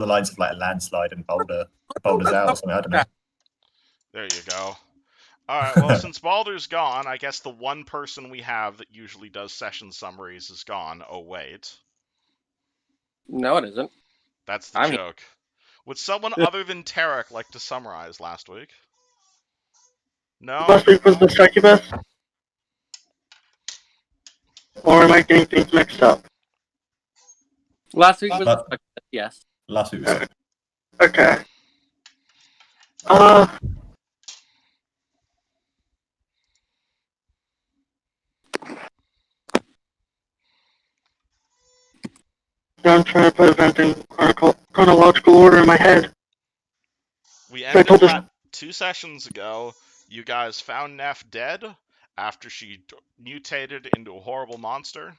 the lines of like a landslide and Boulder's out or something. I don't know. There you go. All right. Well, since Balder's gone, I guess the one person we have that usually does session summaries is gone. Oh wait, No, it isn't. that's the joke. Would someone other than Tarek like to summarize last week? No. Last week was the succubus. Or am I getting things mixed up? Last week was the succubus, yes. Last week was. Okay. Now I'm trying to put events in chronological order in my head. We ended 2 sessions ago. You guys found Neff dead after she mutated into a horrible monster,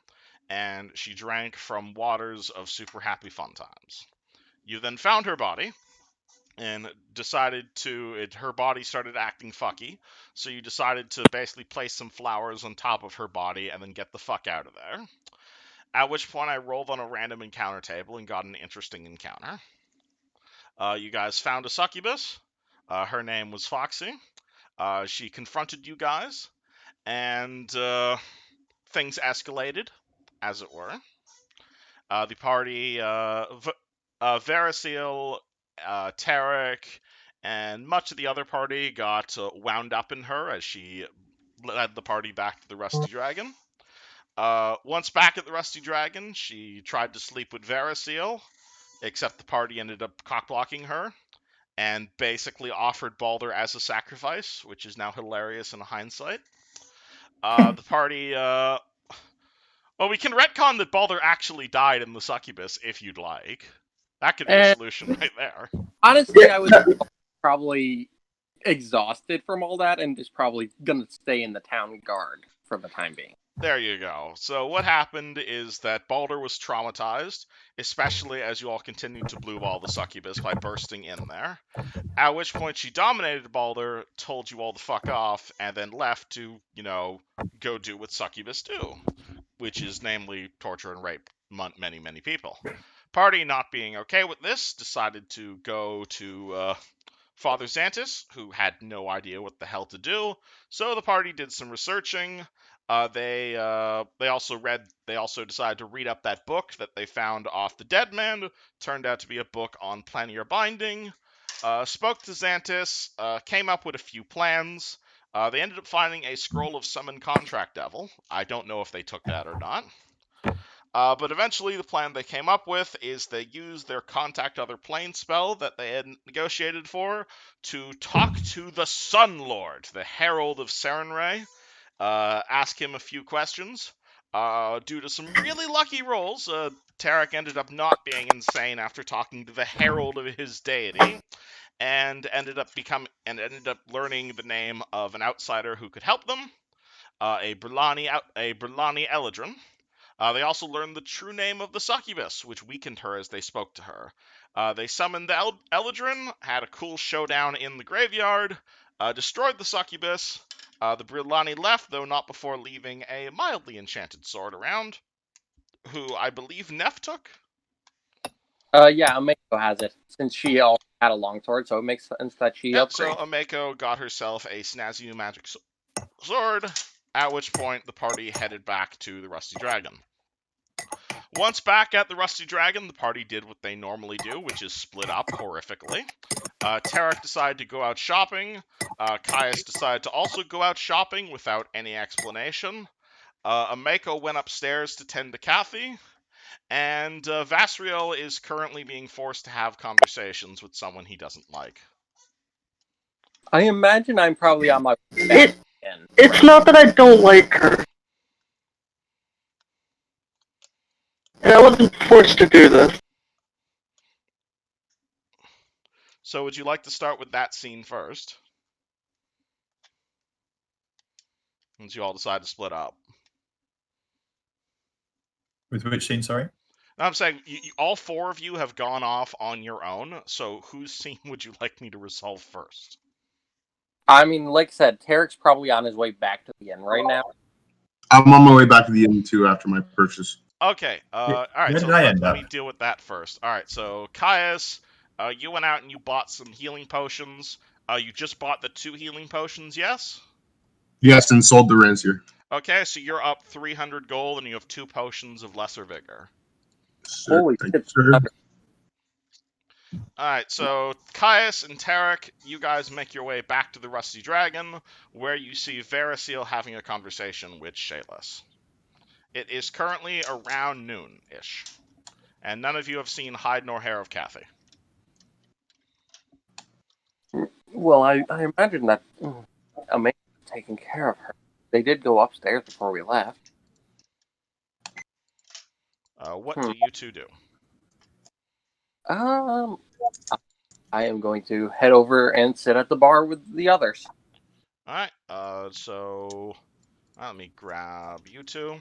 and she drank from waters of super happy fun times. You then found her body, and her body started acting fucky, so you decided to basically place some flowers on top of her body and then get the fuck out of there. At which point I rolled on a random encounter table and got an interesting encounter. You guys found a succubus. Her name was Foxy. She confronted you guys, and things escalated, as it were. The party, Verisil, Tarek, and much of the other party got wound up in her as she led the party back to the Rusty Dragon. Once back at the Rusty Dragon, she tried to sleep with Verisil, except the party ended up cockblocking her, and basically offered Balder as a sacrifice, which is now hilarious in hindsight. The party, well, we can retcon that Balder actually died in the succubus if you'd like. That could be a solution right there. Honestly, I was probably exhausted from all that and is probably gonna stay in the town guard for the time being. There you go. So what happened is that Balder was traumatized, especially as you all continued to blue ball the succubus by bursting in there. At which point she dominated Balder, told you all to fuck off, and then left to, go do what succubus do, which is namely torture and rape many, many people. Party, not being okay with this, decided to go to Father Xantis, who had no idea what the hell to do. So the party did some researching. They also decided to read up that book that they found off the dead man. Turned out to be a book on Planier binding. Spoke to Xantis, came up with a few plans. They ended up finding a scroll of Summon Contract Devil. I don't know if they took that or not. But eventually the plan they came up with is they used their Contact Other Plane spell that they had negotiated for to talk to the Sun Lord, the Herald of Serenray. Ask him a few questions. Due to some really lucky rolls, Tarek ended up not being insane after talking to the herald of his deity, and ended up learning the name of an outsider who could help them, a Berlani Eladrin. They also learned the true name of the succubus, which weakened her as they spoke to her. They summoned the Eladrin, had a cool showdown in the graveyard, destroyed the succubus. The Brillani left, though not before leaving a mildly enchanted sword around, who I believe Neff took? Yeah, Ameko has it, since she also had a longsword, so it makes sense that she upgrades. So Ameko got herself a snazzy new magic sword, at which point the party headed back to the Rusty Dragon. Once back at the Rusty Dragon, the party did what they normally do, which is split up horrifically. Tarek decided to go out shopping. Caius decided to also go out shopping without any explanation. Ameko went upstairs to tend to Kathy. And Vasriel is currently being forced to have conversations with someone he doesn't like. I imagine I'm probably on my back again. It's not that I don't like her. And I wasn't forced to do this. So would you like to start with that scene first? Since you all decide to split up. With which scene, sorry? I'm saying all 4 of you have gone off on your own, so whose scene would you like me to resolve first? I mean, like I said, Tarek's probably on his way back to the inn right now. I'm on my way back to the inn, too, after my purchase. Okay. All right. Where So did I let end up? me deal with that first. All right. So Caius, you went out and you bought some healing potions. You just bought the 2 healing potions, yes? Yes, and sold the rancier. Okay. So you're up 300 gold, and you have 2 potions of lesser vigor. Sir, Holy thank shit. you, sir. Alright, so Caius and Tarek, you guys make your way back to the Rusty Dragon, where you see Verisil having a conversation with Shayless. It is currently around noon-ish, and none of you have seen hide nor hair of Kathy. Well, I imagine that Amanda was taking care of her. They did go upstairs before we left. What do you two do? I am going to head over and sit at the bar with the others. Alright, so let me grab you two.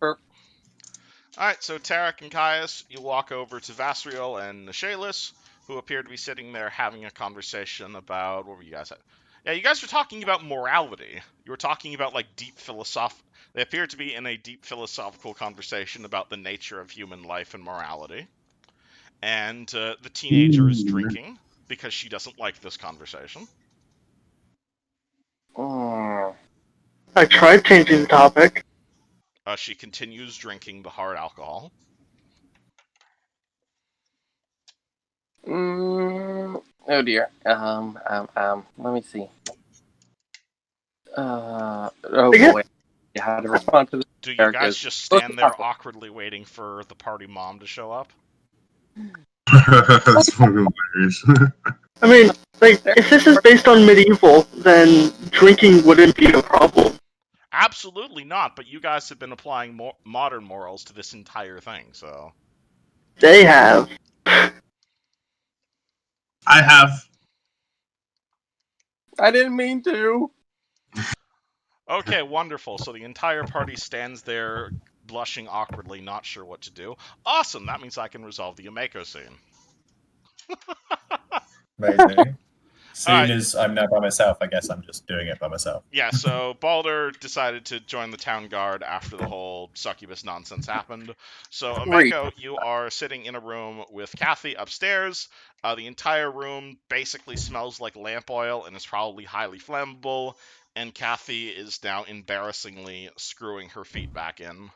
Sure. Alright, so Tarek and Caius, you walk over to Vasriel and Shayless, who appear to be sitting there having a conversation about, what were you guys at? Yeah, you guys were talking about morality. You were talking about, like, they appear to be in a deep philosophical conversation about the nature of human life and morality. And the teenager is drinking, because she doesn't like this conversation. Mm. I tried changing the topic. She continues drinking the hard alcohol. Oh dear. Let me see. Oh boy. How to respond to this? Do you Tarek guys is- just stand there awkwardly waiting for the party mom to show up? That's fucking hilarious. I mean, like, if this is based on medieval, then drinking wouldn't be a problem. Absolutely not, but you guys have been applying modern morals to this entire thing, so... They have. I have. I didn't mean to. Okay, wonderful. So the entire party stands there, blushing awkwardly, not sure what to do. Awesome, that means I can resolve the Yumeko scene. Amazing. Seeing Alright. as I'm now by myself, I guess I'm just doing it by myself. Yeah, so Balder decided to join the town guard after the whole succubus nonsense happened. So, Ameko, you are sitting in a room with Kathy upstairs. The entire room basically smells like lamp oil and is probably highly flammable. And Kathy is now embarrassingly screwing her feet back in.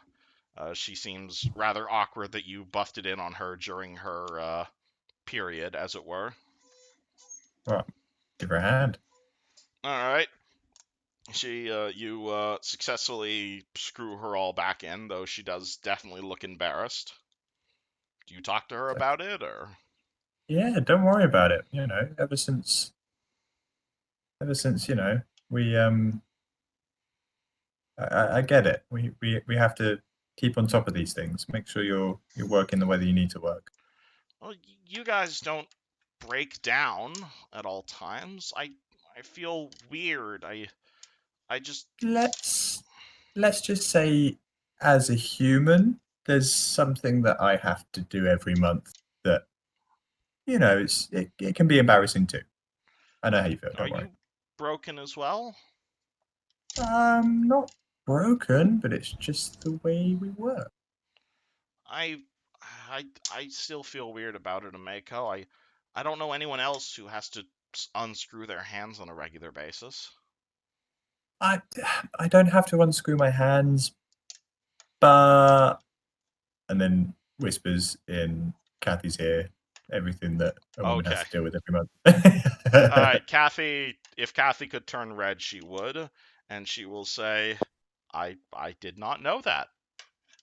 She seems rather awkward that you busted in on her during her period, as it were. Well, give her a hand. Alright. You successfully screw her all back in, though she does definitely look embarrassed. Do you talk to her about it, or? Yeah, don't worry about it. You know, ever since you know we I get it. We have to keep on top of these things. Make sure you're working the way that you need to work. Well, you guys don't break down at all times. I feel weird. I just Let's just say, as a human, there's something that I have to do every month that, you know, it can be embarrassing too. I know how you feel. Are Don't worry. you broken as well? Not broken, but it's just the way we work. I still feel weird about it, Ameko. I don't know anyone else who has to unscrew their hands on a regular basis. I don't have to unscrew my hands, but and then whispers in Kathy's ear everything that a woman has to deal with every month. Alright, Kathy, if Kathy could turn red, she would, and she will say, I did not know that,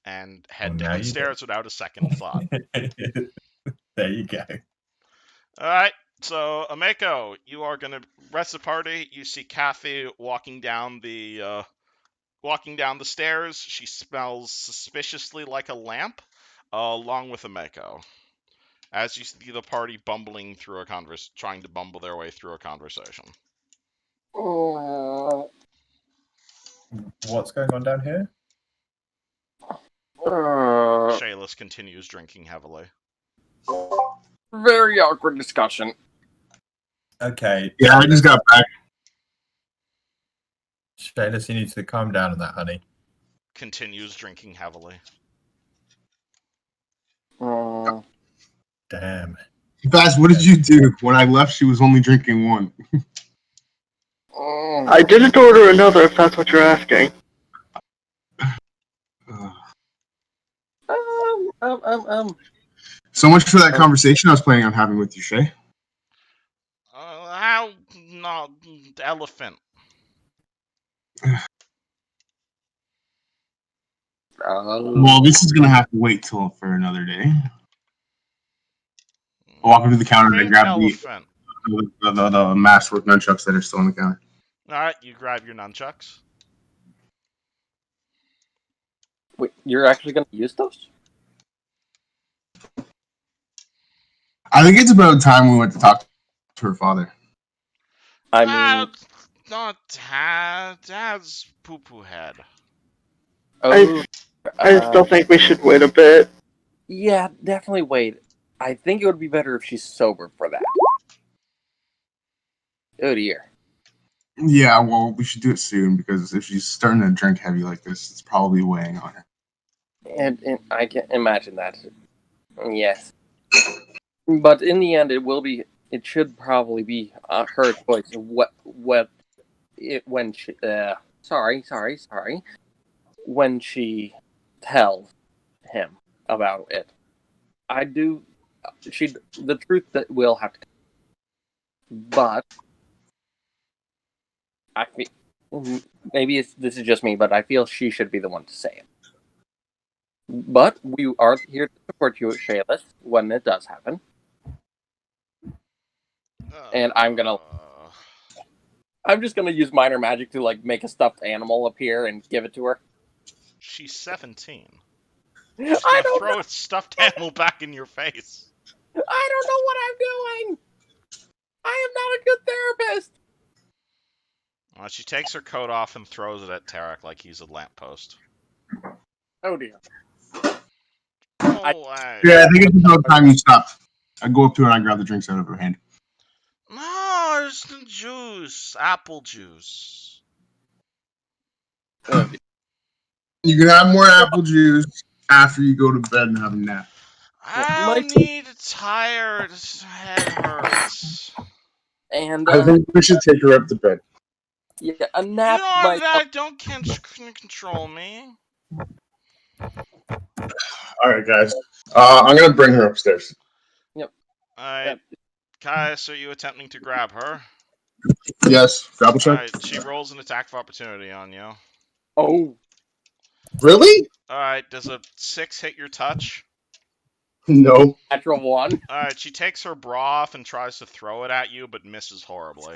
and head downstairs without a second thought. There you go. Alright, so Ameko, you are gonna rest the party. You see Kathy walking down the stairs. She smells suspiciously like a lamp, along with Ameko. As you see the party bumbling through trying to bumble their way through a conversation. What's going on down here? Shayless continues drinking heavily. Very awkward discussion. Okay. Yeah, I just got back. Shayless, you need to calm down on that, honey. Continues drinking heavily. Damn. Baz, what did you do? When I left, she was only drinking one. I didn't order another, if that's what you're asking. So much for that conversation I was planning on having with you, Shay. How not elephant? Well, this is gonna have to wait till for another day. I walk up to the counter and I Pink grab elephant. the masterwork nunchucks that are still on the counter. All right, you grab your nunchucks. Wait, you're actually going to use those? I think it's about time we went to talk to her father. I mean, Not Dad. Dad's poo-poo head. I still think we should wait a bit. Yeah, definitely wait. I think it would be better if she's sober for that. Oh dear. Yeah, well, we should do it soon because if she's starting to drink heavy like this, it's probably weighing on her. And I can imagine that. Yes. But in the end, it should probably be her choice. When she, when she tells him about it. The truth that will have to come. But I feel, maybe this is just me, but I feel she should be the one to say it. But we are here to support you, Shayla, when it does happen. And I'm just gonna use minor magic to like make a stuffed animal appear and give it to her. She's 17. She's gonna throw a stuffed animal back in your face. I don't know what I'm doing. I am not a good therapist. She takes her coat off and throws it at Tarek like he's a lamppost. Oh dear. Yeah, I think it's about time you stop. I go up to her and I grab the drinks out of her hand. No, it's the juice. Apple juice. You can have more apple juice after you go to bed and have a nap. I don't need it. Tired. Head hurts. And I think we should take her up to bed. Yeah, a nap. You know that. Don't control me. All right, guys. I'm gonna bring her upstairs. Yep. Alright. Caius, are you attempting to grab her? Yes. Grapple check. Alright, she rolls an attack of opportunity on you. Oh. Really? Alright, does a 6 hit your touch? No. Natural 1. Alright, she takes her bra off and tries to throw it at you, but misses horribly.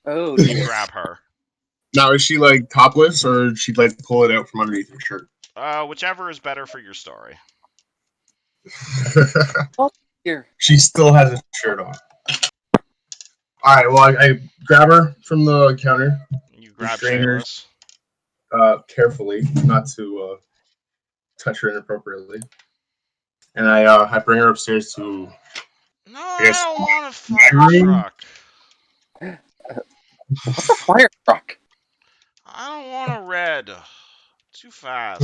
Oh, you grab her. Now, is she like topless, or she'd like pull it out from underneath her shirt? Whichever is better for your story. Oh, here. She still has a shirt on. All right. Well, I grab her from the counter. You grab Shayla's. Carefully, not to touch her inappropriately. And I bring her upstairs to. No, I don't want a fire truck. What's a fire truck? I don't want a red. Too fast.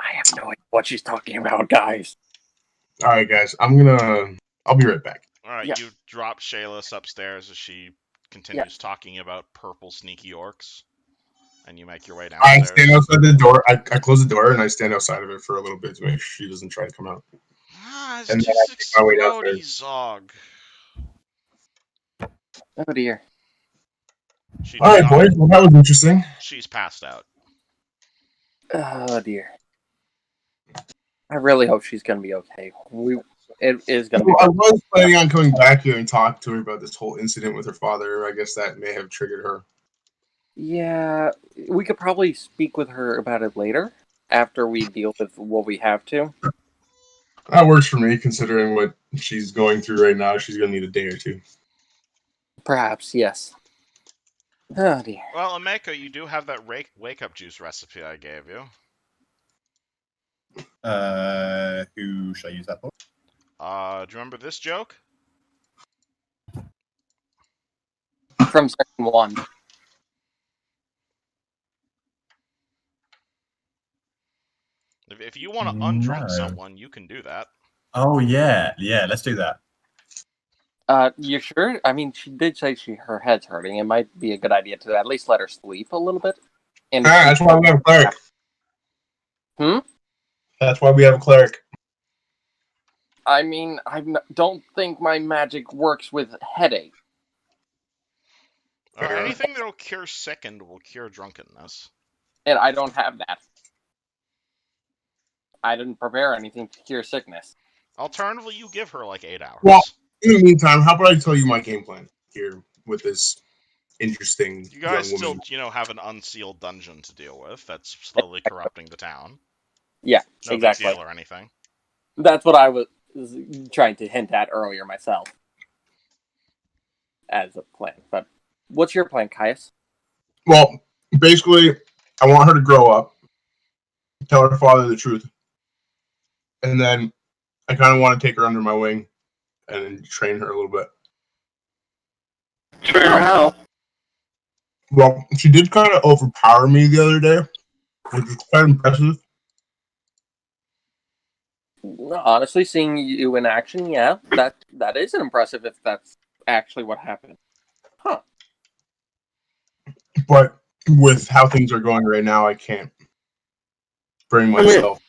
I have no idea what she's talking about, guys. All right, guys. I'll be right back. All right, Yeah. you drop Shayla's upstairs as she continues talking about purple sneaky orcs, and you make your way downstairs. I stand outside the door. I close the door and I stand outside of it for a little bit to make sure she doesn't try to come out. It's And just then I make my way explodey downstairs. Zog. Oh dear. All right, boys. Well, that was interesting. She's passed out. Oh dear. I really hope she's gonna be okay. It is gonna be. I was planning on coming back here and talk to her about this whole incident with her father. I guess that may have triggered her. Yeah, we could probably speak with her about it later, after we deal with what we have to. That works for me, considering what she's going through right now. She's going to need a day or two. Perhaps, yes. Oh dear. Well, Ameko, you do have that wake-up juice recipe I gave you. Who should I use that for? Do you remember this joke? From section 1. If you want to undrunk No. someone, you can do that. Oh yeah, let's do that. You sure? I mean, she did say her head's hurting. It might be a good idea to at least let her sleep a little bit. And That's why we have a cleric. That's why we have a cleric. I mean, don't think my magic works with headache. Anything that'll cure sickened will cure drunkenness. And I don't have that. I didn't prepare anything to cure sickness. Alternatively, you give her like 8 hours. Well, in the meantime, how about I tell you my game plan here with this interesting you guys young still, woman? Have an unsealed dungeon to deal with that's slowly corrupting the town. Yeah, No exactly. big deal or anything. That's what I was trying to hint at earlier myself. As a plan. But what's your plan, Caius? Well, basically, I want her to grow up, tell her father the truth, and then I kind of want to take her under my wing and train her a little bit. Train her how? Well, she did kind of overpower me the other day, which was quite impressive. Honestly, seeing you in action, yeah, that is impressive if that's actually what happened. Huh. But with how things are going right now, I can't bring myself.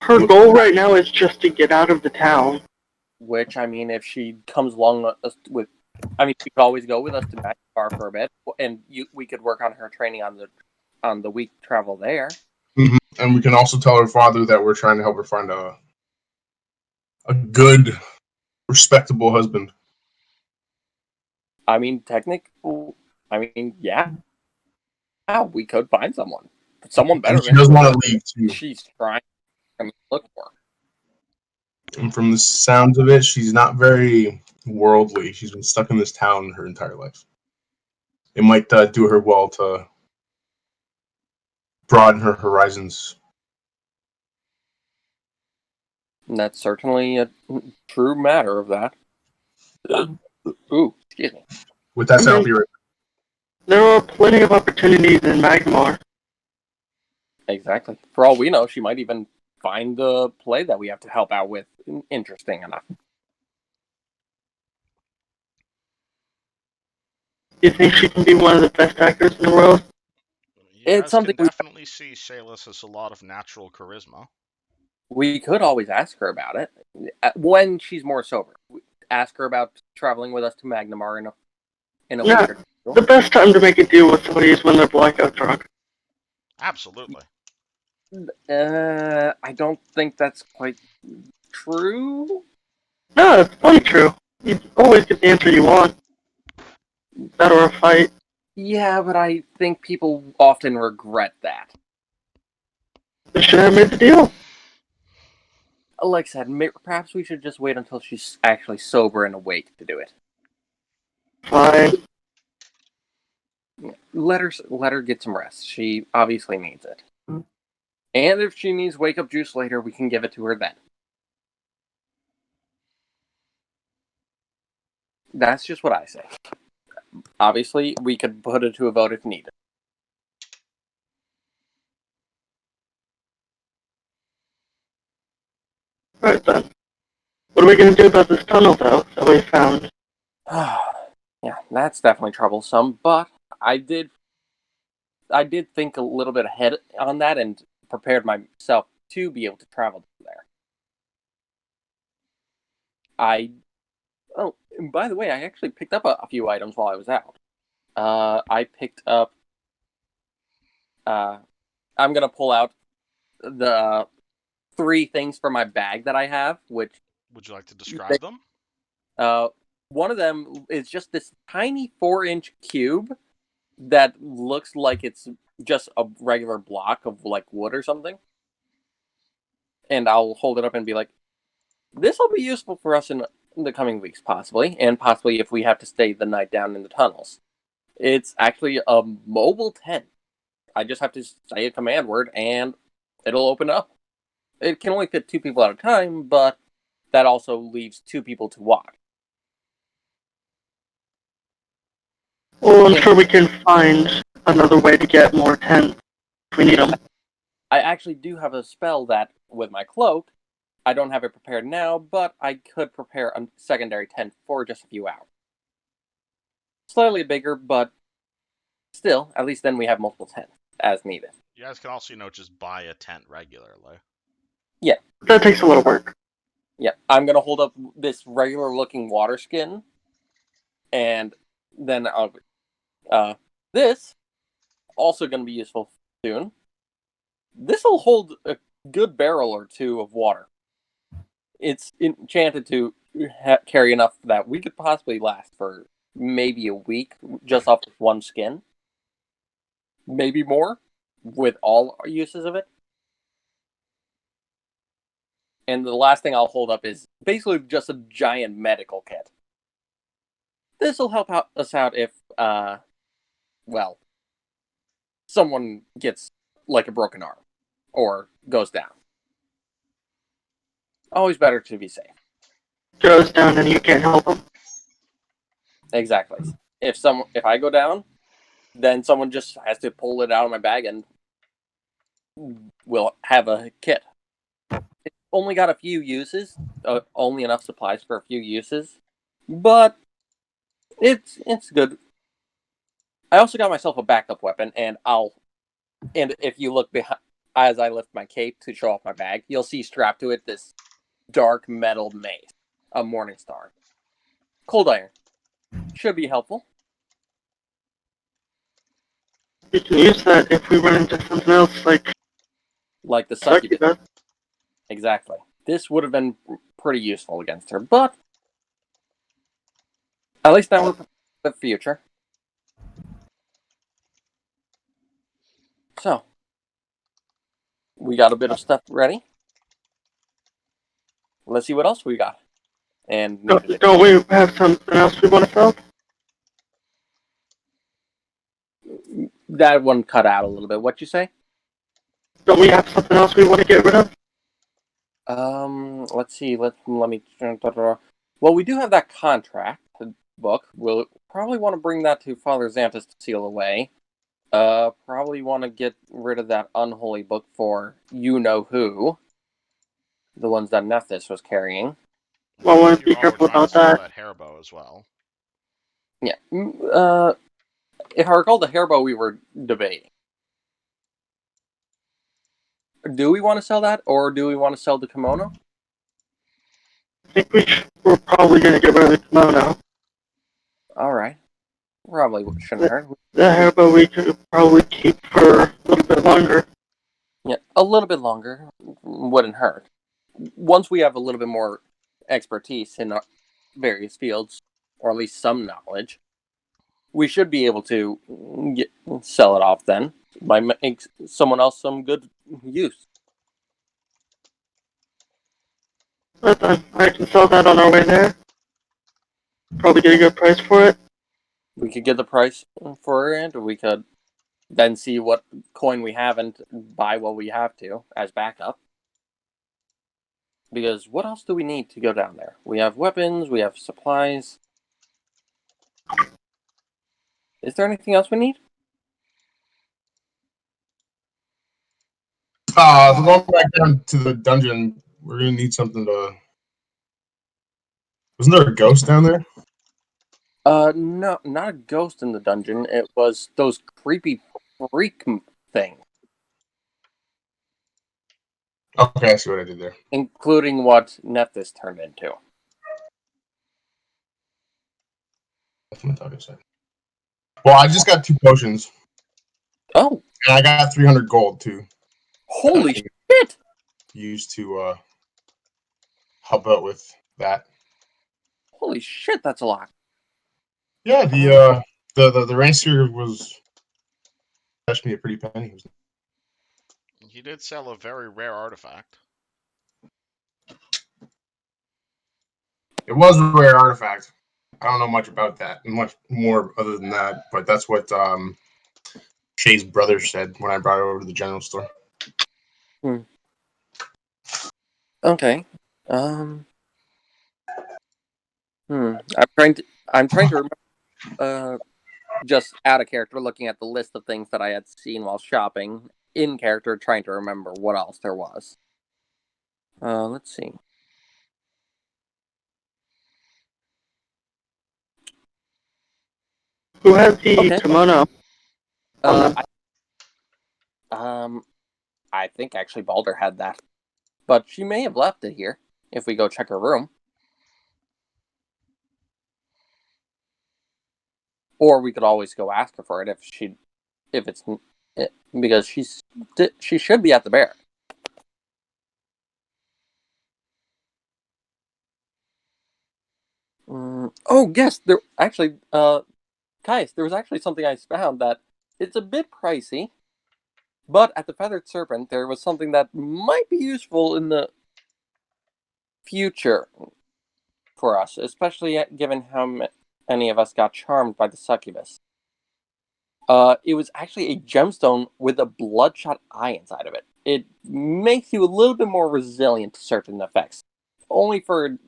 Her goal right now is just to get out of the town. Which, I mean, if she comes along with... I mean, she could always go with us to Magbar for a bit, and we could work on her training on the week travel there. Mm-hmm. And we can also tell her father that we're trying to help her find a good, respectable husband. I mean, yeah, we could find someone. Someone better she doesn't want to leave, too. She's trying to look for. And from the sounds of it, she's not very worldly. She's been stuck in this town her entire life. It might do her well to broaden her horizons. And that's certainly a true matter of that. Ooh, excuse me. With that said, I'll be right back. There are plenty of opportunities in Magmar. Exactly. For all we know, she might even find the play that we have to help out with interesting enough. You think she can be one of the best actors in the world? It's something can definitely see Shayless has a lot of natural charisma. We could always ask her about it when she's more sober. Ask her about traveling with us to Magnamar in a week or two. The best time to make a deal with somebody is when they're blackout drunk. Absolutely. I don't think that's quite true. No, it's totally true. You always get the answer you want. That or a fight. Yeah, but I think people often regret that. They should have made the deal. Like I said, perhaps we should just wait until she's actually sober and awake to do it. Fine. Let her get some rest. She obviously needs it. And if she needs wake-up juice later, we can give it to her then. That's just what I say. Obviously, we could put it to a vote if needed. Alright then. What are we going to do about this tunnel, though, that we found? Yeah, that's definitely troublesome, but I did think a little bit ahead on that and prepared myself to be able to travel there. Oh, and by the way, I actually picked up a few items while I was out. I picked up... I'm going to pull out the 3 things from my bag that I have, which... Would you like to describe them? One of them is just this tiny 4-inch cube that looks like it's just a regular block of like wood or something. And I'll hold it up and be like, this will be useful for us in the coming weeks, possibly. And possibly if we have to stay the night down in the tunnels. It's actually a mobile tent. I just have to say a command word and it'll open up. It can only fit 2 people at a time, but that also leaves 2 people to watch. Well, I'm sure we can find another way to get more tents if we need them. I actually do have a spell that, with my cloak, I don't have it prepared now, but I could prepare a secondary tent for just a few hours. Slightly bigger, but still, at least then we have multiple tents as needed. You guys can also, just buy a tent regularly. That takes a little work. Yeah, I'm gonna hold up this regular-looking water skin, and then this also gonna be useful soon. This will hold a good barrel or two of water. It's enchanted to carry enough that we could possibly last for maybe a week just off with one skin. Maybe more with all uses of it. And the last thing I'll hold up is basically just a giant medical kit. This will help us out if, someone gets like a broken arm or goes down. Always better to be safe. Goes down and you can't help him. Exactly. If I go down, then someone just has to pull it out of my bag and we'll have a kit. It's only got a few uses, only enough supplies for a few uses, but it's good. I also got myself a backup weapon, and if you look behind as I lift my cape to show off my bag, you'll see strapped to it this dark metal mace, a Morning Star. Cold iron. Should be helpful. You can use that if we run into something else like Like the succubus. succubus. Exactly. This would have been pretty useful against her, but at least now we're prepared for the future. So, we got a bit of stuff ready. Let's see what else we got. And Don't we have something else we want to sell? that one cut out a little bit. What'd you say? Don't we have something else we want to get rid of? Let's see. Let me. Well, we do have that contract book. We'll probably want to bring that to Father Xanthus to seal away. Probably want to get rid of that unholy book for you know who. The ones that Nephthys was carrying. Well, I want to You be all careful were trying about to sell that. Hairbow as well. Yeah. If I recall, the hairbow we were debating. Do we want to sell that, or do we want to sell the kimono? I think we're probably going to get rid of the kimono. Alright. Probably shouldn't hurt. The hairbow we could probably keep for a little bit longer. Yeah, a little bit longer wouldn't hurt. Once we have a little bit more expertise in various fields, or at least some knowledge, we should be able to sell it off then by making someone else some good use. But I can sell that on our way there. Probably get a good price for it. We could get the price for it, or we could then see what coin we have and buy what we have to as backup. Because what else do we need to go down there? We have weapons, we have supplies. Is there anything else we need? If we're going back down to the dungeon, we're gonna need something to. Wasn't there a ghost down there? No, not a ghost in the dungeon. It was those creepy freak things, Okay, I see what I did there. including what Nephthys turned into. That's what I thought I said. Well, I just got 2 potions, Oh, and I got 300 gold too. holy Okay. shit! Used to help out with that. Holy shit, that's a lot. Yeah, the rancier was fetched me a pretty penny. He did sell a very rare artifact. It was a rare artifact. I don't know much about that, much more other than that, but that's what Shay's brother said when I brought it over to the general store. Okay. I'm trying to remember. Just out of character, looking at the list of things that I had seen while shopping, in character trying to remember what else there was. Let's see. Who has the Okay. kimono? I think actually Balder had that, but she may have left it here. If we go check her room, or we could always go ask her for it if it's because she should be at the bear. Oh yes, there actually, Caius, there was actually something I found that it's a bit pricey, but at the Feathered Serpent there was something that might be useful in the future for us, especially given how many of us got charmed by the succubus. It was actually a gemstone with a bloodshot eye inside of it. It makes you a little bit more resilient to certain effects, only for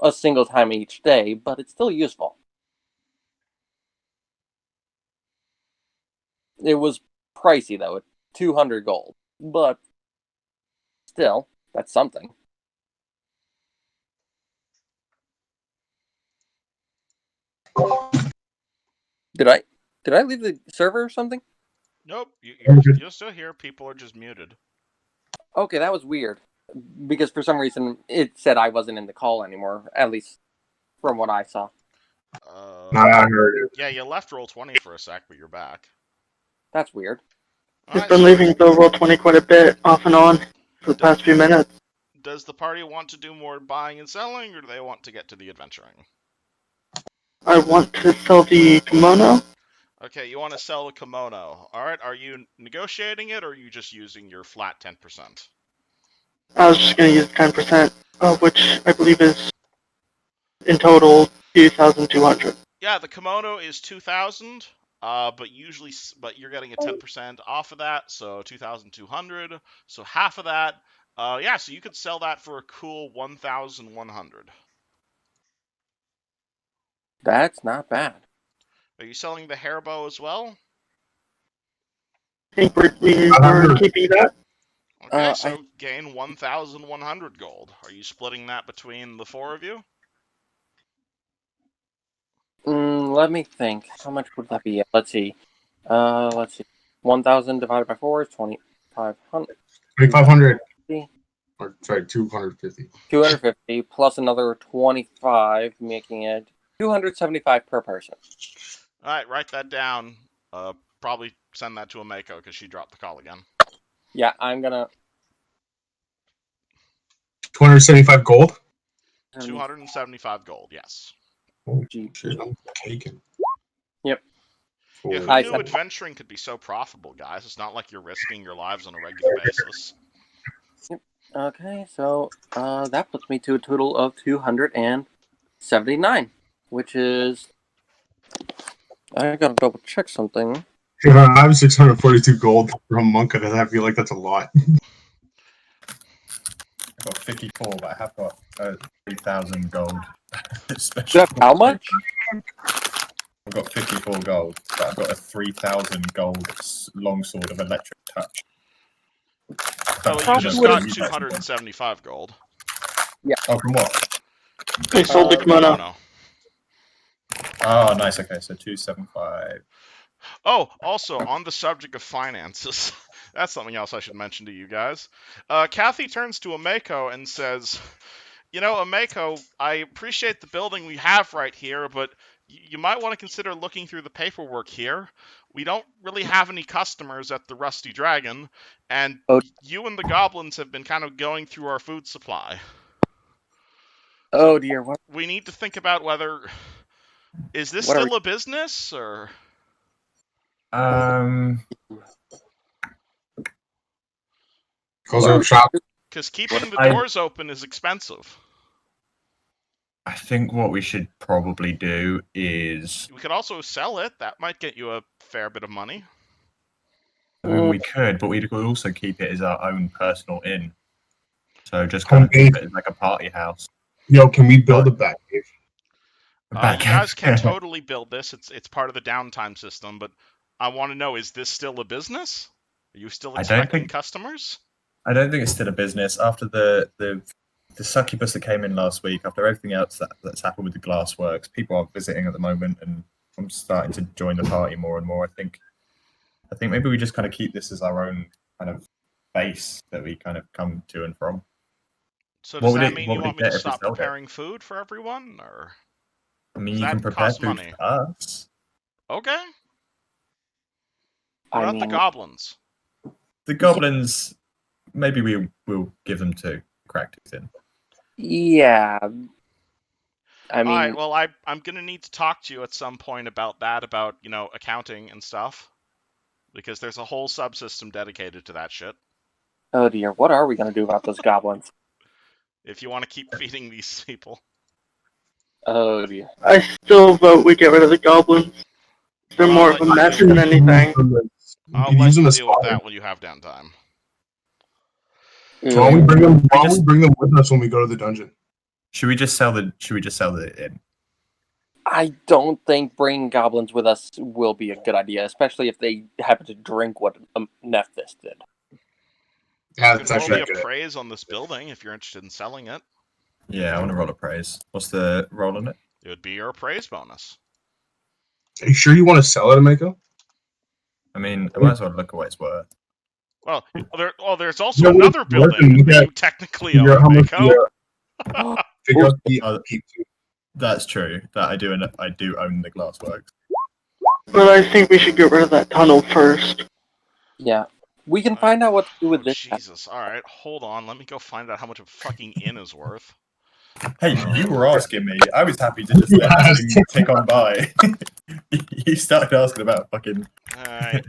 a single time each day, but it's still useful. It was pricey though, at 200 gold, but still, that's something. Did I leave the server or something? Nope, you're still here. People are just muted. Okay, that was weird. Because for some reason it said I wasn't in the call anymore, at least from what I saw. I heard it. Yeah, you left Roll20 for a sec, but you're back. That's weird. He's been leaving the Roll20 quite a bit, off and on, for the past few minutes. Does the party want to do more buying and selling, or do they want to get to the adventuring? I want to sell the kimono. Okay, you want to sell a kimono. Alright, are you negotiating it, or are you just using your flat 10%? I was just going to use 10%, which I believe is, in total, 2,200. Yeah, the kimono is 2,000, but you're getting a 10% off of that, so 2,200. So half of that, yeah, so you could sell that for a cool 1,100. That's not bad. Are you selling the hair bow as well? I think we're keeping that. Okay, so gain 1,100 gold. Are you splitting that between the four of you? Let me think. How much would that be? Let's see. 1,000 divided by 4 is 2,500. 2,500. Or, sorry, 250. 250 plus another 25, making it 275 per person. Alright, write that down. Probably send that to Ameko, because she dropped the call again. Yeah, I'm gonna... 275 gold? 275 gold, yes. Oh, shit, I'm taking. Yep. Yeah, who knew adventuring could be so profitable, guys? It's not like you're risking your lives on a regular basis. Yep. Okay, so that puts me to a total of 279, which is... I gotta double check something. Yeah, I have 642 gold from Monka, and I feel like that's a lot. I've got 54, but I have got 3,000 gold. How much? I've got 54 gold, but I've got a 3,000 gold longsword of electric touch. Oh, well, you just got 275 gold. Yeah. Oh, from what? They sold the kimono. Oh, nice. Okay, so 275. Oh, also, on the subject of finances, that's something else I should mention to you guys. Kathy turns to Ameko and says, you know, Ameko, I appreciate the building we have right here, but you might want to consider looking through the paperwork here. We don't really have any customers at the Rusty Dragon, and you and the goblins have been kind of going through our food supply. Oh dear, what? We need to think about whether... Is this still a business, or...? Close our shop. Because keeping the doors open is expensive. I think what we should probably do is... We could also sell it. That might get you a fair bit of money. I mean, we could, but we could also keep it as our own personal inn. So just kind of keep it as like a party house. Yo, can we build a back cave? You guys can totally build this. It's part of the downtime system, but I want to know, is this still a business? Are you still I don't expecting think- customers? I don't think it's still a business after the succubus that came in last week. After everything else that's happened with the glassworks, people are visiting at the moment, and I'm starting to join the party more and more. I think maybe we just kind of keep this as our own kind of base that we kind of come to and from. So What does would that it- mean what you would it want me to get if we stop sold it? preparing food for everyone, or? I mean, Does you can that prepare cost food money? for us. Okay. I What about the mean, goblins? The goblins, maybe we will give them to Cracked in. yeah. I mean, All right. Well, I'm gonna need to talk to you at some point about that, about accounting and stuff, because there's a whole subsystem dedicated to that shit. oh dear, what are we gonna do about those goblins? If you want to keep feeding these people. Oh dear. I still vote we get rid of the goblins. They're Well, more I'll of a let you mess deal than with it. anything. You I'll could let use them you as deal with fodder. that when you have downtime. Why don't we bring them? Why don't just- we bring them with us when we go to the dungeon? Should we just sell the inn? I don't think bringing goblins with us will be a good idea, especially if they happen to drink what Nephthys did. Yeah, You that's can roll actually me a good. praise on this building if you're interested in selling it. Yeah, I want to roll a praise. What's the roll on it? It would be your praise bonus. Are you sure you want to sell it, Ameko? I mean, I might as well look at what it's worth. Well, there's also No, another it's worth it. building You that got- you technically Figure own, out how much Mako. figure out the Oh. upkeep too. That's true. That I do, and I do own the glassworks. But I think we should get rid of that tunnel first. Yeah. We can find out what to do with this. Jesus. All right, hold on. Let me go find out how much a fucking inn is worth. Hey, you were asking me. I was happy to just let Yes. this thing tick on by. You started asking about fucking All right.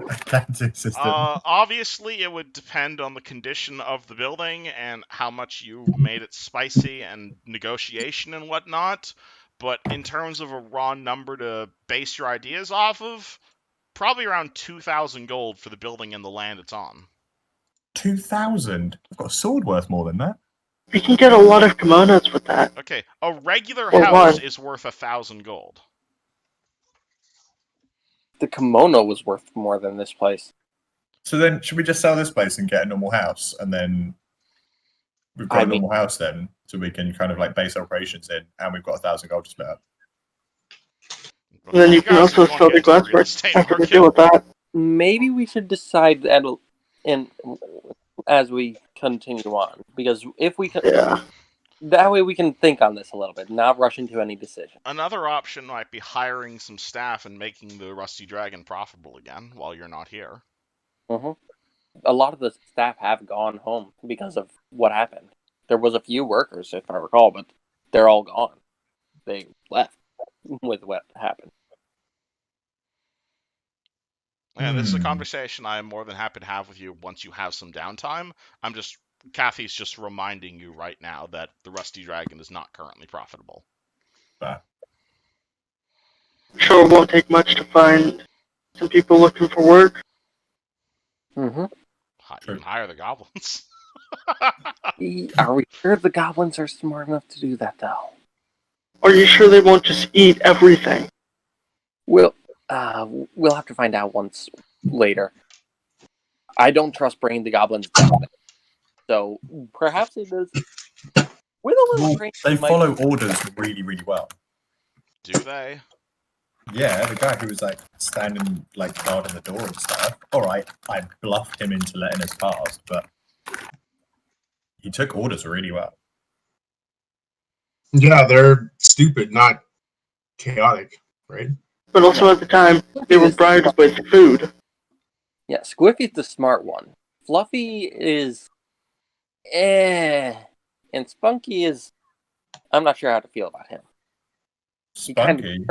accounting system. Obviously, it would depend on the condition of the building and how much you made it spicy and negotiation and whatnot. But in terms of a raw number to base your ideas off of, probably around 2,000 gold for the building and the land it's on. 2,000. I've got a sword worth more than that. We can get a lot of kimonos with that. Okay, a regular For house one. is worth 1,000 gold. The kimono was worth more than this place. So then, should we just sell this place and get a normal house, and then we've got I a mean- normal house then, so we can kind of like base operations in, and we've got 1,000 gold to split up. But Then you guys can are also going sell to the get into real glassworks estate after we market. deal with that. Maybe we should decide that as we continue on, because if we can, Yeah. that way we can think on this a little bit, not rush into any decision. Another option might be hiring some staff and making the Rusty Dragon profitable again while you're not here. Hmm. A lot of the staff have gone home because of what happened. There was a few workers, if I recall, but they're all gone. They left with what happened. Yeah, this is a Hmm. conversation I am more than happy to have with you once you have some downtime. Kathy's just reminding you right now that the Rusty Dragon is not currently profitable. But Sure, it won't take much to find some people looking for work. Mm-hmm. You can hire the goblins. Are we sure the goblins are smart enough to do that, though? Are you sure they won't just eat everything? We'll have to find out once later. I don't trust bringing the goblins down there. So perhaps it is. With a little well, training, they we might- follow orders really, really well. Do they? Yeah, the guy who was like standing like guarding the door and stuff. All right, I bluffed him into letting us pass, but he took orders really well. Yeah, they're stupid, not chaotic, right? But also at the time, they were bribed with food. Yeah, Squiffy's the smart one. Fluffy is, and Spunky is. I'm not sure how to feel about him. He kind of- Spunky?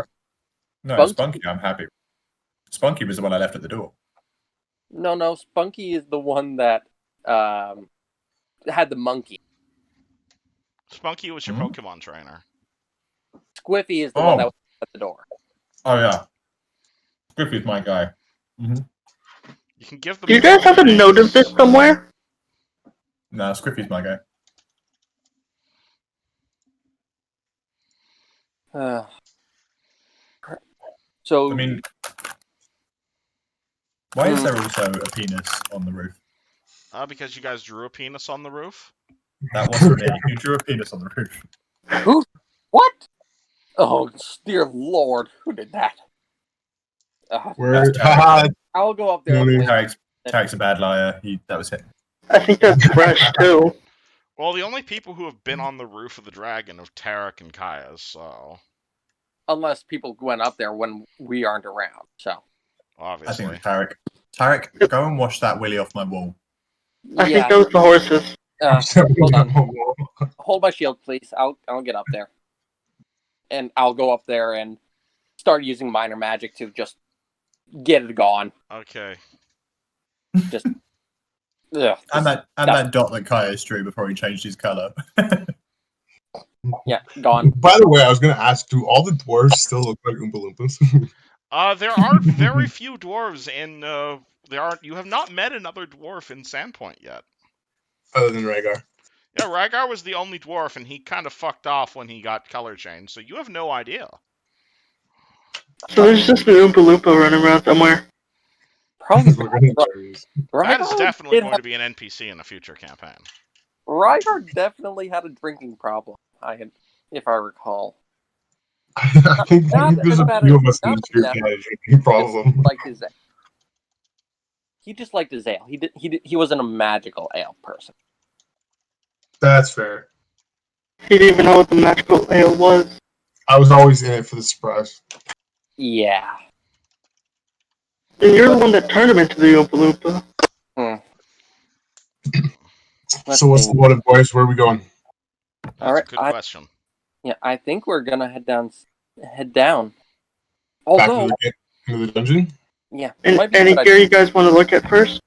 No, Spunky? Spunky, I'm happy. Spunky was the one I left at the door. No, Spunky is the one that had the monkey. Spunky was your Hmm? Pokemon trainer. Squiffy is the one Oh. that was at the door. Oh yeah, Griffey's my guy. You can give them. Do you guys have a names. note of this somewhere? No, Squiffy's my guy. So I mean, Why is there also a penis on the roof? Because you guys drew a penis on the roof. That wasn't me. Who drew a penis on the roof? Who? What? Oh, dear Lord, who did that? Where? That's terrible. Haha. I'll go up there. No, and no. Tarek's a bad liar. That was him. I think that's fresh too. Well, the only people who have been on the roof of the dragon are Tarek and Kaya, so Unless people went up there when we aren't around. So I obviously. think it was Tarek. Tarek, go and wash that willy off my wall. I think that was the horses. Hold on. Hold my shield, please. I'll get up there, and I'll go up there and start using minor magic to just get it gone. Okay. Just. Ugh, And that dot that Kaya drew before he changed his color. yeah, gone. By the way, I was going to ask, do all the dwarves still look like Oompa Loompas? There are very few dwarves in. You have not met another dwarf in Sandpoint yet. Other than Rhaegar. Yeah, Rhaegar was the only dwarf, and he kind of fucked off when he got color changed. So you have no idea. So there's just an Oompa Loompa running around somewhere. Probably. That is definitely going to be an NPC in a future campaign. Rygar definitely had a drinking problem. If I recall. I think there's a few of us in this group that that had a drinking problem. He just liked his ale. He wasn't a magical ale person. That's fair. He didn't even know what the magical ale was. I was always in it for the surprise. Yeah. And you're the one that turned him into the Oompa Loompa. So what's the what, boys? Where are we going? That's a good question. Yeah, I think we're gonna head down. Back Although, into the dungeon? yeah. Any gear you guys want to look at first?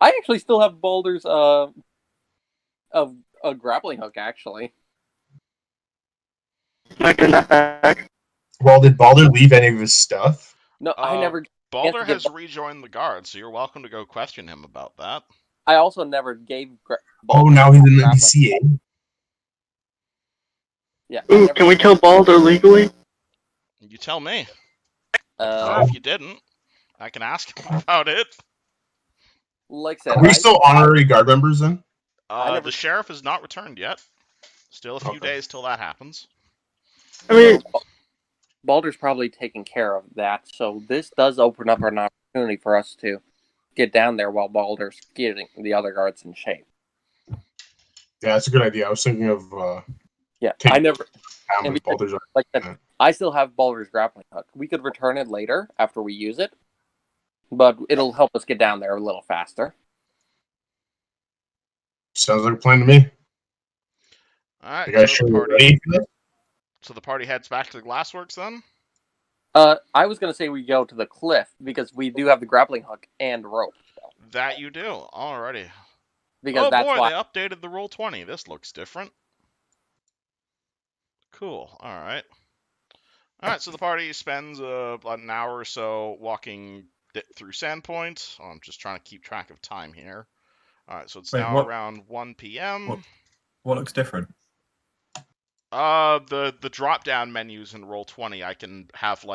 I actually still have Baldur's of a grappling hook, actually. Like in that bag. Well, did Baldur leave any of his stuff? No, I never. Baldur has rejoined the guard, so you're welcome to go question him about that. I also never gave. Now he's an NPC. Yeah. Ooh, can we kill Baldur legally? You tell me. Or if you didn't, I can ask him about it. Like I said, are we still honorary guard members then? The sheriff has not returned yet. Still a few days till that happens. I mean, Baldur's probably taking care of that, so this does open up an opportunity for us to get down there while Baldur's getting the other guards in shape. Yeah, that's a good idea. I was thinking of I never. Baldur's Like that, I still have Baldur's grappling hook. We could return it later after we use it, but it'll help us get down there a little faster. Sounds like a plan to me. All right. You guys sure we're ready for this? So the party heads back to the glassworks then? I was going to say we go to the cliff because we do have the grappling hook and rope. So. That you do. Alrighty. Because they updated the Roll20. This looks different. Cool. Alright. Alright, so the party spends about an hour or so walking through Sandpoint. I'm just trying to keep track of time here. Alright, so it's around 1 p.m. What looks different? The drop-down menus in Roll20, I can have,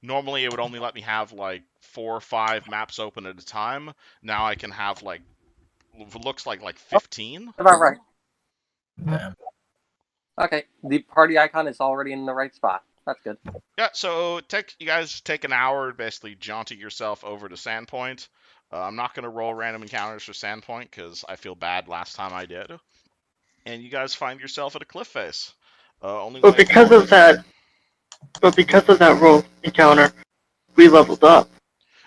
normally it would only let me have, 4 or 5 maps open at a time. Now I can have, looks like 15. About right. Yeah. Okay, the party icon is already in the right spot. That's good. Yeah, so you guys take an hour to basically jaunty yourself over to Sandpoint. I'm not going to roll random encounters for Sandpoint because I feel bad last time I did. And you guys find yourself at a cliff face. But because of that roll encounter, we leveled up.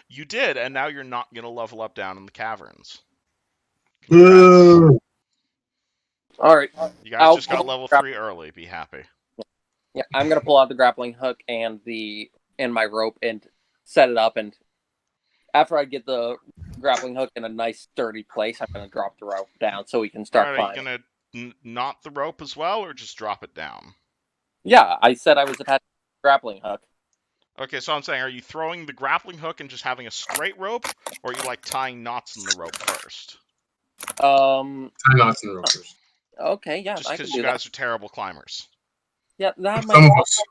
You did, and now you're not going to level up down in the caverns. Boo! All right. You guys just got level 3 early. Be happy. Yeah, I'm going to pull out the grappling hook and my rope and set it up. And after I get the grappling hook in a nice sturdy place, I'm going to drop the rope down so we can start climbing. Are you going to knot the rope as well, or just drop it down? Yeah, I said I was attached to the grappling hook. Okay, so I'm saying, are you throwing the grappling hook and just having a straight rope, or are you tying knots in the rope first? Tie knots in the rope first. Okay, yeah, just I can because do you that. guys are terrible climbers. Yeah, that might. Some of us.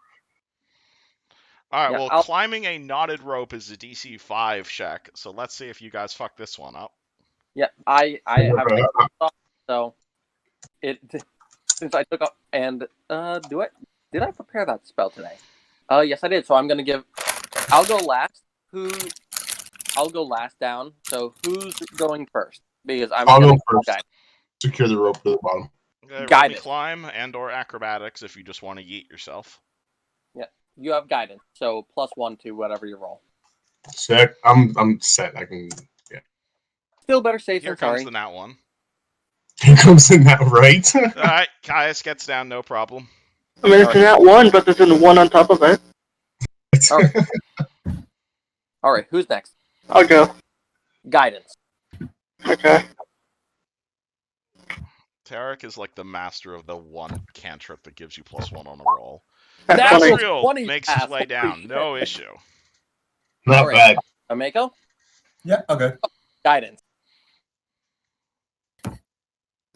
All right, Yeah, well, I'll- climbing a knotted rope is a DC 5 check, so let's see if you guys fuck this one up. Yeah, I have so it since I took up and did I prepare that spell today? Yes I did. So I'm gonna I'll go last. I'll go last down. So who's going first? Because I'll go first. Guide. Secure the rope to the bottom. Okay, roll me Guidance. climb and or acrobatics if you just want to yeet yourself. Yeah, you have guidance, so +1 to whatever you roll. Sick. I'm set. I can. Yeah. Still better safe Here than comes sorry. the nat one. Here comes in that right. All right, Caius gets down, no problem. I mean, it's not one, but there's a one on top of it. All right, who's next? I'll go. Guidance. Okay. Tarek is like the master of the one cantrip that gives you +1 on a roll. That's Natural funny. Asriel 20 makes his pass. way Holy down, shit. no issue. Not All right. bad. Ameko? Yeah, okay. Guidance.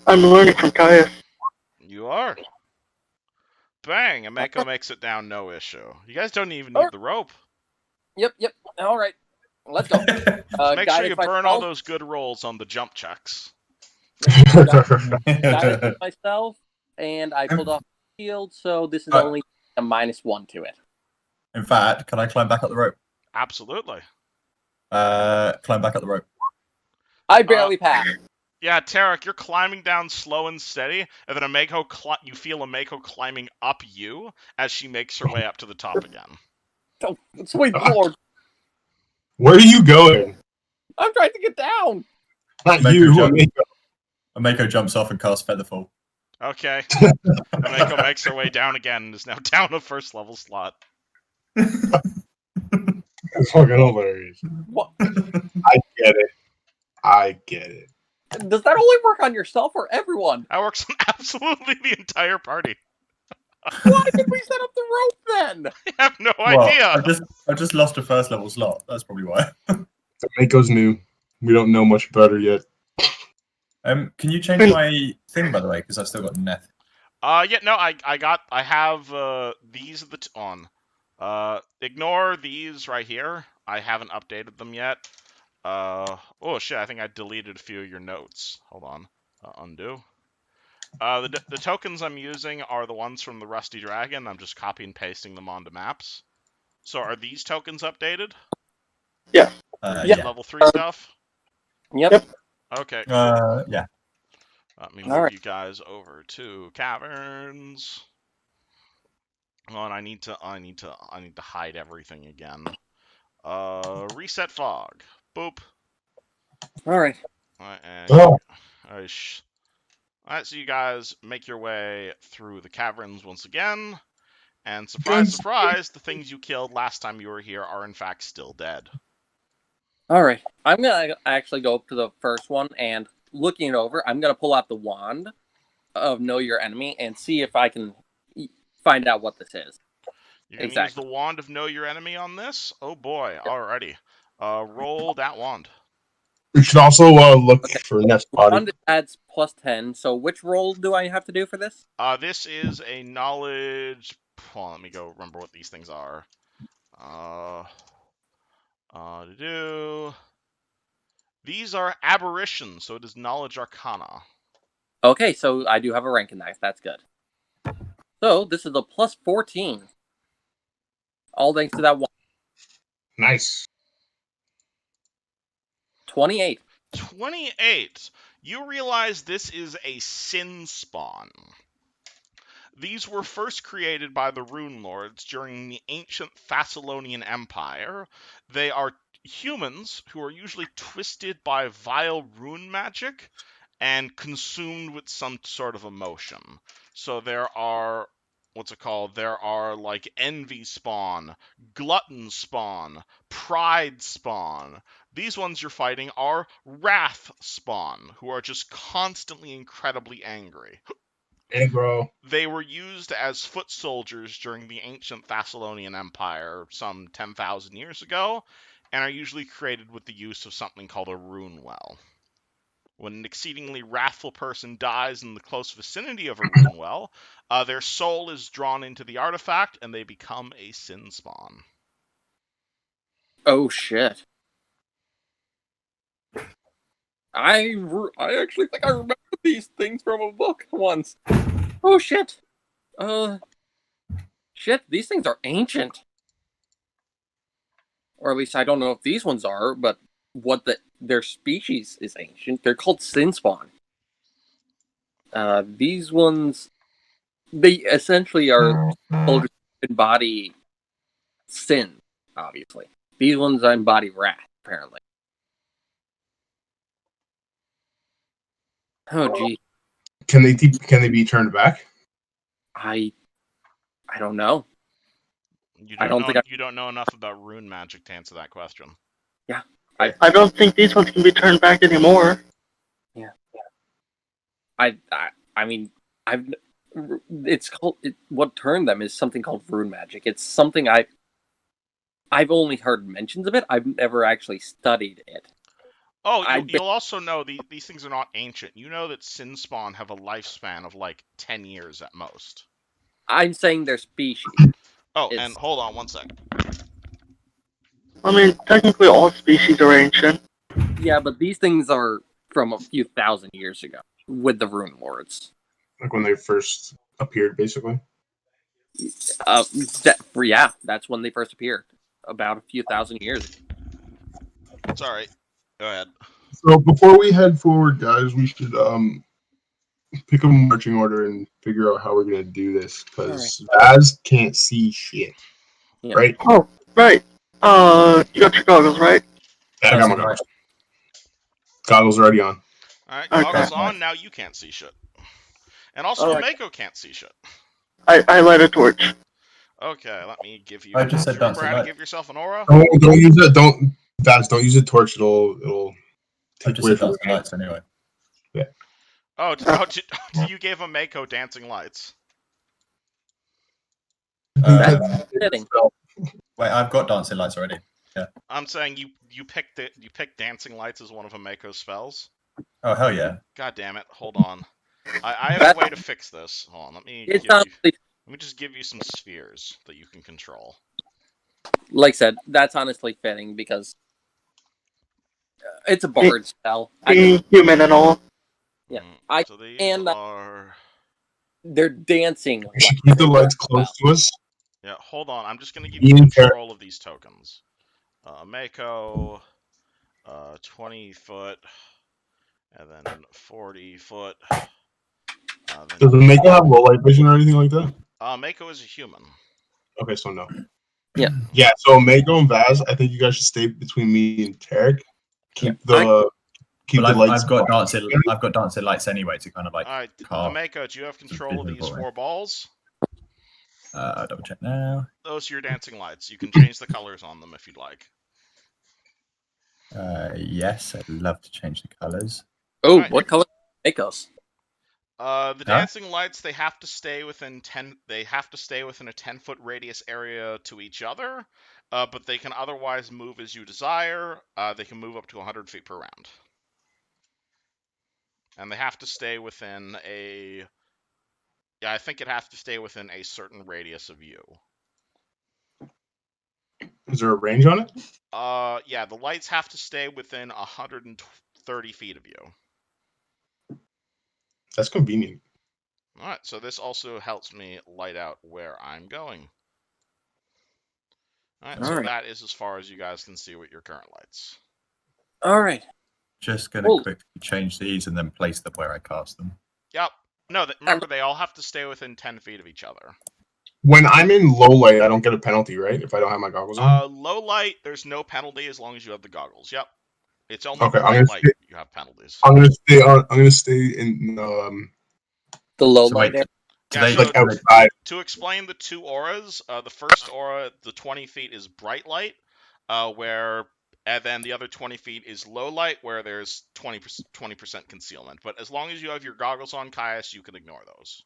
I'm learning from Caius. You are. Bang, Ameko makes it down, no issue. You guys don't even need the rope. Yep. All right, let's go. Make sure you guidance burn all myself. those good rolls on the jump checks. Guidance myself, and I pulled off the shield, so this is only a -1 to it. In fact, can I climb back up the rope? Absolutely. Climb back up the rope. I barely passed. Yeah, Tarek, you're climbing down slow and steady, and then you feel Ameko climbing up you as she makes her way up to the top again. Oh, sweet lord! Where are you going? I'm trying to get down. Not Ameko you. jump. Ameko. Ameko jumps off and casts Featherfall. Okay. Ameko makes her way down again and is now down a first level slot. That's fucking hilarious. What? I get it. Does that only work on yourself or everyone? That works on absolutely the entire party. Why did we set up the rope then? I have no Well, idea. I just lost a first level slot. That's probably why. Ameko's new. We don't know much about her yet. Can you change my thing, by the way? Because I've still got Neth. Yeah, no, I have these on. Ignore these right here. I haven't updated them yet. Oh shit, I think I deleted a few of your notes. Hold on. Undo. The tokens I'm using are the ones from the Rusty Dragon. I'm just copy and pasting them onto maps. So are these tokens updated? Yeah. Yeah. Level 3 stuff? Yep. Okay, cool. Yeah. Let me move Alright. you guys over to Caverns. Oh, and I need to hide everything again. Reset fog. Boop. All right. Alright, so you guys make your way through the caverns once again, and surprise, surprise, the things you killed last time you were here are in fact still dead. All right. I'm gonna actually go up to the first one and looking it over. I'm gonna pull out the wand of Know Your Enemy and see if I can find out what this is. You're gonna use the wand of Know Your Enemy on this? Oh boy, alrighty. Roll that wand. We should also look for Neth's body. Wand adds +10. So which roll do I have to do for this? This is a knowledge. Hold on, let me go remember what these things are. These are aberrations, so it is knowledge arcana. Okay, so I do have a rank in that. That's good. So this is a +14. All thanks to that one. Nice. 28. 28. You realize this is a sin spawn. These were first created by the Runelords during the ancient Thessalonian Empire. They are humans who are usually twisted by vile rune magic and consumed with some sort of emotion. So there are, there are like envy spawn, glutton spawn, pride spawn. These ones you're fighting are wrath spawn, who are just constantly incredibly angry. Aggro. They were used as foot soldiers during the ancient Thessalonian Empire some 10,000 years ago, and are usually created with the use of something called a rune well. When an exceedingly wrathful person dies in the close vicinity of a rune well, their soul is drawn into the artifact, and they become a sin spawn. Oh shit! I actually think I remember these things from a book once. Oh shit! Shit. These things are ancient, or at least I don't know if these ones are, but their species is ancient. They're called sin spawn. These ones, they essentially are soldiers who embody sin. Obviously, these ones embody wrath. Apparently. Oh gee, Can they be turned back? I don't know. You I don't don't know. think You don't know enough about rune magic to answer that question. I don't think these ones can be turned back anymore. I mean, I've it's called what turned them is something called rune magic. It's something I've only heard mentions of it. I've never actually studied it. Oh, I you'll also know these things are not ancient. You know that sin spawn have a lifespan of like 10 years at most. I'm saying their species. Oh, It's and hold on one second. I mean, technically all species are ancient. yeah, but these things are from a few thousand years ago with the Runelords. Like when they first appeared, basically. Yeah, that's when they first appeared, about a few thousand years ago. Sorry. Go ahead. So before we head forward, guys, we should pick a marching order and figure out how we're gonna do this because Vaz can't see shit. Yeah. Right? Oh, right. You got your goggles, right? Yeah, I got my Sounds goggles. Goggles already on. All right, Okay. goggles on. Now you can't see shit. And also, Alright. Mako can't see shit. I light a torch. Okay, let me give you. I just said remember dancing how to light. give yourself an aura? Don't use it. Don't use a torch. It'll I take just away said from dancing lights anyway. Oh, you gave him Mako dancing lights. That's fitting. Wait, I've got dancing lights already. I'm saying you picked dancing lights as one of Mako's spells. Oh hell yeah! God damn it! Hold on. I have a way to fix this. Hold on. Let me just give you some spheres that you can control. Like I said, that's honestly fitting because it's a bard spell. Being human and all. Yeah, So these and are. they're dancing. We should keep the lights close to us. Yeah, hold on. I'm just gonna give you control of these tokens. Mako, 20 foot, and then 40 foot. Does the Mako have low light vision or anything like that? Mako is a human. Okay, so no. Yeah. Yeah, so Mako and Vaz, I think you guys should stay between me and Tarek. Keep the lights. I've got dancing lights anyway to kind of like. All right, carve. Mako, do you have control of these 4 balls? I'll double check now. Those are your dancing lights. You can change the colors on them if you'd like. Yes, I'd love to change the colors. Oh, right. what color Makos? The dancing lights, they have to stay within 10. They have to stay within a 10-foot radius area to each other, but they can otherwise move as you desire. They can move up to 100 feet per round, and they have to stay within a. Yeah, I think it has to stay within a certain radius of you. Is there a range on it? Yeah, the lights have to stay within 130 feet of you. That's convenient. Alright, so this also helps me light out where I'm going. Alright, so that is as far as you guys can see with your current lights. Alright. Just gonna quickly change these and then place them where I cast them. Yep. No, remember, they all have to stay within 10 feet of each other. When I'm in low light, I don't get a penalty, right? If I don't have my goggles on? Low light, there's no penalty as long as you have the goggles. Yep. It's only Okay, bright light you have penalties. I'm gonna stay in the low light area. Yeah, so outside. To explain the 2 auras, the first aura, the 20 feet, is bright light, and then the other 20 feet is low light, where there's 20% concealment. But as long as you have your goggles on, Caius, you can ignore those.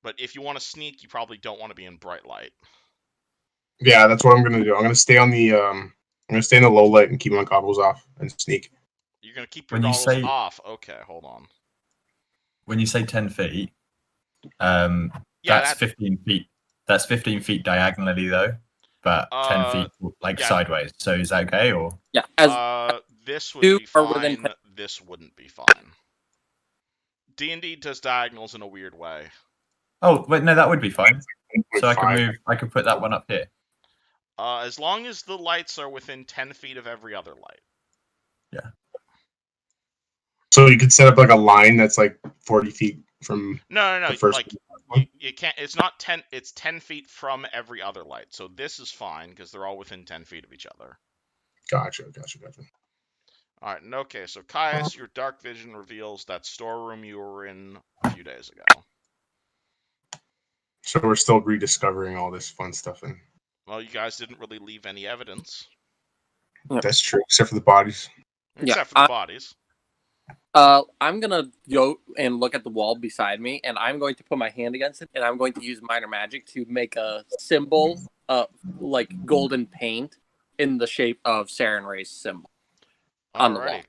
But if you want to sneak, you probably don't want to be in bright light. Yeah, that's what I'm gonna do. I'm gonna stay on the I'm gonna stay in the low light and keep my goggles off and sneak. You're gonna keep your goggles off. Okay, hold on. When you say 10 feet, that's 15 feet. That's 15 feet diagonally, though. but 10 feet yeah. sideways. So is that okay? Or Yeah, as This would two be are within fine. 10. This wouldn't be fine. D&D does diagonals in a weird way. oh wait, no, that would be fine. So I can Fine. move. I can put that one up here. As long as the lights are within 10 feet of every other light. So you could set up like a line that's like 40 feet from No. the first Like one. you can't. It's not 10. It's 10 feet from every other light. So this is fine because they're all within 10 feet of each other. Gotcha. All right. Okay. So Caius, your dark vision reveals that storeroom you were in a few days ago. So we're still rediscovering all this fun stuff, and Well, you guys didn't really leave any evidence, that's true, except for the bodies. except for the bodies. I'm gonna go and look at the wall beside me, and I'm going to put my hand against it, and I'm going to use minor magic to make a symbol, like golden paint, in the shape of Saren Ray's symbol on the wall. Alrighty.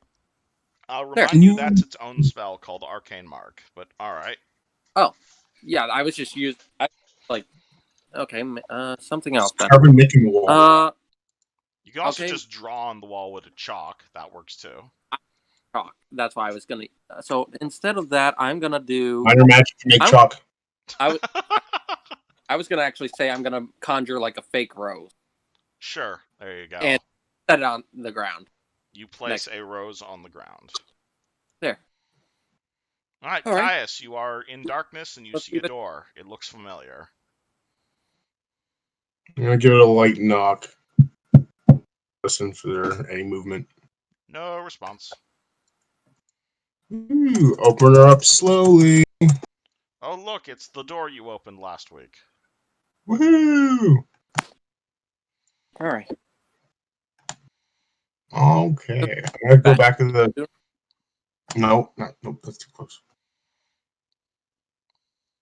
I'll There. remind you that's its own spell called Arcane Mark. But all right. Yeah, I was just using something else then. Carbon making the wall. You can also Okay. just draw on the wall with a chalk. That works too. Chalk. That's why I was gonna. So instead of that, I'm gonna do. Minor magic to make I'm- chalk. I was gonna actually say I'm gonna conjure like a fake rose Sure. There you go. And- set it on the ground. You place a rose on the ground. There. All right, All right. Caius, you are in darkness and you Let's see a do it. door. It looks familiar. I'm gonna give it a light knock. Listen for any movement. No response. Ooh, open her up slowly. Oh, look, it's the door you opened last week. Woohoo! All right. Okay, I'm gonna go back to the. Nope, that's too close.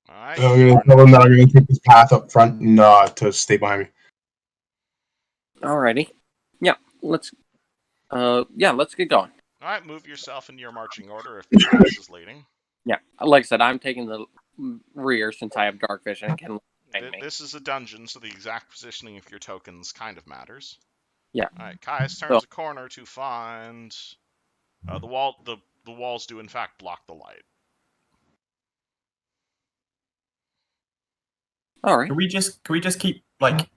All right. I'm gonna tell them that I'm gonna take this path up front and to stay behind me. Alrighty. Yeah. Let's get going. All right, move yourself into your marching order if Caius is leading. Yeah. Like I said, I'm taking the rear since I have dark vision and can make me. This is a dungeon, so the exact positioning of your tokens kind of matters. Yeah. All right, Caius turns a corner to find the wall. The walls do in fact block the light. All right. Can we just keep like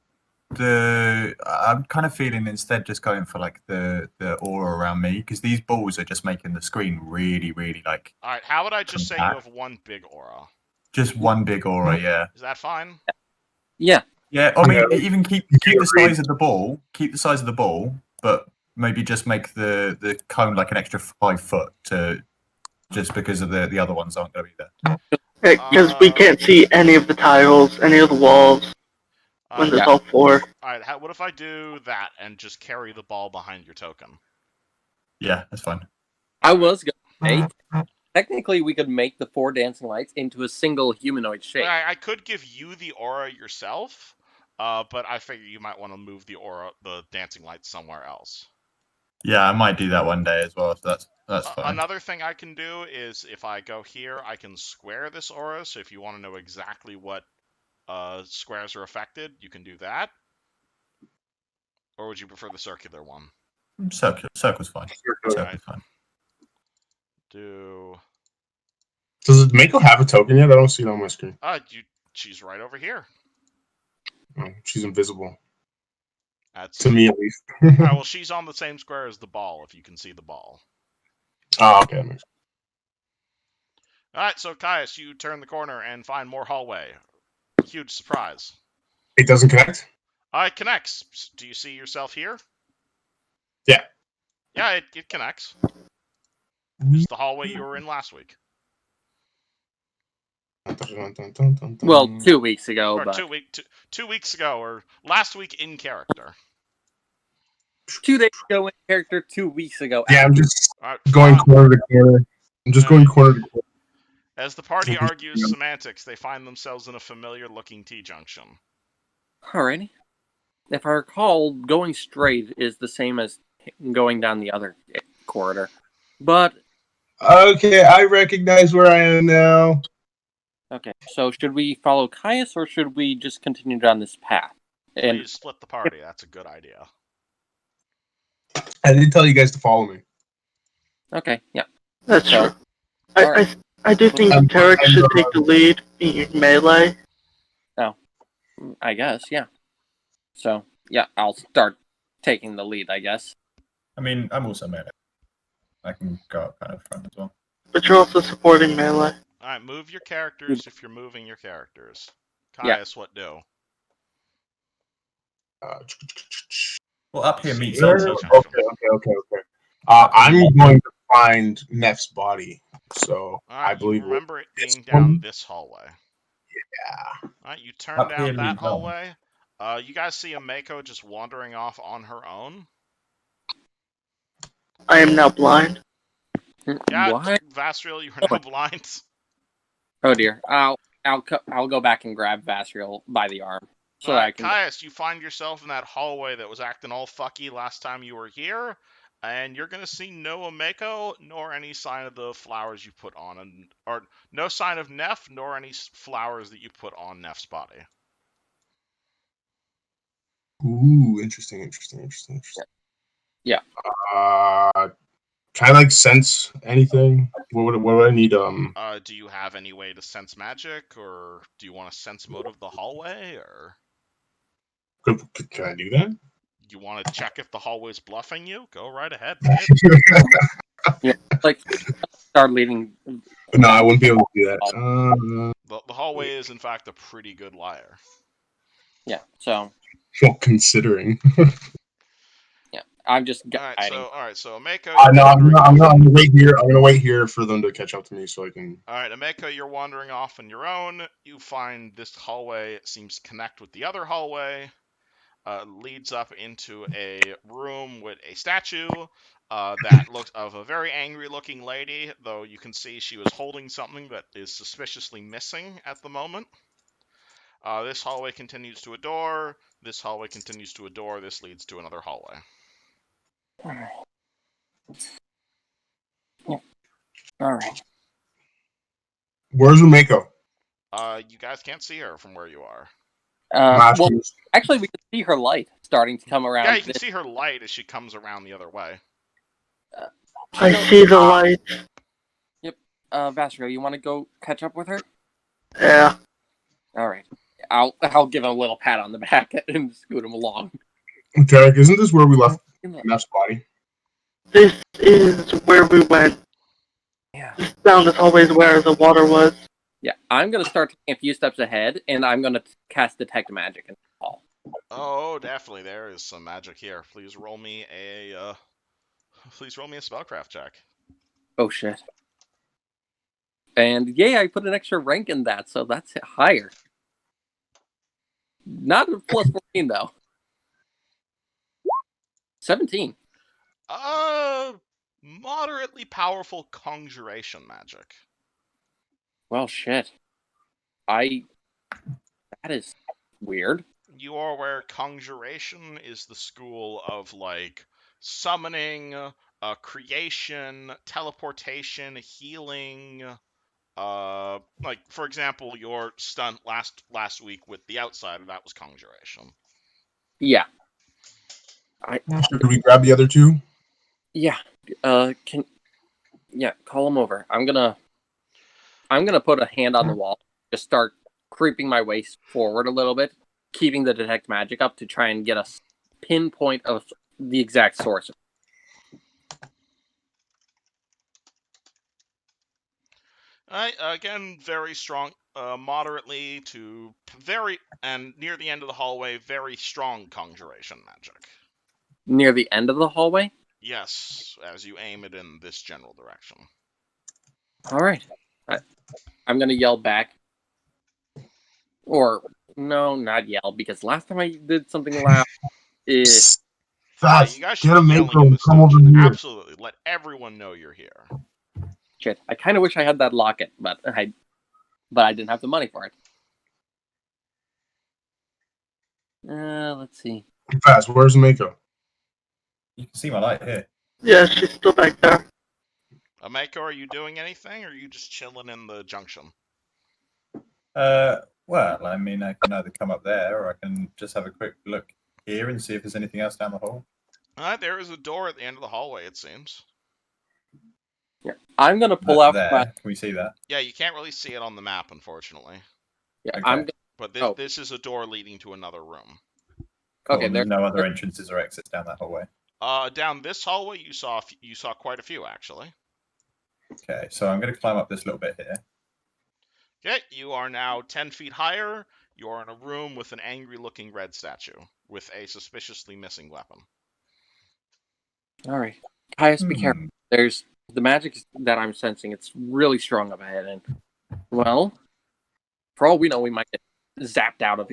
the? I'm kind of feeling instead just going for like the aura around me because these balls are just making the screen really like. All right, how would I just say you have one big aura? Just one big aura, yeah. Is that fine? Yeah. Yeah, I mean, Yeah. even keep the size of the ball. Keep the size of the ball, but maybe just make the cone like an extra 5 foot to just because of the other ones aren't going to be there. Because we can't see any of the tiles, any of the walls when there's all 4. All right, what if I do that and just carry the ball behind your token? Yeah, that's fine. I was going to say, technically, we could make the 4 dancing lights into a single humanoid shape. I could give you the aura yourself, but I figure you might want to move the dancing lights somewhere else. Yeah, I might do that one day as well. So that's fine. Another thing I can do is if I go here, I can square this aura. So if you want to know exactly what squares are affected, you can do that. Or would you prefer the circular one? Circle's fine. Alright. Circle's fine. Does Mako have a token yet? I don't see it on my screen. She's right over here. Oh, she's invisible. That's To me, at least. well, she's on the same square as the ball, if you can see the ball. Oh, okay. That makes Alright, so Caius, you turn the corner and find more hallway. Huge surprise. It doesn't connect? It connects. Do you see yourself here? Yeah. Yeah, it connects. It's the hallway you were in last week. Well, 2 weeks ago, Or but 2 weeks ago, or last week in character. 2 days ago in character, 2 weeks ago. Yeah, I'm just Alright, going fine. corner to corner. I'm just going corner to corner. As the party argues semantics, they find themselves in a familiar-looking T-junction. Alrighty. If I recall, going straight is the same as going down the other corridor. But Okay, I recognize where I am now. okay, so should we follow Caius or should we just continue down this path? And Please split the party. That's a good idea. I did tell you guys to follow me. okay, yeah. That's So, true. alright. I do think Tarek should take the lead in melee. I guess, yeah. So, yeah, I'll start taking the lead, I guess. I mean, I'm also melee. I can go up kind of front as well. But you're also supporting melee. Alright, move your characters if you're moving your characters. Yeah. Caius, what do? Well, up here meets Yeah. also. Okay. I'm going to find Neff's body. So I believe. You remember it being this down one? this hallway. Yeah. Alright, you turn Up here down that leads on. hallway. You guys see a Mako just wandering off on her own. I am now blind. Yeah, What? Vasriel, you are now blind. Oh dear. I'll go back and grab Vasriel by the arm so that I can. Caius, you find yourself in that hallway that was acting all fucky last time you were here, and you're gonna see no Mako nor any sign of the flowers you put on, or no sign of Neff nor any flowers that you put on Neff's body. Ooh, interesting. Yeah. Can I like sense anything? What would I need? Do you have any way to sense magic, or do you want to sense mode of the hallway, or Can I do that? you want to check if the hallway's bluffing you? Go right ahead. Yeah, like start leading. No, I wouldn't be able to do that. The hallway is in fact a pretty good liar. Yeah. So. Well, considering. Yeah, I'm just guiding. All right. So Mako. No, I'm gonna wait here. I'm gonna wait here for them to catch up to me so I can. All right, Ameko, you're wandering off on your own. You find this hallway seems to connect with the other hallway. Leads up into a room with a statue that looks of a very angry-looking lady, though you can see she was holding something that is suspiciously missing at the moment. This hallway continues to a door. This hallway continues to a door. This leads to another hallway. All right. Where's Umeko? You guys can't see her from where you are. Well, actually, we can see her light starting to come around. Yeah, you can see her light as she comes around the other way. I see the light. Yep. Vasco, you want to go catch up with her? Yeah. All right. I'll give him a little pat on the back and scoot him along. Derek, isn't this where we left Neff's body? This is where we went. Yeah. Down this hallway is where the water was. Yeah, I'm going to start taking a few steps ahead, and I'm going to cast Detect Magic in the hall. Oh, definitely. There is some magic here. Please roll me a spellcraft check. Oh, shit. And, yay, I put an extra rank in that, so that's higher. Not a plus 14, though. 17. Moderately powerful conjuration magic. Well, shit. That is weird. You are aware conjuration is the school of, like, summoning, creation, teleportation, healing. Like, for example, your stunt last week with the Outsider, that was conjuration. Yeah. Should we grab the other two? Yeah. Call him over. I'm gonna put a hand on the wall. Just start creeping my way forward a little bit, keeping the detect magic up to try and get a pinpoint of the exact source. Alright, again, very strong, moderately to very, and near the end of the hallway, very strong conjuration magic. Near the end of the hallway? Yes, as you aim it in this general direction. Alright. I'm gonna yell back. Or, no, not yell, because last time I did something loud, Fast, you guys should be yelling in this come over dungeon. here. Absolutely, let everyone know you're here. shit. I kind of wish I had that locket, but I didn't have the money for it. Let's see. Fast, where's Umeko? You can see my light here. Yeah, she's still back there. Ameko, are you doing anything, or are you just chilling in the junction? Well, Well, I mean, I can either come up there or I can just have a quick look here and see if there's anything else down the hall. There is a door at the end of the hallway, it seems. Yeah, I'm gonna pull out there. my. Can we see that? Yeah, you can't really see it on the map, unfortunately. Yeah, Okay. I'm. Gonna, But Oh. this is a door leading to another room. Cool, Okay, and there's no other entrances or exits down that hallway. Down this hallway, you saw quite a few, actually. Okay, so I'm going to climb up this little bit here. Okay, you are now 10 feet higher. You are in a room with an angry-looking red statue with a suspiciously missing weapon. All right, Caius, be careful. There's the magic that I'm sensing. It's really strong up ahead, and well, for all we know, we might get zapped out of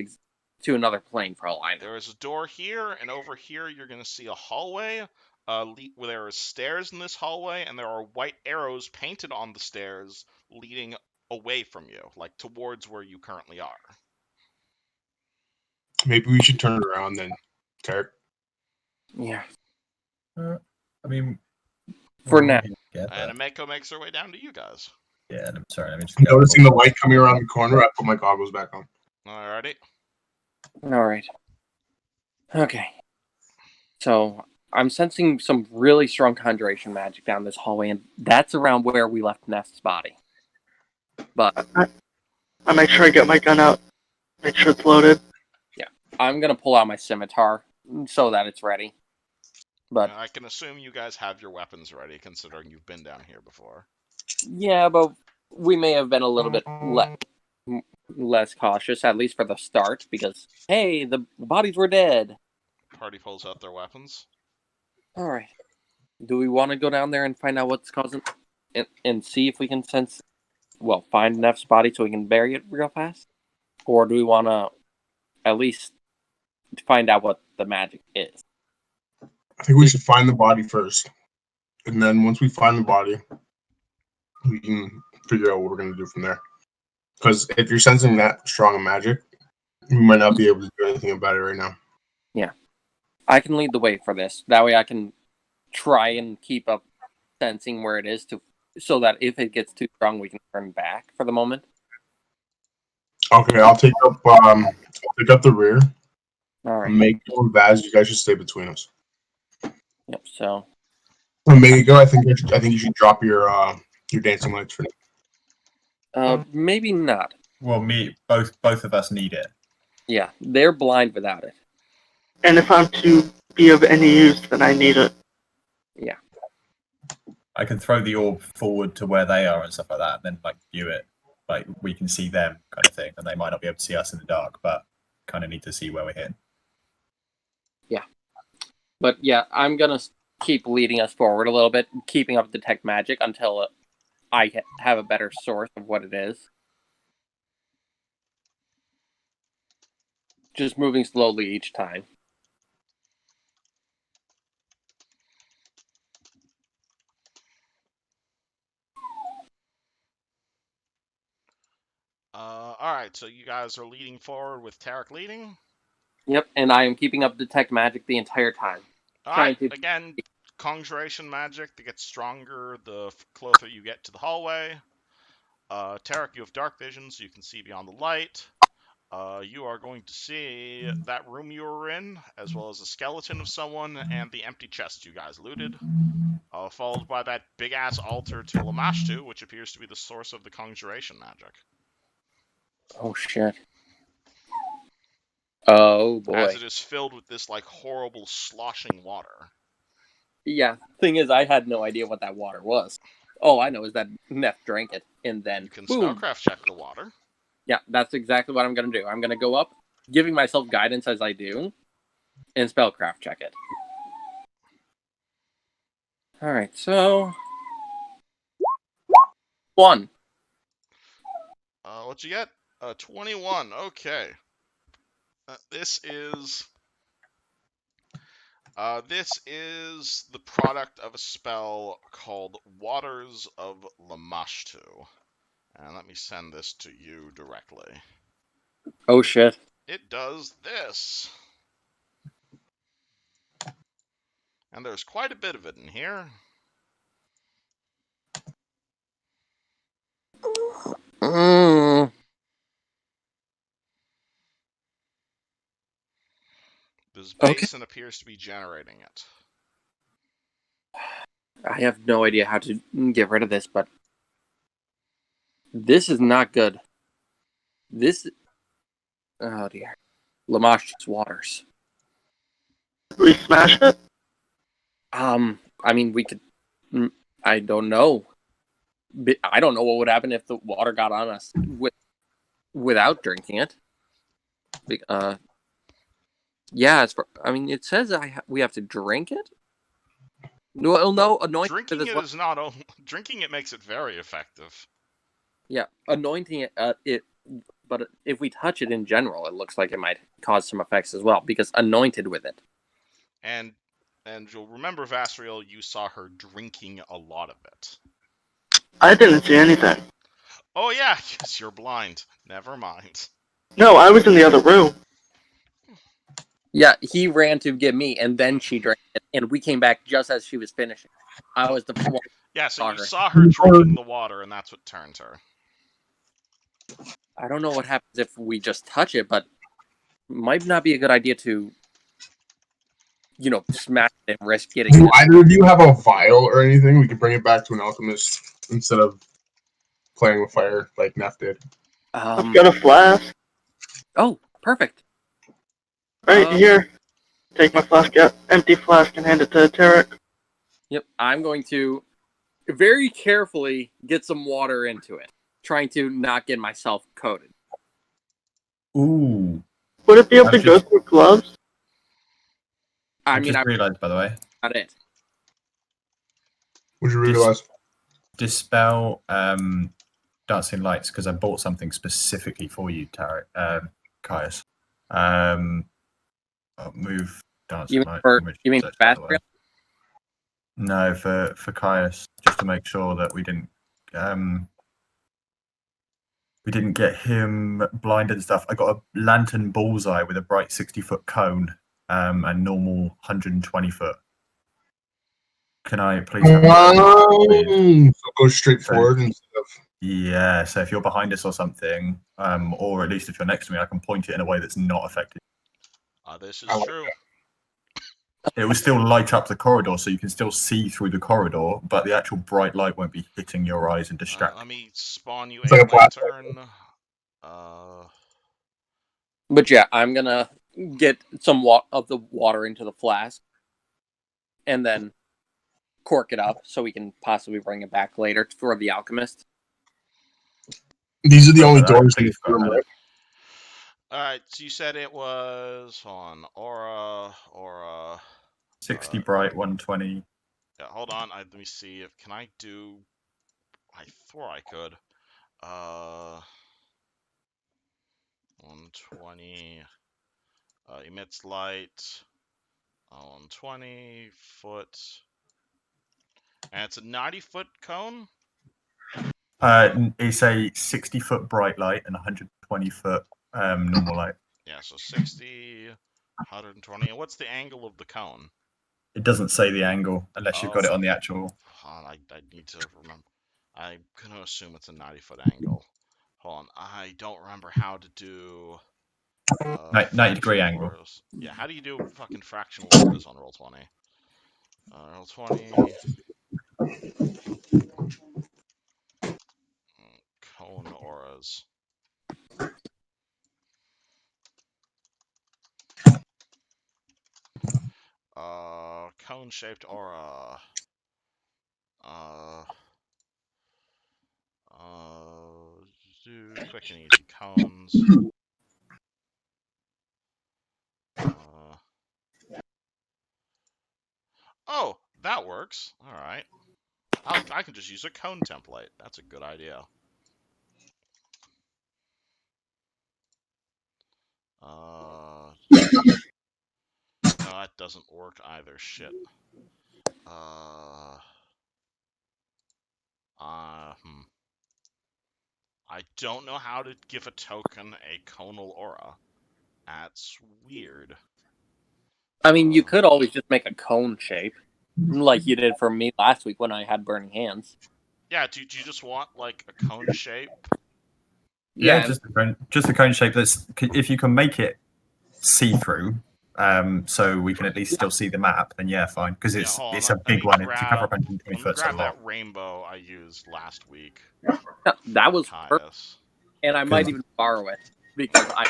to another plane. For all I know. There is a door here, and over here you're going to see a hallway. Where there are stairs in this hallway, and there are white arrows painted on the stairs leading away from you, like towards where you currently are. Maybe we should turn around then, Tarek. Yeah. I mean, For now. And Ameko makes her way down to you guys. Yeah, I'm sorry. Let me just Noticing the light coming around the corner, I put my goggles back on. Alrighty. All right. Okay. So I'm sensing some really strong conjuration magic down this hallway, and that's around where we left Nest's body. But I make sure I get my gun out. Make sure it's loaded. yeah, I'm gonna pull out my scimitar so that it's ready. But I can assume you guys have your weapons ready, considering you've been down here before. yeah, but we may have been a little bit less cautious, at least for the start, because hey, the bodies were dead. Party pulls out their weapons. All right. Do we want to go down there and find out what's causing, and see if we can find Neff's body so we can bury it real fast, or do we want to at least find out what the magic is? I think we should find the body first, and then once we find the body, we can figure out what we're going to do from there. Because if you're sensing that strong of magic, we might not be able to do anything about it right now. Yeah. I can lead the way for this. That way I can try and keep up sensing where it is so that if it gets too strong, we can turn back for the moment. Okay, I'll take up the rear. All right. Mako and Vaz, you guys should stay between us. Yep. So. Mako, I think you should drop your dancing lights for now. Maybe not. Well, both of us need it. Yeah, they're blind without it. And if I'm to be of any use, then I need it. Yeah. I can throw the orb forward to where they are and stuff like that, and then view it. We can see them kind of thing, and they might not be able to see us in the dark, but kind of need to see where we're hitting. Yeah. But yeah, I'm gonna keep leading us forward a little bit, keeping up detect magic until I have a better source of what it is. Just moving slowly each time. Alright, so you guys are leading forward with Tarek leading? Yep, and I am keeping up detect magic the entire time. Alright, again, conjuration magic that gets stronger the closer you get to the hallway. Tarek, you have dark vision, so you can see beyond the light. You are going to see that room you were in, as well as a skeleton of someone and the empty chest you guys looted. Followed by that big-ass altar to Lamashtu, which appears to be the source of the conjuration magic. Oh, shit. Oh, boy. As it is filled with this, horrible sloshing water. Yeah, thing is, I had no idea what that water was. All I know is that Neff drank it, and then, You can boom. spellcraft check the water. Yeah, that's exactly what I'm going to do. I'm going to go up, giving myself guidance as I do, and spellcraft check it. Alright, so... 1. What you get? 21. Okay. This is the product of a spell called Waters of Lamashtu. And let me send this to you directly. Oh, shit. It does this. And there's quite a bit of it in here. This Okay. basin appears to be generating it. I have no idea how to get rid of this, but this is not good. Oh dear. Lamash's waters. We smash it? I mean, we could. I don't know. I don't know what would happen if the water got on us without drinking it. Yeah, I mean, it says we have to drink it. Well, no, anointing Drinking it is not only drinking it makes it very effective. Yeah, anointing it. But if we touch it in general, it looks like it might cause some effects as well because anointed with it. And you'll remember, Vasriel, you saw her drinking a lot of it. I didn't see anything. Oh yeah, yes, you're blind. Never mind. No, I was in the other room. Yeah, he ran to get me, and then she drank it, and we came back just as she was finishing. I was the one. Yeah, so you her. saw her drinking the water, and that's what turned her. I don't know what happens if we just touch it, but might not be a good idea to, smash it and risk getting Do it. either of you have a vial or anything? We could bring it back to an alchemist instead of playing with fire like Neff did. I've got a flask Oh, perfect. right here. Take my flask out, empty flask, and hand it to Tarek. Yep, I'm going to very carefully get some water into it, trying to not get myself coated. Ooh. Would it be able to go through gloves? I I just realised, by the way. Got it. Would you realize? Dispel dancing lights because I bought something specifically for you, Tarek. Caius. I'll move dancing lights. You mean Bastion? No, for Caius, just to make sure that we didn't get him blinded and stuff. I got a lantern bullseye with a bright 60-foot cone and normal 120 foot. Can I please have so go straight forward instead of... Yeah, so if you're behind us or something, or at least if you're next to me, I can point it in a way that's not affected. This is true. It will still light up the corridor, so you can still see through the corridor, but the actual bright light won't be hitting your eyes and distracting. Let me spawn you It's like a lantern. But yeah, I'm gonna get some of the water into the flask, and then cork it up so we can possibly bring it back later for the alchemist. These are the only doors in this room, right? Alright, so you said it was on Aura. 60 bright, 120. Yeah, hold on. Let me see if can I do. I thought I could. 120. Emits light. 120 foot. And it's a 90-foot cone. It's a 60-foot bright light and 120-foot normal light. Yeah, so 60, 120. And what's the angle of the cone? It doesn't say the angle unless you've got it on the actual. I need to remember. I'm gonna assume it's a 90-foot angle. Hold on, I don't remember how to do 90-degree angle. Auras. Yeah, how do you do fucking fractional auras on Roll20? Roll20. Cone auras. Cone-shaped aura. Quick and easy cones. Oh, that works. All right. I can just use a cone template. That's a good idea. No, that doesn't work either. Shit. I don't know how to give a token a conal aura. That's weird. I mean, you could always just make a cone shape, like you did for me last week when I had burning hands. Yeah, do you just want like a cone shape? Yeah, just a cone shape. That's if you can make it see through, so we can at least still see the map, then yeah, fine. Because it's hold on, it's a let big me one. If you grab- cover 120 Let me foot, it's a grab lot. that rainbow I used last week. Yeah, that was perfect, Caius. and I might even borrow it because I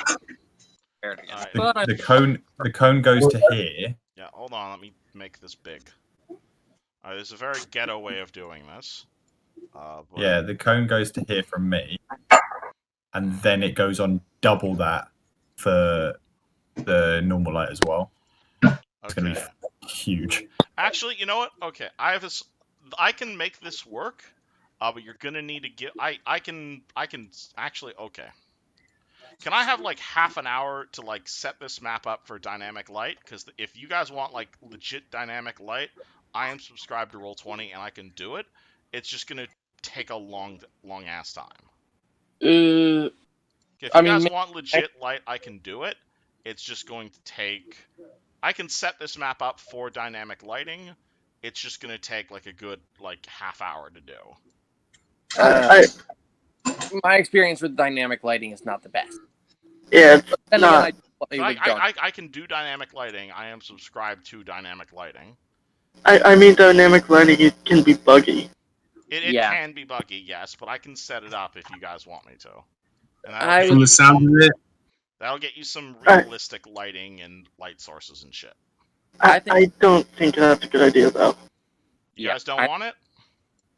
prepared again. Alright. But The cone goes to here. Yeah, hold on, let me make this big. Alright, there's a very ghetto way of doing this. But Yeah, the cone goes to here from me, and then it goes on double that for the normal light as well. It's going to okay. be huge. Actually, you know what? Okay, I have this. I can make this work. But you're gonna need to get. I can actually. Okay. Can I have like half an hour to like set this map up for dynamic light? Because if you guys want like legit dynamic light, I am subscribed to Roll20 and I can do it. It's just gonna take a long ass time. If you guys want legit light, I can do it. It's just going to take. I can set this map up for dynamic lighting. It's just gonna take like a good like half hour to do. my experience with dynamic lighting is not the best. Yeah, it's Then not. again, So I can do dynamic lighting. I am subscribed to dynamic lighting. I mean, dynamic lighting, it can be buggy. It Yeah. can be buggy, yes, but I can set it up if you guys want me to. And I From the sound of it, that'll get you some realistic lighting and light sources and shit. I don't think that's a good idea, though. You guys don't want it?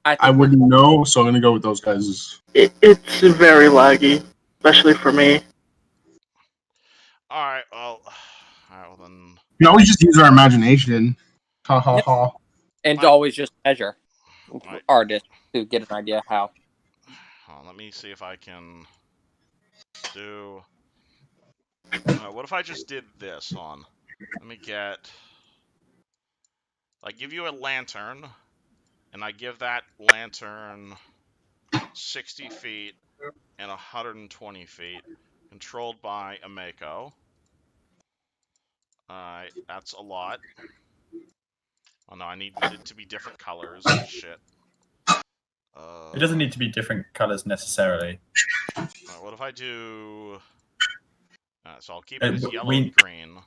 I wouldn't know, so I'm gonna go with those guys. It's very laggy, especially for me. Alright, well then. We always just use our imagination. Ha ha ha. And always just measure Right. our distance to get an idea how. Let me see if I can do. What if I just did this? On. Let me get. I give you a lantern, and I give that lantern 60 feet and 120 feet, controlled by a Mako. Alright, that's a lot. Oh no, I need it to be different colors. Shit. It doesn't need to be different colors necessarily. What if I do? So I'll keep it as yellow and green.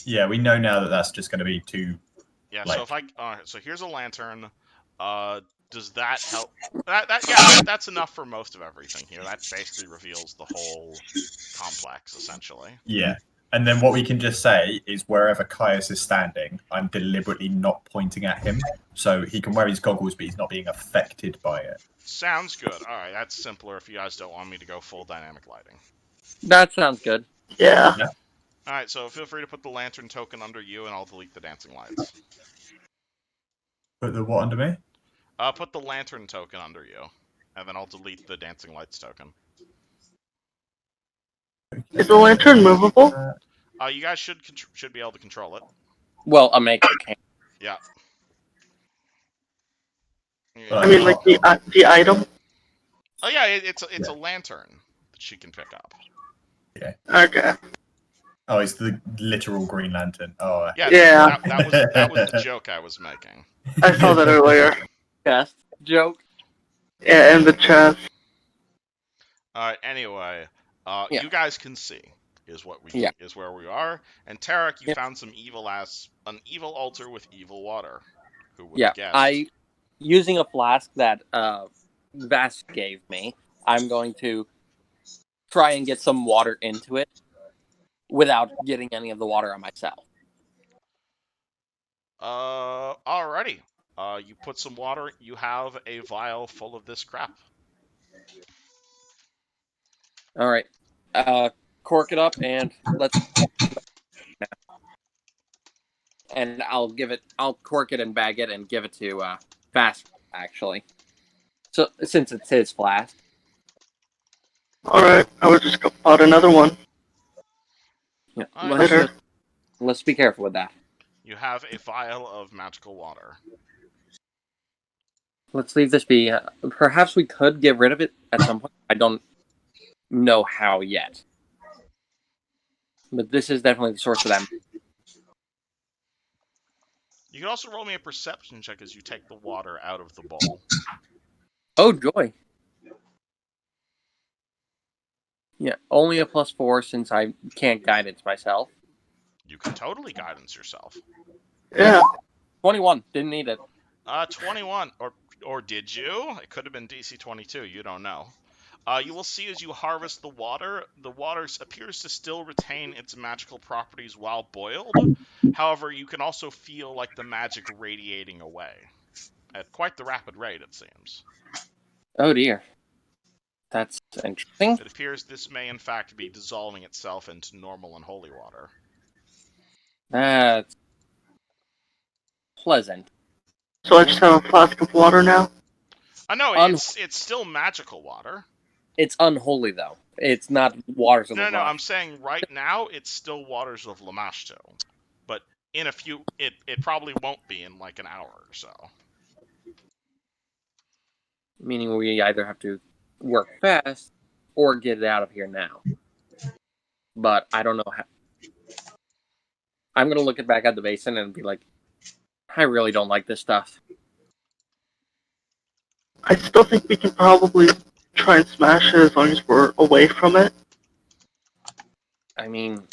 Yeah, we know now that that's just going to be too. Yeah. Like, So if I, so here's a lantern. Does that help? That's enough for most of everything here. That basically reveals the whole complex, essentially. Yeah. And then what we can just say is wherever Caius is standing, I'm deliberately not pointing at him. So he can wear his goggles, but he's not being affected by it. Sounds good. Alright, that's simpler if you guys don't want me to go full dynamic lighting. That sounds good. Yeah. Alright, so feel free to put the lantern token under you and I'll delete the dancing lights. Put the what under me? Put the lantern token under you, and then I'll delete the dancing lights token. Is the lantern movable? You guys should be able to control it. Well, a Mako can. Yeah. I mean, like the item? Oh yeah, it's a lantern that she can pick up. Yeah. Okay. Oh, it's the literal Green Lantern. Oh. Yeah. That was the joke I was making. I saw that earlier. Chest joke. Yeah, and the chest. Alright, anyway, Yeah. you guys can see is where we are. And Tarek, you found an evil altar with evil water. Who would have guessed? Using a flask that Vass gave me, I'm going to try and get some water into it without getting any of the water on myself. Alrighty. You put some water. You have a vial full of this crap. All right. Cork it up and let's. And I'll cork it and bag it and give it to Vass, actually. So since it's his flask. Alright, I would just go out another one. Yeah, let's be careful with that. You have a vial of magical water. Let's leave this be. Perhaps we could get rid of it at some point. I don't know how yet. But this is definitely the source of that. You can also roll me a perception check as you take the water out of the bowl. Oh, joy. Yeah, only a +4 since I can't guide it myself. You can totally guidance yourself. Yeah. 21. Didn't need it. 21, or did you? It could have been DC 22. You don't know. You will see as you harvest the water appears to still retain its magical properties while boiled. However, you can also feel like the magic radiating away at quite the rapid rate, it seems. Oh dear. That's interesting. It appears this may in fact be dissolving itself into normal and holy water. That's pleasant. So I just have a flask of water now. No, it's still magical water. It's unholy though. It's not waters of No, Lamashtu. I'm saying right now it's still waters of Lamashtu. But in a few, it probably won't be in like an hour or so. Meaning we either have to work fast or get it out of here now. But I don't know how. I'm going to look back at the basin and be like, I really don't like this stuff. I still think we can probably try and smash it as long as we're away from it. I mean,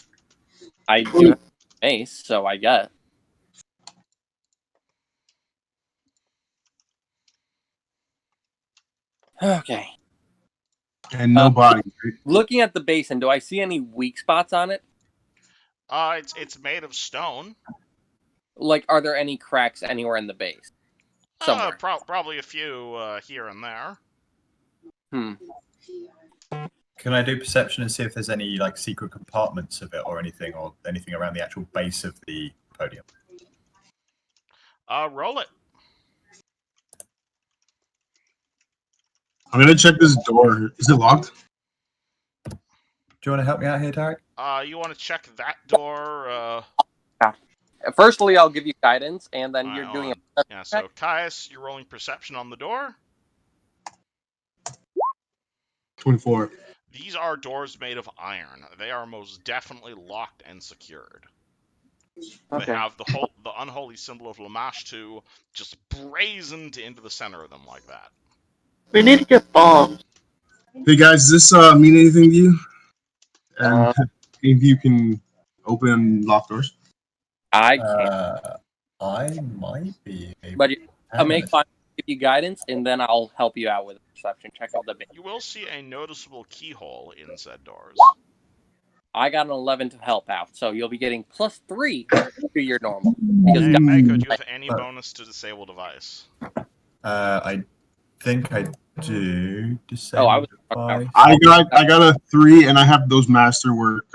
I do have mace, so I get. Okay. And no body. Right? Looking at the basin, do I see any weak spots on it? It's made of stone. Like, are there any cracks anywhere in the base? Somewhere. Probably a few here and there. Can I do perception and see if there's any like secret compartments of it or anything around the actual base of the podium? Roll it. I'm gonna check this door. Is it locked? Do you want to help me out here, Tarek? You want to check that door? Firstly, I'll give you guidance, and then you're Hold doing on. a Yeah, so Caius, you're rolling perception on the door. 24. These are doors made of iron. They are most definitely locked and secured. Okay. They have the unholy symbol of Lamashtu just brazened into the center of them like that. We need to get bombs. Hey guys, does this mean anything to you? And if you can open and lock doors? I can't. I might be able. But I'll make fun, give you guidance, and then I'll help you out with a perception check on the base. You will see a noticeable keyhole in said doors. I got an 11 to help out, so you'll be getting +3 to your normal. Because Hey, Mako, do you have any bonus to disable device? I think I do. Disable I was- device. I got a 3, and I have those masterwork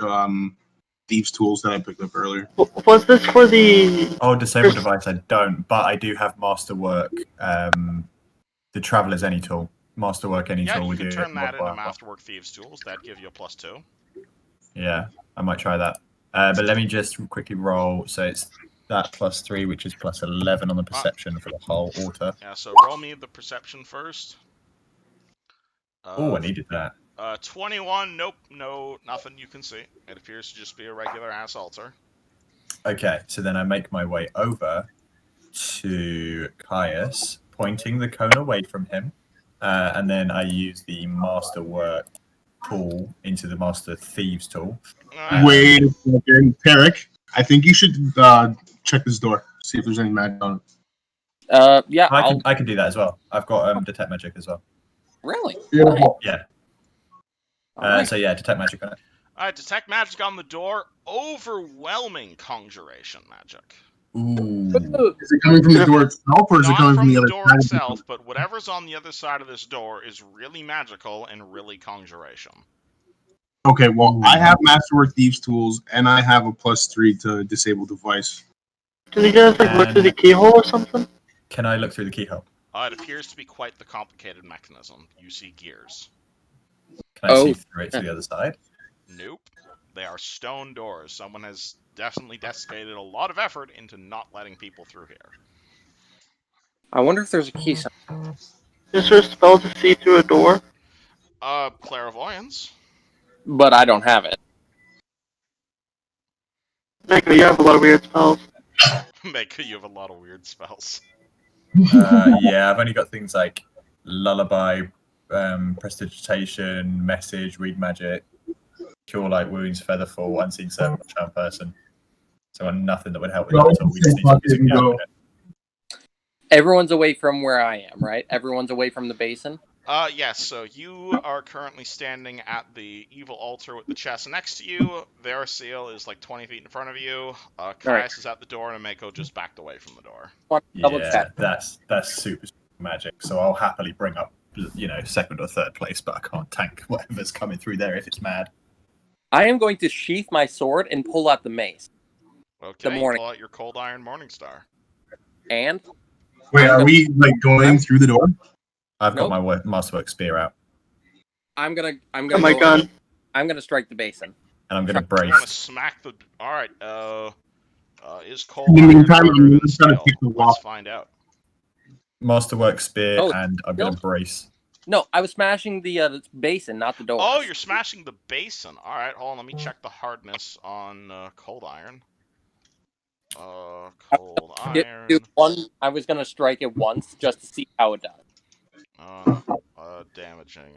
thieves tools that I picked up earlier. Was this for the... Oh, disable device I don't, but I do have masterwork. The Traveler's Any tool. Masterwork Any Yeah, tool. you we can do turn that into modifier. Masterwork Thieves tools. That'd give you a +2. Yeah, I might try that. But let me just quickly roll. So it's that +3, which is +11 on the perception for the whole altar. Yeah, so roll me the perception first. Oh, I needed that. 21, nope, no, nothing you can see. It appears to just be a regular ass altar. Okay, so then I make my way over to Caius, pointing the cone away from him, and then I use the Masterwork tool into the Master Thieves tool. Wait a second, Tarek. I think you should check this door, see if there's any magic on it. Yeah, I can do that as well. I've got Detect Magic as well. Really? Yeah. Nice. Yeah. Alright. So yeah, Detect Magic on it. Alright, detect magic on the door. Overwhelming conjuration magic. Ooh. Is it coming from the door itself, or is it Not coming from from the the other door side? itself, but whatever's on the other side of this door is really magical and really conjuration. Okay, well, I have Masterwork Thieves tools, and I have a +3 to disable device. Did you guys like look through the keyhole or something? Can I look through the keyhole? It appears to be quite the complicated mechanism. You see gears. Can I see through it to the other side? Nope. They are stone doors. Someone has definitely dedicated a lot of effort into not letting people through here. I wonder if there's a key somewhere. Is there a spell to see through a door? Clairvoyance. But I don't have it. Mako, you have a lot of weird spells. Mako, you have a lot of weird spells. Yeah, I've only got things like Lullaby, Prestidigitation, Message, Read Magic, Cure Light Wounds, Featherfall, Unseen Servant, Charm Person. So nothing that would help with Well, that at all. We just need to physically open it. Everyone's away from where I am, right? Everyone's away from the basin. Yes, so you are currently standing at the evil altar with the chest next to you. Their seal is like 20 feet in front of you. Caius is at the door, and Mako just backed away from the door. Double Yeah, check. that's super magic. So I'll happily bring up, second or third place, but I can't tank whatever's coming through there if it's mad. I am going to sheath my sword and pull out the mace. Okay, you morning. pull out your Cold Iron Morningstar. And Wait, are we like going through the door? I've got my Masterwork spear out, I'm gonna Oh my gun. I'm gonna strike the basin. and I'm going to You brace. want to smack the... Alright, is Cold In the Iron meantime, harder I'm than just gonna steel? take the Let's walk. find out. Masterwork spear, Oh, and I'm going to brace. No, I was smashing the basin, not the door. Oh, you're smashing the basin. Alright, hold on, let me check the hardness on Cold Iron. Cold Iron. I was gonna strike it once just to see how it does. Damaging.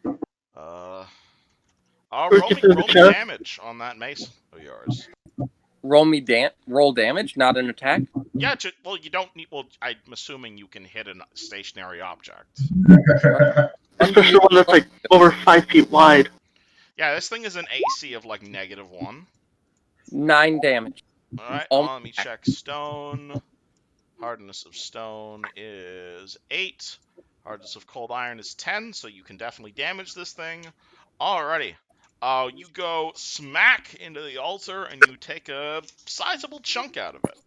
Where'd Roll you me do the chest? damage on that mace of yours. Roll damage, not an attack. Yeah, well, you don't need... Well, I'm assuming you can hit a stationary object. Especially one that's like over 5 feet wide. Yeah, this thing is an AC of like -1. 9 damage. Alright, let me check stone. Hardness of stone is 8. Hardness of cold iron is 10, so you can definitely damage this thing. Alrighty. You go smack into the altar, and you take a sizable chunk out of it.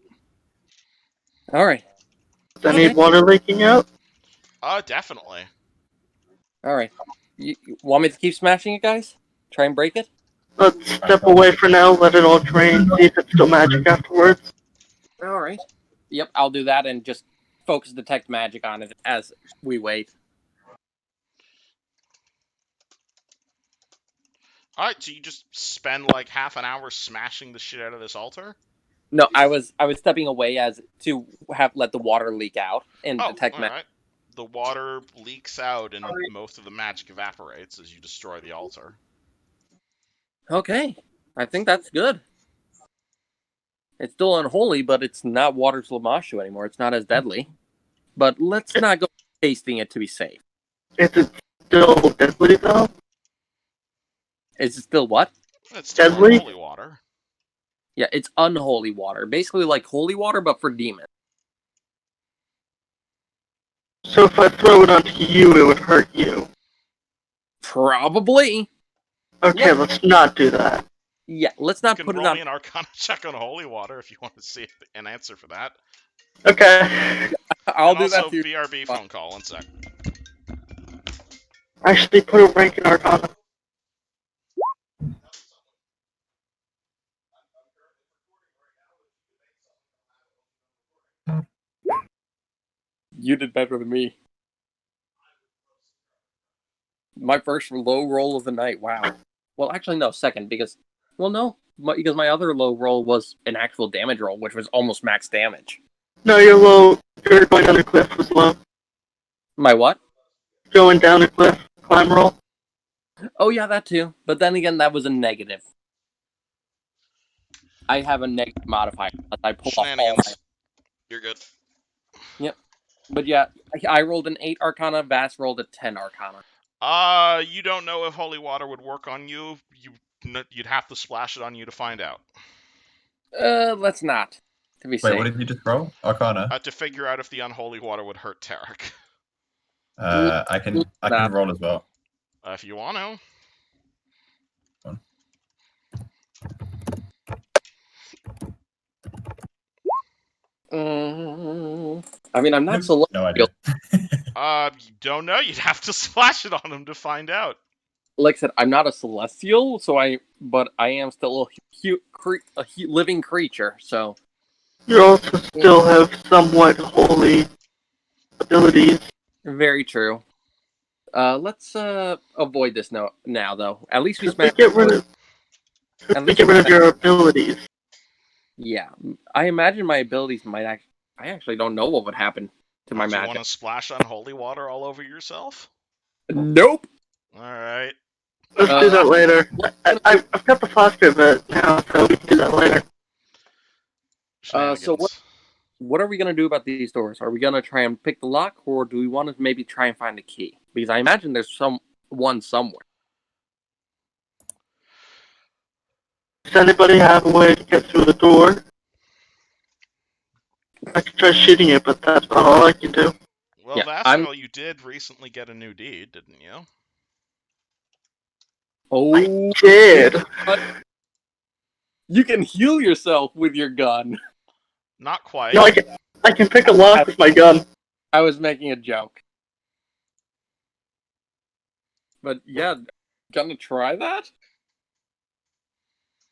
Alright. Does that need water leaking out? Definitely. Alright. You want me to keep smashing it, guys? Try and break it? Let's step away for now, let it all drain, see if it's still magic afterwards. Alright. Yep, I'll do that and just focus detect magic on it as we wait. Alright, so you just spend like half an hour smashing the shit out of this altar? No, I was stepping away as to let the water leak out and detect magic. Alright. The water leaks out and most of the magic evaporates as you destroy the altar. Okay. I think that's good. It's still unholy, but it's not water Slamashu anymore. It's not as deadly. But let's not go tasting it to be safe. Is it still deadly though? Is it still what? It's still Deadly? holy water. Yeah, it's unholy water. Basically like holy water, but for demons. So if I throw it onto you, it would hurt you. Probably. Okay, let's not do that. Yeah, let's not You put can it roll on. me an Arcana check on holy water if you want to see an answer for that. Okay. I'll and do also that too. BRB phone call, 1 sec. Actually, put a rank in Arcana. You did better than me. My first low roll of the night. Wow. Well, actually, no, second because, well, no, because my other low roll was an actual damage roll, which was almost max damage. No, you're low. You're going down a cliff was low. My what? Going down a cliff, climb roll. Oh yeah, that too. But then again, that was a negative. I have a negative modifier. I pull off all Shenanigans. You're good. But yeah, I rolled an 8 Arcana. Vass rolled a 10 Arcana. You don't know if holy water would work on you. You'd have to splash it on you to find out. Let's not. To be safe. Wait, what did you just roll? Arcana? To figure out if the unholy water would hurt Tarek. I can roll as well. If you want to. I mean, I'm not so. No idea. You don't know. You'd have to splash it on him to find out. Like I said, I'm not a celestial, but I am still a living creature. So You also still have somewhat holy abilities. very true. Let's avoid this now though. At least we Just to spent. get rid of your abilities. Yeah, I imagine my abilities might actually. I actually don't know what would happen to my Do you magic. want to splash unholy water all over yourself? Nope. All right. Let's do that later. I've got the foster bit now, so we can do that later. Shenanigans. So what are we going to do about these doors? Are we going to try and pick the lock, or do we want to maybe try and find a key? Because I imagine there's one somewhere. Does anybody have a way to get through the door? I could try shooting it, but that's about all I can do. Well, Yeah, Vassal, you did recently get a new deed, didn't you? Oh, Kid! you can heal yourself with your gun. Not quite. No, I can pick a lock with my gun. I was making a joke. But yeah, gonna try that?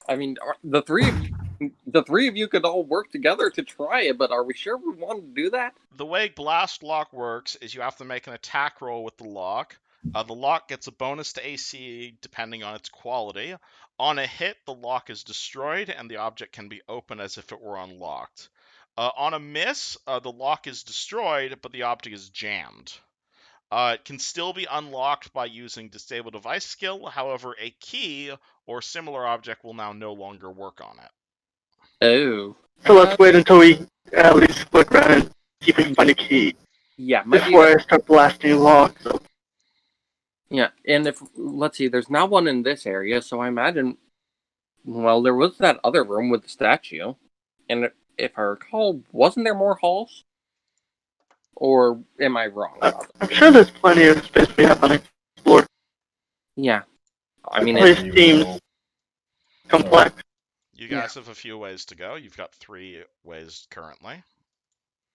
I mean, the three of you could all work together to try it, but are we sure we want to do that? The way Blast Lock works is you have to make an attack roll with the lock. The lock gets a bonus to AC depending on its quality. On a hit, the lock is destroyed and the object can be opened as if it were unlocked. On a miss, the lock is destroyed, but the object is jammed. It can still be unlocked by using Disable Device skill. However, a key or similar object will now no longer work on it. Oh. So let's wait until we at least look around and see if we can find a key Yeah, before I start blasting locks. Yeah, and let's see, there's not one in this area, so I imagine, well, there was that other room with the statue, and if I recall, wasn't there more halls? Or am I wrong about that? I'm sure there's plenty of space we have unexplored. Yeah. I mean, This seems complex. You guys have a few ways to go. You've got 3 ways currently.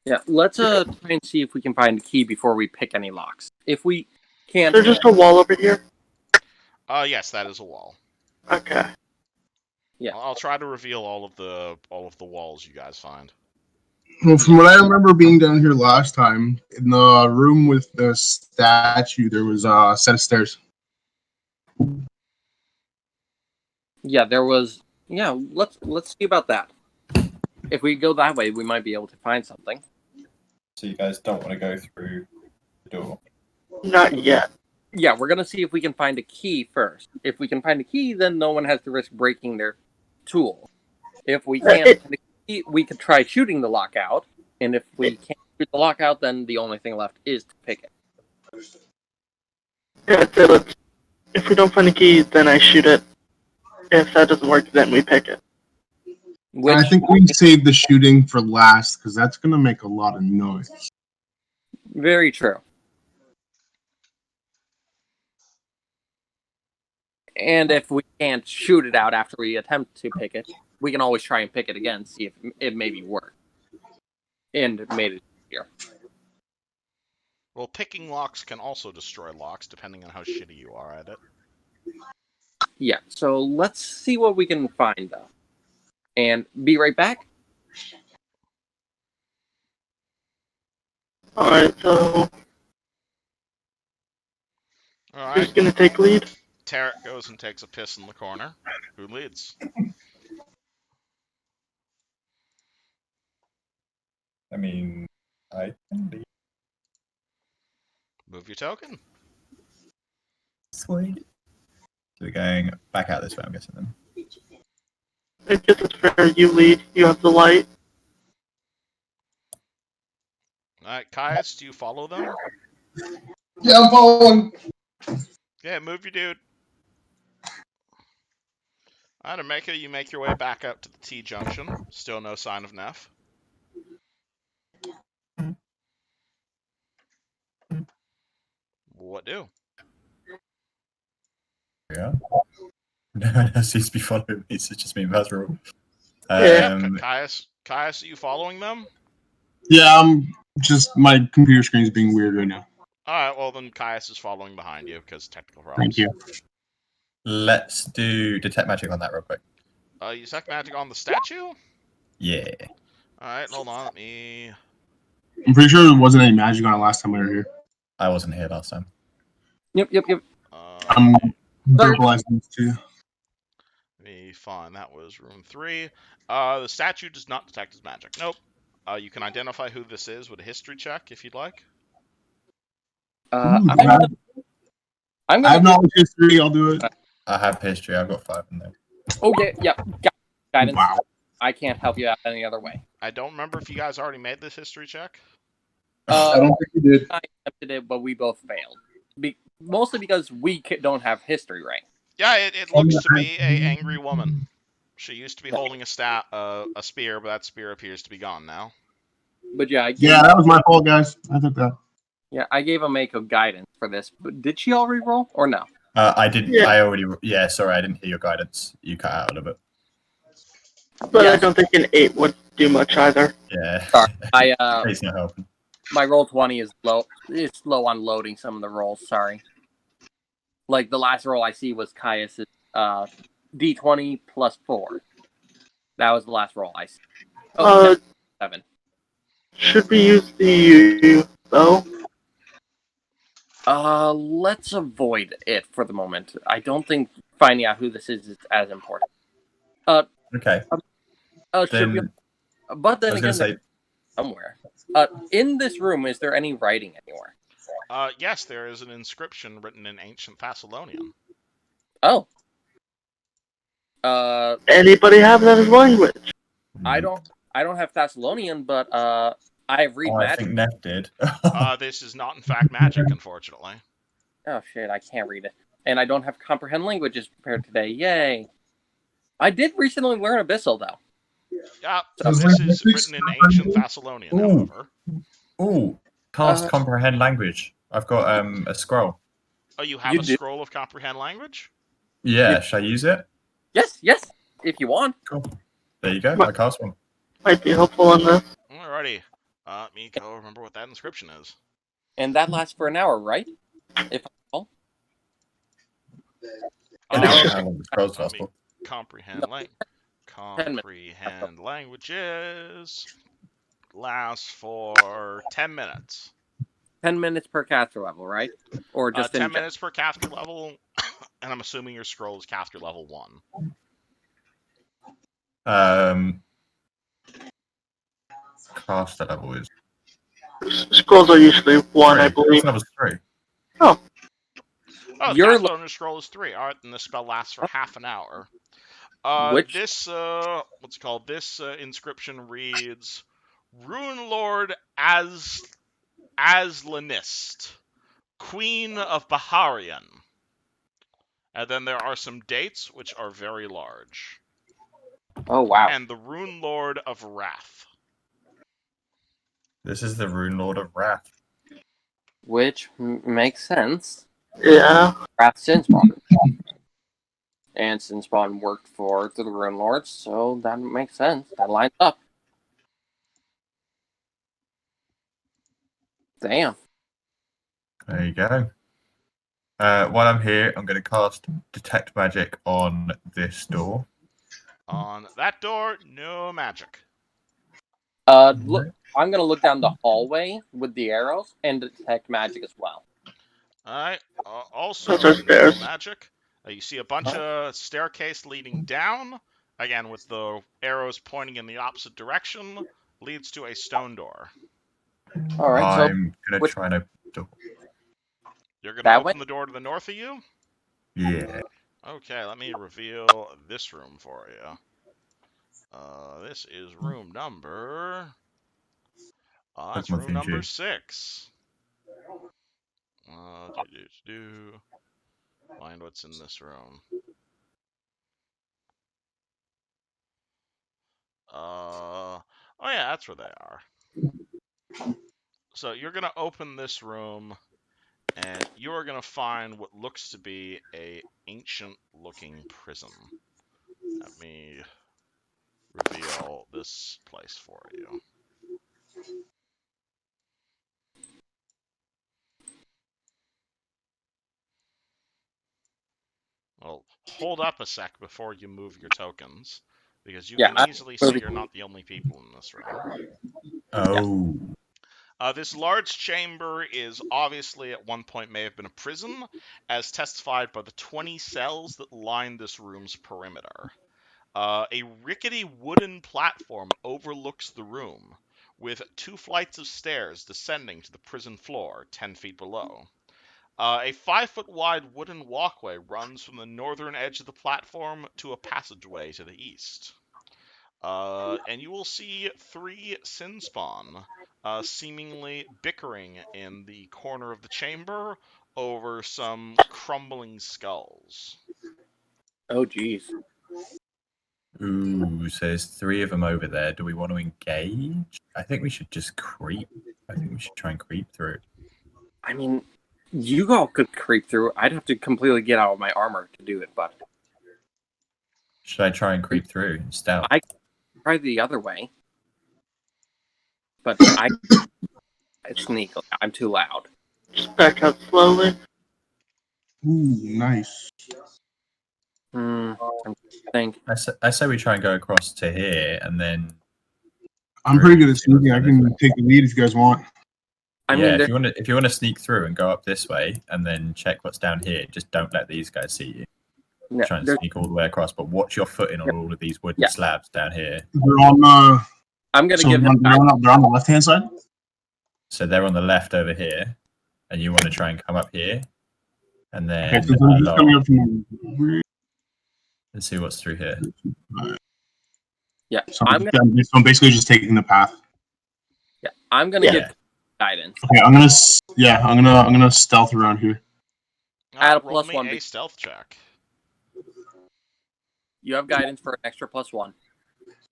yeah, let's try and see if we can find a key before we pick any locks. If we can't... Is there just a wall over here? Yes, that is a wall. Okay. Yeah. I'll try to reveal all of the walls you guys find. Well, from what I remember being down here last time, in the room with the statue, there was a set of stairs. Yeah, there was... Yeah, let's see about that. If we go that way, we might be able to find something. So you guys don't want to go through the door? Not yet. Yeah, we're gonna see if we can find a key first. If we can find a key, then no one has to risk breaking their tool. If we can't find a key, we could try shooting the lock out. And if we can't shoot the lock out, then the only thing left is to pick it. Yeah, so if we don't find a key, then I shoot it. If that doesn't work, then we pick it. I think we saved the shooting for last, because that's going to make a lot of noise. Very true. And if we can't shoot it out after we attempt to pick it, we can always try and pick it again, see if it maybe worked. And it made it easier. Well, picking locks can also destroy locks, depending on how shitty you are at it. Yeah, so let's see what we can find, though. And be right back. Alright, so All who's right. gonna take lead? Tarek goes and takes a piss in the corner. Who leads? I mean, I can leave. Move your token. Sweet. So we're going back out this way, I'm guessing then. I guess it's fair. You lead. You have the light. Alright, Caius, do you follow them? Yeah, I'm following. Yeah, move your dude. Alright, Ameka, you make your way back up to the T-junction. Still no sign of Neff. What do? Yeah. No one else seems to be following me, so it's just me and Vazra. Caius, are you following them? Yeah, I'm just, my computer screen is being weird right now. Alright, well then Caius is following behind you, because technical problems. Thank you. Let's do detect magic on that real quick. You detect magic on the statue? Yeah. Alright, hold on, let me... I'm pretty sure there wasn't any magic on it last time we were here. I wasn't here last time. Yep. I'm verbalizing this too. Let me find, that was room 3. The statue does not detect as magic. Nope. You can identify who this is with a history check, if you'd like. I'm I gonna have knowledge history, I'll do it. I have history, I've got 5 in there. Okay, yeah. Guidance. Wow. I can't help you out any other way. I don't remember if you guys already made this history check. I don't think you did. I attempted it, but we both failed. Mostly because we don't have history right. Yeah, it looks to be a angry woman. She used to be holding a spear, but that spear appears to be gone now. But yeah, Yeah, that was my fault, guys. I took that. Yeah, I gave Ameko guidance for this. But did she already roll or no? I didn't. Yeah. I already. Yeah, sorry, I didn't hear your guidance. You cut out of it. But I Yes. don't think an 8 would do much either. Yeah. Sorry, It's not helping. my roll 20 is low. It's slow on loading some of the rolls. Sorry. Like the last roll I see was Caius's D20 plus 4. That was the last roll I see. Oh, 7. Should we use the bow? Let's avoid it for the moment. I don't think finding out who this is as important. Okay. Should we? Then But then I was again, going to say. somewhere. In this room, is there any writing anywhere? Yes, there is an inscription written in ancient Thessalonian. Oh. Anybody have that as language? I don't have Thessalonian, but I read I magic. think Neff did. This is not, in fact, magic, unfortunately. Oh shit, I can't read it. And I don't have comprehend languages prepared today. Yay. I did recently learn Abyssal though. Yeah, So this is written in ancient Thessalonian, Ooh. however. Ooh, cast Uh, comprehend language. I've got a scroll. Oh, you have You a do? scroll of comprehend language? Yeah, shall I use it? Yes, if you want. Cool. There you go. What? I cast one. Might be helpful in this. Alrighty. Me go remember what that inscription is. And that lasts for an hour, right? If I recall. An I hour. don't know how long the scrolls last me- for. Comprehend No. language. 10 minutes. Comprehend languages lasts for 10 minutes. 10 minutes per caster level, right? Or just 10 in minutes per caster level, and I'm assuming your scroll is caster level 1. Caster level is Scrolls are usually 1, I 3. believe. Caster level's 3. Oh, Your caster on your scroll is 3. Alright, then the spell lasts for half an hour. Which- This, what's it called? This inscription reads, Runelord Aslanist, Queen of Baharian. And then there are some dates, which are very large. Oh wow. And the Runelord of Wrath. This is the Runelord of Wrath. Which makes sense. Yeah. Wrath Sinspawn. And Sinspawn worked for the Runelords, so that makes sense. That lines up. Damn. There you go. While I'm here, I'm going to cast Detect Magic on this door. On that door, no magic. Look, I'm gonna look down the hallway with the arrows and detect magic as well. Alright, also Those are no stairs. magic. You see a bunch of staircase leading down, again with the arrows pointing in the opposite direction, leads to a stone door. All right, so I'm going to which- try and open the door. You're going to That open way? the door to the north of you? Yeah. Okay, let me reveal this room for you. This is room number... that's my room thing, number G. 6. Find what's in this room. Oh yeah, that's where they are. So you're gonna open this room, and you're gonna find what looks to be a ancient-looking prison. Let me reveal this place for you. Well, hold up a sec before you move your tokens, because you Yeah, can easily see you're not the only people in this room. Oh. This large chamber is obviously at one point may have been a prison, as testified by the 20 cells that line this room's perimeter. A rickety wooden platform overlooks the room, with 2 flights of stairs descending to the prison floor 10 feet below. A 5-foot wide wooden walkway runs from the northern edge of the platform to a passageway to the east. And you will see 3 sin spawn, seemingly bickering in the corner of the chamber over some crumbling skulls. Oh, jeez. Ooh, so there's 3 of them over there. Do we want to engage? I think we should just creep. I think we should try and creep through. I mean, you all could creep through. I'd have to completely get out of my armor to do it, but Should I try and creep through stealth? I try the other way. But I sneak. I'm too loud. Just back out slowly. Ooh, nice. I think. I say we try and go across to here, and then I'm pretty good at sneaking. I can take the lead if you guys want. I yeah, mean, if you want to sneak through and go up this way, and then check what's down here, just don't let these guys see you. yeah, Try and there's- sneak all the way across, but watch your footing on all of these wooden Yeah. slabs down here. They're on I'm gonna so give him. they're on the left hand side. So they're on the left over here, and you want to try and come up here, and then Okay, so they're just coming up from. let's see what's through here. Yeah, So I'm I'm basically just taking the path. gonna Yeah. give guidance. Okay, I'm gonna stealth around here. Add a Roll plus me 1 a stealth check. You have guidance for an extra +1.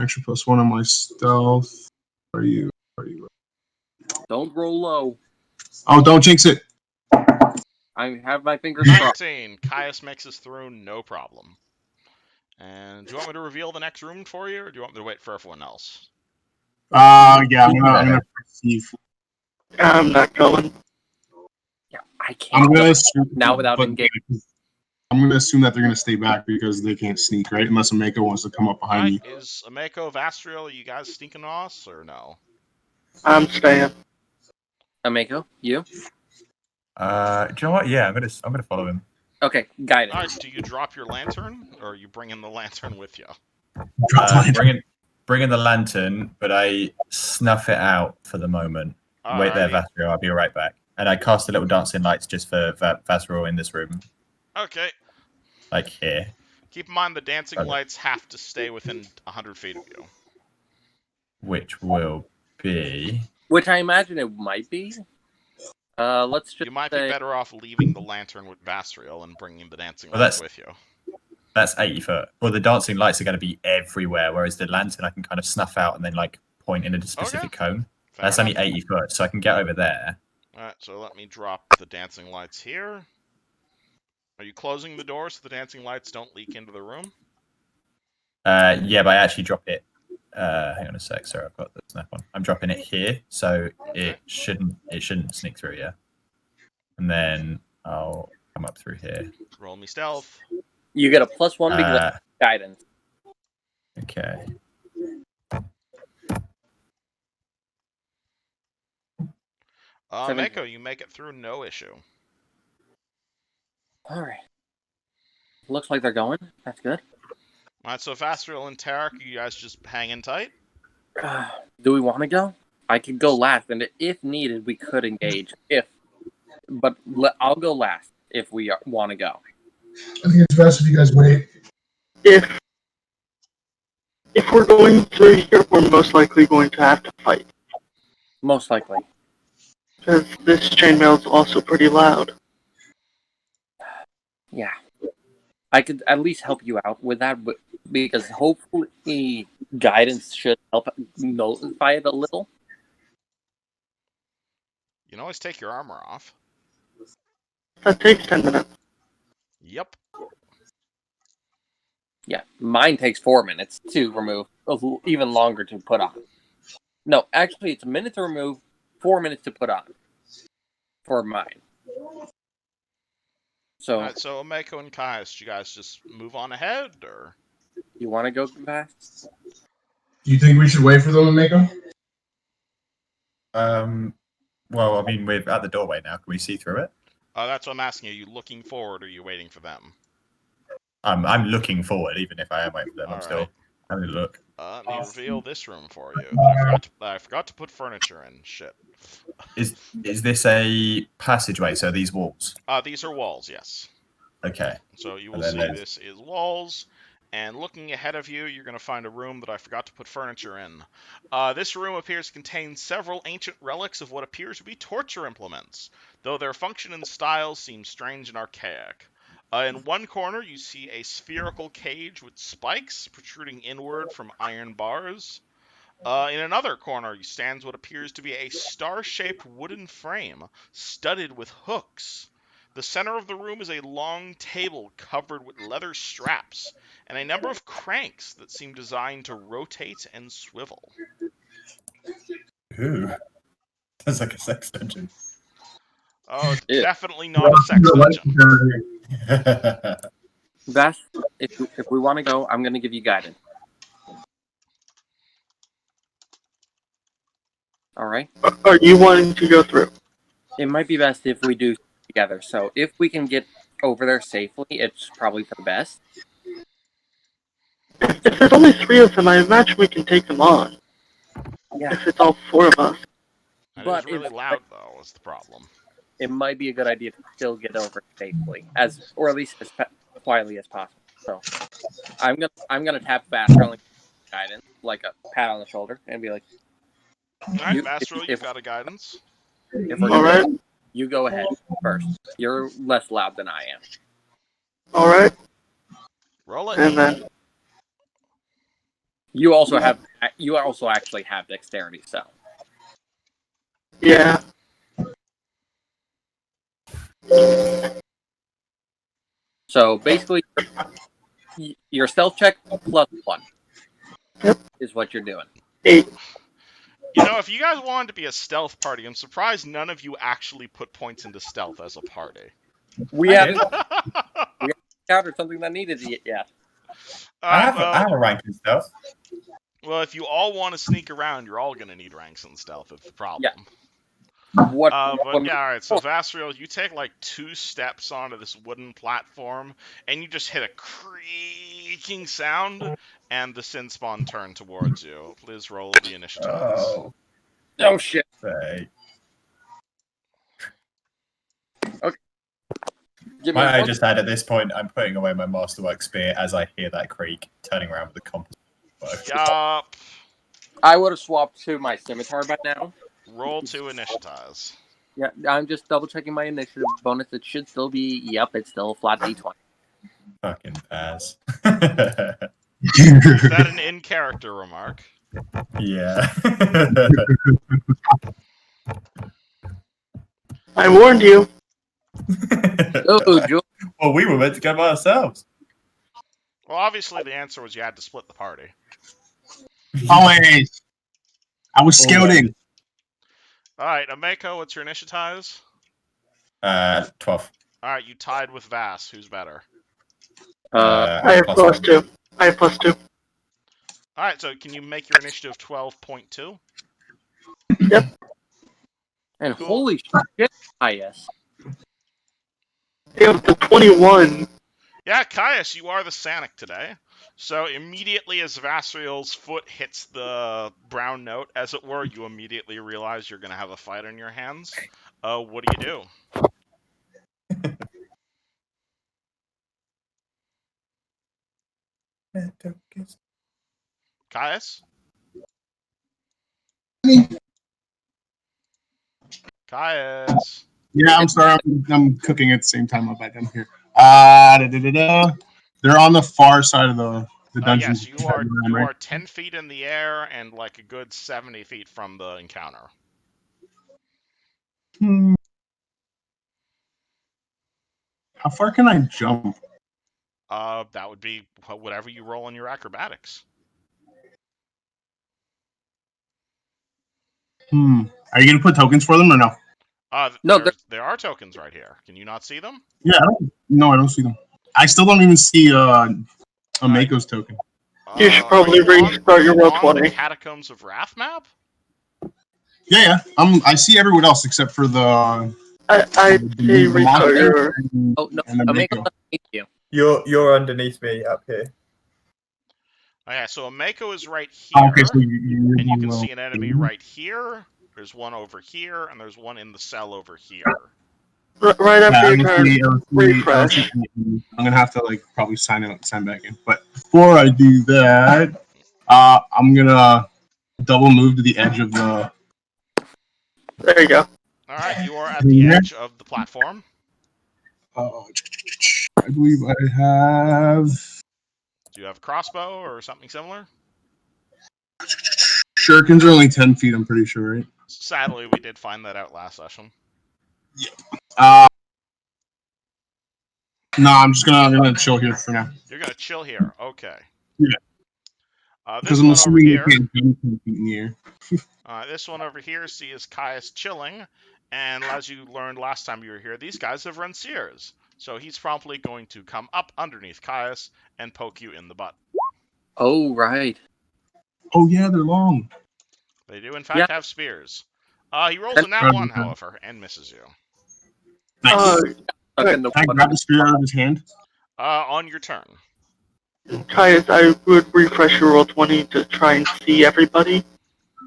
Extra +1 on my stealth. Are you? Don't roll low. Oh, don't jinx it. I have my fingers crossed. 19. Caius makes us through, no problem. And do you want me to reveal the next room for you, or do you want me to wait for everyone else? Yeah, I'm gonna perceive. I'm not going. Yeah, I I'm can't gonna go assume now without but- engaging. I'm gonna assume that they're gonna stay back because they can't sneak, right? Unless Ameko wants to come up behind me. Is Ameko, Vastriel, you guys sneaking on us, or no? I'm staying. Ameko, you? Do you know what? Yeah, I'm gonna follow him. Okay, guidance. Alright, do you drop your lantern, or are you bringing the lantern with you? Drop the lantern. Bring in the lantern, but I snuff it out for the moment. Wait there, Alrighty. Vasriel. I'll be right back. And I cast a little dancing lights just for Vasriel in this room, Okay. like here. Keep in mind the dancing Okay. lights have to stay within 100 feet of you. Which will be Which I imagine it might be. Let's just You might say be better off leaving the lantern with Vastriel and bringing the dancing Well, lights that's- with you. that's 80 foot. Well, the dancing lights are going to be everywhere, whereas the lantern I can kind of snuff out and then like point in a specific cone. Fair That's enough. only 80 foot, so I can get over there. Alright, so let me drop the dancing lights here. Are you closing the door so the dancing lights don't leak into the room? Yeah, but I actually drop it. Hang on a sec. Sorry, I've got the snap on. I'm dropping it here, so Okay. it shouldn't sneak through. Yeah, and then I'll come up through here. Roll me stealth. you get a +1 because of guidance. Okay. Seven. Mako, you make it through, no issue. Alright. Looks like they're going. That's good. Alright, so Vastriel and Tarek, you guys just hanging tight? Do we want to go? I could go last, and if needed, we could engage. But I'll go last if we want to go. I think it's best if you guys wait. If we're going through here, we're most likely going to have to fight. Most likely. Because this chainmail is also pretty loud. Yeah. I could at least help you out with that, but because hopefully guidance should help nullify it a little. You can always take your armor off. That takes 10 minutes. Yep. Yeah, mine takes 4 minutes to remove, even longer to put on. No, actually, it's a minute to remove, 4 minutes to put on. For mine. So, Alright, so Mako and Caius, do you guys just move on ahead, or? you want to go fast? Do you think we should wait for them to make them? Well, I mean, we're at the doorway now. Can we see through it? That's what I'm asking. Are you looking forward, or are you waiting for them? I'm looking forward, even if I am waiting for them. I'm still Alright. having a look. Let me reveal this room for you. I forgot to put furniture in. Shit. Is this a passageway? So these walls? These are walls, yes. Okay. So you will And then see there's- this is walls, And looking ahead of you, you're going to find a room that I forgot to put furniture in. This room appears to contain several ancient relics of what appears to be torture implements, though their function and style seem strange and archaic. In one corner, you see a spherical cage with spikes protruding inward from iron bars. In another corner stands what appears to be a star-shaped wooden frame, studded with hooks. The center of the room is a long table covered with leather straps, and a number of cranks that seem designed to rotate and swivel. Ooh. That's like a sex dungeon. Oh, Yeah. definitely not a sex dungeon. Vash, if we want to go, I'm going to give you guidance. All right. Are you wanting to go through? It might be best if we do together. So if we can get over there safely, it's probably for the best. If there's only 3 of them, I imagine we can take them on. Yeah. If it's all 4 of us. But it's really loud, though, is the problem. It might be a good idea to still get over safely, or at least as quietly as possible. So I'm gonna tap Vash guidance, like a pat on the shoulder, and be like, All right, Vastril, you've got a guidance. If we're All right. you go ahead first. You're less loud than I am. All right. Roll it. And then You also actually have dexterity, so yeah. so basically your stealth check plus 1 Yep. is what you're doing. 8. You know, if you guys wanted to be a stealth party, I'm surprised none of you actually put points into stealth as a party. We I haven't encountered something that needed it yet. I have a rank in stealth. Well, if you all want to sneak around, you're all going to need ranks in stealth. It's the problem. Yeah. What? But yeah, all right. So Vastriel, you take like 2 steps onto this wooden platform, and you just hit a creaking sound, and the sin spawn turn towards you. Please roll the initiative. Oh shit! Say. Give me I one- just had at this point, I'm putting away my masterwork spear as I hear that creak, turning around with the compass. Yup. I would have swapped to my scimitar by now. Roll 2 initiatives. Yeah, I'm just double checking my initiative bonus. It should still be. Yep, it's still a flat d20. Fucking pass. Is that an in-character remark? Yeah. I warned you. Oh, Joel. Well, we were meant to go by ourselves. Well, obviously the answer was you had to split the party. Always. I was scouting. All right, Ameko, what's your initiatives? 12. All right, you tied with Vass. Who's better? I have plus 2. I have plus 2. All right, so can you make your initiative 12.2? Yep. And Cool. holy shit, yes. It was the 21. Yeah, Caius, you are the Sanic today. So immediately as Vastriel's foot hits the brown note, as it were, you immediately realize you're going to have a fight on your hands. What do? Caius? Caius? Yeah, I'm sorry. I'm cooking at the same time. I'm back down here. They're on the far side of the dungeon. Yes, you are 10 feet in the air and like a good 70 feet from the encounter. How far can I jump? That would be whatever you roll in your acrobatics. Are you going to put tokens for them or no? No, there are tokens right here. Can you not see them? Yeah, I don't see them. I still don't even see Mako's token. You should probably restart your roll 20. The Catacombs of Wrath map? Yeah. I see everyone else except for the. I see restart your. Oh no, And the Ameko Mako. thank you. You're underneath me up here. Okay, so Ameko is right here, Oh, okay, so and you can see an enemy right here. There's one over here, and there's one in the cell over here. Right after your turn, refresh. I'm gonna have to probably sign back in. But before I do that, I'm gonna double move to the edge of the. There you go. All right, you are at the edge of the platform. I believe I have. Do you have a crossbow or something similar? Shurikens are only 10 feet. I'm pretty sure, right? Sadly, we did find that out last session. No, I'm gonna chill here for now. You're gonna chill here. Okay. Yeah. This I'm one over here. can't jump 10 feet in the air. This one over here sees Caius chilling, and as you learned last time you were here, these guys have run sears. So he's promptly going to come up underneath Caius and poke you in the butt. Oh, right. Oh yeah, they're long. They do in fact have spears. He rolls a nat 1, however, and misses you. Nice. Okay, Can I grab the spear out of his hand? On your turn. Caius, I would refresh your roll 20 to try and see everybody.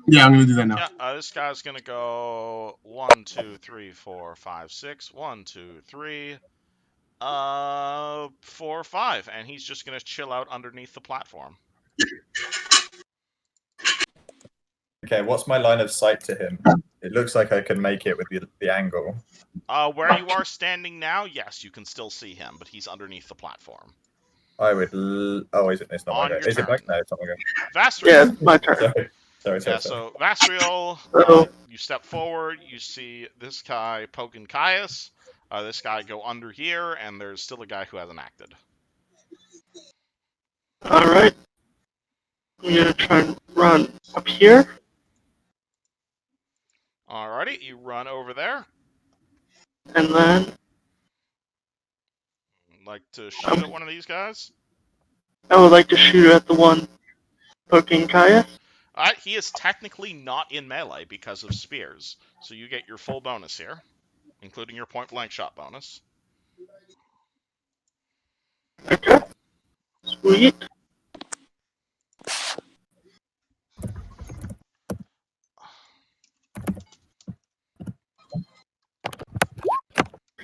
Yeah, I'm gonna do that now. Yeah, this guy's gonna go 1, 2, 3, 4, 5, 6. 1, 2, 3, 4, 5, and he's just gonna chill out underneath the platform. Okay, what's my line of sight to him? It looks like I can make it with the angle. Where you are standing now, yes, you can still see him, but he's underneath the platform. I would. Oh, is it? It's not On my go. your Is it my? turn. No, it's not my go. Vastriel. Yeah, it's my turn. Sorry. Yeah, so Vastriel, you step forward, you see this guy poking Caius, this guy go under here, and there's still a guy who hasn't acted. Alright. I'm gonna try and run up here. Alrighty, you run over there. And then Like to shoot at one of these guys? I would like to shoot at the one poking Caius. He is technically not in melee because of spears, so you get your full bonus here, including your point-blank shot bonus. Okay. Sweet.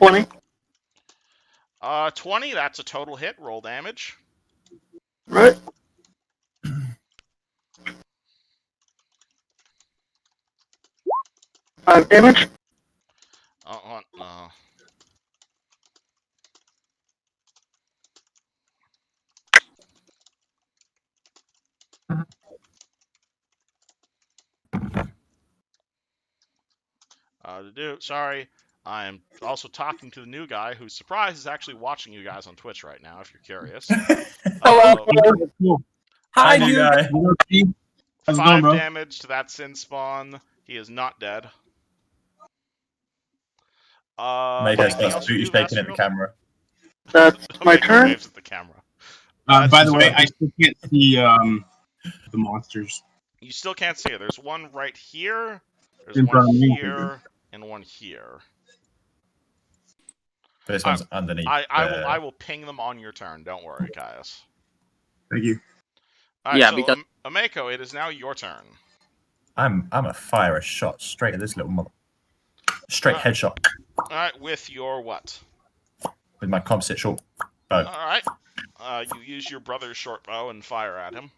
$20. 20, that's a total hit. Roll damage. Right. Five damage. No. Sorry, I'm also talking to the new guy who's surprised is actually watching you guys on Twitch right now, if you're curious. Hello. Hi, new guy. 5 damage to that sin spawn. He is not dead. Mako starts booty shaking at the camera. That's my turn. Waves at the camera. By the way, I still can't see the monsters. You still can't see it. There's one right here. There's In front one of me. here and one here. This one's underneath. I will ping them on your turn. Don't worry, Caius. Thank you. Alright, Yeah, so because- Ameko, it is now your turn. I'm a fire a shot straight at this little mother. Straight headshot Alright, with your what? with my composite short bow. Alright. You use your brother's short bow and fire at him.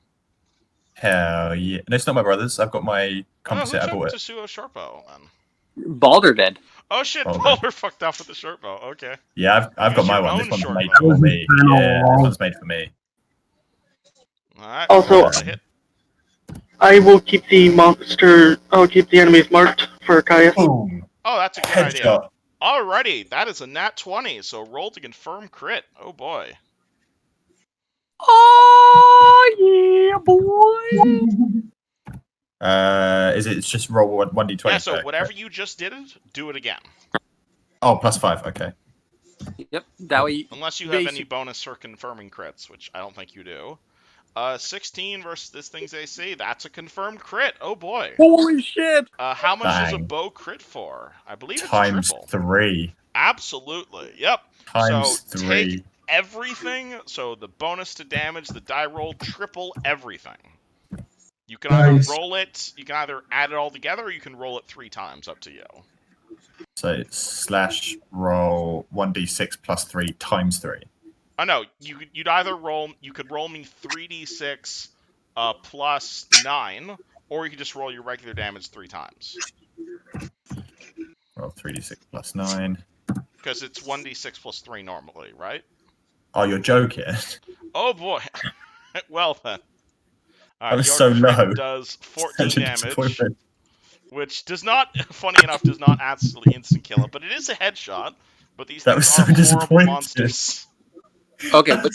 Hell yeah! No, it's not my brother's. I've got my composite. I Who bought took it. Tsuo's short bow then? Balder did. Oh shit, Balder. Balder fucked off with the short bow. Okay. Yeah, I've got Use my your one. own This one's short made bow. for me. Yeah, this one's made for me. Alright. Also- roll the hit. I will keep the monster. I'll keep the enemies marked for Caius. Boom! Oh, that's a good idea. Headshot. Alrighty, that is a nat 20, so roll to confirm crit. Oh boy. Oh yeah, boy. Is it? It's just roll 1d20. Yeah, so whatever you just did, do it again. Oh, +5. Okay. Yep. That way. Unless you have any Basic- bonus for confirming crits, which I don't think you do. 16 versus this thing's AC, that's a confirmed crit. Oh boy. Holy shit! How much does a Bang. bow crit for? I believe it's Times triple. 3. Absolutely. Yep. Times So 3. take everything. So the bonus to damage, the die roll, triple everything. You can either Nice. roll it, you can either add it all together, or you can roll it 3 times. Up to you. So slash roll 1d6 plus 3 times 3. Oh no, you'd either roll. You could roll me 3d6 plus 9, or you could just roll your regular damage 3 times. Roll 3d6 plus 9. Because it's 1d6 plus 3 normally, right? Oh, you're joking. Oh boy. Well then. I was your so crit low. does 14 Such a damage, disappointment. which does not, funny enough, does not absolutely instant kill it, but it is a headshot. But these That things was so are horrible disappointing. monsters. Okay, which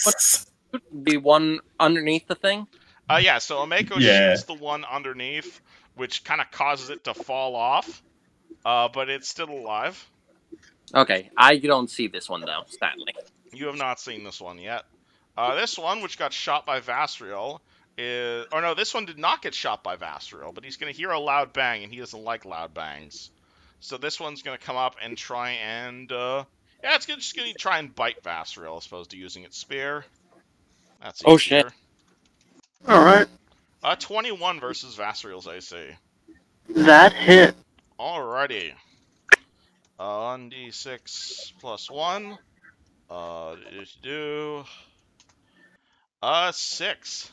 one? The one underneath the thing? Yeah, so Omeko Yeah. shoots the one underneath, which kind of causes it to fall off, but it's still alive. Okay, I don't see this one though, sadly. You have not seen this one yet. This one, which got shot by Vasriel, is... Or no, this one did not get shot by Vasriel, but he's going to hear a loud bang, and he doesn't like loud bangs. So this one's going to come up and try and... yeah, it's just going to try and bite Vasriel as opposed to using its spear. That's easier. Oh, shit. Alright. 21 versus Vasriel's AC. That hit. Alrighty. 1d6 plus 1. Do 6.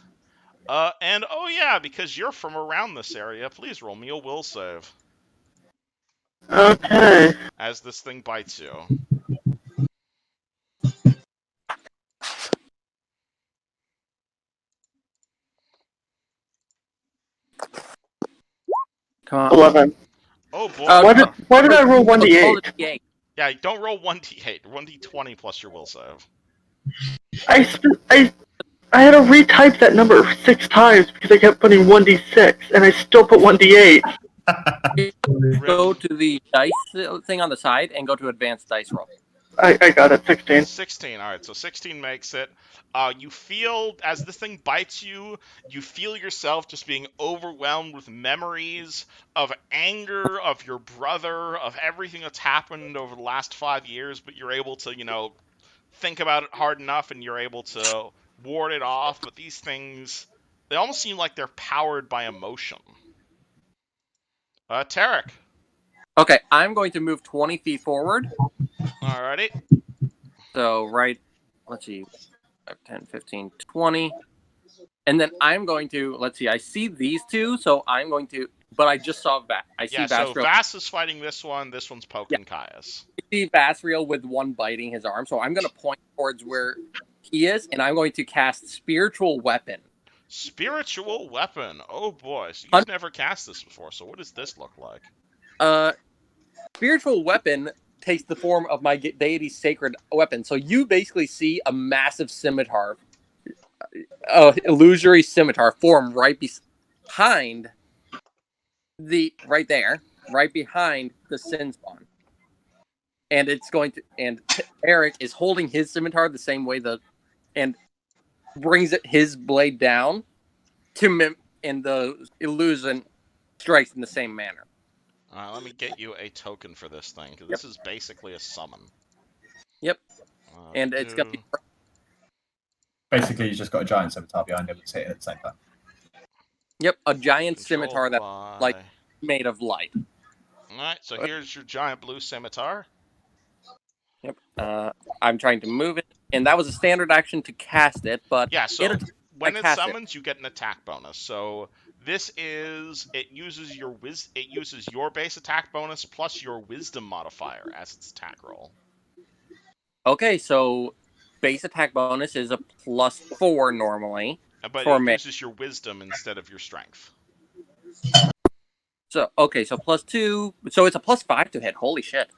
And oh yeah, because you're from around this area, please roll me a will save Okay. as this thing bites you. Come on. 11. Oh boy. Why did I roll 1d8? Roll the D8. Yeah, don't roll 1d8, 1d20 plus your will save. I had to retype that number 6 times because I kept putting 1d6 and I still put 1d8. Go to the dice thing on the side and go to advanced dice roll. I got it, 16. 16, alright, so 16 makes it. You feel, as this thing bites you, you feel yourself just being overwhelmed with memories of anger, of your brother, of everything that's happened over the last 5 years, but you're able to, think about it hard enough and you're able to ward it off, but these things, they almost seem like they're powered by emotion. Tarek. Okay, I'm going to move 20 feet forward. Alrighty. So, let's see, 5, 10, 15, 20. And then I'm going to, let's see, I see these two, so I'm going to, but I just saw Vass. I see So Vasriel. Vass is fighting this one's poking Caius. I see Vasriel with one biting his arm, so I'm going to point towards where he is, and I'm going to cast Spiritual Weapon. Spiritual Weapon. Oh boy, so you've never cast this before, so what does this look like? Spiritual Weapon takes the form of my deity's sacred weapon. So you basically see a massive scimitar, illusory scimitar form right behind right behind the sin spawn. And it's going to, and Eric is holding his scimitar the same way and brings his blade down and the illusion strikes in the same manner. Let me get you a token for this thing, because this is basically a summon. Yep. And it's going to be... Basically, you just got a giant scimitar behind him that's hitting at the same time. Yep, a giant Controlled scimitar that's like made of light. Alright, so here's your giant blue scimitar. Yep. I'm trying to move it, and that was a standard action to cast it, but... Yeah, so when it cast summons, you get an attack bonus. So it uses your base attack bonus plus your wisdom modifier as its attack roll. Okay, so base attack bonus is a +4 normally. But for it me. uses your wisdom instead of your strength. So +2, so it's a +5 to hit. Holy shit.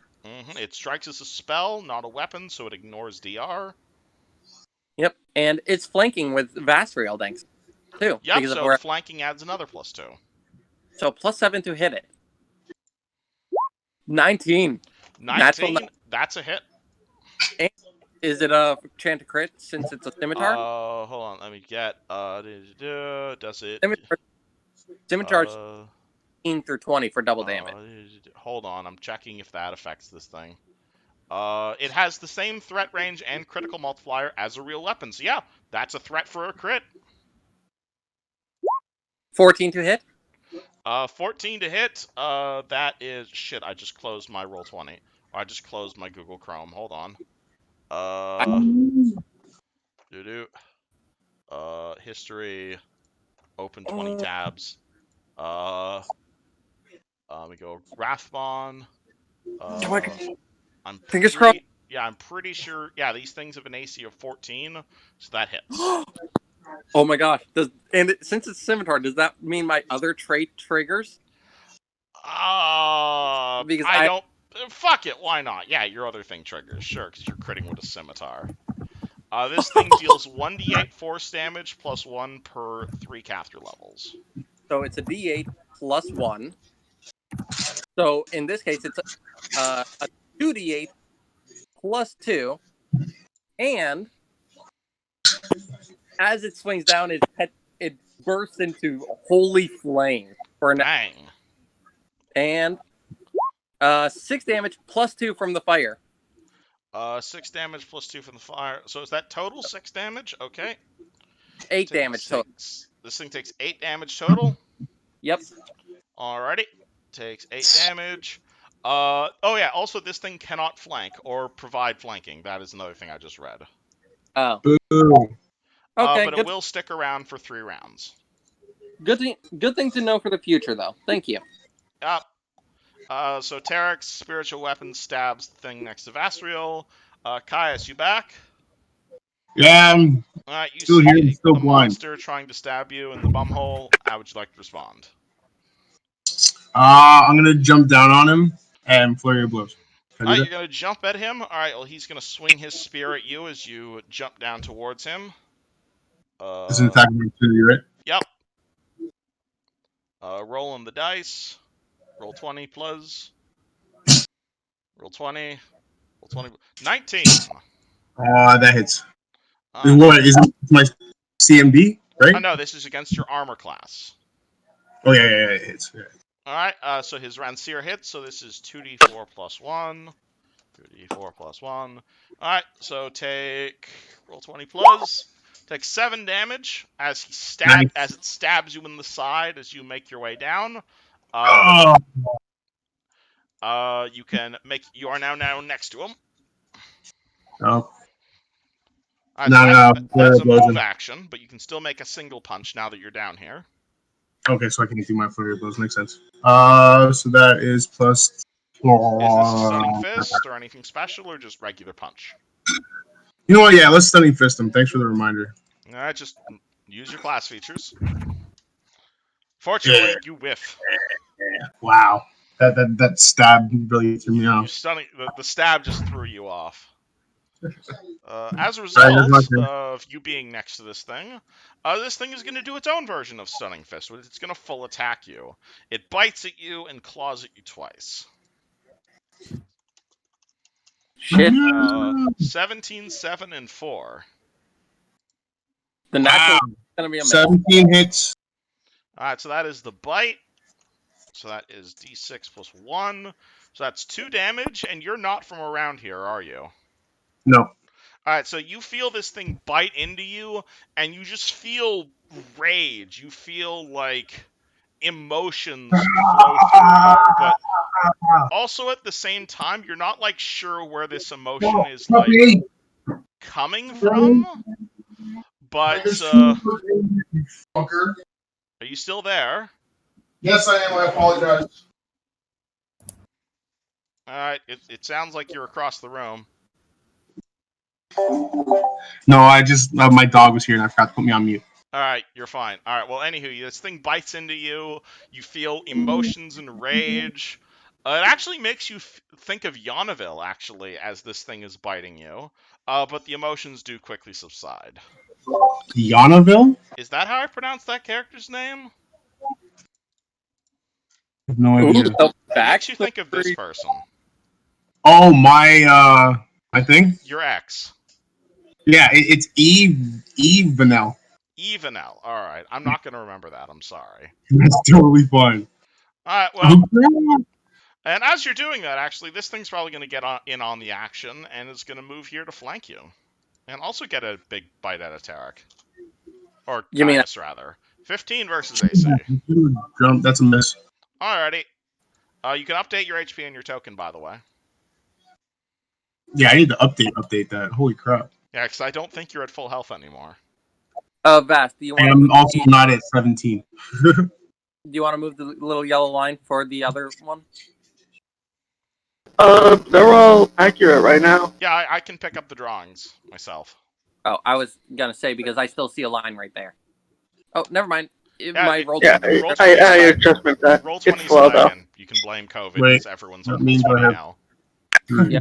It strikes as a spell, not a weapon, so it ignores DR. Yep, and it's flanking with Vasriel, thanks, too. Yep, so flanking adds another +2. So +7 to hit it. 19. 19, that's a hit. And is it a chant to crit since it's a scimitar? Hold on, let me get, does it... Scimitar 18 through 20 for double damage. Hold on, I'm checking if that affects this thing. It has the same threat range and critical multiplier as a real weapon. So yeah, that's a threat for a crit. 14 to hit? 14 to hit. That is shit. I just closed my Roll20. Or I just closed my Google Chrome. Hold on. Doo-doo. History. Open 20 tabs. We go Wrathbond. I'm Fingers crossed. I'm pretty sure. Yeah, these things have an AC of 14, so that hits. Oh my gosh! Since it's scimitar, does that mean my other trait triggers? Because I don't. Fuck it. Why not? Yeah, your other thing triggers. Sure, because you're critting with a scimitar. This thing deals 1d8 force damage plus 1 per 3 caster levels. So it's a D8 plus 1. So in this case, it's a 2d8 plus 2, and as it swings down, it bursts into holy flame for Bang. and 6 damage plus 2 from the fire. 6 damage plus 2 from the fire. So is that total 6 damage? Okay. 8 damage total. This thing takes 8 damage total. Yep. Alrighty. Takes 8 damage. Oh yeah, also this thing cannot flank or provide flanking. That is another thing I just read. Oh. Boo. Okay. But it will stick around for 3 rounds. Good thing to know for the future, though. Thank you. Yep. So Tarek's spiritual weapon stabs the thing next to Vasriel. Caius, you back? Yeah, I'm Alright, you still see here, but still a blind. monster trying to stab you in the bumhole. How would you like to respond? I'm gonna jump down on him and flurry of blows. Can I do Alright, that? you're gonna jump at him. Alright, well he's gonna swing his spear at you as you jump down towards him. It's an attack opportunity, right? Yep. Rolling the dice. Roll 20 plus. Roll 20. Roll 20. 19. That hits. Alright. What is it? It's my CMD, right? Oh no, this is against your armor class. Oh yeah, it hits. Yeah. Alright, so his Rancier hits, so this is 2d4 plus 1. 2d4 plus 1. Alright, so take roll 20 plus. Take 7 damage as it stabs you in the side as you make your way down. You are now next to him. Oh. Alright, that's a move action, but you can still make a single punch now that you're down here. Okay, so I can do my flurry of blows. Makes sense. So that is plus. Is this a stunning fist or anything special, or just regular punch? You know what? Yeah, let's stunning fist him. Thanks for the reminder. Alright, just use your class features. Fortunately, you whiff. Wow. That stab really threw me off. The stab just threw you off. As a result of you being next to this thing is going to do its own version of Stunning Fist. It's going to full attack you. It bites at you and claws at you twice. Shit. 17, 7, and 4. The natural is going to be a 17 hits. Alright, so that is the bite. So that is d6 plus 1. So that's 2 damage, and you're not from around here, are you? No. Alright, so you feel this thing bite into you, and you just feel rage. You feel like emotions flow through you, but also at the same time, you're not like sure where this emotion is like coming from. But are you still there? Yes, I am. I apologize. Alright, it sounds like you're across the room. No, I just my dog was here and I forgot to put me on mute. Alright, you're fine. Alright, well, anywho, this thing bites into you. You feel emotions and rage. It actually makes you think of Yonaville, actually, as this thing is biting you. But the emotions do quickly subside. Yonaville? Is that how I pronounce that character's name? I have no idea. It makes you think of this person. Oh, my thing? Your ex. Yeah, it's Evenel. Evenel. Alright, I'm not going to remember that. I'm sorry. That's totally fine. Alright, well... And as you're doing that, actually, this thing's probably going to get in on the action, and is going to move here to flank you. And also get a big bite out of Tarek. Or Caius, rather. 15 versus AC. Jump. That's a miss. Alrighty. You can update your HP and your token, by the way. Yeah, I need to update that. Holy crap! Yeah, because I don't think you're at full health anymore. Vast, do you I want to am move also not at 17. do you want to move the little yellow line for the other one? They're all accurate right now. Yeah, I can pick up the drawings myself. Oh, I was gonna say because I still see a line right there. Oh, never mind. Yeah, My roll. Yeah, roll I adjustment that. Roll It's 20 slow though. and you can blame COVID Wait, because everyone's that on roll means I 20 have- now. Yeah.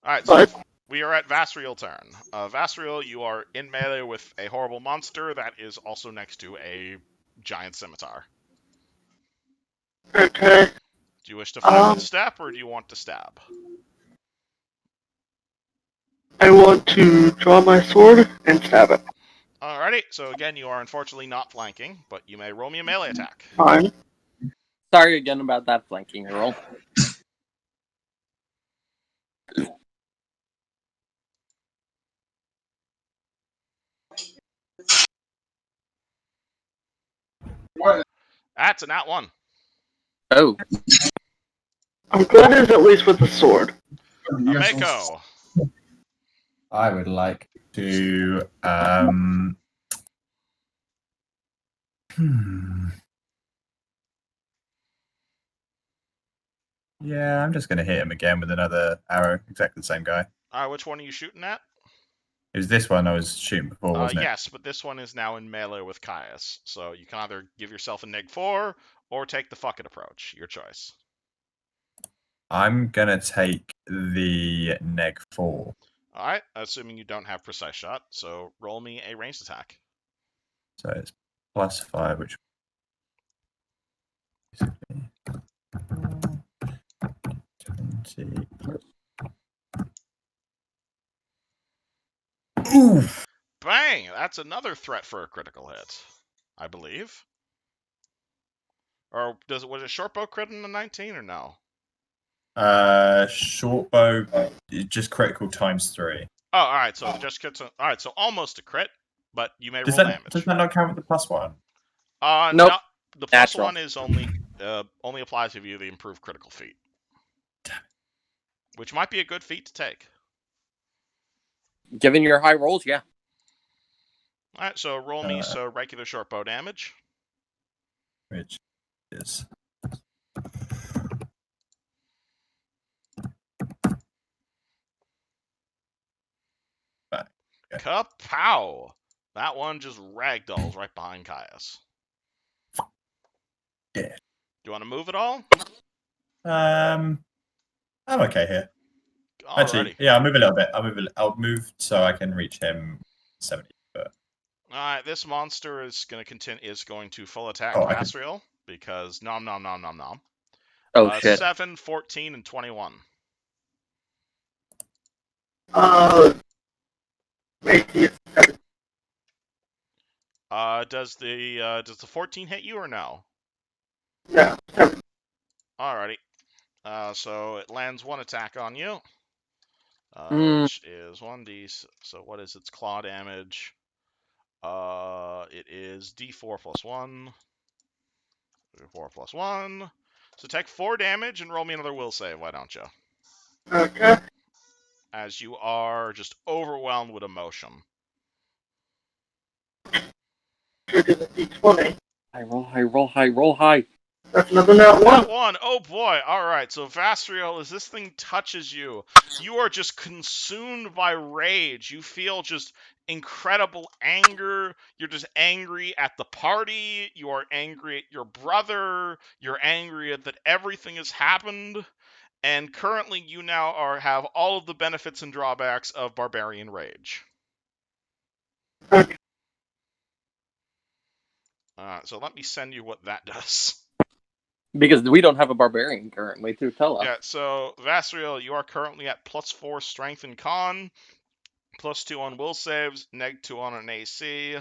Alright, so But we are at Vasriel turn. Vasriel, you are in melee with a horrible monster that is also next to a giant scimitar. okay, Do you wish to fight with Um, step or do you want to stab? I want to draw my sword and stab it. Alrighty, so again, you are unfortunately not flanking, but you may roll me a melee attack. Fine. Sorry again about that flanking roll. That's a nat 1. Oh, I'm glad it's at least with the sword. Mako. I would like to. Yeah, I'm just going to hit him again with another arrow. Exactly the same guy. Which one are you shooting at? It was this one I was shooting before, wasn't it? Yes, but this one is now in melee with Caius. So you can either give yourself a neg-4 or take the fuck it approach. Your choice. I'm going to take the neg-4. Alright, assuming you don't have precise shot, so roll me a ranged attack. So it's +5, which. Basically 20. Oof! Bang! That's another threat for a critical hit, I believe. Or was it short bow crit in the 19 or no? Short bow, just critical ×3. Oh, alright, so just crits. Alright, so almost a crit, but you may Does roll that damage. not count with the +1? Nope. No, the plus Natural. one is only applies if you the improved critical feat. Which might be a good feat to take. given your high rolls, yeah. Alright, so roll me regular short bow damage. Which is Kapow! That one just ragdolls right behind Caius. Yeah. Do you want to move at all? I'm okay here. Alrighty. Actually, yeah, I'll move a little bit. I'll move so I can reach him 70 foot. Alright, this monster is going to full attack Oh, I can- Vasriel because nom nom nom nom nom. Oh shit. 7, 14, and 21. Maybe it's Does the 14 hit you or no? no. Alrighty. So it lands one attack on you. Which is 1d. So what is its claw damage? It is d4 plus 1. d4 plus 1. So take 4 damage and roll me another will save, why don't you? Okay. As you are just overwhelmed with emotion. Should do the D20. High roll, high roll, high roll, high. That's another nat one. That one, oh boy. Alright, so Vasriel, as this thing touches you, you are just consumed by rage. You feel just incredible anger. You're just angry at the party. You are angry at your brother. You're angry at that everything has happened. And currently you now have all of the benefits and drawbacks of Barbarian Rage. Okay. So let me send you what that does. Because we don't have a barbarian currently to tell us. Yeah, so Vasriel, you are currently at +4 strength and con, +2 on will saves, -2 on an AC,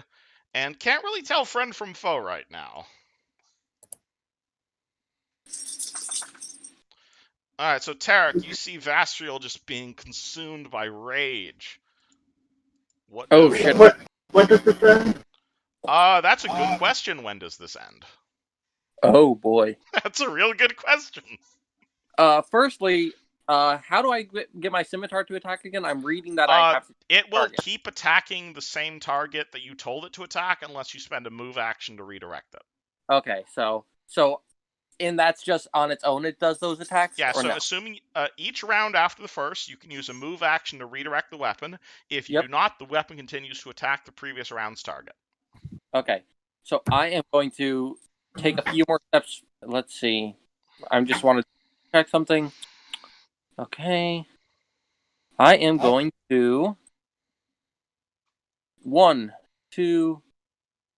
and can't really tell friend from foe right now. Alright, so Tarek, you see Vasriel just being consumed by rage. What? Oh No? shit. What does this end? That's a good question. When does this end? Oh boy. That's a real good question. Firstly, how do I get my scimitar to attack again? I'm reading that I have to It will target. keep attacking the same target that you told it to attack unless you spend a move action to redirect it. Okay, so and that's just on its own. It does those attacks. Yeah. Or So no? assuming each round after the first, you can use a move action to redirect the weapon. If you Yep. do not, the weapon continues to attack the previous round's target. Okay, so I am going to take a few more steps. Let's see. I just want to check something. Okay. I am going to 1, 2,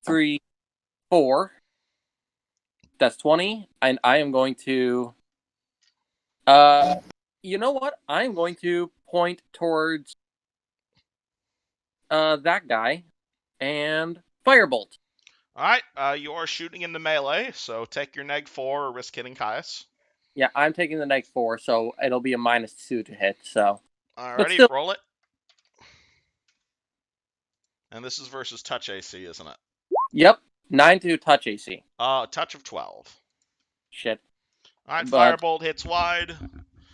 3, 4. That's 20, and I am going to. You know what? I am going to point towards that guy and firebolt. All right. You are shooting into melee, so take your neg 4 or risk hitting Caius. Yeah, I'm taking the neg 4, so it'll be a -2 to hit. So, but Alrighty, still, roll it. And this is versus touch AC, isn't it? yep, 9 to touch AC. Touch of 12. Shit. Alright, But firebolt hits wide.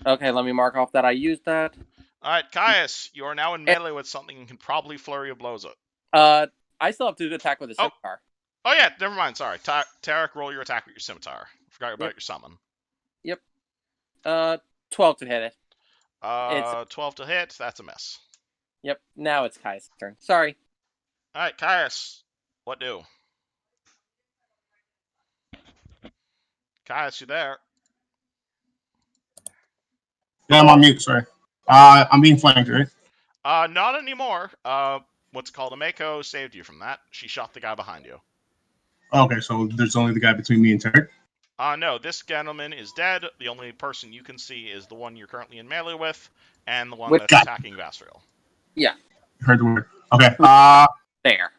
okay, let me mark off that I used that. Alright, Caius, you are now in melee with something and can probably flurry of blows it. I still have to attack with a scimitar. Oh yeah, never mind, sorry. Tarek, roll your attack with your scimitar. Forgot about your summon. Yep. 12 to hit it. 12 to hit, that's a miss. Yep. Now it's Kai's turn. Sorry. Alright, Caius, what do? Caius, you there? Yeah, I'm on mute. Sorry. I'm being flanked, right? Not anymore. What's it called? Ameko saved you from that. She shot the guy behind you. Okay, so there's only the guy between me and Tarek. No, this gentleman is dead. The only person you can see is the one you're currently in melee with, and the one With that's attacking Vasriel. Heard the word. Okay. There.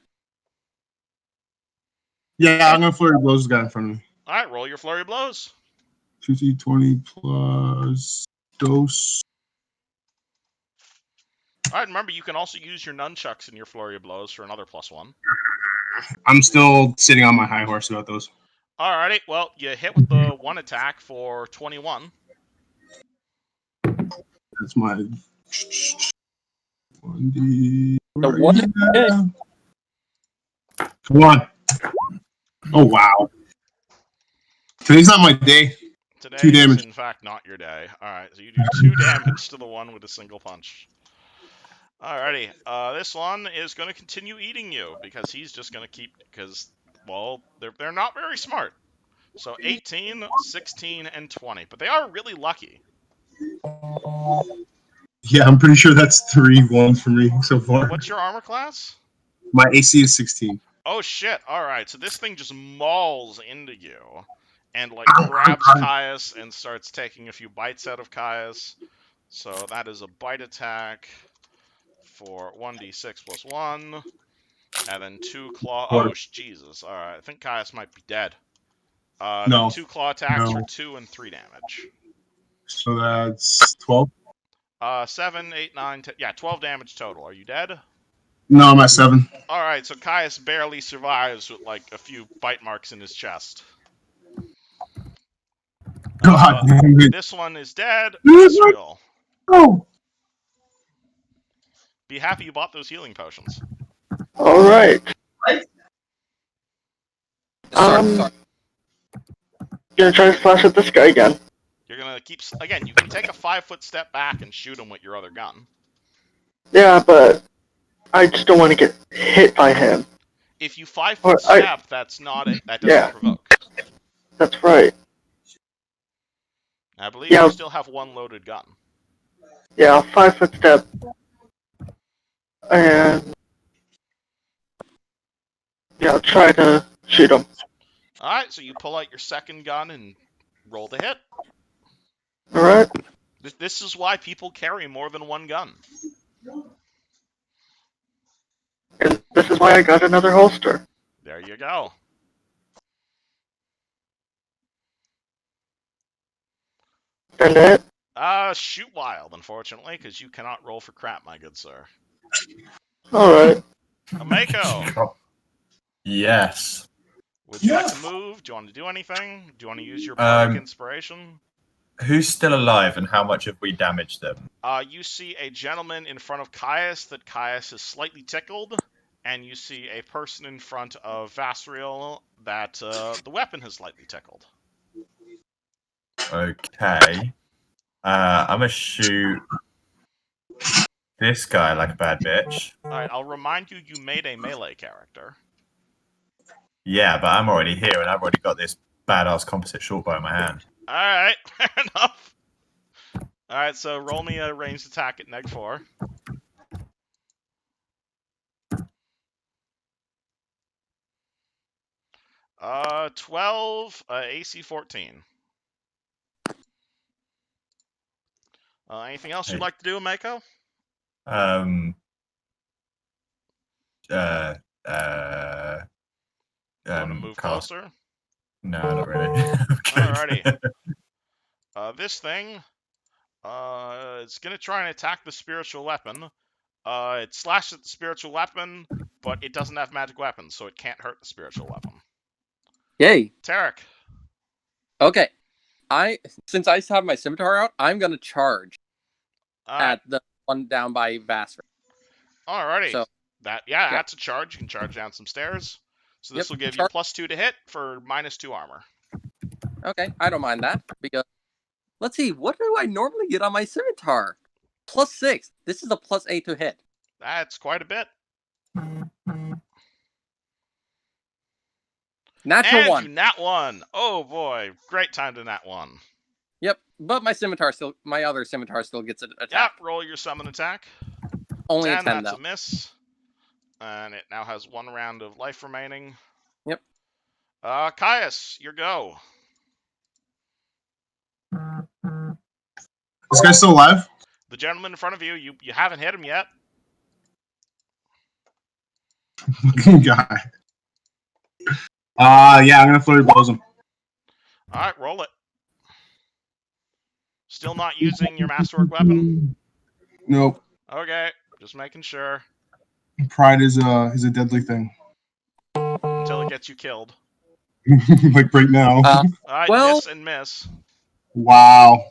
Yeah, I'm gonna flurry blows the guy in front of me. All right, roll your flurry blows. 2d20 plus dose. All right, remember you can also use your nunchucks in your flurry of blows for another +1. I'm still sitting on my high horse about those. Alrighty, well, you hit with the one attack for 21. That's my 1d. The one hit. Come on. Oh wow. Today's not my day. Today 2 is, damage. in fact, not your day. Alright, so you do 2 damage to the one with a single punch. Alrighty, this one is going to continue eating you, because he's just going to keep, because, well, they're not very smart. So 18, 16, and 20, but they are really lucky. Yeah, I'm pretty sure that's 3 ones for me so far. What's your armor class? My AC is 16. Oh shit, alright, so this thing just mauls into you, and like Ow, grabs ow, ow. Caius and starts taking a few bites out of Caius. So that is a bite attack for 1d6 plus 1, and then 2 claw. Oh, Jesus, alright, I think Caius might be dead. No. Then 2 claw attacks for No. 2 and 3 damage. So that's 12. 7, 8, 9, 10, yeah, 12 damage total. Are you dead? No, I'm at 7. Alright, so Caius barely survives with like a few bite marks in his chest. God damn it. This one is dead. Asriel. Oh. Be happy you bought those healing potions. All right. Sorry. Gonna try to slash at this guy again. You're gonna keep again. You can take a 5-foot step back and shoot him with your other gun. Yeah, but I just don't want to get hit by him. If you 5-foot step, that's not it. That doesn't provoke. That's right. I believe Yeah. you still have one loaded gun. Yeah, 5-foot step. And yeah, I'll try to shoot him. All right, so you pull out your second gun and roll the hit. All right. This is why people carry more than one gun. And this is why I got another holster. There you go. And it. Shoot wild, unfortunately, because you cannot roll for crap, my good sir. Alright. Mako, Yes. would you like to move? Do you want to do anything? Do you want to use your bardic inspiration? Who's still alive and how much have we damaged them? You see a gentleman in front of Caius that Caius is slightly tickled, and you see a person in front of Vasriel that the weapon has slightly tickled. Okay. I'm gonna shoot this guy like a bad bitch. Alright, I'll remind you, you made a melee character. Yeah, but I'm already here and I've already got this badass composite short bow in my hand. Alright, fair enough. Alright, so roll me a ranged attack at neg 4. 12, AC 14. Anything else you'd like to do, Mako? Want Want to move closer? No, not really. Alrighty. This thing, it's gonna try and attack the spiritual weapon. It slashes at the spiritual weapon, but it doesn't have magic weapons, so it can't hurt the spiritual weapon. Yay. Tarek. Okay. Since I have my scimitar out, I'm gonna charge at the one down by Vassar. Alrighty. So, that's a charge. You can charge down some stairs. So this will give you +2 to hit for -2 armor. Okay, I don't mind that because let's see, what do I normally get on my scimitar? +6. This is a +8 to hit. That's quite a bit. Natural 1. Nat 1. Oh boy, great time to nat 1. Yep, but my other scimitar still gets an attack. Yep, roll your summon attack. Only a 10 that's though. A miss. And it now has 1 round of life remaining. Yep. Caius, your go. This guy's still alive? The gentleman in front of you, you haven't hit him yet. Fucking guy. Yeah, I'm gonna flurry blows him. Alright, roll it. Still not using your masterwork weapon? Nope. Okay, just making sure. Pride is a deadly thing. Until it gets you killed. Like right now. Alright, well, miss and miss. Wow.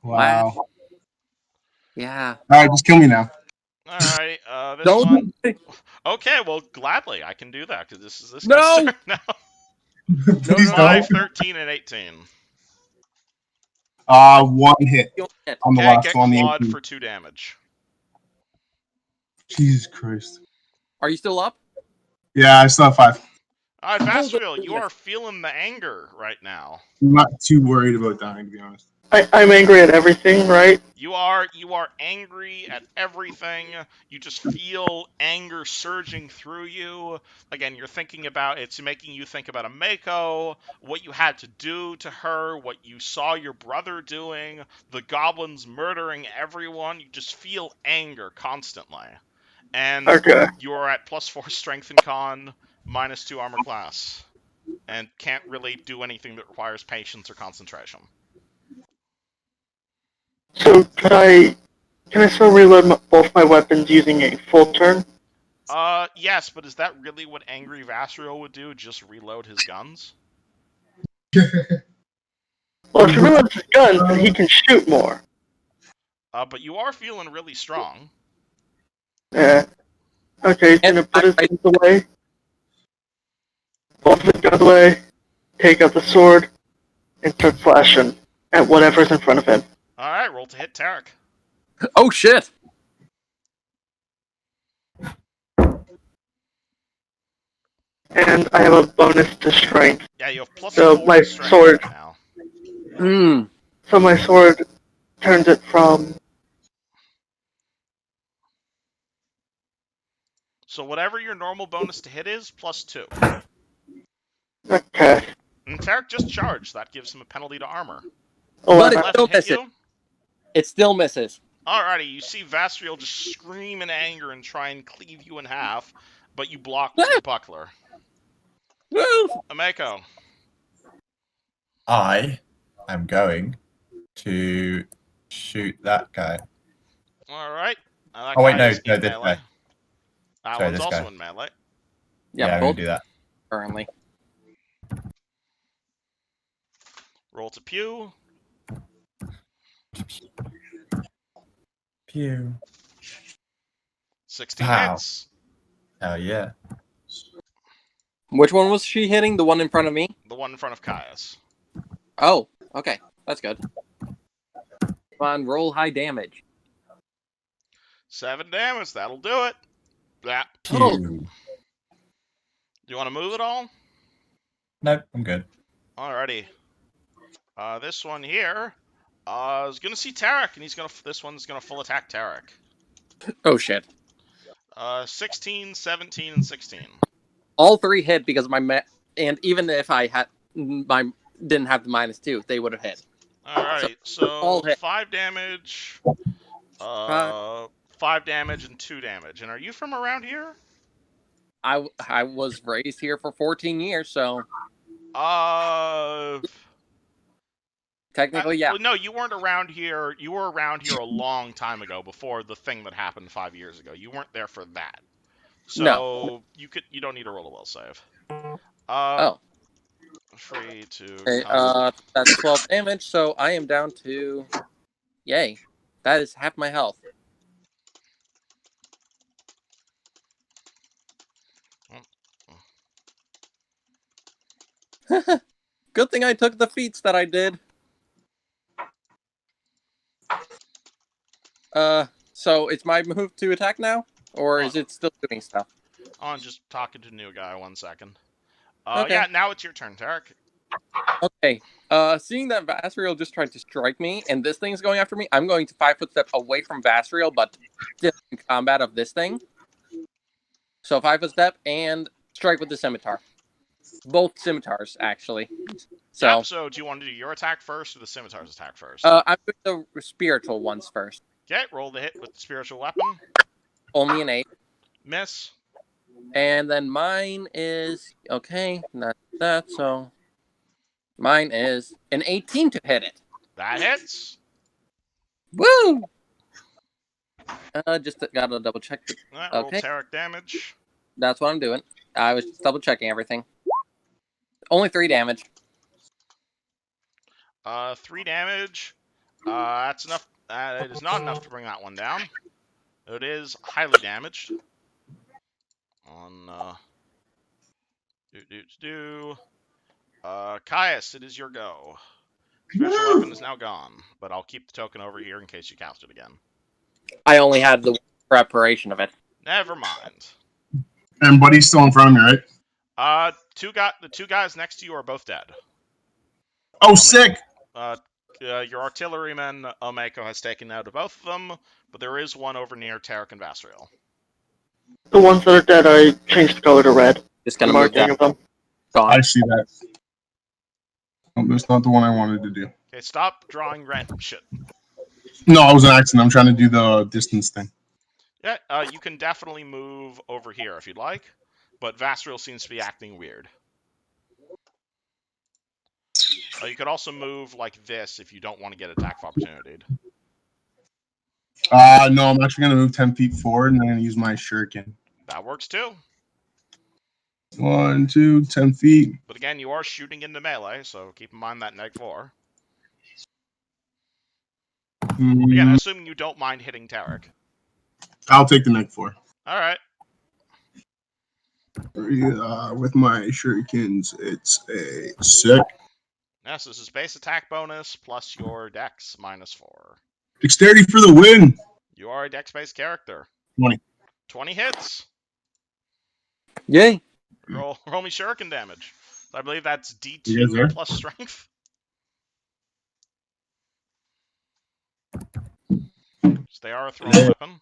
Wow. Yeah. Alright, just kill me now. Alright, this Don't. one. Okay, well, gladly, I can do that, because this is this No! guy's turn now. Please no. 5, don't. 13, and 18. 1 hit on the Okay, last get one. clawed for 2 damage. Jesus Christ. Are you still up? Yeah, I still have 5. Alright, Vasriel, you are feeling the anger right now. I'm not too worried about dying, to be honest. I'm angry at everything, right? You are angry at everything. You just feel anger surging through you. Again, you're thinking about it's making you think about a Mako, what you had to do to her, what you saw your brother doing, the goblins murdering everyone. You just feel anger constantly. And you are at +4 strength and con, -2 armor class, and can't really do anything that requires patience or concentration. So can I still reload both my weapons using a full turn? Yes, but is that really what Angry Vasriel would do? Just reload his guns? Well, if he reloads his guns, then he can shoot more. But you are feeling really strong. Yeah. Okay, he's gonna put his guns away. Both his guns away, take out the sword, and start slashing at whatever's in front of him. Alright, roll to hit Tarek. Oh shit! And I have a bonus to strength. Yeah, you have +4 So my strength sword. right now. So my sword turns it from. So whatever your normal bonus to hit is, +2. Okay. And Tarek just charged. That gives him a penalty to armor. But it 11 still hit misses. you? It still misses. Alrighty, you see Vasriel just scream in anger and try and cleave you in half, but you block with the buckler. Woo! Ameko. I am going to shoot that guy. Alright. Oh, wait, no, Kaya's in this melee. guy. That Sorry, one's this also guy. in melee. Yeah, Yeah, I'm gonna both do that. currently. Roll to Pew. Pew. 16 Wow. hits. Oh yeah. Which one was she hitting? The one in front of me? The one in front of Kaya's. Oh, okay. That's good. Come on, roll high damage. 7 damage. That'll do it. Yeah. Oh. Pew. Do you want to move at all? No, I'm good. Alrighty. This one here is gonna see Tarek, and this one's gonna full attack Tarek. Oh, shit. 16, 17, and 16. All three hit because and even if I didn't have the -2, they would have hit. Alright, all so hit. 5 damage, 5 damage, and 2 damage. And are you from around here? I was raised here for 14 years, so technically, yeah. Well, no, you weren't around here. You were around here a long time ago, before the thing that happened 5 years ago. You weren't there for that. So you don't need to roll a will save. Oh. Free to Okay, that's 12 damage, so I am down to... Yay. That is half my health. Good thing I took the feats that I did. So it's my move to attack now? Or is it still doing stuff? I'm just talking to new guy 1 second. Okay. Yeah, now it's your turn, Tarek. Okay. Seeing that Vasriel just tried to strike me, and this thing is going after me, I'm going to 5-foot step away from Vasriel, but still in combat of this thing. So 5-foot step and strike with the scimitar. Both scimitars, actually. So, Yep, so do you want to do your attack first or the scimitar's attack first? I'm doing the spiritual ones first. Okay, roll the hit with the spiritual weapon. Only an 8. Miss. And then mine is... Okay, not that, so... Mine is an 18 to hit it. That hits. Woo! Just gotta double check. Roll Okay. Tarek damage. That's what I'm doing. I was just double checking everything. Only 3 damage. 3 damage. That's enough. It is not enough to bring that one down. It is highly damaged. On Caius, it is your go. Special weapon is now gone, but I'll keep the token over here in case you cast it again. I only had the preparation of it. Never mind. And Buddy's still in front of me, right? The 2 guys next to you are both dead. Oh, sick! Your artilleryman, Omeko, has taken out of both of them, but there is one over near Tarek and Vasriel. The ones that are dead, I changed the color to red. Just gonna move Marking that. of them. Gone. I see that. Oh, that's not the one I wanted to do. Okay, stop drawing random shit. No, it was an accident. I'm trying to do the distance thing. Yeah, you can definitely move over here if you'd like, but Vasriel seems to be acting weird. You could also move like this if you don't want to get attack of opportunity. No, I'm actually going to move 10 feet forward and I'm going to use my shuriken. That works too. 1, 2, 10 feet. But again, you are shooting into melee, so keep in mind that -4. Again, assuming you don't mind hitting Tarek. I'll take the -4. Alright. With my shurikens, it's a 6. Yes, this is base attack bonus plus your dex -4. Dexterity for the win! You are a dex-based character. 20. 20 hits. Yay! Roll me shuriken damage. I believe that's Yes, D2 sir. plus strength. So they are a thrown weapon.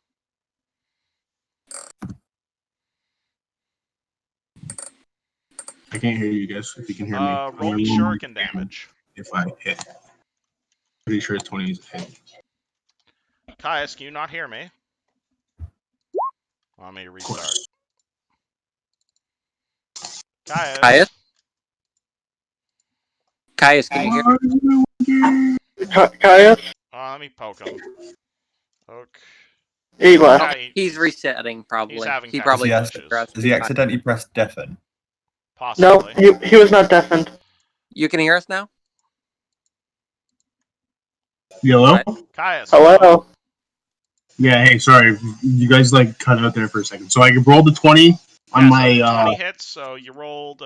I can't hear you guys if you can hear me. Roll me shuriken damage. If I hit. Pretty sure 20 is a hit. Caius, can you not hear me? Let me restart. Caius? Caius? Caius, can you hear? Kaya? Let me poke him. Poke. He left. Yeah, He's resetting, probably. He's having he probably technical Has issues. Has he accidentally pressed deafen? No, Possibly. he was not deafened. You can hear us now? Hello? Caius. Hello. Yeah, hey, sorry. You guys, like, cut out there for a second. So I rolled a 20 on Yeah, my, so 20 hits, so you rolled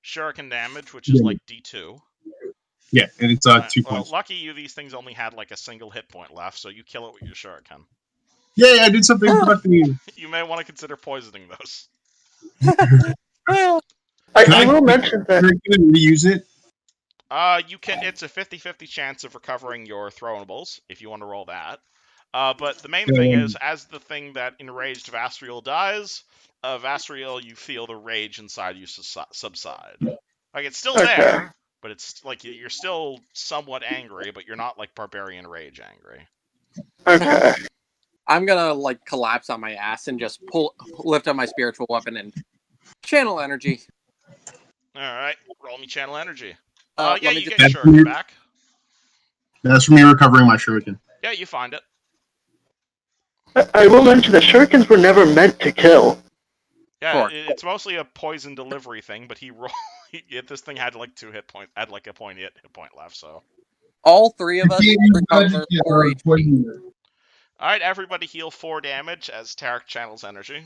shuriken damage, which is Yeah. like D2. yeah, and it's 2 Well, points. lucky you, these things only had like a single hit point left, so you kill it with your shuriken. Yeah, I did something productive. You may want to consider poisoning those. I will mention that. Reuse it? You can. It's a 50-50 chance of recovering your throwables if you want to roll that. But the main thing is, as the thing that enraged Vastriel dies, Vastriel, you feel the rage inside you subside. Like it's still Okay. there, but it's like you're still somewhat angry, but you're not like barbarian rage angry. Okay. I'm gonna like collapse on my ass and just lift up my spiritual weapon and channel energy. All right, roll me channel energy. Let Yeah, me you just- get your shuriken back. That's for me recovering my shuriken. Yeah, you find it. I will mention that shurikens were never meant to kill. Yeah, Sure. it's mostly a poison delivery thing, but he rolled. This thing had like 2 hit points, had like a hit point left. So, All three of us recover 4 HP. all right, everybody heal 4 damage as Tarek channels energy.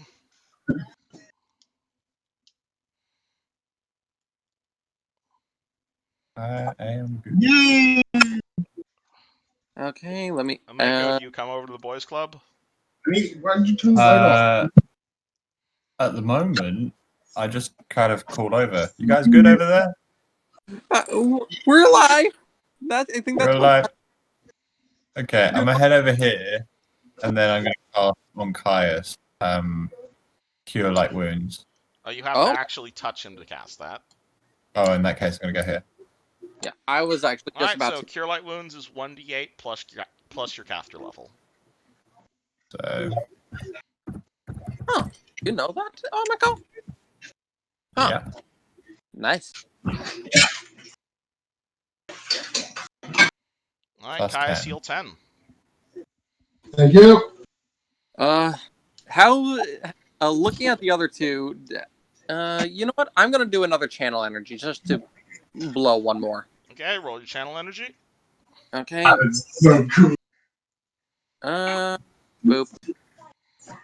I am good. Yay! Okay, let me. Mako, do you come over to the boys' club? Why did you turn the light off? At the moment, I just kind of called over. You guys good over there? We're alive. I think We're that's alive. Okay, I'm gonna head over here, and then I'm gonna cast on Caius. Cure light wounds. You have to actually touch him to cast that. Oh, in that case, I'm gonna go here. Yeah, I was actually just Alright, about so to. Cure Light Wounds is 1d8 plus your caster level. So You know that? Oh my god. Huh. yeah. Nice. Alright, Plus Caius 10. heal 10. Thank you. How? Looking at the other two, you know what? I'm gonna do another channel energy just to blow one more. Okay, roll your channel energy. Okay. That's so cool. Boop.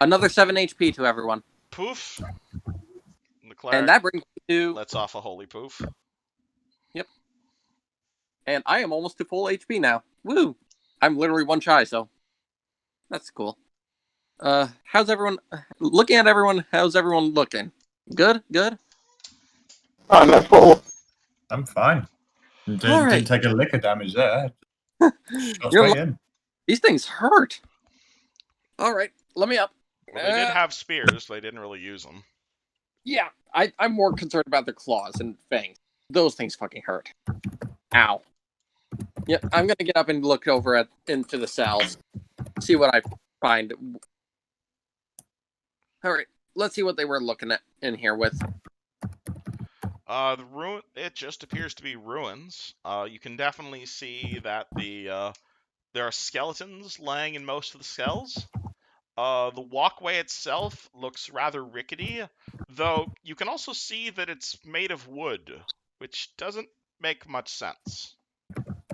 Another 7 HP to everyone, Poof. The cleric and that brings me to. lets off a holy poof. And I am almost to full HP now. Woo! I'm literally 1 shy, so that's cool. How's everyone? Looking at everyone, how's everyone looking? Good, good. I'm at full. I'm fine. Didn't Alright. take a lick of damage there. Shot You're straight in. These things hurt. All right, let me up. Well, they did have spears, they didn't really use them. Yeah, I'm more concerned about their claws and fangs. Those things fucking hurt. Ow. Yeah, I'm gonna get up and look over into the cells, see what I find. All right, let's see what they were looking at in here with. The ruin. It just appears to be ruins. You can definitely see that there are skeletons laying in most of the cells. The walkway itself looks rather rickety, though you can also see that it's made of wood, which doesn't make much sense.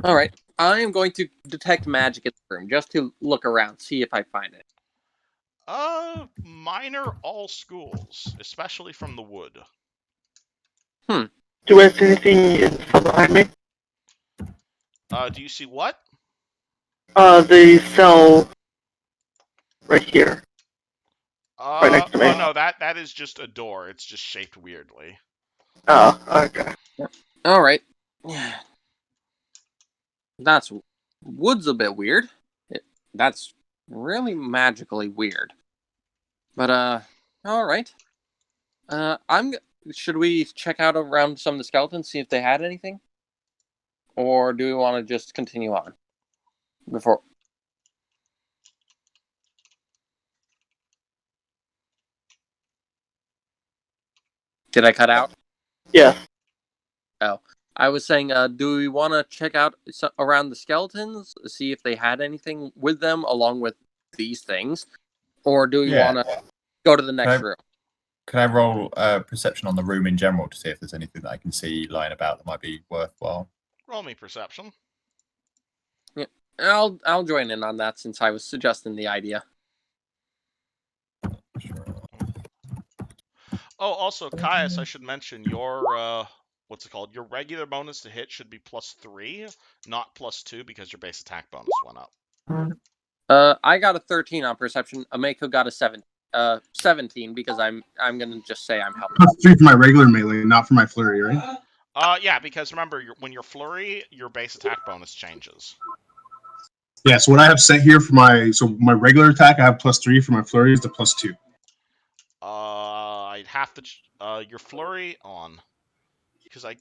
All right, I am going to detect magic in the room just to look around, see if I find it. Minor all schools, especially from the wood. Do I see anything in front behind me? Do you see what? The cell right here. Right next to me. Oh no, that is just a door. It's just shaped weirdly. Oh, okay. All right. That's wood's a bit weird. That's really magically weird. But all right. Should we check out around some of the skeletons, see if they had anything, or do we want to just continue on before? Did I cut out? Yes. Oh, I was saying, do we want to check out around the skeletons, see if they had anything with them along with these things, Or do we Yeah. want to go to the next room? Can I roll perception on the room in general to see if there's anything that I can see lying about that might be worthwhile? Roll me perception. Yeah, I'll join in on that since I was suggesting the idea. Sure. Oh, also, Caius, I should mention your what's it called? Your regular bonus to hit should be +3, not +2, because your base attack bonus went up. I got a 13 on perception. Ameko got a 17 because I'm gonna just say I'm helping. +3 for my regular melee, not for my flurry, right? Yeah, because remember, when you're flurry, your base attack bonus changes. Yeah, so what I have set here for my regular attack, I have +3. For my flurry is the +2. I'd have to your flurry on, because I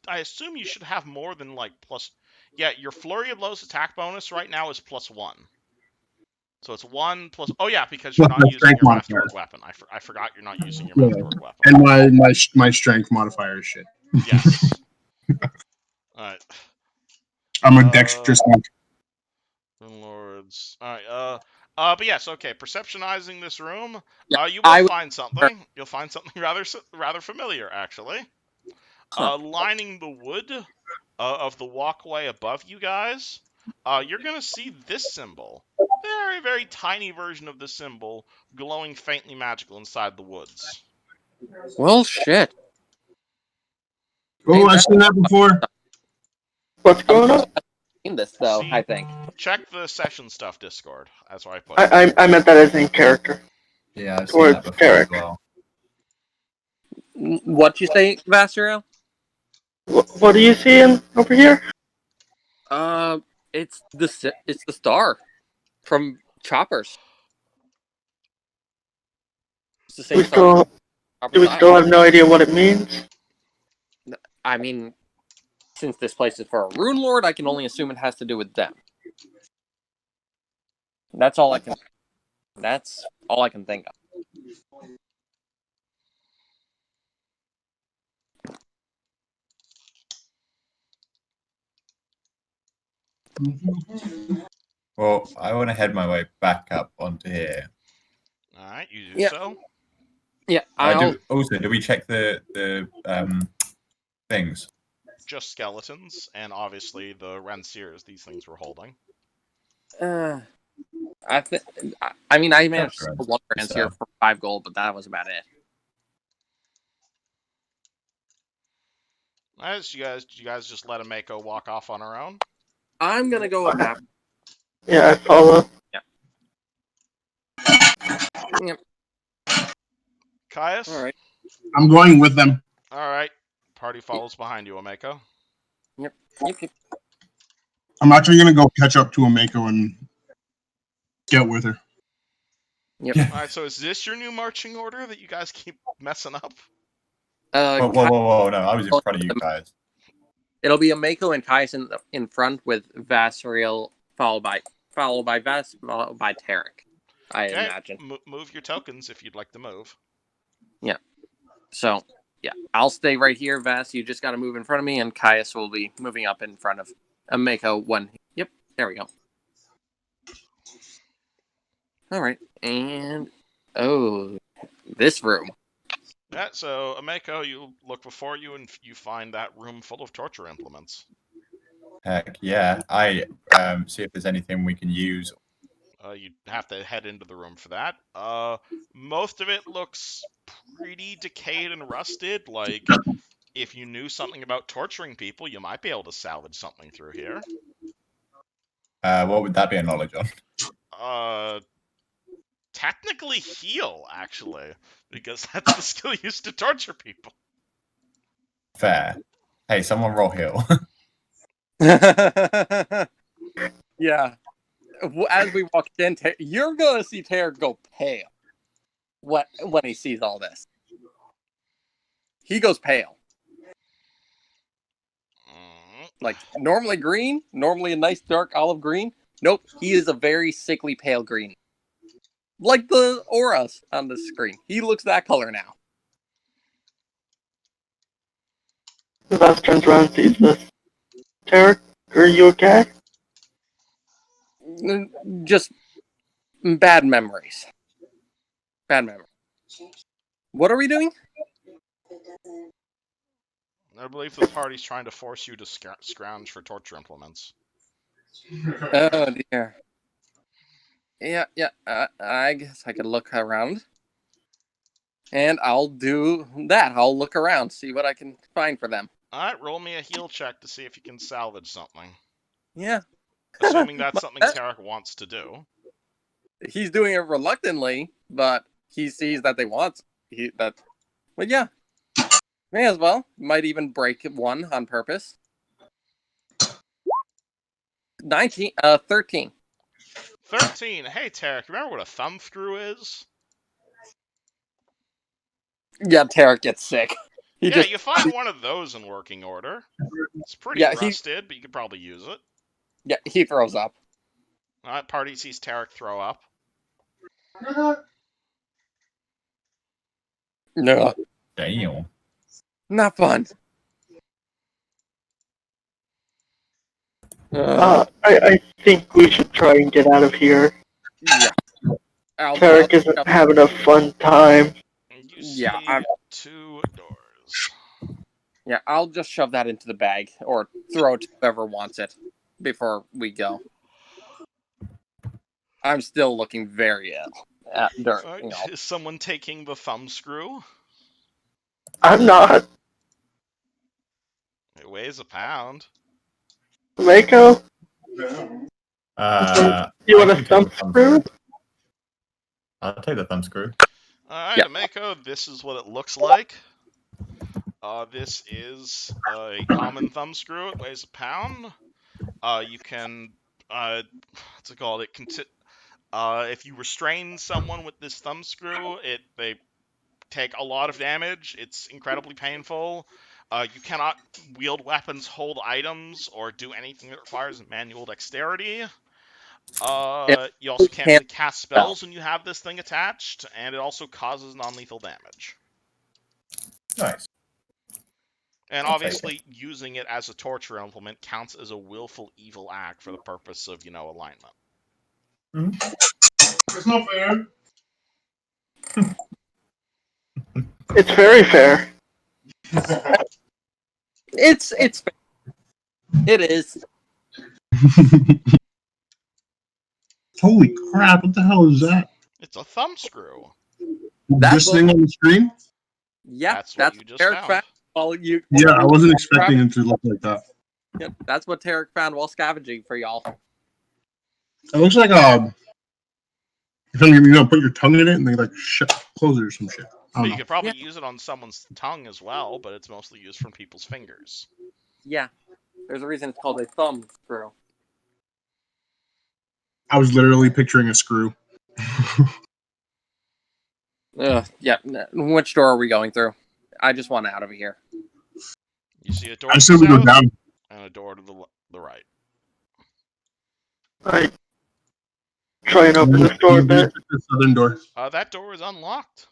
assume you should have more than like plus. Yeah, your flurry of blows attack bonus right now is +1. So it's 1 plus. Oh yeah, because you're Plus not my using strength your masterwork modifier. weapon. I forgot you're not using your Yeah. masterwork weapon. And my strength modifier is shit. Yes. Alright. I'm a dexterous monk. Runelords. Alright, but yes, okay. Perceptionizing this room, Yeah, you will find something. You'll find something rather familiar, actually. Huh. Lining the wood of the walkway above you guys, you're gonna see this symbol. Very, very tiny version of the symbol, glowing faintly magical inside the woods. Well, shit. Oh, I've seen that before. What's going on? In this though, See? I think. Check the session stuff Discord. That's where I put it. I meant that as in character. Yeah, I've seen Towards that before as Derek. well. What you say, Vasriel? What are you seeing over here? It's the star from Choppers. It's the same star. Do we still have no idea what it means? I mean, since this place is for a Runelord, I can only assume it has to do with them. That's all I can think of. Well, I want to head my way back up onto here. Alright, you do Yeah. so. Yeah, Do we check the things? Just skeletons, and obviously the Ranciers these things were holding. I managed to one grand here for 5 gold, but that was about it. As you guys just let Ameko walk off on her own? I'm gonna go with that. Yeah, I follow. Yep. Caius? Alright. I'm going with them. Alright. Party follows behind you, Ameko. Yep. I'm actually going to go catch up to Ameko and get with her. Yep. Alright, so is this your new marching order that you guys keep messing up? Whoa, no, I was in front of you guys. It'll be Ameko and Caius in front with Vasriel followed by Vas, followed by Tarek. I imagine. Move your tokens if you'd like to move. Yeah. So, yeah, I'll stay right here, Vas. You just got to move in front of me, and Caius will be moving up in front of Ameko when. Yep, there we go. All right, and this room. Yeah, so Ameko, you look before you and you find that room full of torture implements. Heck yeah! I see if there's anything we can use. You'd have to head into the room for that. Most of it looks pretty decayed and rusted. Like, if you knew something about torturing people, you might be able to salvage something through here. What would that be a knowledge on? Technically heal, actually, because that's the skill used to torture people. Fair. Hey, someone roll heal. Yeah. As we walk in, you're going to see Tarek go pale when he sees all this. He goes pale. Like, normally green, normally a nice dark olive green. Nope, he is a very sickly pale green. Like the auras on the screen. He looks that color now. Vas turns around and sees this. Tarek, are you okay? Just bad memories. Bad memory. What are we doing? I believe the party's trying to force you to scrounge for torture implements. Oh dear. Yeah. I guess I could look around. And I'll do that. I'll look around, see what I can find for them. Alright, roll me a heal check to see if you can salvage something. Yeah. Assuming that's something But Tarek wants to do. he's doing it reluctantly, but he sees that they want that. But yeah, may as well. Might even break one on purpose. 13. 13. Hey, Tarek, remember what a thumb screw is? Yeah, Tarek gets sick. You find one of those in working order. It's pretty rusted, but you could probably use it. Yeah, he throws up. Alright, party sees Tarek throw up. No. Damn. Not fun. I think we should try and get out of here. Yeah. Tarek isn't having a fun time. You see 2 doors. Yeah, I'll just shove that into the bag or throw it to whoever wants it before we go. I'm still looking very ill. Is someone taking the thumb screw? I'm not. It weighs a pound. Mako? You want a thumb screw? I'll take the thumb screw. Alright, Mako, this is what it looks like. This is a common thumb screw. It weighs a pound. You can, what's it called? If you restrain someone with this thumb screw, they take a lot of damage. It's incredibly painful. You cannot wield weapons, hold items, or do anything that requires manual dexterity. You also can't really cast spells when you have this thing attached, and it also causes non-lethal damage. Nice. And obviously, using it as a torture implement counts as a willful evil act for the purpose of, alignment. Mm-hmm. It's not fair. It's very fair. It's fair. It is. Holy crap, what the hell is that? It's a thumb screw. This thing on the screen? Yeah, that's what you just found. Yeah, I wasn't expecting it to look like that. Yeah, that's what Tarek found while scavenging for y'all. It looks like put your tongue in it and they close it or some shit. You could probably use it on someone's tongue as well, but it's mostly used from people's fingers. Yeah, there's a reason it's called a thumb screw. I was literally picturing a screw. Yeah. Which door are we going through? I just want out of here. You see a door to the south go down. And a door to the right. I try and open the door a bit. The southern door. That door is unlocked.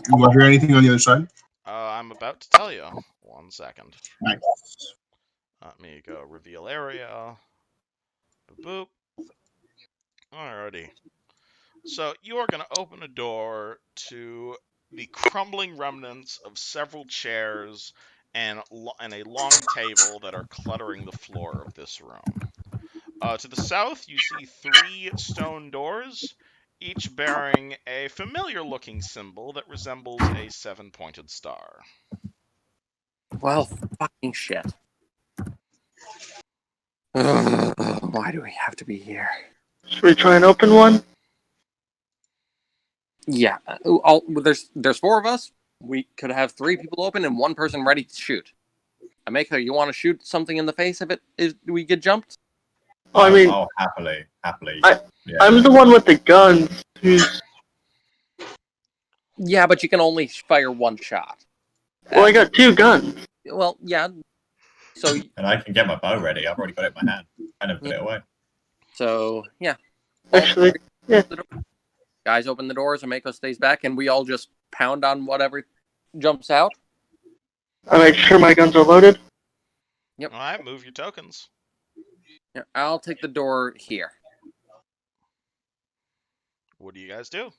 You hear anything on the other side? I'm about to tell you. 1 second. Nice. Let me go reveal area. Boop. Alrighty. So you are going to open a door to the crumbling remnants of several chairs and a long table that are cluttering the floor of this room. To the south, you see 3 stone doors, each bearing a familiar-looking symbol that resembles a 7-pointed star. Well, fucking shit. Why do we have to be here? Should we try and open one? Yeah. There's 4 of us. We could have 3 people open and 1 person ready to shoot. Ameka, you want to shoot something in the face if we get jumped? Oh, I mean... Oh, happily. I'm the one with the guns who's... Yeah, but you can only fire 1 shot. Well, I got 2 guns. Well, yeah. So... And I can get my bow ready. I've already got it in my hand. I never put it away. So, yeah. Actually, yeah. Guys open the doors, Ameko stays back, and we all just pound on whatever jumps out. I make sure my guns are loaded. Yep. Alright, move your tokens. Yeah, I'll take the door here. What do you guys do?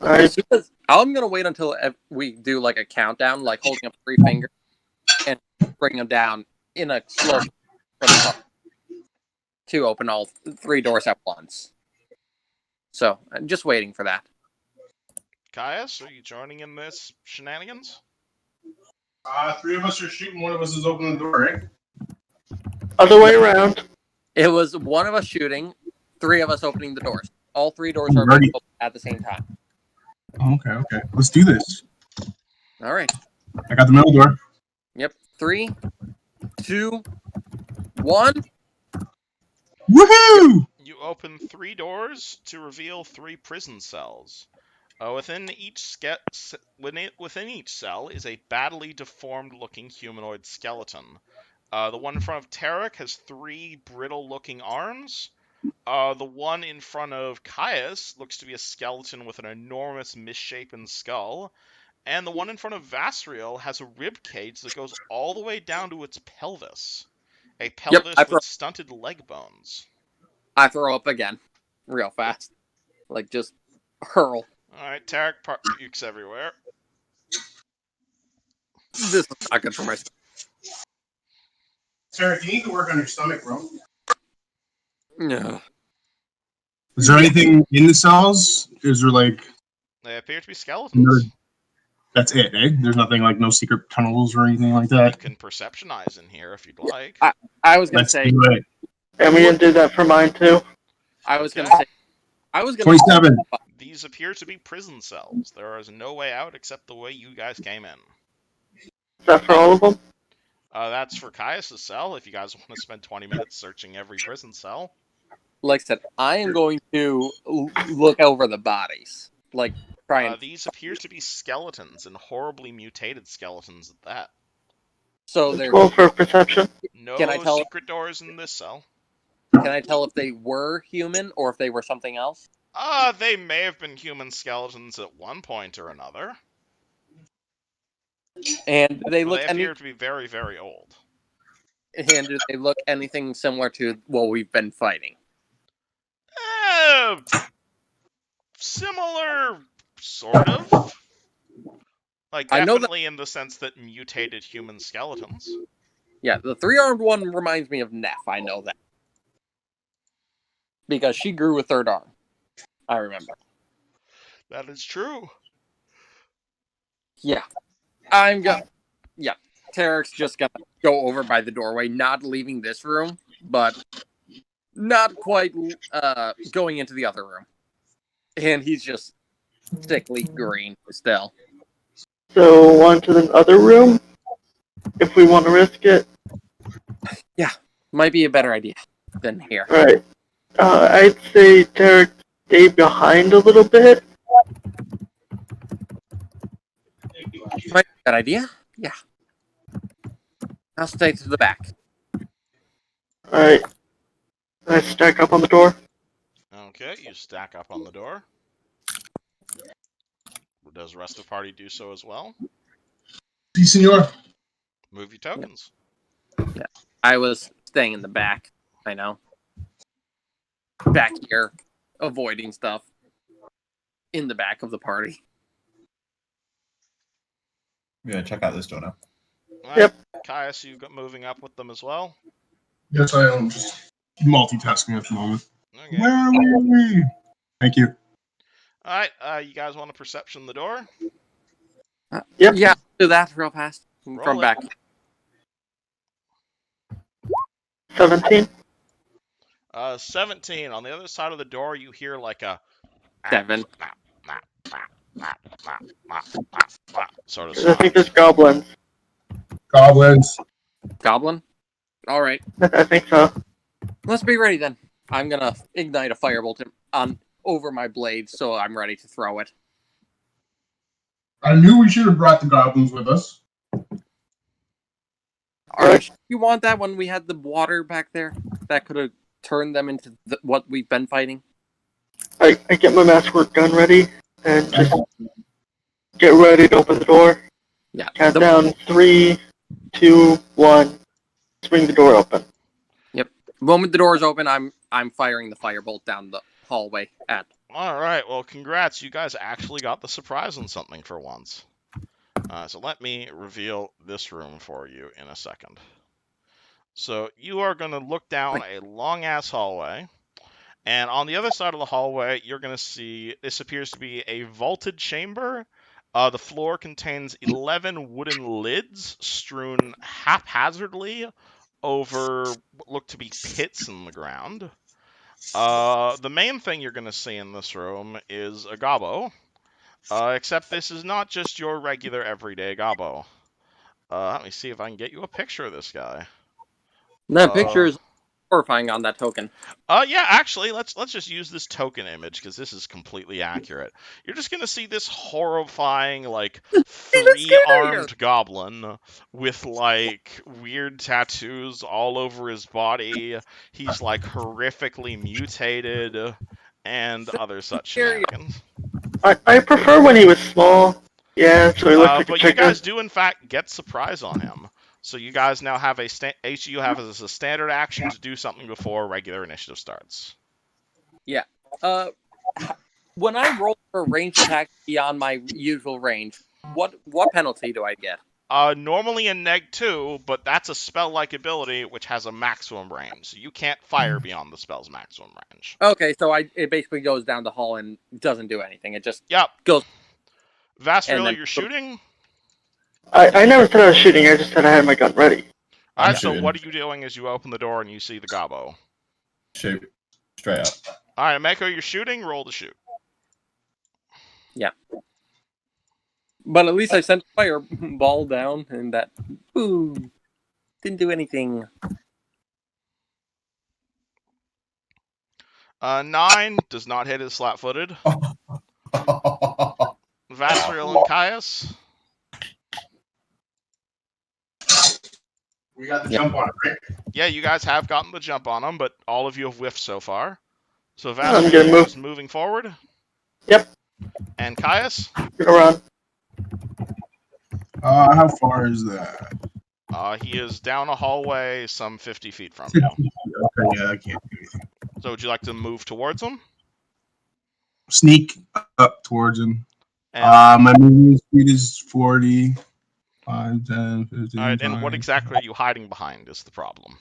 As soon as, I'm gonna wait until we do like a countdown, like holding up 3 fingers, and bring them down in a slow to open all 3 doors at once. So I'm just waiting for that. Caius, are you joining in this shenanigans? 3 of us are shooting, 1 of us is opening the door, right? Other way around. It was 1 of us shooting, 3 of us opening the doors. All 3 doors are Ready. open at the same time. Okay. Let's do this. All right. I got the middle door. Yep. 3, 2, 1. Woohoo! You open 3 doors to reveal 3 prison cells. Within each cell is a badly deformed-looking humanoid skeleton. The one in front of Tarek has 3 brittle-looking arms. The one in front of Caius looks to be a skeleton with an enormous misshapen skull. And the one in front of Vasriel has a rib cage that goes all the way down to its pelvis. A pelvis with stunted leg bones. I throw up again. Real fast. Like, just hurl. Alright, Tarek pukes everywhere. This is not good for my stomach. Sarah, you need to work on your stomach, bro. No. Is there anything in the cells? Is there like... They appear to be skeletons. That's it, eh? There's nothing like no secret tunnels or anything like You that? can perceptionize in here if you'd like. I was gonna Let's say. do it. And we can do that for mine too. I was gonna say. 27. These appear to be prison cells. There is no way out except the way you guys came in. Is that for all of them? That's for Caius' cell, if you guys want to spend 20 minutes searching every prison cell. Like I said, I am going to look over the bodies. Like, try and... These appear to be skeletons, and horribly mutated skeletons at that. So there's... Roll for perception. No Can I tell... secret doors in this cell. Can I tell if they were human, or if they were something else? They may have been human skeletons at one point or another. And do they look... They appear to be very, very old. And do they look anything similar to what we've been fighting? Similar, sort of. Like, definitely in the sense that mutated human skeletons. Yeah, the 3-armed one reminds me of Neff, I know that. Because she grew a 3rd arm. I remember. That is true. Yeah. Yeah. Tarek's just gonna go over by the doorway, not leaving this room, but not quite going into the other room. And he's just sickly green still. So on to the other room, if we want to risk it. Yeah, might be a better idea than here. Right. I'd say Tarek stay behind a little bit. Might be a good idea. Yeah. I'll stay to the back. Alright. I stack up on the door. Okay, you stack up on the door. Does the rest of the party do so as well? Si, senor. Move your tokens. Yeah. I was staying in the back. I know. Back here, avoiding stuff. In the back of the party. I'm gonna check out this door now. Right. Yep. Caius, you got moving up with them as well? Yes, I am just multitasking at the moment. Okay. Where are we? Thank you. Alright, you guys want to perception the door? Yep. Yeah, do that real fast. Roll From it. back. 17. 17. On the other side of the door, you hear like a 7. sort of I sound. think there's goblins. Goblins. Goblin? Alright. I think so. Let's be ready then. I'm gonna ignite a firebolt over my blade so I'm ready to throw it. I knew we should have brought the goblins with us. Alright, you want that when we had the water back there? That could have turned them into what we've been fighting? I get my masterwork gun ready and just get ready to open the door. Yeah. Count down 3, 2, 1. Swing the door open. Yep. The moment the door is open, I'm firing the firebolt down the hallway at All right, well, congrats. You guys actually got the surprise on something for once. So let me reveal this room for you in a second. So you are going to look down a long-ass hallway, and on the other side of the hallway, you're going to see this appears to be a vaulted chamber. The floor contains 11 wooden lids strewn haphazardly over what look to be pits in the ground. The main thing you're going to see in this room is a gobbo, except this is not just your regular everyday gobbo. Let me see if I can get you a picture of this guy. That picture is horrifying on that token. Yeah, actually, let's just use this token image because this is completely accurate. You're just gonna see this horrifying, like, three-armed goblin with like weird tattoos all over his body. He's like horrifically mutated and other such shenanigans. I prefer when he was small. Yeah, so he looks like a But chicken. you guys do in fact get surprise on him. So you guys now have each of you have as a standard action to do something before regular initiative starts. Yeah. When I roll for a ranged attack beyond my usual range, what penalty do I get? Normally a -2, but that's a spell-like ability which has a maximum range. So you can't fire beyond the spell's maximum range. Okay, so it basically goes down the hall and doesn't do anything. It just goes. Vasriel, you're shooting? I never said I was shooting, I just said I had my gun ready. Alright, so what are you doing as you open the door and you see the gobbo? Shoot. Straight up. Alright, Mako, you're shooting, roll to shoot. Yeah. But at least I sent a fireball down and that boom didn't do anything. 9 does not hit his flat-footed. Vasriel and Caius? We got the jump on it, right? Yeah, you guys have gotten the jump on him, but all of you have whiffed so far. So I'm gonna move. is moving forward. Yep. And Caius? Get around. How far is that? He is down a hallway some 50 feet from you. Okay, yeah, I can't do anything. So would you like to move towards him? Sneak up towards him. And, my movement speed is 40. 5, 10, 15. all right, and 20. what exactly are you hiding behind is the problem.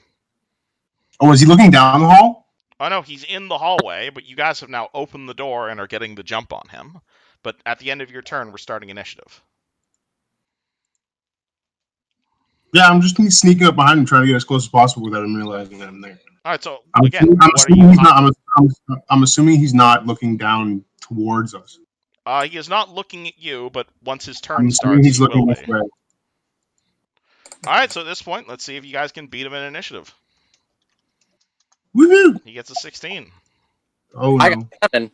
Oh, is he looking down the hall? Oh no, he's in the hallway, but you guys have now opened the door and are getting the jump on him. But at the end of your turn, we're starting initiative. Yeah, I'm just sneaking up behind him, trying to get as close as possible without him realizing that I'm there. All right, so I'm again, I'm assuming he's not looking down towards us. he is not looking at you, but once his turn I'm assuming starts, he's he will looking be. this way. All right, so at this point, let's see if you guys can beat him in initiative. Woohoo! He gets a 16. Oh I no. got 7.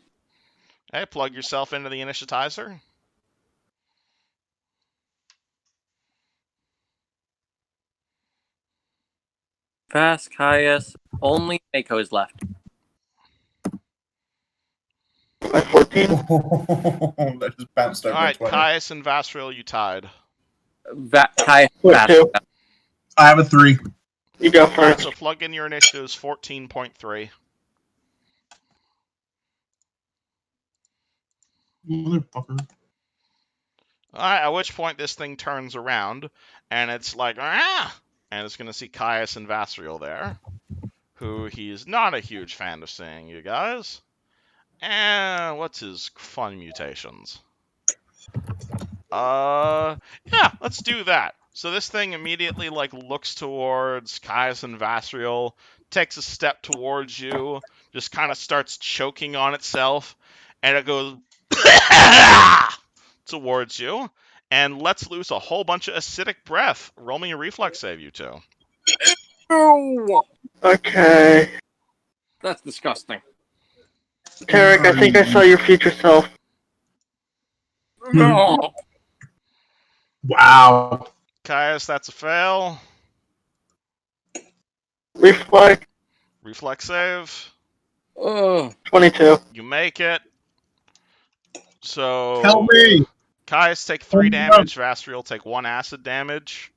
Hey, plug yourself into the initiatizer. Fast Caius. Only Mako is left. By 14. That just bounced over All right, 20. Caius and Vasriel, you tied. Caius. What, fast. 2? I have a 3. You go All right, first. so plug in your initiatives 14.3. Motherfucker. All right, at which point this thing turns around, and it's like, ah! And it's going to see Caius and Vasriel there, who he's not a huge fan of seeing you guys. And what's his fun mutations? Yeah, let's do that. So this thing immediately, like, looks towards Caius and Vasriel, takes a step towards you, just kind of starts choking on itself, and it goes towards you, and lets loose a whole bunch of acidic breath. Roll me a reflex save, you two. Oh, Okay. that's disgusting. Tarek, I think I saw your future self. No. Wow. Caius, that's a fail. Reflect. Reflex save. 22. You make it. So Help me! Caius take 3 Oh, damage, Vasriel take 1 acid damage.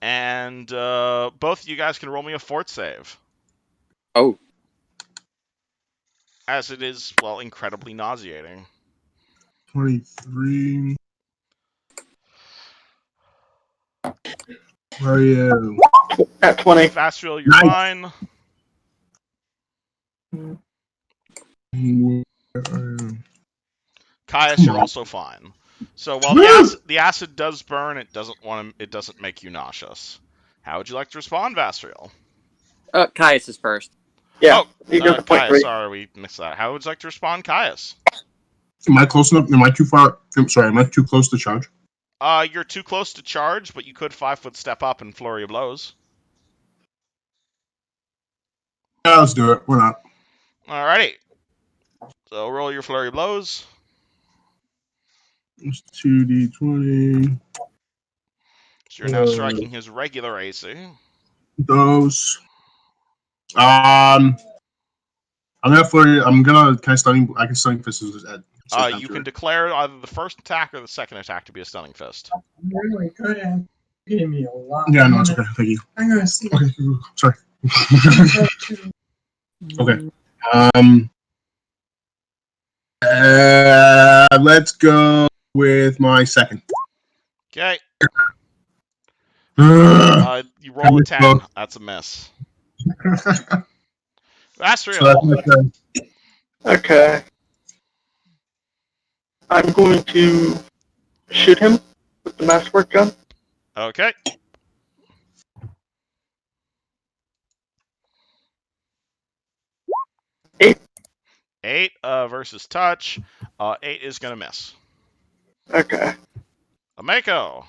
And both of you guys can roll me a fort save. Oh. as it is, well, incredibly nauseating. 23. Where are you? At 20. Vastriel, you're Nice. fine. Caius, Come you're on. also fine. So while Woo! the acid does burn, it doesn't make you nauseous. How would you like to respond, Vastriel? Caius is first. Yeah, Oh, you go to point Caius, 3. sorry, we missed that. How would you like to respond, Caius? Am I close enough? Am I too far? I'm sorry, am I too close to charge? You're too close to charge, but you could 5-foot step up and flurry of blows. Yeah, let's do it. Why not? Alrighty. So roll your flurry of blows. It's 2d20. So you're now striking his regular AC. Those. I'm gonna flurry. Can I stunning? I can stunning fist his head. You can declare either the first attack or the second attack to be a stunning fist. I'm really good at giving me a lot. Yeah, no, it's okay. Thank you. I'm gonna see. Okay, sorry. Okay. Let's go with my second. Okay. So You roll a 10. That's a miss. that's Vastriel. my turn. Okay. I'm going to shoot him with the masterwork gun. Okay. Eight versus touch. 8 is gonna miss. Okay. Ameko.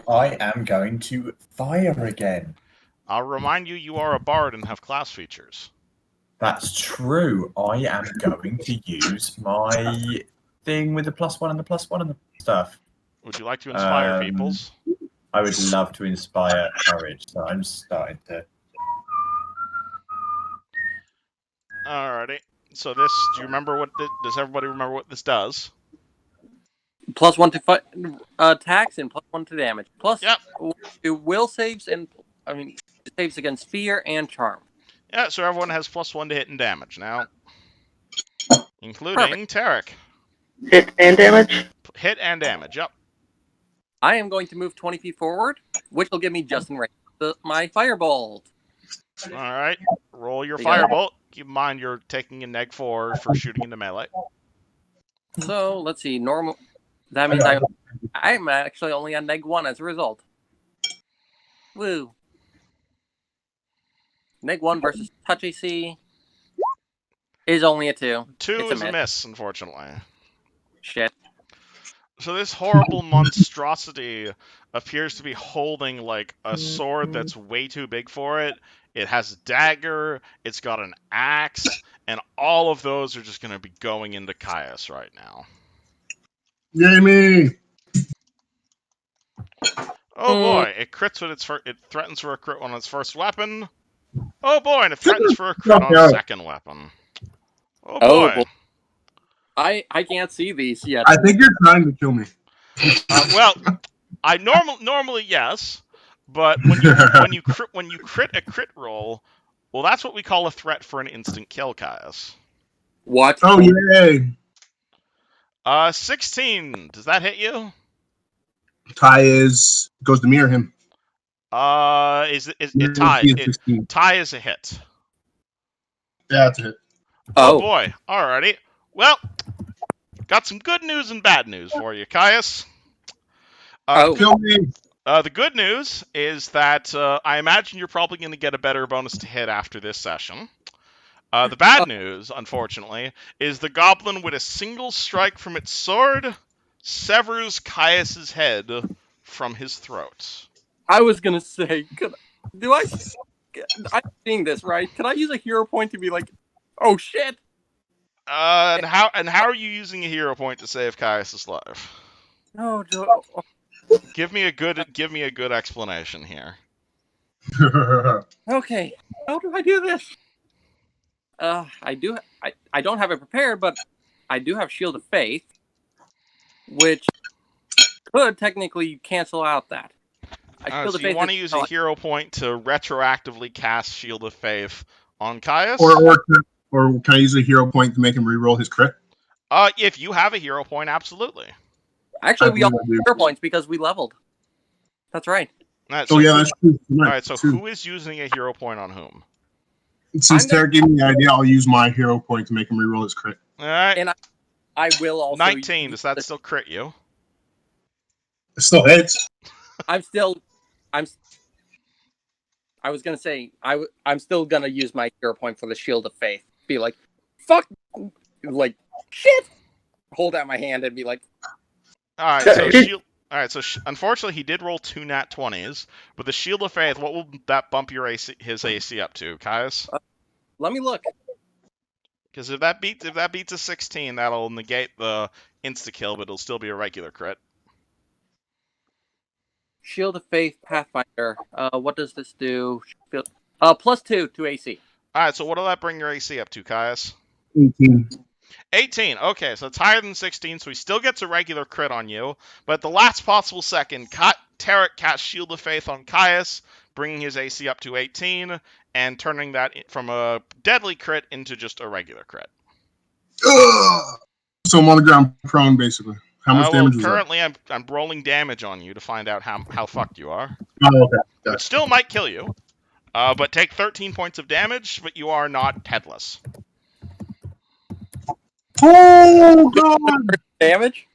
I am going to fire again. I'll remind you, you are a bard and have class features. That's true. I am going to use my thing with the +1 and the +1 and the stuff. Would you like to inspire peoples? I would love to inspire courage, so I'm starting to. Alrighty. So this, do you remember what? Does everybody remember what this does? +1 to attacks and +1 to damage. Plus, Yep. it will saves and it saves against fear and charm. Yeah. So everyone has +1 to hit and damage now, including Tarek. Hit and damage? Hit and damage. Yep. I am going to move 20 feet forward, which will give me just in range my firebolt. All right. Roll your You got it. firebolt. Keep in mind you're taking a -4 for shooting into melee. So let's see. Normal. That means I'm actually only on -1 as a result. Woo. -1 versus touch AC is only a 2. 2 It's is a miss, unfortunately. Shit. So this horrible monstrosity appears to be holding like a sword that's way too big for it. It has a dagger, it's got an axe, and all of those are just going to be going into Caius right now. Yay me! Oh boy, it crits with it threatens for a crit on its first weapon. Oh boy, and it threatens for a crit on its second weapon. Oh boy. boy. I can't see these yet. I think you're trying to kill me. Well, I normally yes, but when you crit a crit roll, well, that's what we call a threat for an instant kill, Caius. What? Oh yay! 16. Does that hit you? Ty goes to mirror him. Is it tie? Tie is a hit. Yeah, that's a hit. Oh boy. Alrighty. Well, got some good news and bad news for you, Caius. Kill me. The good news is that I imagine you're probably going to get a better bonus to hit after this session. The bad news, unfortunately, is the goblin with a single strike from its sword severs Caius's head from his throat. I was gonna say, I'm seeing this right? Can I use a hero point to be like, oh shit? And how are you using a hero point to save Caius's life? No, Joe. Give me a good explanation here. Okay, how do I do this? I don't have it prepared, but I do have Shield of Faith, which could technically cancel out that. So you want to use a hero point to retroactively cast Shield of Faith on Caius? or Or can I use a hero point to make him reroll his crit? If you have a hero point, absolutely. Actually, I we all believe I do. have hero points because we leveled. That's right. All right, Oh so yeah, that's true. all right, so who is using a hero point on whom? Since Tara gave me the idea, I'll use my hero point to make him reroll his crit. All right, And I will also 19. Does that still crit you? It still hits. I was gonna say I'm still gonna use my hero point for the Shield of Faith. Be like, fuck, like shit. Hold out my hand and be like, All right, so shield. All right, so unfortunately he did roll 2 nat 20s, but the Shield of Faith. What will that bump your his AC up to, Caius? let me look. Because if that beats a 16, that'll negate the insta kill, but it'll still be a regular crit. Shield of Faith, Pathfinder. What does this do? +2 to AC. All right, so what will that bring your AC up to, Caius? 18. 18. Okay, so it's higher than 16, so he still gets a regular crit on you. But at the last possible second, Tarek casts Shield of Faith on Caius, bringing his AC up to 18, and turning that from a deadly crit into just a regular crit. Ugh! So I'm on the ground prone, basically. How much damage is that? Currently, I'm rolling damage on you to find out how fucked you are. Oh, okay. Which still might kill you. But take 13 points of damage, but you are not headless. Oh, God! Damage?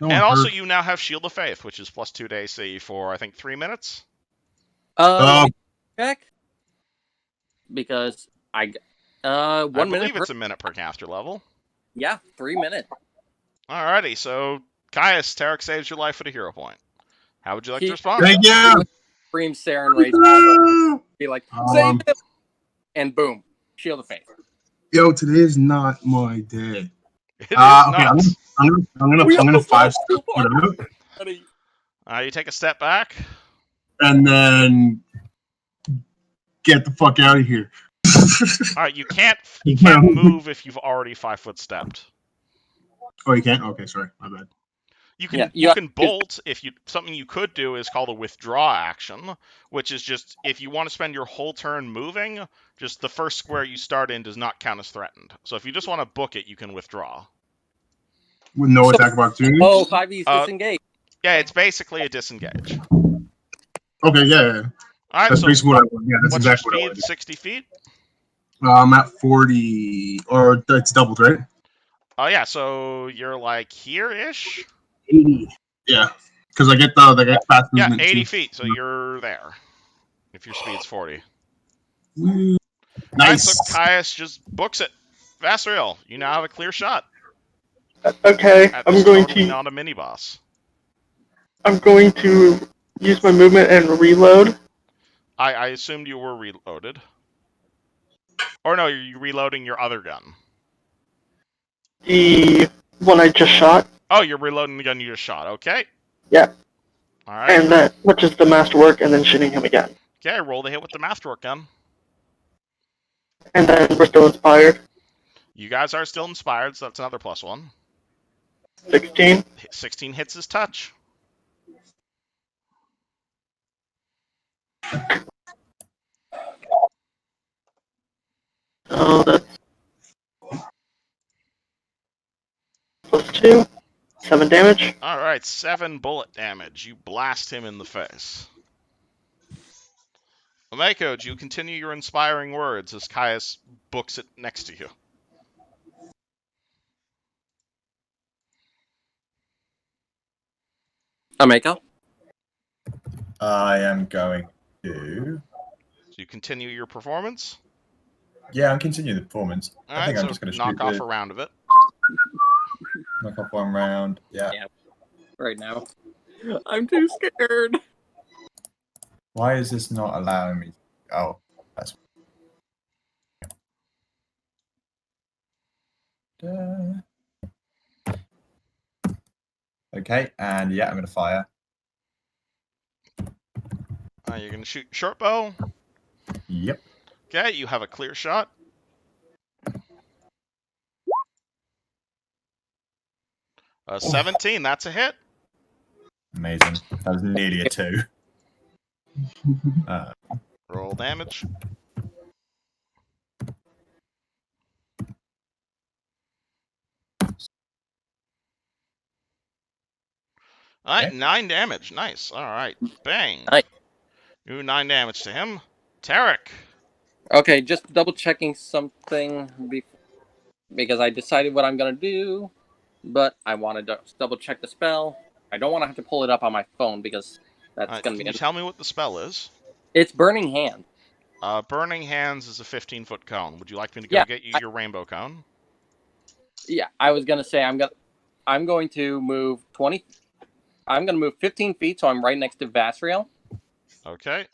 And also, you now have Shield of Faith, which is +2 to AC for, I think, 3 minutes? Check. Because I 1 I minute. believe it's a minute per caster level. Yeah, 3 minutes. Alrighty, so Caius, Tarek saves your life with a hero point. How would you like to respond? Thank you! Scream, Saren, Rage, be like, save him! And boom, Shield of Faith. Yo, today is not my day. It is Okay, not. I'm gonna 5 step it out, You take a step back. and then get the fuck out of here. Alright, you can't move if you've already 5-foot stepped. Oh, you can't? Okay, sorry, my bad. You can bolt. Something you could do is called a withdraw action, which is just if you want to spend your whole turn moving, just the first square you start in does not count as threatened. So if you just want to book it, you can withdraw. With no attack of opportunity? Oh, 5E's disengage. Yeah, it's basically a disengage. Okay, yeah. Alright, That's so basically what I want. Yeah, that's what's exactly your what I want. speed? 60 feet? I'm at 40, or it's doubled, right? Oh yeah, so you're like here-ish? 80. Yeah, because I get fast movement. Yeah, 80 too. feet, so you're there. If your speed's 40. Nice. Alright, so Caius just books it. Vasriel, you now have a clear shot. Okay, I'm going totally to not a mini-boss. use my movement and reload. I assumed you were reloaded. Or no, you're reloading your other gun. The one I just shot. Oh, you're reloading the gun you just shot. Okay. Yeah. Alright. And that, which is the masterwork, and then shooting him again. Okay, roll the hit with the masterwork gun. And then we're still inspired. You guys are still inspired, so that's another +1. 16. 16 hits his touch. Oh, that's +2. 7 damage. Alright, 7 bullet damage. You blast him in the face. Omeko, do you continue your inspiring words as Caius books it next to you? Ameko? I am going to. So you continue your performance? Yeah, I'm continuing the performance. I think Alright, I'm so just going to knock off a round of it. knock off 1 round. Yeah. Right now. I'm too scared. Why is this not allowing me? Oh, that's. Okay, and yeah, I'm going to fire. You're going to shoot short bow. Yep. Okay, you have a clear shot. Oh. 17, that's a hit. Amazing. That was nearly a 2. Roll damage. All right, Okay. 9 damage. Nice. All right, bang. Nice. Do 9 damage to him. Tarek. Okay, just double checking something because I decided what I'm gonna do, but I wanted to double check the spell. I don't want to have to pull it up on my phone because that's gonna Can be. you tell me what the spell is? It's Burning Hand. Burning Hands is a 15-foot cone. Would you like me to go Yeah, get you your rainbow cone? Yeah, I was gonna say I'm going to move 20. I'm gonna move 15 feet, so I'm right next to Vasriel, Okay.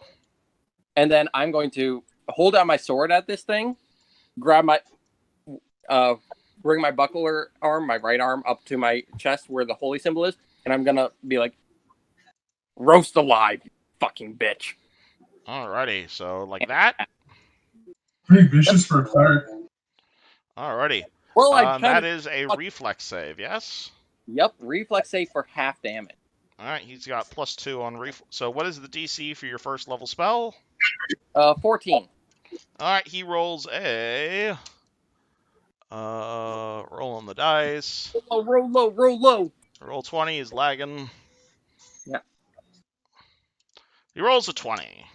and then I'm going to hold out my sword at this thing, grab my, bring my buckler arm, my right arm, up to my chest where the holy symbol is, and I'm gonna be like, "Roast alive, you fucking bitch!" Alrighty, so like that. Pretty vicious for a cleric. Alrighty. Well, I kind That of. is a reflex save, yes? Yep, reflex save for half damage. Alright, he's got +2 on reflex. So what is the DC for your first level spell? 14. Alright, he rolls a... roll on the dice. Roll low. Roll 20 is lagging. Yeah. He rolls a 20.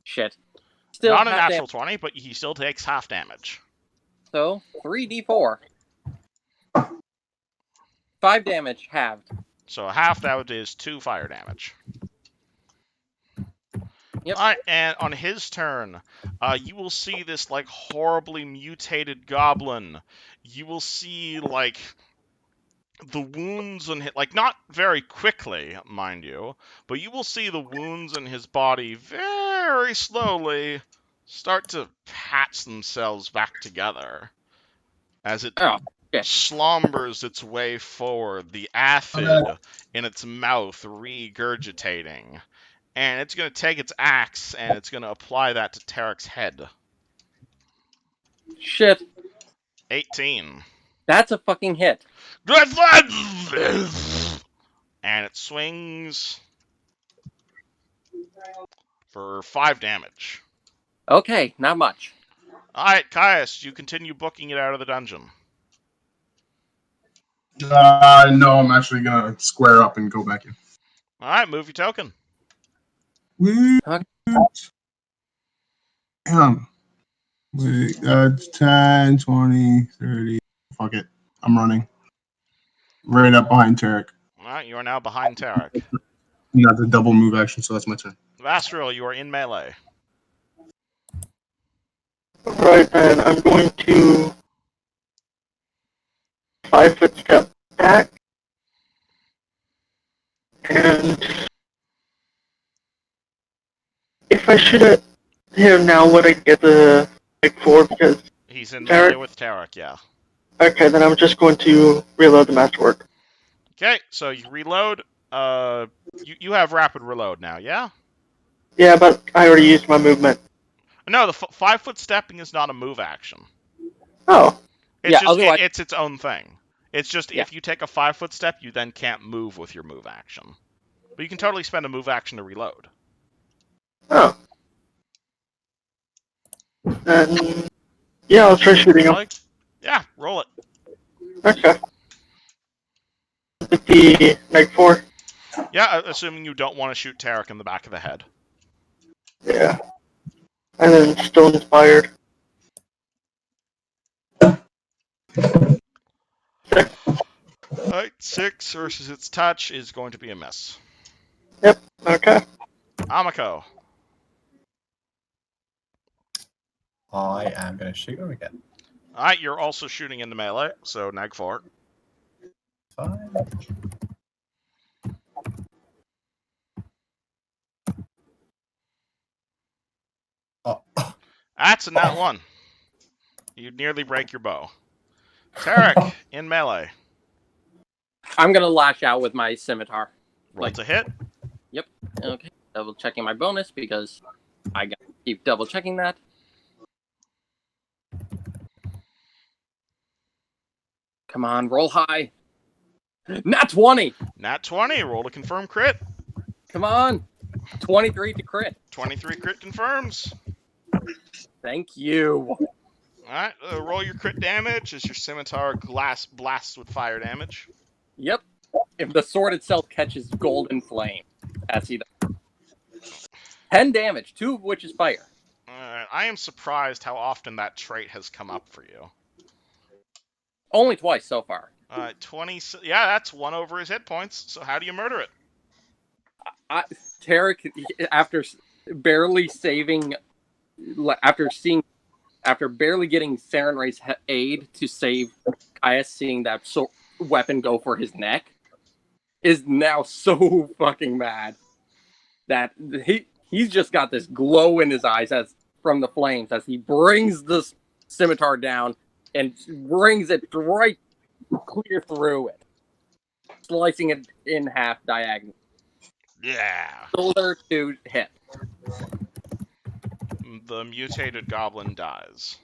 Shit. Still Not a half natural 20, but he still takes half damage. So 3d4. 5 damage halved. So half that is 2 fire damage. Yep. Alright, and on his turn, you will see this, like, horribly mutated goblin. You will see, like, the wounds on his... Like, not very quickly, mind you, but you will see the wounds in his body very slowly start to patch themselves back together. As it slumbers its way forward, the acid in its mouth regurgitating. And it's going to take its axe, and it's going to apply that to Tarek's head. Shit. 18. That's a fucking hit. And it swings for 5 damage. Okay, not much. Alright, Caius, you continue booking it out of the dungeon. No, I'm actually gonna square up and go back in. Alright, move your token. Woo! Okay. Wait, 10, 20, 30. Fuck it. I'm running. Right up behind Tarek. Alright, you are now behind Tarek. Not the double move action, so that's my turn. Vastril, you are in melee. Right, and I'm going to 5-foot step back. And if I shoot at him now, would I get the like 4? Because He's in Tarek? melee with Tarek, yeah. okay, then I'm just going to reload the masterwork. Okay, so you reload. You have rapid reload now, yeah? Yeah, but I already used my movement. No, the 5-foot stepping is not a move action. Oh, It's Yeah, just otherwise- it's its own thing. It's just Yeah. if you take a 5-foot step, you then can't move with your move action. But you can totally spend a move action to reload. oh. Then yeah, I'll try shooting him. Like, yeah, roll it. Okay. With the neg 4. Yeah, assuming you don't want to shoot Tarek in the back of the head. Yeah. And then still inspired. Alright, 6 versus its touch is going to be a miss. Yep. Okay. Amako. I am going to shoot him again. Alright, you're also shooting into melee, so neg 4. Fine. Oh. That's a nat 1. You nearly break your bow. Tarek, in melee. I'm gonna lash out with my scimitar. Roll to hit. Okay, double checking my bonus because I gotta keep double checking that. Come on, roll high. Nat 20. Nat 20, roll to confirm crit. Come on. 23 to crit. 23 crit confirms. Thank you. Alright, roll your crit damage as your scimitar blasts with fire damage. Yep. if the sword itself catches golden flame as he does. 10 damage, 2 of which is fire. I am surprised how often that trait has come up for you. Only twice so far. 20. Yeah, that's 1 over his hit points. So how do you murder it? Tarek, after barely saving, after barely getting Sarenrae's aid to save Caius, seeing that weapon go for his neck, is now so fucking mad that he's just got this glow in his eyes from the flames as he brings this scimitar down and brings it right clear through it, slicing it in half diagonally. Yeah. Shoulder to hip. The mutated goblin dies.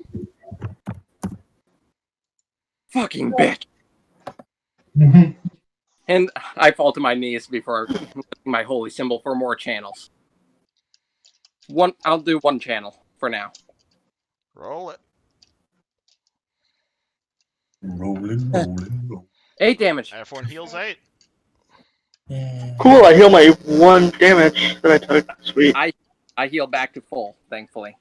Fucking bitch. And I fall to my knees before my holy symbol for more channels. I'll do 1 channel for now. Roll it. Rolling. 8 damage. Everyone heals 8. Yeah. Cool, I heal my 1 damage that I took. Sweet. I heal back to full, thankfully.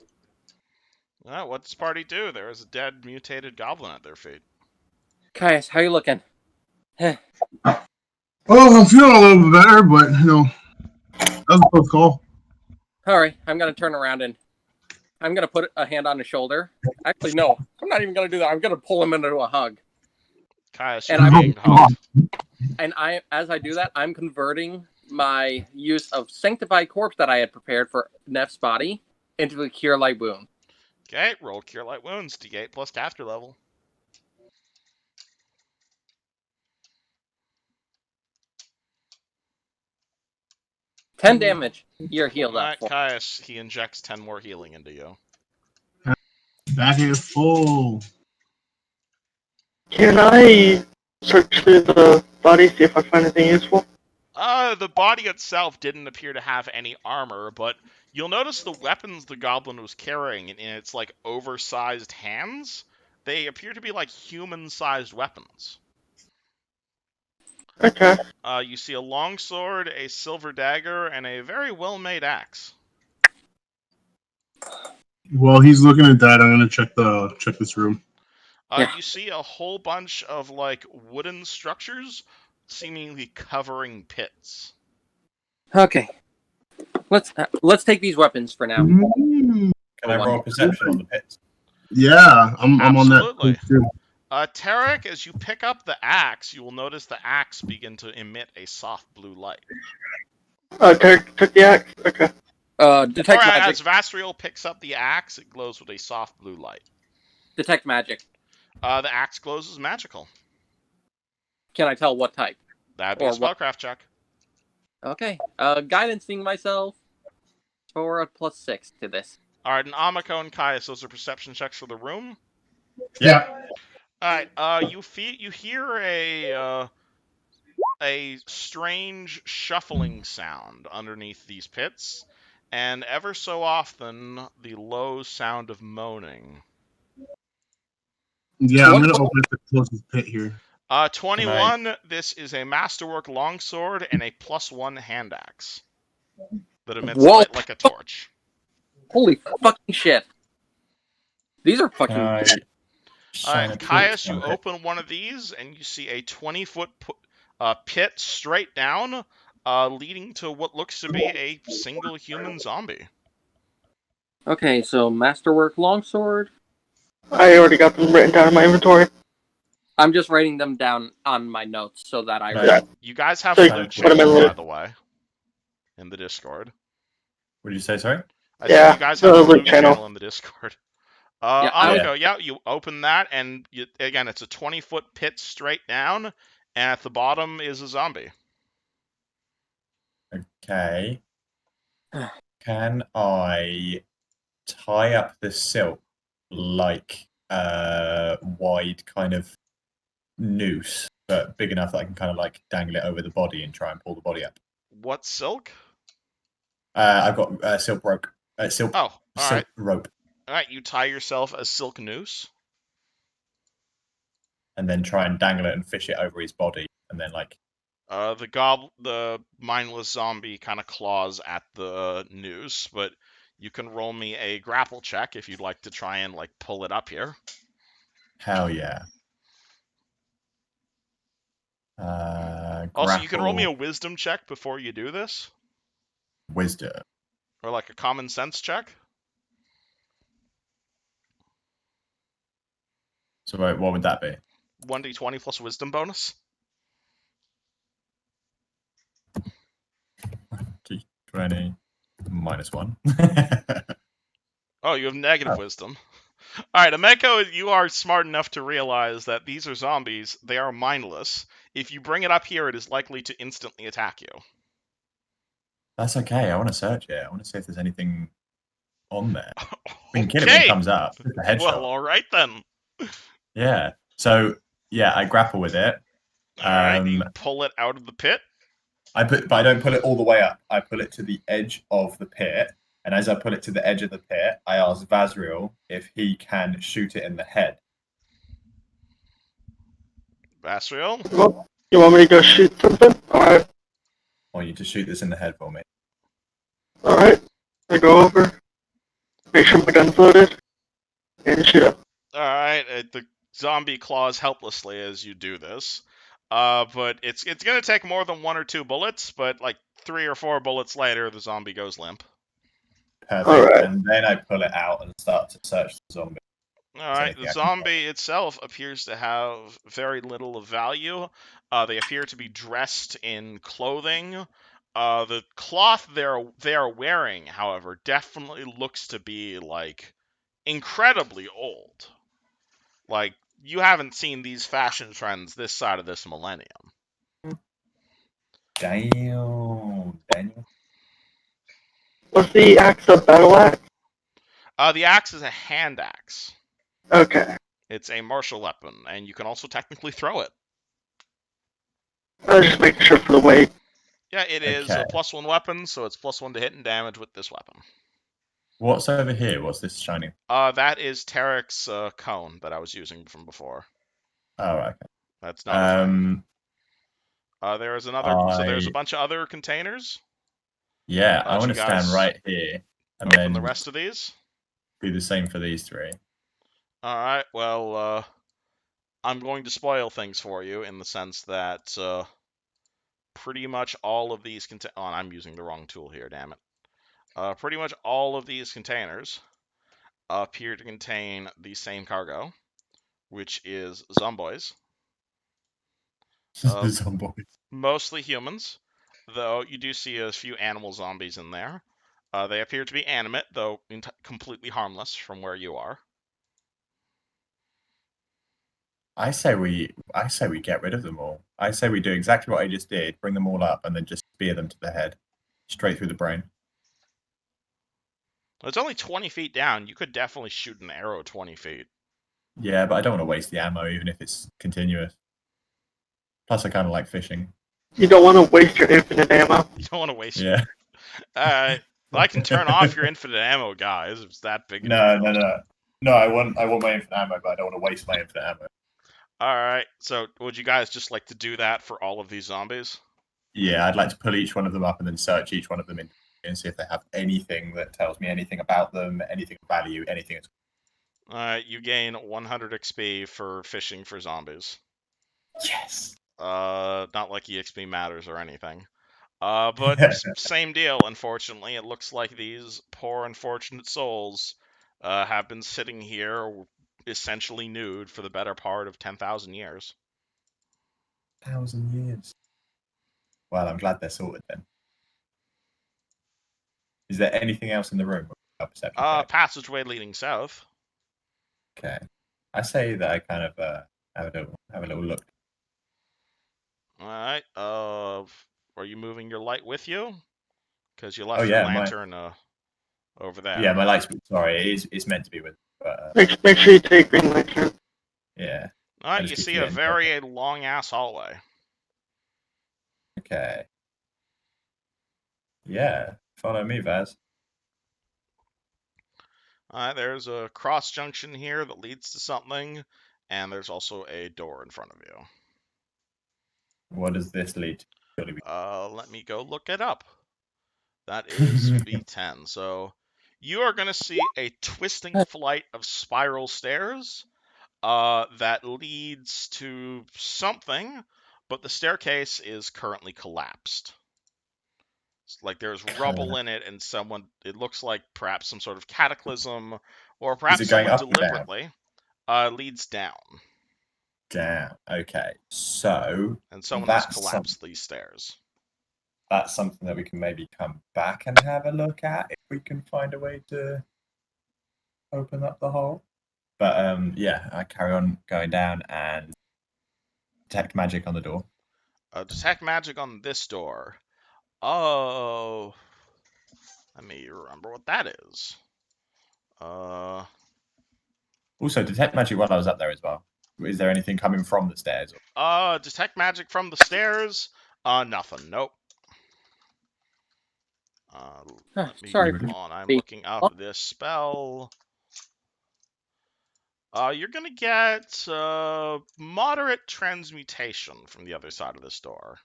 What does party do? There is a dead mutated goblin at their feet. Caius, how you looking? Oh, I'm feeling a little bit better, but that was a close call. Alright, I'm gonna turn around and I'm gonna put a hand on his shoulder. Actually, no, I'm not even gonna do that. I'm gonna pull him into a hug. Caius, And you're I'm- being hugged. And as I do that, I'm converting my use of Sanctified Corpse that I had prepared for Neff's body into a Cure Light Wound. Okay, roll Cure Light Wounds. D8 plus caster level. 10 damage. You're healed up. Alright, Caius, he injects 10 more healing into you. Back at full. Can I search through the body, see if I find anything useful? The body itself didn't appear to have any armor, but you'll notice the weapons the goblin was carrying in its, like, oversized hands. They appear to be, like, human-sized weapons. Okay. You see a longsword, a silver dagger, and a very well-made axe. While he's looking at that, I'm gonna check this room. Yeah. You see a whole bunch of, like, wooden structures seemingly covering pits. Okay. Let's take these weapons for now. Can I roll perception on the pits? Yeah, I'm on that Absolutely. page too. Tarek, as you pick up the axe, you will notice the axe begin to emit a soft blue light. Took the axe? Okay. Detect Alright, magic. as Vastriel picks up the axe, it glows with a soft blue light. Detect magic. The axe glows as magical. Can I tell what type? That'd be a Or what- spellcraft check. Okay. Guidancing myself for a +6 to this. Alright, and Amako and Caius, those are perception checks for the room. Yeah. Alright, you hear a strange shuffling sound underneath these pits, and ever so often the low sound of moaning. Yeah, I'm gonna open up the closest pit here. 21, this is a masterwork longsword and a +1 hand axe that emits Whoa. light like a torch. Holy fucking shit. These are fucking... Can I shine a Caius, torch you on it? open one of these, and you see a 20-foot pit straight down, leading to what looks to be a single human zombie. Okay, so Masterwork Longsword. I already got them written down in my inventory. I'm just writing them down on my notes so that I... Right. You guys have So loot put 'em in channel, loot. by the way, in the Discord. What did you say, sorry? I Yeah, said you guys have the a loot loot channel. channel In the Discord. I Amiko, yeah, you open that, and again, it's a 20-foot pit straight down, and at the bottom is a zombie. Okay. Can I tie up the silk like a wide kind of noose, but big enough that I can kind of like dangle it over the body and try and pull the body up? What silk? I've got silk rope. Silk Oh, alright. rope, Alright, you tie yourself a silk noose. and then try and dangle it and fish it over his body, and then like The mindless zombie kind of claws at the noose, but you can roll me a grapple check if you'd like to try and like pull it up here. Hell yeah. Also, you can roll me a Grapple wisdom check before you do this, wisdom. or like a common sense check. So wait, what would that be? 1d20 plus wisdom bonus. 20 -1. Oh, you have negative Oh. wisdom. All right, Ameko, you are smart enough to realize that these are zombies. They are mindless. If you bring it up here, it is likely to instantly attack you. That's okay. I want to search it. I want to see if there's anything on there. We can kill it when it Okay. comes up. Just a headshot. Well, all right then. Yeah. So yeah, I grapple with it. All right, you pull it out of the pit. But I don't pull it all the way up. I pull it to the edge of the pit, and as I pull it to the edge of the pit, I ask Vazriel if he can shoot it in the head. Vasriel? Well, you want me to go shoot something? Alright. I want you to shoot this in the head for me. Alright. I go over, make sure my gun's loaded, and shoot up. All right, the zombie claws helplessly as you do this. But it's gonna take more than 1 or 2 bullets, but like 3 or 4 bullets later, the zombie goes limp. Perfect. Alright. And then I pull it out and start to search the zombie. All right, the zombie itself appears to have very little of value. They appear to be dressed in clothing. The cloth they are wearing, however, definitely looks to be like incredibly old. Like you haven't seen these fashion trends this side of this millennium. Damn, Daniel. Was the axe a battle axe? The axe is a hand axe. Okay. It's a martial weapon, and you can also technically throw it. I was just making sure for the weight. Yeah, it is a Okay. +1 weapon, so it's +1 to hit and damage with this weapon. What's over here? What's this shining? That is Tarek's cone that I was using from before. Oh, okay. That's not a thing. Um, There is another. So there's a bunch of other containers. Yeah, I Do want you to stand guys right here and Open then the rest of these. do the same for these 3. All right. Well, I'm going to spoil things for you in the sense that pretty much all of these contain. Oh, I'm using the wrong tool here. Damn it. Pretty much all of these containers appear to contain the same cargo, which is zomboids. The zombies. Mostly humans, though you do see a few animal zombies in there. They appear to be animate, though completely harmless from where you are. I say we get rid of them all. I say we do exactly what I just did, bring them all up, and then just spear them to the head, straight through the brain. It's only 20 feet down. You could definitely shoot an arrow 20 feet. Yeah, but I don't want to waste the ammo, even if it's continuous. Plus, I kind of like fishing. You don't want to waste your infinite ammo. You don't want to waste. Yeah. I can turn off your infinite ammo, guys. If it's that big. No. I want my infinite ammo, but I don't want to waste my infinite ammo. All right. So, would you guys just like to do that for all of these zombies? Yeah, I'd like to pull each one of them up and then search each one of them and see if they have anything that tells me anything about them, anything of value, anything. All right. You gain 100 XP for fishing for zombies. Yes. Not like EXP matters or anything. But same deal, unfortunately. It looks like these poor, unfortunate souls have been sitting here essentially nude for the better part of 10,000 years. 1,000 years. Well, I'm glad they're sorted then. Is there anything else in the room? Passageway leading south. Okay. I say that I kind of have a little look. All right. Are you moving your light with you? Because you left your yeah, lantern over there. Yeah, my light's. Sorry, it's meant to be with. But, Make sure you take green lantern. Yeah. All right. You see a very long ass hallway. Okay. Yeah. Follow me, Vaz. There's a cross junction here that leads to something, and there's also a door in front of you. What does this lead to? Surely we- Let me go look it up. That is V10. So you are going to see a twisting flight of spiral stairs that leads to something, but the staircase is currently collapsed. It's like there's rubble in it, and it looks like perhaps some sort of cataclysm, or perhaps it going someone up or down? deliberately leads down, Damn. Okay. So and someone has that's collapsed these stairs. that's something that we can maybe come back and have a look at if we can find a way to open up the hole. But yeah, I carry on going down and detect magic on the door. Detect magic on this door. Oh, let me remember what that is. Also, detect magic while I was up there as well. Is there anything coming from the stairs? Detect magic from the stairs. Nothing. Nope. Let me Sorry. come on. I'm looking up this spell. You're gonna get moderate transmutation from the other side of this door.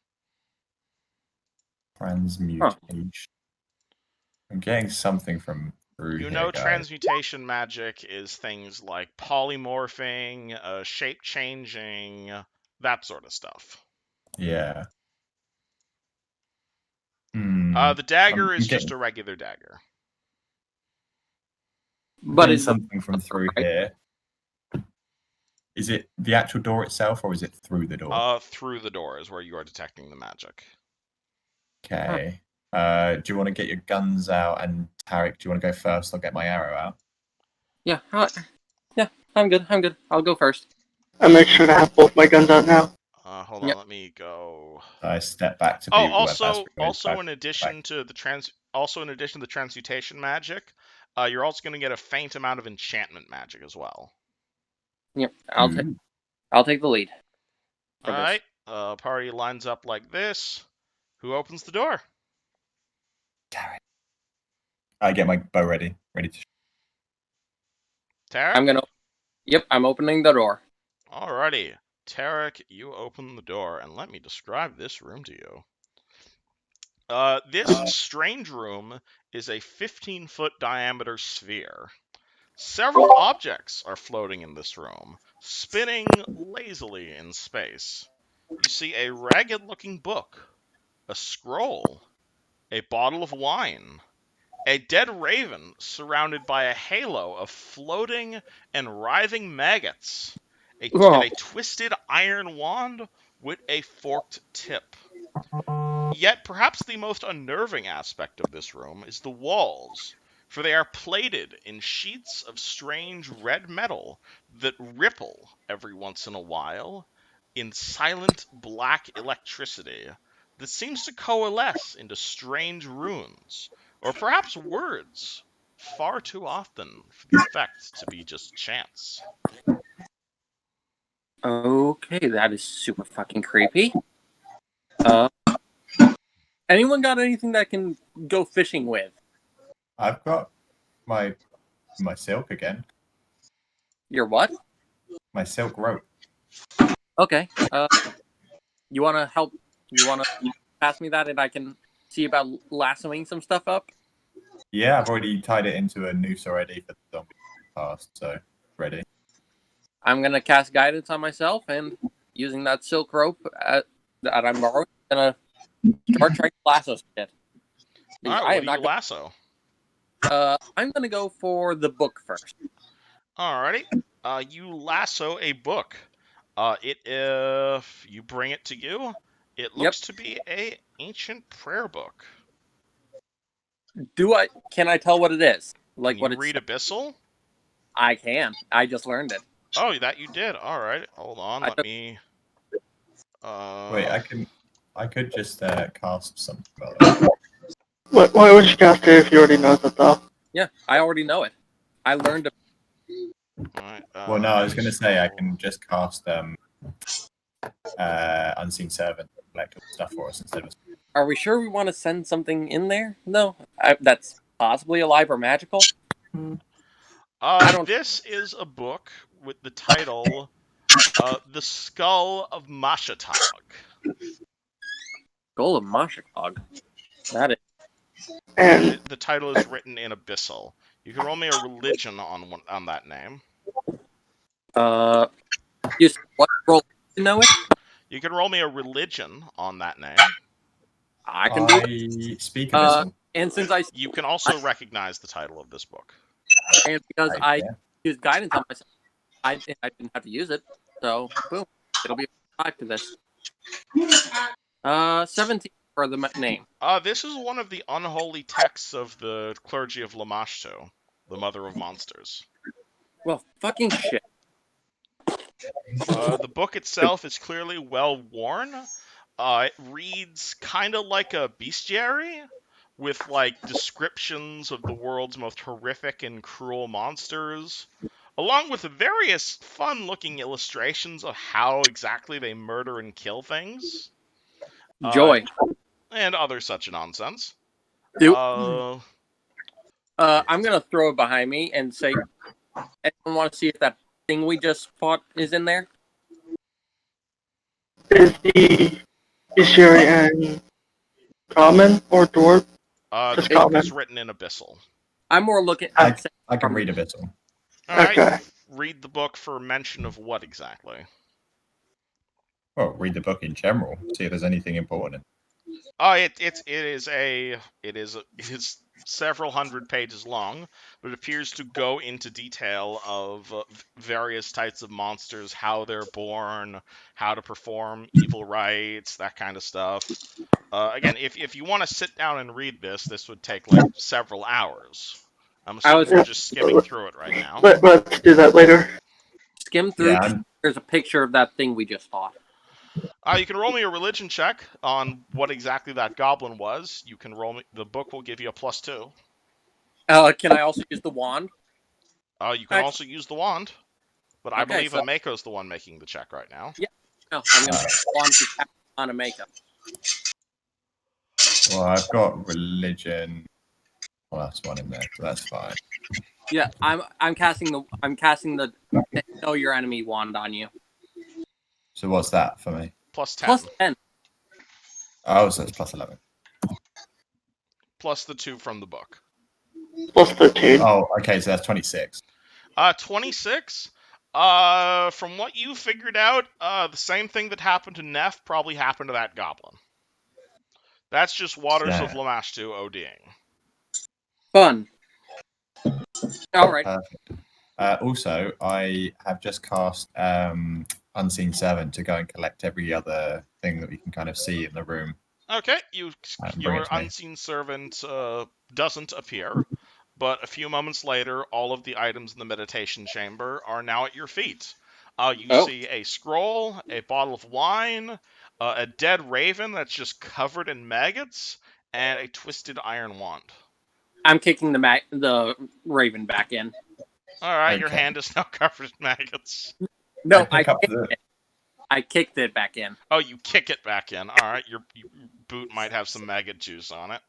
Transmutation. I'm getting something from through You here, know, guys. transmutation magic is things like polymorphing, shape changing, that sort of stuff. Yeah. The dagger I'm is getting, just a regular dagger. But getting is something from through here. Is it the actual door itself, or is it through the door? Through the door is where you are detecting the magic. Okay. Do you want to get your guns out? And Tarek, do you want to go first? I'll get my arrow out. Yeah, I'm good. I'll go first. I make sure to have both my guns out now. Hold on, Yep. let me go. I step back to be Oh, whoever has also back. in addition to the transmutation magic, you're also going to get a faint amount of enchantment magic as well. Yep, I'll take the lead. All right, party lines up like this. Who opens the door? Tarek. I get my bow ready to. Tarek? I'm opening the door. Alrighty. Tarek, you open the door, and let me describe this room to you. This strange room is a 15-foot diameter sphere. Several objects are floating in this room, spinning lazily in space. You see a ragged-looking book, a scroll, a bottle of wine, a dead raven surrounded by a halo of floating and writhing maggots, and a twisted iron wand with a forked tip. Yet perhaps the most unnerving aspect of this room is the walls, for they are plated in sheets of strange red metal that ripple every once in a while in silent black electricity that seems to coalesce into strange runes, or perhaps words, far too often for the effect to be just chance. Okay, that is super fucking creepy. Anyone got anything that can go fishing with? I've got my silk again. Your what? My silk rope. Okay. You want to help? You want to pass me that, and I can see about lassoing some stuff up? Yeah, I've already tied it into a noose already for the zombie past, so ready. I'm gonna cast guidance on myself, and using that silk rope that I'm borrowing, I'm gonna start trying to lasso shit. Alright, what do you lasso? I'm gonna go for the book first. Alrighty. You lasso a book. If you bring it to you, it looks to be a ancient prayer book. Can I tell what it is? Can you read Abyssal? I can. I just learned it. Oh, that you did. Alright, hold on, let me... Wait, I could just cast something. Why would you cast it if you already know it though? Yeah, I already know it. I learned it. Alright, Well, no, I was going to say I can just cast Unseen Servant, collect stuff for us instead of. Are we sure we want to send something in there? No, that's possibly alive or magical. This is a book with the title The Skull of Mashatag. Goal of Mashikog. That is. And The title is written in Abyssal. You can roll me a religion on that name. You said what roll to know it? You can roll me a religion on that name. I can do it. I speak Abyssal. And since I You can also recognize the title of this book. and because Right, I yeah. used guidance on myself, I didn't have to use it. So boom, it'll be 5 to this. 17 for the name. This is one of the unholy texts of the clergy of Lamashtu, the mother of monsters. Well, fucking shit. The book itself is clearly well worn. It reads kind of like a bestiary, with like descriptions of the world's most horrific and cruel monsters, along with various fun-looking illustrations of how exactly they murder and kill things, Joy. and other such nonsense. Dude. Uh, I'm gonna throw it behind me and say, anyone want to see if that thing we just fought is in there? is the Ishiri common or dwarf? the Just book common. is written in Abyssal. I'm more looking I, at. I can read Abyssal. All right, Okay. read the book for mention of what exactly? Well, read the book in general. See if there's anything important. It is several hundred pages long, but it appears to go into detail of various types of monsters, how they're born, how to perform evil rites, that kind of stuff. Again, if you want to sit down and read this would take like several hours. I'm assuming you're just skimming through it right now. Let's do that later. Skim through. Yeah, There's a picture of that thing we just fought. You can roll me a religion check on what exactly that goblin was. You can roll me. The book will give you a +2. Can I also use the wand? You can also use the wand, but I Okay, believe so- Ameko's the one making the check right now. Yeah. No, I'm gonna use the wand to tap on a makeup. well, I've got religion. Well, that's one in there, so that's fine. Yeah, I'm casting the know your enemy wand on you. So what's that for me? +10. Plus 10. Oh, so it's +11. Plus the 2 from the book. Plus 13. Oh, okay, so that's 26. 26. From what you figured out, the same thing that happened to Neff probably happened to that goblin. That's just Waters of Lamashtu ODing. Fun. All right. Perfect. Also, I have just cast Unseen Servant to go and collect every other thing that we can kind of see in the room. Okay, Bring your it to me. unseen servant doesn't appear, but a few moments later, all of the items in the meditation chamber are now at your feet. You see a scroll, a bottle of wine, a dead raven that's just covered in maggots, and a twisted iron wand. I'm kicking the raven back in. All right, your Okay. hand is now covered in maggots. No, I I kicked it back in. Oh, you kick it back in. All right, your boot might have some maggot juice on it.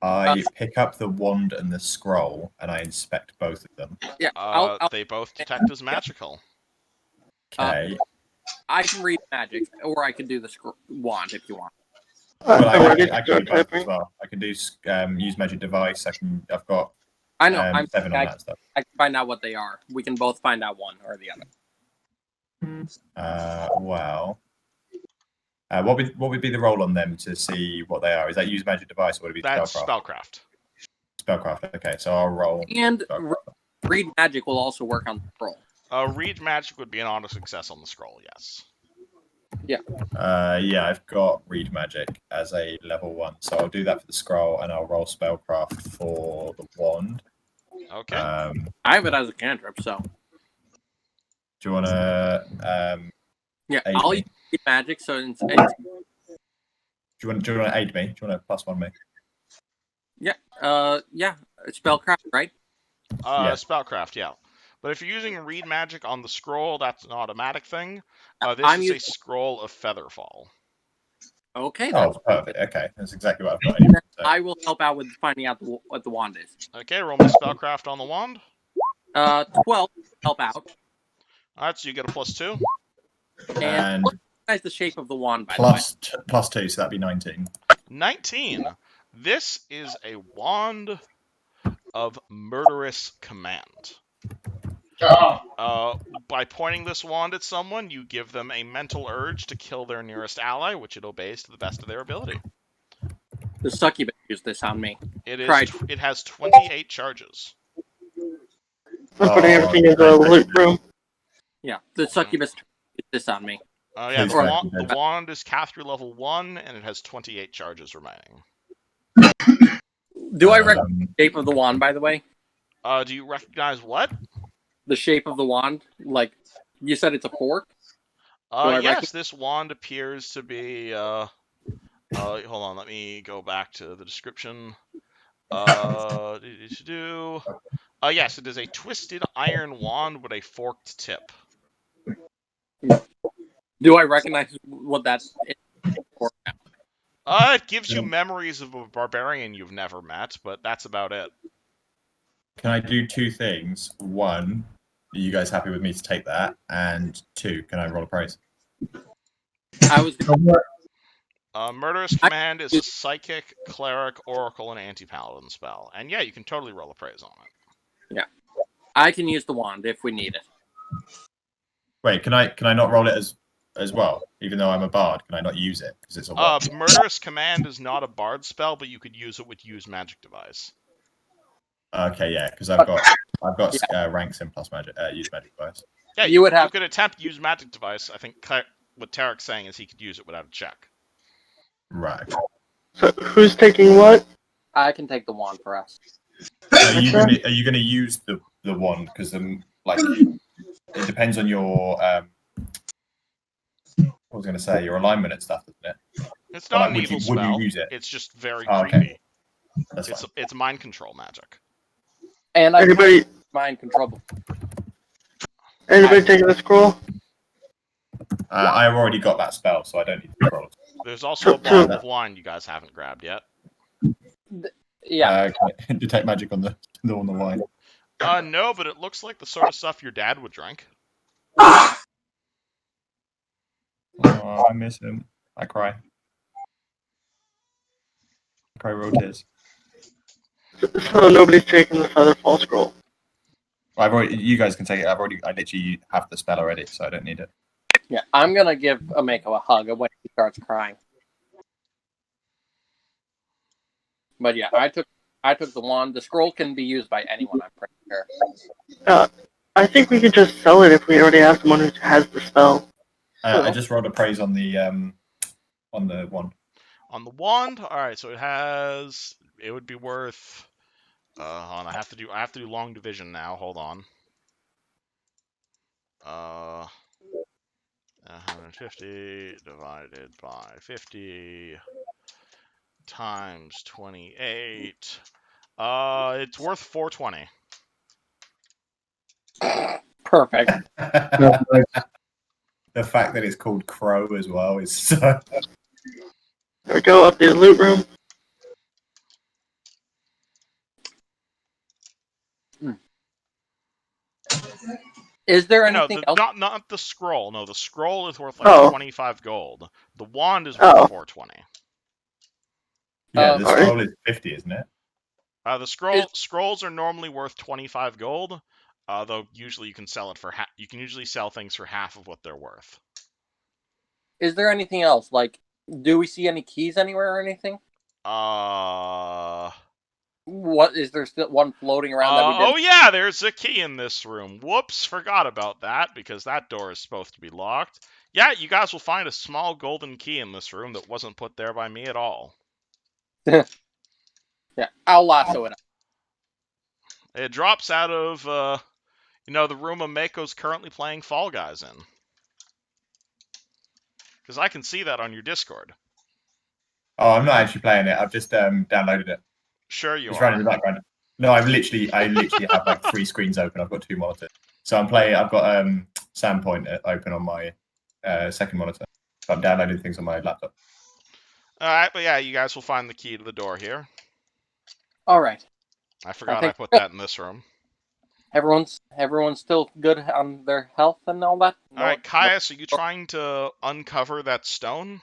I pick up the wand and the scroll, and I inspect both of them. Yeah, They both detect as magical. Okay. I can read magic, or I can do the wand if you want. Well, I'm ready I to can do start both as typing. well. I can do use magic device. I've got I know. 7 on that stuff. I can find out what they are. We can both find out one or the other. Well, what would be the roll on them to see what they are? Is that use magic device, or would it be That's spellcraft? spellcraft. Spellcraft. Okay, so I'll roll. And spellcraft. read magic will also work on the scroll. Read magic would be an auto success on the scroll. Yes. Yeah, I've got read magic as a level 1, so I'll do that for the scroll, and I'll roll spellcraft for the wand. Okay. I have it as a cantrip, so Do you want to? yeah, aid I'll me? use read magic. So it's Do you want to aid me? Do you want to +1 me? yeah, spellcraft, right? Yeah. Spellcraft, yeah. But if you're using read magic on the scroll, that's an automatic thing. This I'm is using- a scroll of Featherfall. Okay, Oh, that's perfect. Okay, that's exactly what I've got. Anyway, so. I will help out with finding out what the wand is. Okay, roll me spellcraft on the wand. 12 help out, All right, so you get a +2. and recognize the shape of the wand, by the way. Plus 2, so that'd be 19. 19. This is a wand of murderous command. By pointing this wand at someone, you give them a mental urge to kill their nearest ally, which it obeys to the best of their ability. The succubus used this on me. It has 28 charges. I'm putting everything in the loot room. Yeah, the succubus used this on me. Yeah, Please the wand is cast through level 1, and it has 28 charges remaining. Do I recognize the shape of the wand, by the way? Do you recognize what? The shape of the wand? Like, you said it's a fork? Yes, this wand appears to be... hold on, let me go back to the description. Yes, it is a twisted iron wand with a forked tip. Do I recognize what that is for? It gives you memories of a barbarian you've never met, but that's about it. Can I do 2 things? 1, are you guys happy with me to take that? And 2, can I roll a praise? I was Murderous Command is a psychic, cleric, oracle, and anti-paladin spell. And yeah, you can totally roll a praise on it. Yeah. I can use the wand if we need it. Wait, can I not roll it as well? Even though I'm a bard, can I not use it? Because it's a wand. Murderous Command is not a bard spell, but you could use it with Use Magic Device. Okay, yeah, because I've got ranks in plus magic, use magic device. Yeah, you could attempt Use Magic Device. I think what Tarek's saying is he could use it without a check. Right. So who's taking what? I can take the wand for us. Are you going to use the wand? Because it depends on your what was I going to say, your alignment and stuff, isn't it? It's not an evil spell. Would you use it? It's just very creepy. Okay. It's mind control magic. And everybody mind control. Anybody taking the scroll? I've already got that spell, so I don't need to roll. There's also a bottle of wine you guys haven't grabbed yet. Yeah. Detect magic on the wine. No, but it looks like the sort of stuff your dad would drink. Oh, I miss him. I cry. I cry real tears. So nobody's taking the Featherfall scroll. You guys can take it. I literally have the spell already, so I don't need it. Yeah, I'm gonna give Ameko a hug when he starts crying. But yeah, I took the wand. The scroll can be used by anyone, I'm pretty sure. I think we could just sell it if we already have someone who has the spell. I just rolled a praise on the wand. On the wand, all right. So it would be worth. Hold on, I have to do long division now. Hold on. 150 divided by 50 times 28. It's worth 420. Perfect. The fact that it's called Crow as well is so... There we go, up the loot room. Is there anything else? Not the scroll. No, the scroll is worth like 25 gold. The wand is worth 420. Yeah, the scroll is 50, isn't it? The scrolls are normally worth 25 gold. Though usually you can sell it for you can usually sell things for half of what they're worth. Is there anything else? Like, do we see any keys anywhere or anything? What is there still one floating around that we didn't... Oh yeah, there's a key in this room. Whoops, forgot about that because that door is supposed to be locked. Yeah, you guys will find a small golden key in this room that wasn't put there by me at all. Yeah, I'll lasso it up. It drops out of the room Ameko's currently playing Fall Guys in. Because I can see that on your Discord. Oh, I'm not actually playing it. I've just downloaded it. Sure you it's are. Running in the background. No, I literally have like 3 screens open. I've got 2 monitors. So I'm playing. I've got Sandpoint open on my second monitor. So I'm downloading things on my laptop. All right, but yeah, you guys will find the key to the door here. All right. I forgot I put that in this room. Everyone's still good on their health and all that. All right, Caius, are you trying to uncover that stone?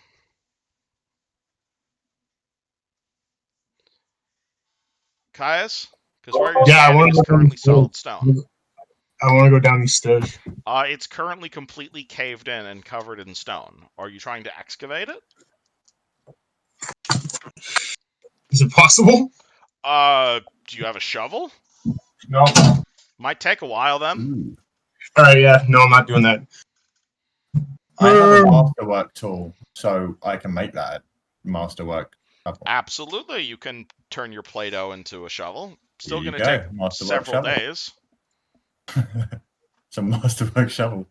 Caius? Because where you're Yeah, I standing want is to go currently down solid stone. I want to go down these stairs. It's currently completely caved in and covered in stone. Are you trying to excavate it? Is it possible? Do you have a shovel? No. Might take a while then. Ooh. All right, yeah, no, I'm not doing that. I have a masterwork tool, so I can make that masterwork. Absolutely, you can turn your Play-Doh into a shovel. Still Here you going to go, take masterwork several shovel. days. It's a masterwork shovel.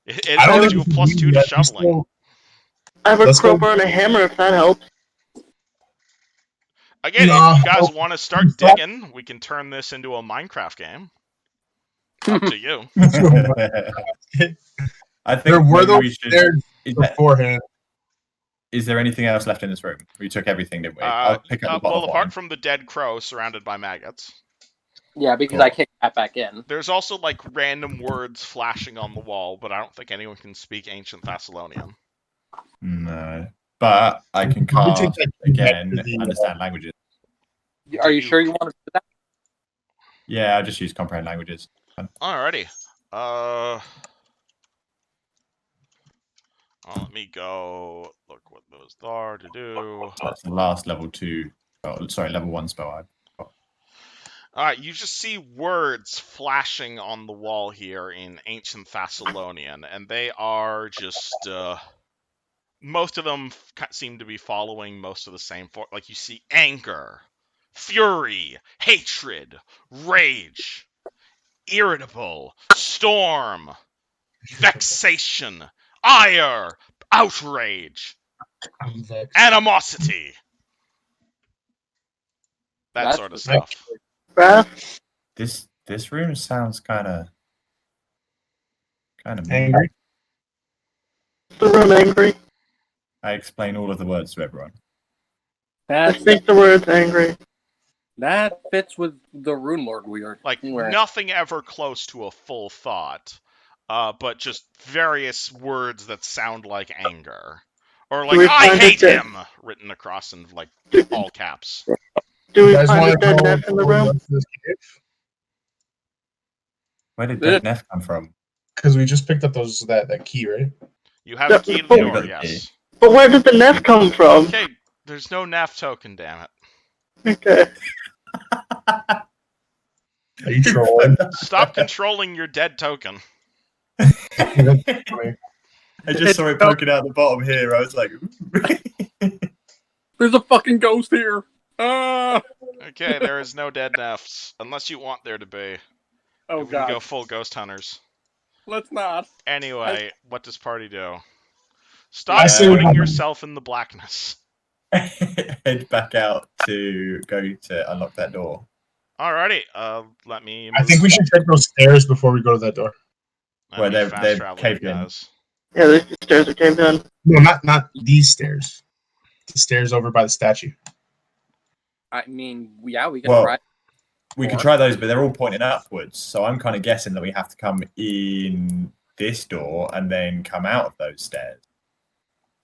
It I don't gives think you a we can +2 do to that. shoveling. I have a Let's go- crowbar and a hammer if that helps. Again, No. if you guys want to start digging, we can turn this into a Minecraft game. Up to you. I think There were maybe those we should. stairs Is beforehand. there anything else left in this room? We took everything, didn't we? I'll pick up the bottle Well, of apart wine. from the dead crow surrounded by maggots. Yeah, because Cool. I kicked that back in. There's also like random words flashing on the wall, but I don't think anyone can speak ancient Thessalonian. No, but I can We take cast that again. back to the, Understand languages. Are you sure you want to do that? Yeah, I'll just use comprehend languages. Alrighty. Let me go look what those are to do. That's the last level 2. Oh, sorry, level 1 spell I've got. Alright, you just see words flashing on the wall here in ancient Thessalonian, and they are just most of them seem to be following most of the same like you see anger, fury, hatred, rage, irritable, storm, vexation, ire, outrage, I'm vexed. animosity, that That's sort of stuff. Wrath? This room sounds kind of mean. Angry. Is the room angry? I explain all of the words to everyone. I That think the word's angry. that fits with the Runelord we are. Like wearing. nothing ever close to a full thought, but just various words that sound like anger, or Do we like "I find hate it dead? him" written across in like Do, all caps. do we You guys find want a to dead go Neff in the room? to this cave? Where did Dead Neff come from? Because we just picked up that key, right? You have Yeah, the key to but- the We got door, the yes. But where did the Neff come from? Okay, there's no NAF token, damn it. Okay. Are you trolling? Stop controlling your dead token. I just saw it poking out the bottom here. I was like, There's a fucking ghost here. Ah! Okay, there is no dead NAFs, unless you want there to be. Oh We can god. go full ghost hunters. Let's not. Anyway, what does party do? I Stop say we putting have- yourself in the blackness. head back out to go to unlock that door. Alrighty, let me. I think we should check those stairs before we go to that door. Where they're traveling, caved in. guys. Yeah, the stairs are caved in. No, not these stairs. The stairs over by the statue. I mean, yeah, we can Well, try. we could try those, but they're all pointing upwards. So I'm kind of guessing that we have to come in this door and then come out of those stairs.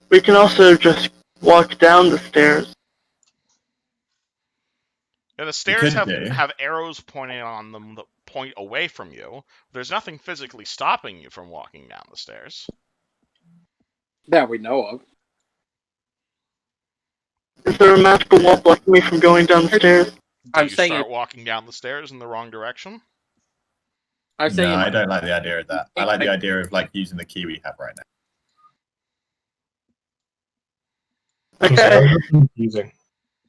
We can also just walk down the stairs. Yeah, the stairs could do. have arrows pointing on them that point away from you. There's nothing physically stopping you from walking down the stairs. That we know of. Is there a magical wall blocking me from going down the stairs? Do I'm you saying start it- walking down the stairs in the wrong direction? I'm saying No, it I don't like the idea of that. I like the idea of like using the key we have right now. Those Okay. stairs are confusing.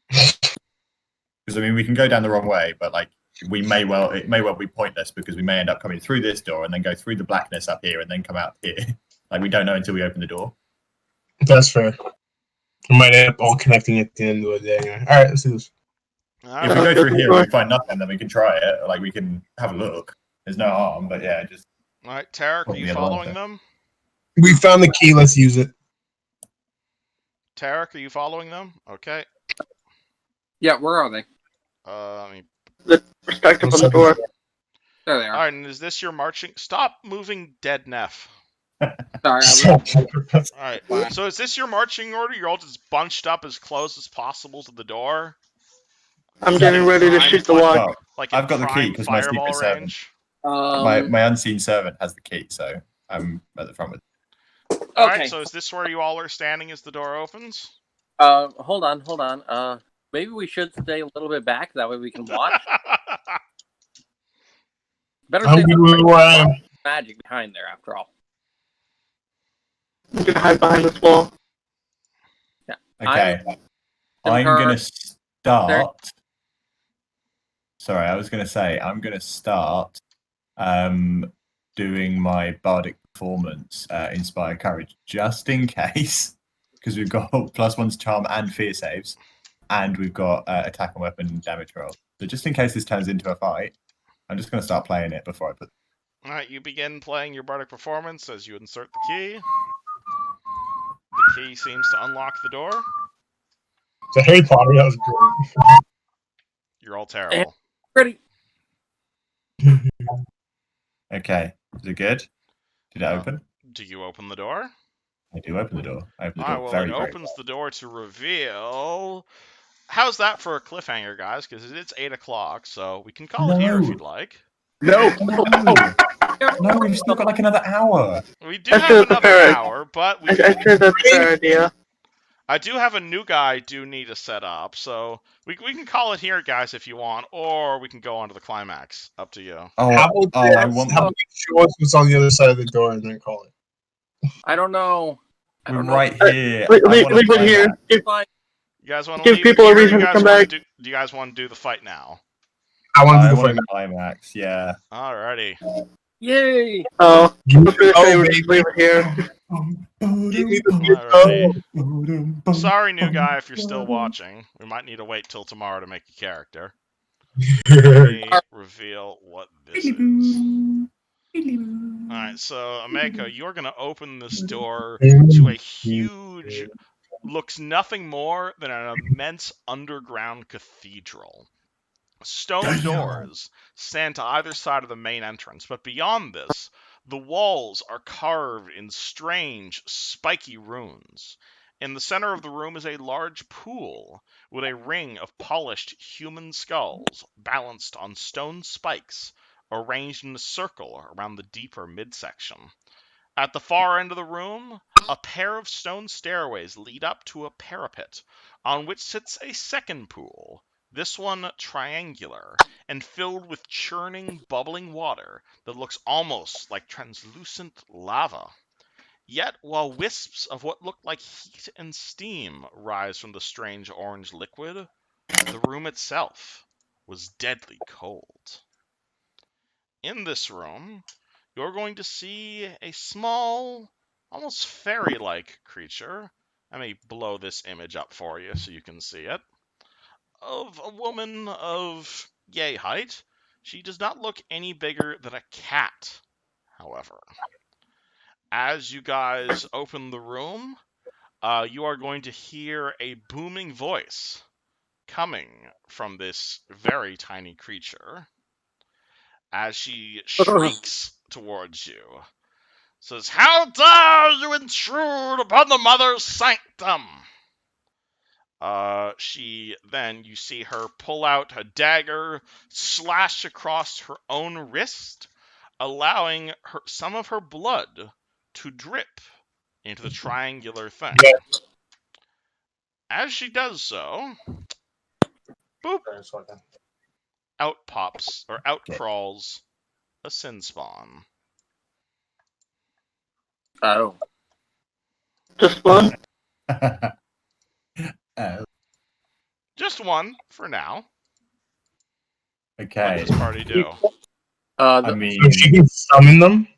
Because I mean, we can go down the wrong way, but like it may well be pointless because we may end up coming through this door and then go through the blackness up here and then come out here. Like we don't know until we open the door. That's fair. We might end up all connecting at the end of the day. Anyway. All right, let's do this. If Alright. we go Okay. through here and we find nothing, then we can try it. Like we can have a look. There's no harm, but yeah, just Alright, Tarek, are Probably you the other following one, them? We found the key. Let's use it. Tarek, are you following them? Okay. Yeah, where are they? I mean, The perspective on the door. There they are. All right, and is this your marching? Stop moving, dead Neff. Sorry, All right. So is this your marching order? You're all just bunched up as close as possible to the door. I'm getting ready to shoot the lock. Well, Like in I've got the key prime because my fireball secret servant, range. my unseen servant has the key, so I'm at the front with. All Okay. right. So is this where you all are standing as the door opens? Hold on. Maybe we should stay a little bit back. That way we can watch. Better I'm say good with where I am. magic behind there, after all. I'm gonna hide behind this wall. Okay, I'm gonna start. Sorry, I was gonna say I'm gonna start doing my bardic performance, inspire courage, just in case, because we've got +1 to charm and fear saves, and we've got attack and weapon damage roll. So just in case this turns into a fight, I'm just gonna start playing it before I put. All right. You begin playing your bardic performance as you insert the key. The key seems to unlock the door. So Harry Potter, that was great. You're all terrible. Ready? Okay, is it good? Did it open? Do you open the door? I do open the door. I open the All door right. Well, very, it very opens the door to reveal. How's that for a cliffhanger, guys? Because it's 8 o'clock, so we can call it here if No. you'd like. No. No, we've still got like another hour. We do That's have a another fair- hour, but we I said that's a fair idea. I do have a new guy I do need to set up, so we can call it here, guys, if you want, or we can go on to the climax. Up to you. Oh, How about I want. how about you show us what's on the other side of the door and then call it? I don't know. We're right here. Leave I want it to here. It's fine. You guys want to Give leave people it a here, or reason you to guys come wanna back. do you guys want to do the fight now? I want to I do the want fight. a climax. Yeah. Alrighty. Yay! Oh, Give I me was gonna the say we baby. just leave it here. Give me the Alrighty. Sorry, new guy, if you're still watching. We might need to wait till tomorrow to make a character. Let me reveal what this is. Alright, so Ameko, you're gonna open this door to a huge, looks nothing more than an immense underground cathedral. Stone doors stand to either side of the main entrance, but beyond this, the walls are carved in strange, spiky runes. In the center of the room is a large pool with a ring of polished human skulls balanced on stone spikes, arranged in a circle around the deeper midsection. At the far end of the room, a pair of stone stairways lead up to a parapet, on which sits a second pool, this one triangular, and filled with churning, bubbling water that looks almost like translucent lava. Yet, while wisps of what look like heat and steam rise from the strange orange liquid, the room itself was deadly cold. In this room, you're going to see a small, almost fairy-like creature. Let me blow this image up for you so you can see it. Of a woman of yay height. She does not look any bigger than a cat, however. As you guys open the room, you are going to hear a booming voice coming from this very tiny creature as she shrieks towards you. Says, "How dare you intrude upon the mother's sanctum?" You see her pull out a dagger, slash across her own wrist, allowing some of her blood to drip into the triangular thing. Yeah. As she does so, boop, out crawls a sin spawn. Oh. Just one. Just one for now. What Okay. does party do? I mean, So she can summon them?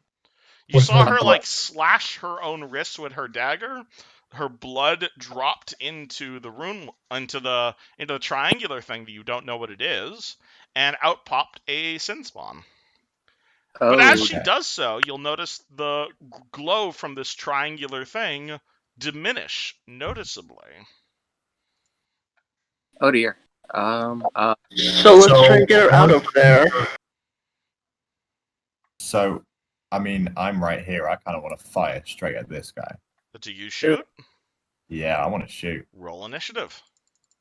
You With saw her her blood. like slash her own wrist with her dagger. Her blood dropped into the room, into the triangular thing that you don't know what it is, and out popped a sin spawn. But as she does so, you'll notice the glow from this triangular thing diminish noticeably. Oh dear. So let's try and get her out of there. So, I mean, I'm right here. I kind of want to fire straight at this guy. Do you shoot? Yeah, I want to shoot. Roll initiative.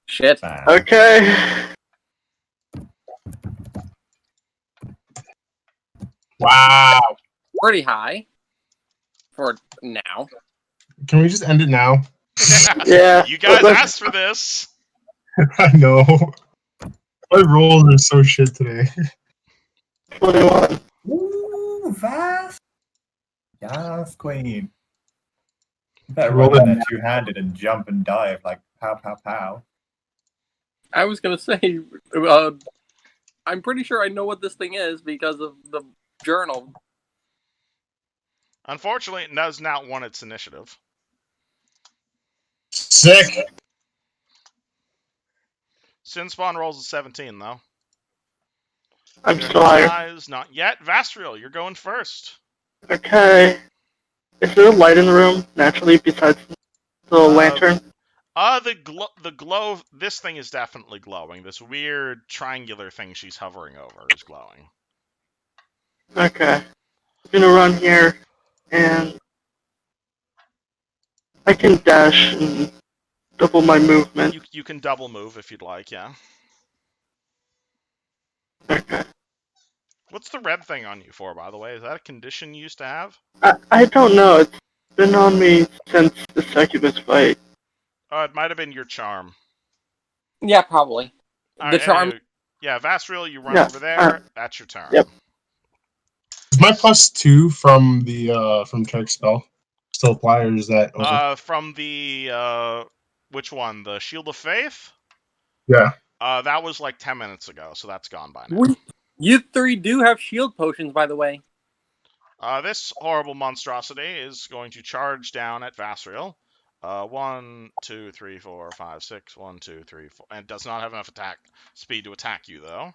Shit. Bam. Okay. Wow. Pretty high for now. Can we just end it now? Yeah. You guys let's- asked for this. I know. My rolls are so shit today. 21. Ooh, Vast. Yes, Queen. You better Roll run in it there two-handed and jump and dive like pow, pow, pow. I was gonna say, I'm pretty sure I know what this thing is because of the journal. Unfortunately, it does not want its initiative. Sick. Sin Spawn rolls a 17, though. I'm There still his higher. eyes, not yet. Vastriel, you're going first. Okay. Is there a light in the room, naturally, besides the lantern? The glow. This thing is definitely glowing. This weird triangular thing she's hovering over is glowing. Okay. I'm gonna run here, and I can dash and double my movement. You can double move if you'd like, yeah. Okay. What's the red thing on you for, by the way? Is that a condition you used to have? I don't know. It's been on me since the succubus fight. It might have been your charm. Yeah, probably. The charm. Anyway, yeah, Vastriel, you run Yeah, over there. That's your turn. Yep. Is my +2 from the from Character Spell still apply, or is that over? From the which one? The Shield of Faith? Yeah. That was like 10 minutes ago, so that's gone by now. You three do have shield potions, by the way. This horrible monstrosity is going to charge down at Vastriel. 1, 2, 3, 4, 5, 6. 1, 2, 3, 4. And it does not have enough attack speed to attack you, though.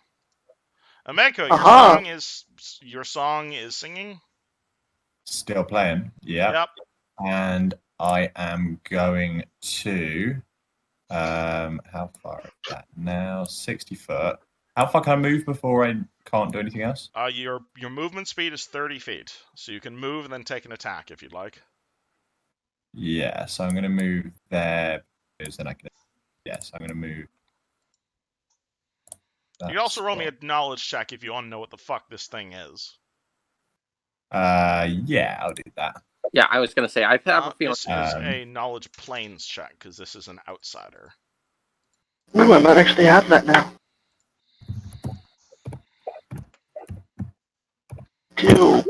Ameko, Aha. your song is singing. Still playing. Yeah. Yep. And I am going to. How far is that now? 60 foot. How far can I move before I can't do anything else? Your movement speed is 30 feet, so you can move and then take an attack if you'd like. Yeah, so I'm going to move there because then I can. Yes, I'm going to move. You can also roll me a knowledge check if you want to know what the fuck this thing is. Yeah, I'll do that. Yeah, I was gonna say I have a feeling. This is a knowledge planes check because this is an outsider. Ooh, I might actually have that now. 2.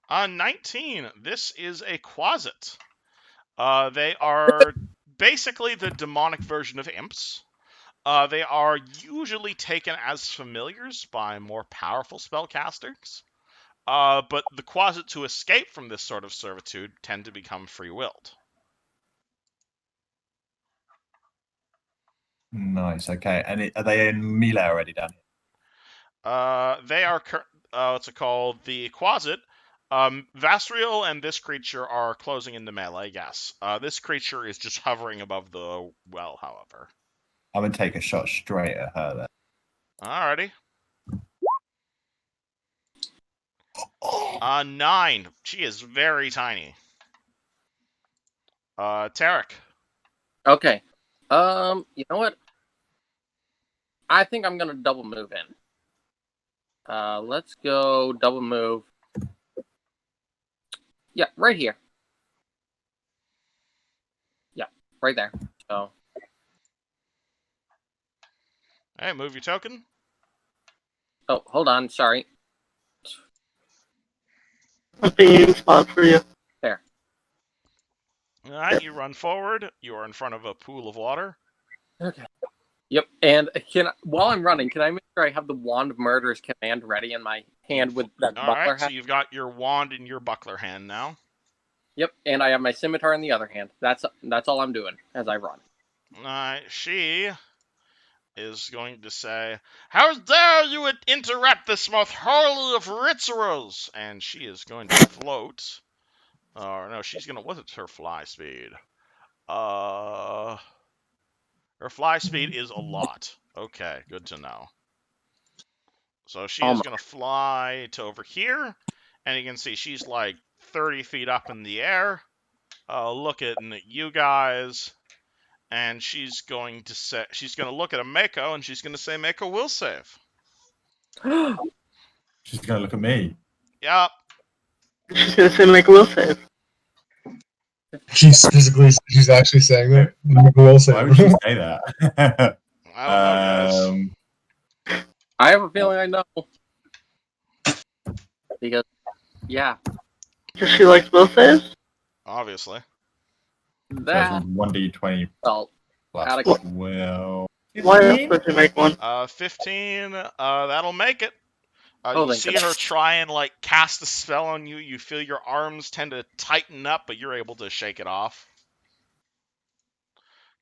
19. This is a quasit. They are basically the demonic version of imps. They are usually taken as familiars by more powerful spellcasters. But the quasits who escape from this sort of servitude tend to become free-willed. Nice. Okay, and are they in melee already, Dan? They are what's it called? The quasit. Vastriel and this creature are closing into melee. Yes. This creature is just hovering above the well. However, I'm gonna take a shot straight at her then. alrighty. 9. She is very tiny. Tarek. Okay. You know what? I think I'm gonna double move in. Let's go double move. Yeah, right here. Yeah, right there. So. Hey, move your token. Oh, hold on. Sorry. I'm being in spot for you. There. Alright, you run forward. You are in front of a pool of water. Okay. Yep. And while I'm running, can I make sure I have the Wand of Murder's command ready in my hand with that buckler Alright, so hat? you've got your wand in your buckler hand now. Yep. And I have my scimitar in the other hand. That's all I'm doing as I run. She is going to say, "How dare you interrupt this most holy of rituals?" And she is going to float. Or no, she's gonna. What's her fly speed? Her fly speed is a lot. Okay, good to know. So she Oh is my. going to fly to over here, and you can see she's like 30 feet up in the air, looking at you guys, and she's going to look at a Mako, and she's going to say Mako will save. She's going to look at me. Yep. She's gonna say make a will save. She's actually saying that. Will save. Why would she say that? I don't know, guys. I have a feeling I know. Because, yeah, Because she likes will saves? Obviously. that 1d20 felt plus out of- 12. Why else would you make one? 15. That'll make it. Oh, You thank see her try and like cast a spell on you. You feel your arms tend to tighten up, but you're able to shake it off.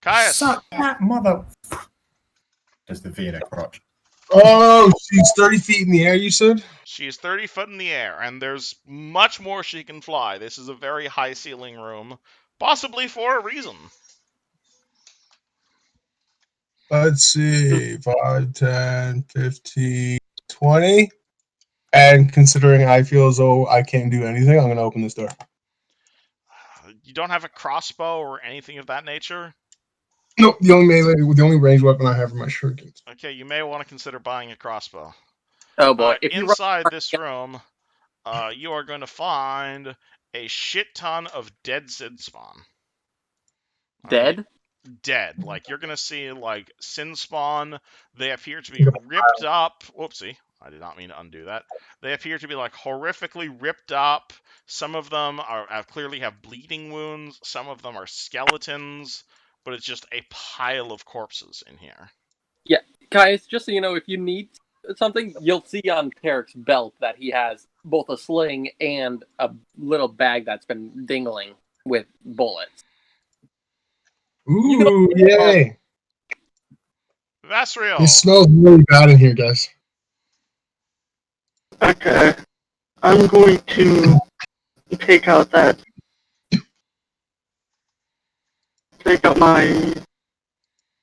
Caius. Suck that mother. Does the V in her crotch. Oh, she's 30 feet in the air, you said? She is 30 foot in the air, and there's much more she can fly. This is a very high ceiling room, possibly for a reason. Let's see. 5, 10, 15, 20. And considering I feel as though I can't do anything, I'm going to open this door. You don't have a crossbow or anything of that nature? Nope, the only ranged weapon I have are my shurikens. Okay, you may want to consider buying a crossbow. Oh boy! If you Inside this room, you are going to find a shit ton of dead Sin spawn. dead, Dead. Like, you're going to see, like, Sin spawn. They appear to be ripped up. Whoopsie. I did not mean to undo that. They appear to be, like, horrifically ripped up. Some of them clearly have bleeding wounds. Some of them are skeletons. But it's just a pile of corpses in here. guys, just so you know, if you need something, you'll see on Tarek's belt that he has both a sling and a little bag that's been dingling with bullets. Ooh, yay! That's real. It smells really bad in here, guys. Okay. I'm going to take out my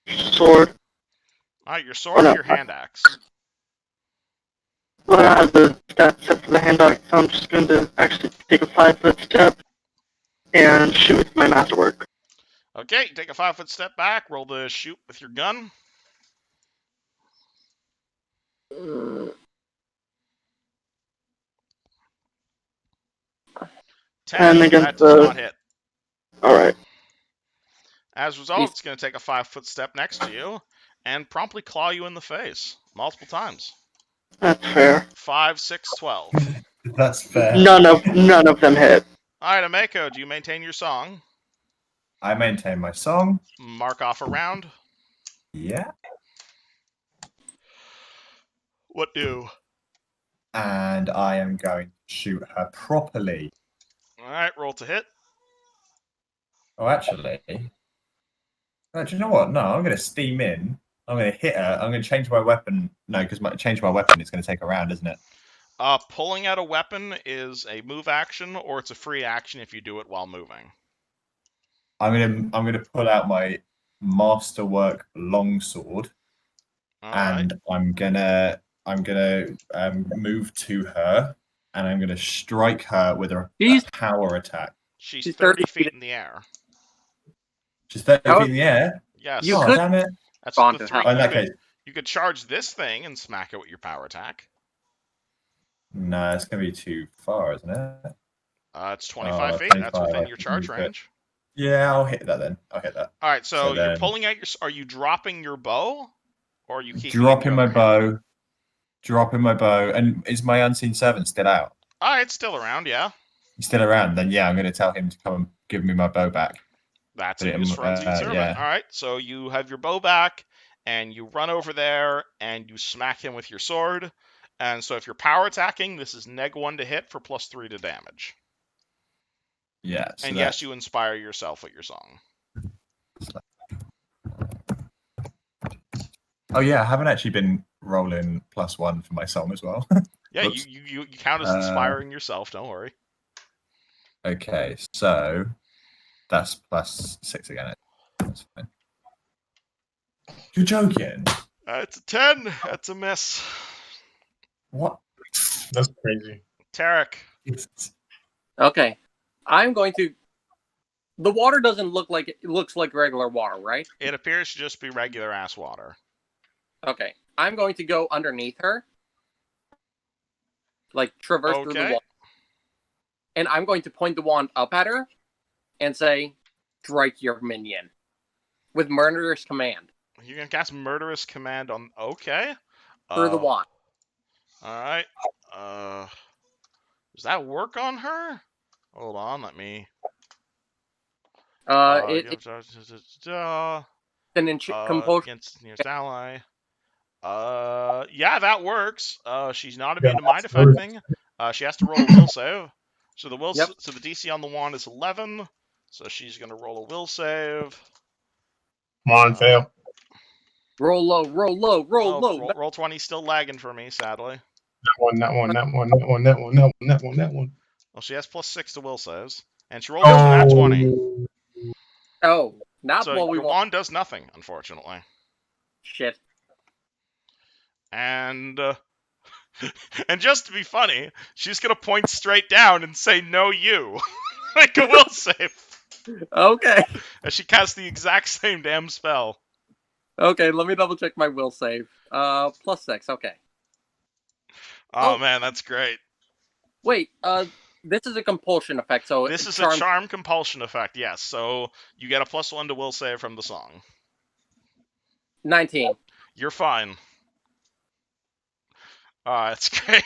sword. Alright, your sword or your hand axe? Well, I have the stat set for the hand axe, so I'm just going to actually take a 5-foot step and shoot with my masterwork. Okay, take a 5-foot step back. Roll the shoot with your gun. 10. And against That does the- not hit. Alright. As a result, it's going to take a 5-foot step next to you and promptly claw you in the face multiple times. That's fair. 5, 6, 12. That's fair. None of them hit. Alright, Ameko, do you maintain your song? I maintain my song. Mark off a round. Yeah. What do? And I am going to shoot her properly. Alright, roll to hit. Oh, actually. Do you know what? No, I'm going to steam in. I'm going to hit her. I'm going to change my weapon. No, because change my weapon is going to take a round, isn't it? Pulling out a weapon is a move action, or it's a free action if you do it while moving. I'm gonna pull out my masterwork longsword, and I'm gonna move to her, and I'm gonna strike her with a power attack. She's 30 feet in the air. She's 30 feet in the air. Yes. You Oh, could damn it! That's gone the to 3. hell. In that case, You could charge this thing and smack it with your power attack. no, it's gonna be too far, isn't it? It's 25 feet. 25, That's within I your can charge move it. range. Yeah, I'll hit that then. I'll hit that. All right, so you're then- pulling out your. Are you dropping your bow, or are you keeping Dropping it my in your other hand? bow. Dropping my bow. And is my unseen servant still out? It's still around. Yeah, He's still around. Then yeah, I'm gonna tell him to come and give me my bow back. that's Put a it use in, for unseen servant. yeah. All right, so you have your bow back, and you run over there, and you smack him with your sword. And so if you're power attacking, this is -1 to hit for +3 to damage. Yeah. So And yes, you inspire yourself with your song. Oh yeah, I haven't actually been rolling +1 for my song as well. Yeah, Oops. you count as inspiring yourself. Don't worry. Okay, so that's +6 again. That's fine. You're joking. It's a 10. That's a miss. What? That's crazy. Tarek. Okay. I'm going to. The water doesn't look like it looks like regular water, right? It appears to just be regular ass water. Okay. I'm going to go underneath her. Like, traverse through the Okay. wall. And I'm going to point the wand up at her and say, strike your minion. With murderous command. You're gonna cast Murderous Command on. Okay. Through the wand. Alright. Does that work on her? Hold on, let me. It's an compulsion. Against nearest ally. Yeah, that works. She's not Yeah, immune to mind that's good. affecting. She has to roll a will save. So the Yep. so the DC on the wand is 11. So she's gonna roll a will save. Come on, fail. Roll low, roll low, roll low. Roll 20, still lagging for me, sadly. That one. Well, she has +6 to will saves, and she rolled a nat 20. Oh, not So what we your want. wand does nothing, unfortunately. Shit. And and just to be funny, she's gonna point straight down and say, "No, you." Make a will save. Okay. As she casts the exact same damn spell. Okay, let me double check my will save. +6, okay. Oh man, that's great. Wait, this is a compulsion effect, so This is a charm compulsion effect, yes. So you get a +1 to will save from the song. 19. You're fine. That's great.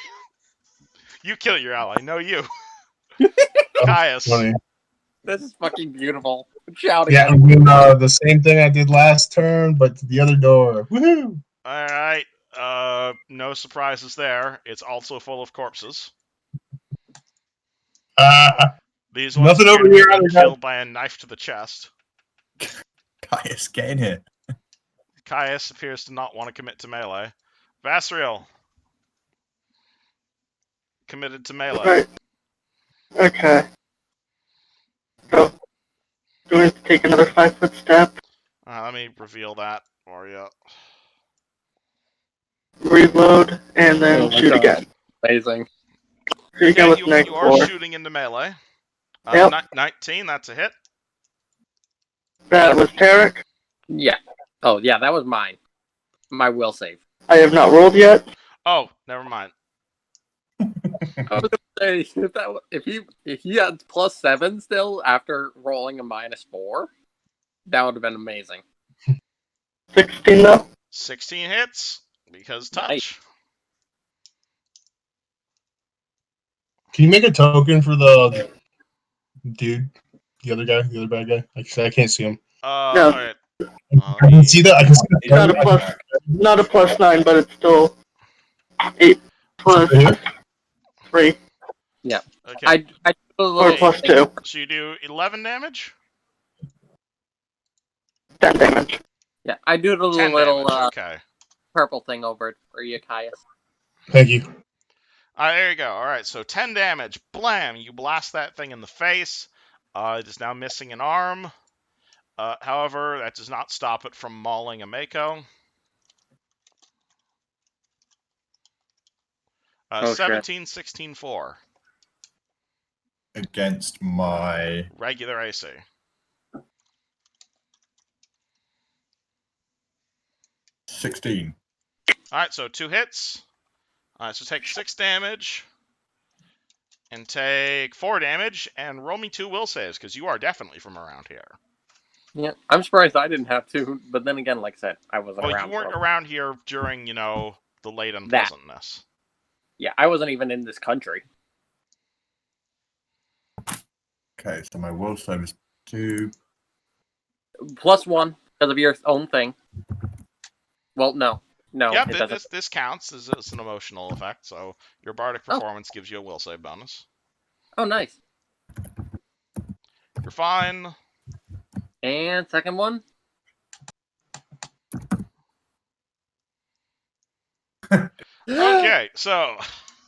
You kill your ally. No, you. Caius. Funny. This is fucking beautiful. I'm shouting. Yeah, I'm doing the same thing I did last turn, but to the other door. Woohoo! Alright. No surprises there. It's also full of corpses. These ones Nothing over appear to here have been either, guys. killed by a knife to the chest. Caius, get in here. Caius appears to not want to commit to melee. Vasriel. Committed to melee. Right. Okay. So, do we have to take another 5-foot step? Let me reveal that for you. Reload, and then Oh my shoot God. again. Amazing. Shoot again Yeah, with you next are 4. shooting into melee. Yep. 19, that's a hit. That was Tarek. Yeah. Oh, yeah, that was mine. My will save. I have not rolled yet. Oh, never mind. I was gonna say, if he had +7 still after rolling a -4, that would have been amazing. 16 though. 16 hits, because touch. Nice. Can you make a token for the dude, the other guy, the other bad guy? Like I said, I can't see him. No. Alright. I can see that. I can see the It's not a +9, but it's still 8 plus 3 Okay. I do a or little +2. So you do 11 damage? 10 damage. Yeah, I do a 10 little damage, okay. purple thing over it for you, Caius. Thank you. There you go. Alright, so 10 damage. Blam! You blast that thing in the face. It is now missing an arm. However, that does not stop it from mauling a Mako. 17, 16, 4. Against my Regular AC. $16. Alright, so 2 hits. Alright, so take 6 damage. And take 4 damage. And roll me 2 will saves, because you are definitely from around here. Yeah, I'm surprised I didn't have to, but then again, like I said, I wasn't Well, around. you weren't around here during, the late unpleasantness. Yeah, I wasn't even in this country. Okay, so my will save is 2. +1 because of your own thing. Well, no, Yeah, it doesn't. this counts as an emotional effect, so your bardic performance gives you a will save bonus. Oh, nice. You're fine. And second one. Okay, so,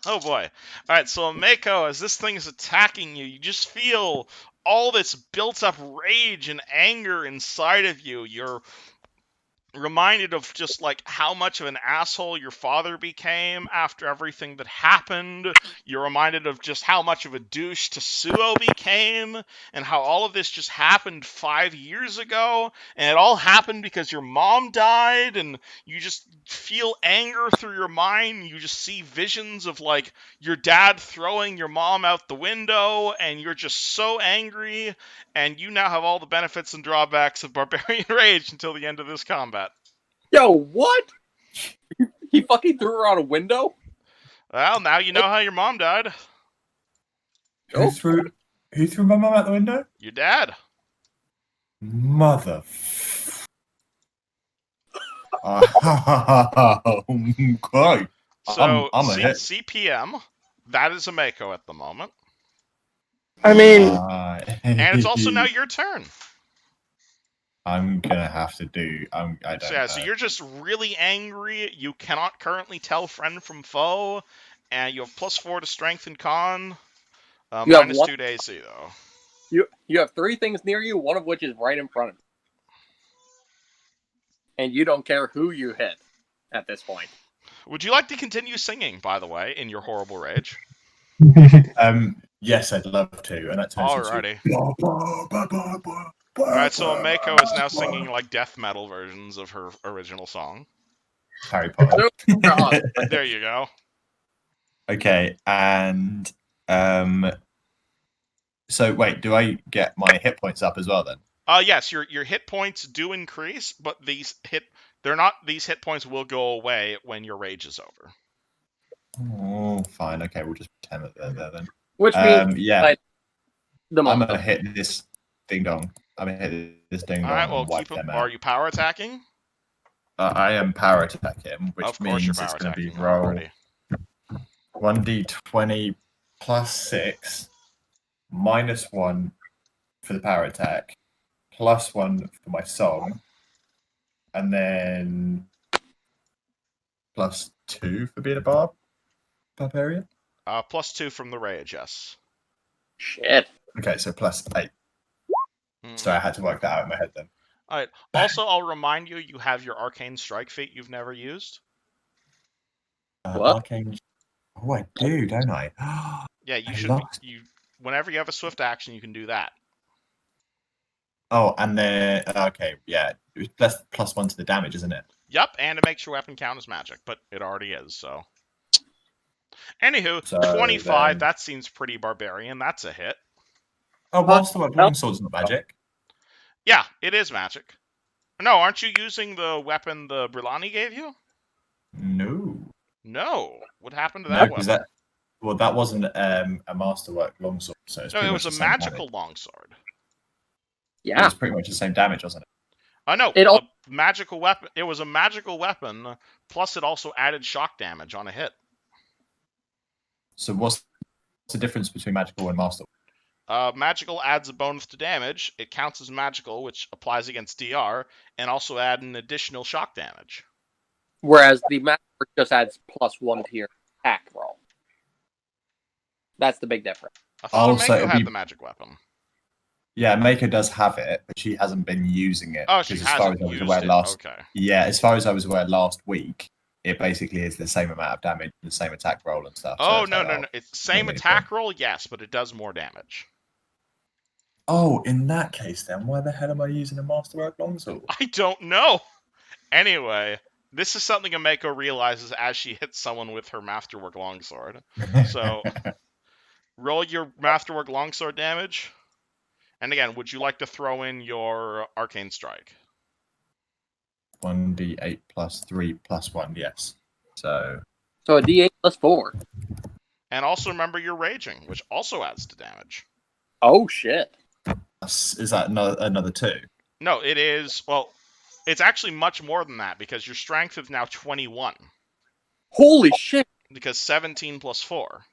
oh boy. Alright, so Mako, as this thing is attacking you, you just feel all this built up rage and anger inside of you. You're reminded of just like how much of an asshole your father became after everything that happened. You're reminded of just how much of a douche Tetsuo became, and how all of this just happened 5 years ago, and it all happened because your mom died, and you just feel anger through your mind. You just see visions of like your dad throwing your mom out the window, and you're just so angry, and you now have all the benefits and drawbacks of Barbarian Rage until the end of this combat. Yo, what? He fucking threw her out a window? Well, now you know how your mom died. Who threw my mum out the window? Your dad. Mother. Okay. So, I'm a hit. CPM, that is a Mako at the moment. I mean, And it's also now your turn. I'm gonna have to do. I don't So, know. so you're just really angry. You cannot currently tell friend from foe. And you have +4 to strength and con. You have -2 to AC, though. You have 3 things near you, one of which is right in front of you. And you don't care who you hit at this point. Would you like to continue singing, by the way, in your horrible rage? Yes, I'd love to, and that turns Alrighty. into. Alright, so Mako is now singing like death metal versions of her original song. Harry Potter. There you go. Okay, and so wait, do I get my hit points up as well then? Yes, your hit points do increase, but these hit points will go away when your rage is over. Oh, fine. Okay, we'll just pretend that they're there then. Which means yeah, like, I'm gonna hit this ding dong. I'm gonna hit this ding dong. All right, well, and wipe them out. Are you power attacking? I am power attacking, which Of course means you're it's power going to be attacking roll already. 1d20 +6 -1 for the power attack, +1 for my song, and then +2 for being a barbarian. +2 from the rage, yes. shit. Okay, so +8. So I had to work that out in my head then. All right. Also, I'll remind you, you have your arcane strike feat you've never used. What? Arcane. Oh, I do, don't I? Yeah, you I should. Whenever you have a swift action, you can do that. Oh, and then okay, yeah, that's +1 to the damage, isn't it? Yep, and it makes your weapon count as magic, but it already is. So, anywho, So 25. then- That seems pretty barbarian. That's a hit. Oh, whilst the longsword's not magic. Yeah, it is magic. No, aren't you using the weapon the Brilani gave you? No. No. What happened to No, that because weapon? that wasn't a masterwork longsword, so it's No, pretty it much was a the same magical damage. longsword. It Yeah. was pretty much the same damage, wasn't it? No, It a magical weapon. It was a magical weapon, plus it also added shock damage on a hit. So what's the difference between magical and master? Magical adds a bonus to damage. It counts as magical, which applies against DR, and also add an additional shock damage. Whereas the master just adds +1 to your attack roll. That's the big difference. I thought Also, Mako had the magic weapon. Yeah, Mako does have it, but she hasn't been using it. Oh, she because as far hasn't as I was used aware it. Okay. Yeah, as far as I was aware last week, it basically is the same amount of damage, the same attack roll and stuff. Oh, so no. It's the same really attack roll, yes, but it does more damage. Oh, in that case, then why the hell am I using a masterwork longsword? I don't know. Anyway, this is something Mako realizes as she hits someone with her masterwork longsword. So, roll your masterwork longsword damage. And again, would you like to throw in your arcane strike? 1d8 +3 +1, yes. So a D8 +4. And also remember you're raging, which also adds to damage. Oh shit! is that another 2? No, it is. Well, it's actually much more than that because your strength is now 21. Holy shit! Because 17 +4.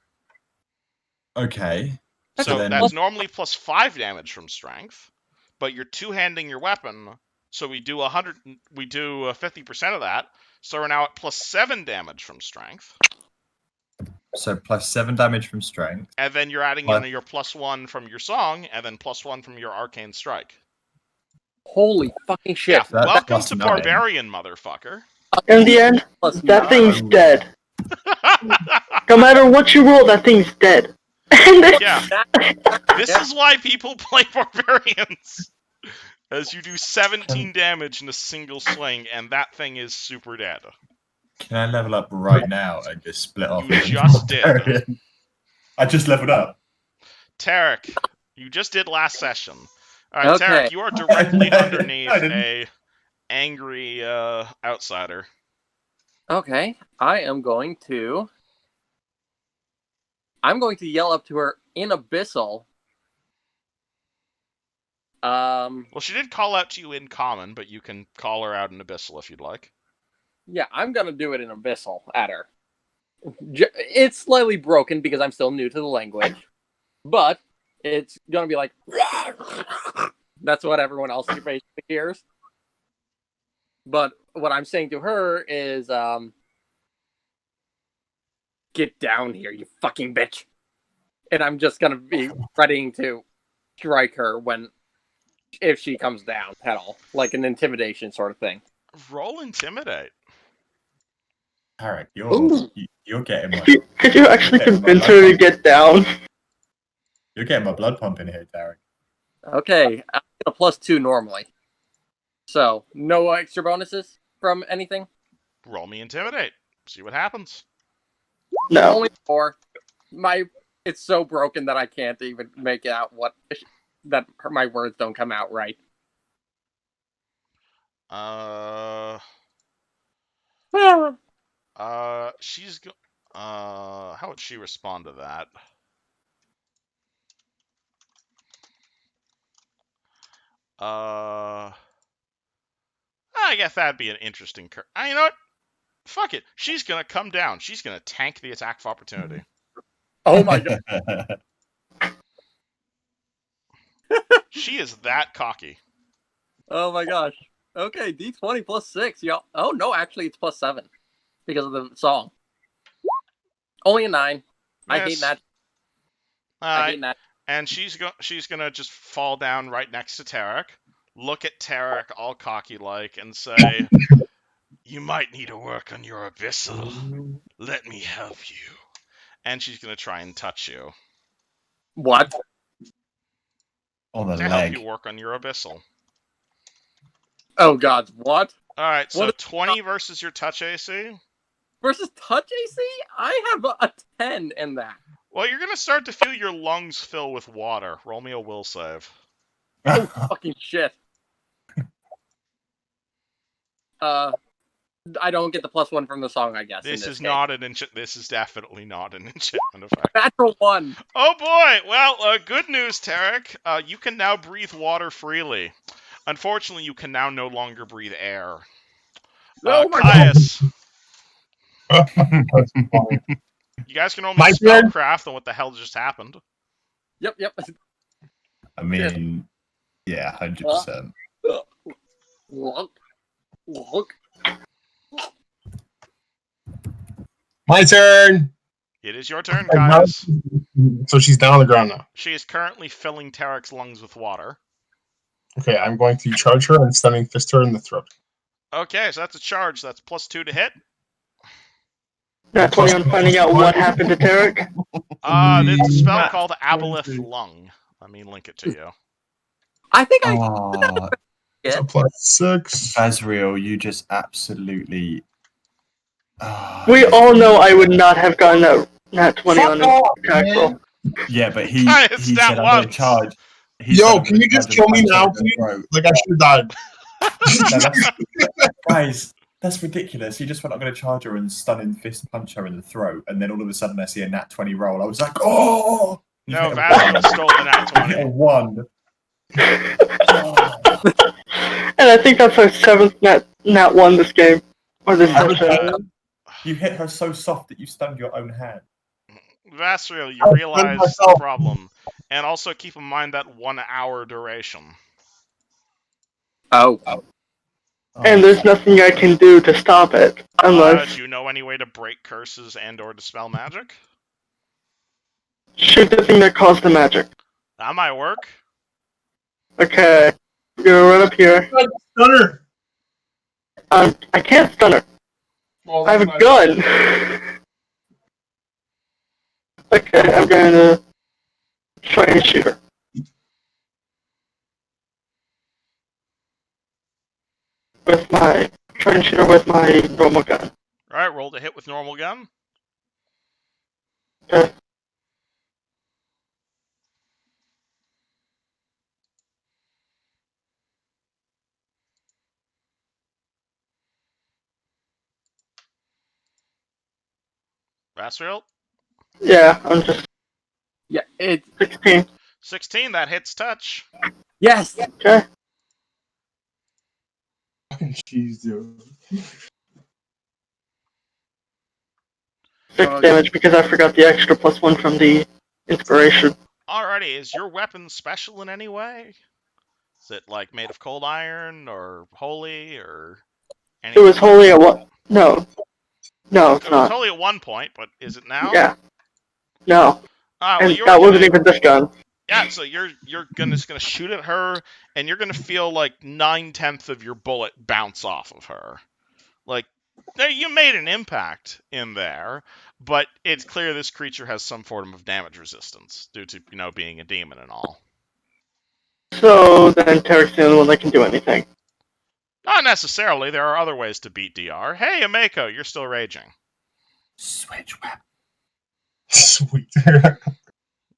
Okay. So then that's normally +5 damage from strength, but you're two-handing your weapon, so we do 50% of that. So we're now at +7 damage from strength. So +7 damage from strength. And then you're adding in your +1 from your song, and then +1 from your arcane strike. Holy fucking shit. Yeah, That's welcome plus to 9. Barbarian, motherfucker. In the end, Plus that 9. thing's dead. No matter what you roll, that thing's dead. Yeah. This is why people play Barbarians. As you do 17 damage in a single swing, and that thing is super dead. Can I level up right now and just split off? You into just did. Barbarian? I just leveled up. Tarek, you just did last session. Alright, Okay. Tarek, you are directly I underneath didn't. a angry outsider. Okay, I'm going to yell up to her in Abyssal. Well, she did call out to you in common, but you can call her out in Abyssal if you'd like. Yeah, I'm gonna do it in Abyssal at her. It's slightly broken because I'm still new to the language, but it's gonna be like that's what everyone else basically hears. But what I'm saying to her is, get down here, you fucking bitch. And I'm just gonna be ready to strike her if she comes down at all. Like an intimidation sort of thing. Roll Intimidate. Tarek, Ooh. you're getting my Could you actually Yeah, convince my her to life- get down? you're getting my blood pumping here, Tarek. Okay, I get a +2 normally. So, no extra bonuses from anything? Roll me Intimidate. See what happens. No. Only 4. It's so broken that I can't even make out that my words don't come out right. How would she respond to that? I guess that'd be an interesting you know what? Fuck it. She's gonna come down. She's gonna tank the attack of opportunity. Oh my god. She is that cocky. Oh my gosh. Okay, D20 +6, y'all. Oh no, actually it's +7 because of the song. Only a 9. I hate Miss. that. I hate that. And she's gonna just fall down right next to Tarek, look at Tarek all cocky like, and say, "You might need to work on your abyssal. Let me help you." And she's gonna try and touch you What? On the to help leg. you work on your abyssal. Oh god, what? All right, so What 20 versus your touch AC. Versus touch AC? I have a 10 in that. Well, you're gonna start to feel your lungs fill with water. Roll me a will save. Oh fucking shit. I don't get the +1 from the song, I guess. This is case. not an This is definitely not an enchantment effect. Natural 1. Oh boy! Well, good news, Tarek. You can now breathe water freely. Unfortunately, you can now no longer breathe air. Oh my Caius, That's funny. you guys can only My turn? spellcraft on what the hell just happened. Yep. I mean, yeah, 100%. Look. My turn. It is your turn, Caius. So she's down on the ground now. She is currently filling Tarek's lungs with water. Okay, I'm going to charge her and stunning fist her in the throat. Okay, so that's a charge. That's +2 to hit. Not 20 on finding out what happened to Tarek. It's a spell Matt, called Aboleth 20. Lung. Let me link it to you. I think I Oh, It's a +6. Azriel, you just absolutely. We all know I would not have gotten that 20 on Fuck an off, attack man. roll. Yeah, but he It's he that said I'm going to once. charge. He Yo, said, "I'm can gonna you just charge kill and me punch now, her in the please? throat." Like I should have died. No, that's, guys, that's ridiculous. He just went, I'm going to charge her and stunning fist punch her in the throat, and then all of a sudden I see a nat 20 roll. I was like, oh! You No, hit a Vasriel one. stole the nat You hit a 20. 1. Oh. And I think that's our 7th nat 1 this game. Or this I session. You hit her so soft that you stunned your own hand. Vasriel, you I'll realize defend the myself. problem. And also keep in mind that 1 hour duration. Oh. And there's nothing I can do to stop it. Unless Do you know any way to break curses and or dispel magic? shoot the thing that caused the magic. That might work. Okay. You're right up here. Stunner. I can't stun her. Well, I have a that's gun. Okay, I'm going to try and shoot her. Try and shoot her with my normal gun. All right, roll to hit with normal gun. Okay. Vasriel? Yeah, I'm just Yeah, it's 16. 16, that hits touch. yes. Okay. fucking cheese, dude. 6 damage because I forgot the extra +1 from the inspiration. Alrighty, is your weapon special in any way? Is it like made of cold iron or holy or It anything? was holy at what? No. No, it's It was not. holy at one point, but is it now? Yeah. No. Well, And you're that wasn't gonna, even this gun. yeah. So you're just gonna shoot at her, and you're gonna feel like 9/10 of your bullet bounce off of her. Like, you made an impact in there, but it's clear this creature has some form of damage resistance due to being a demon and all. So then Tarek's the only one that can do anything. Not necessarily. There are other ways to beat DR. Hey, Ameko, you're still raging. Switch weapon. Sweet.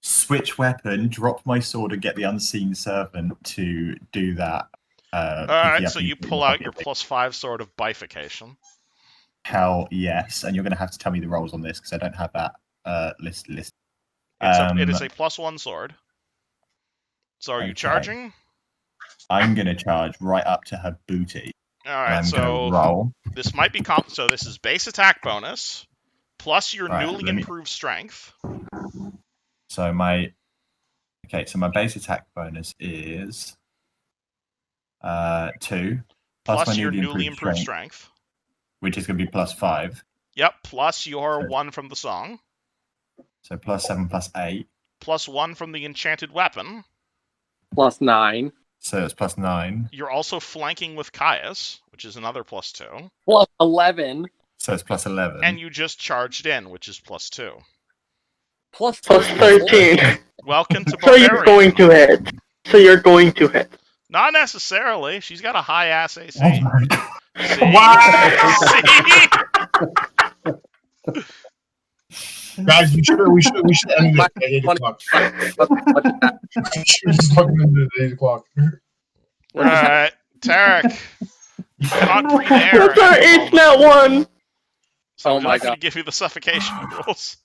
Switch weapon, drop my sword and get the unseen servant to do that. Alright, so you pull out your +5 sword of bifurcation. Hell yes, and you're going to have to tell me the rolls on this because I don't have that list. It is a +1 sword. So are you Okay. charging? I'm going to charge right up to her booty. Alright, I'm so going to roll. this might be so this is base attack bonus, plus your Right, newly improved strength. So my base attack bonus is 2 Plus my your newly newly improved strength, strength. which is going to be +5. Yep, plus your So- 1 from the song. So +7 +8. Plus 1 from the enchanted weapon. +9. So it's +9. You're also flanking with Caius, which is another +2. +11. So it's +11. And you just charged in, which is +2. +13. Welcome to So Barbarian. you're going to hit. So you're going to hit. Not necessarily. She's got a high ass AC. Oh my god. See? See? Guys, we should end it at 8 o'clock. We should just fucking end it at 8 o'clock. Alright, Tarek. You cannot breathe air. That's our at the 8th moment. nat 1! So Oh would you my like me to God. give you the suffocation rules?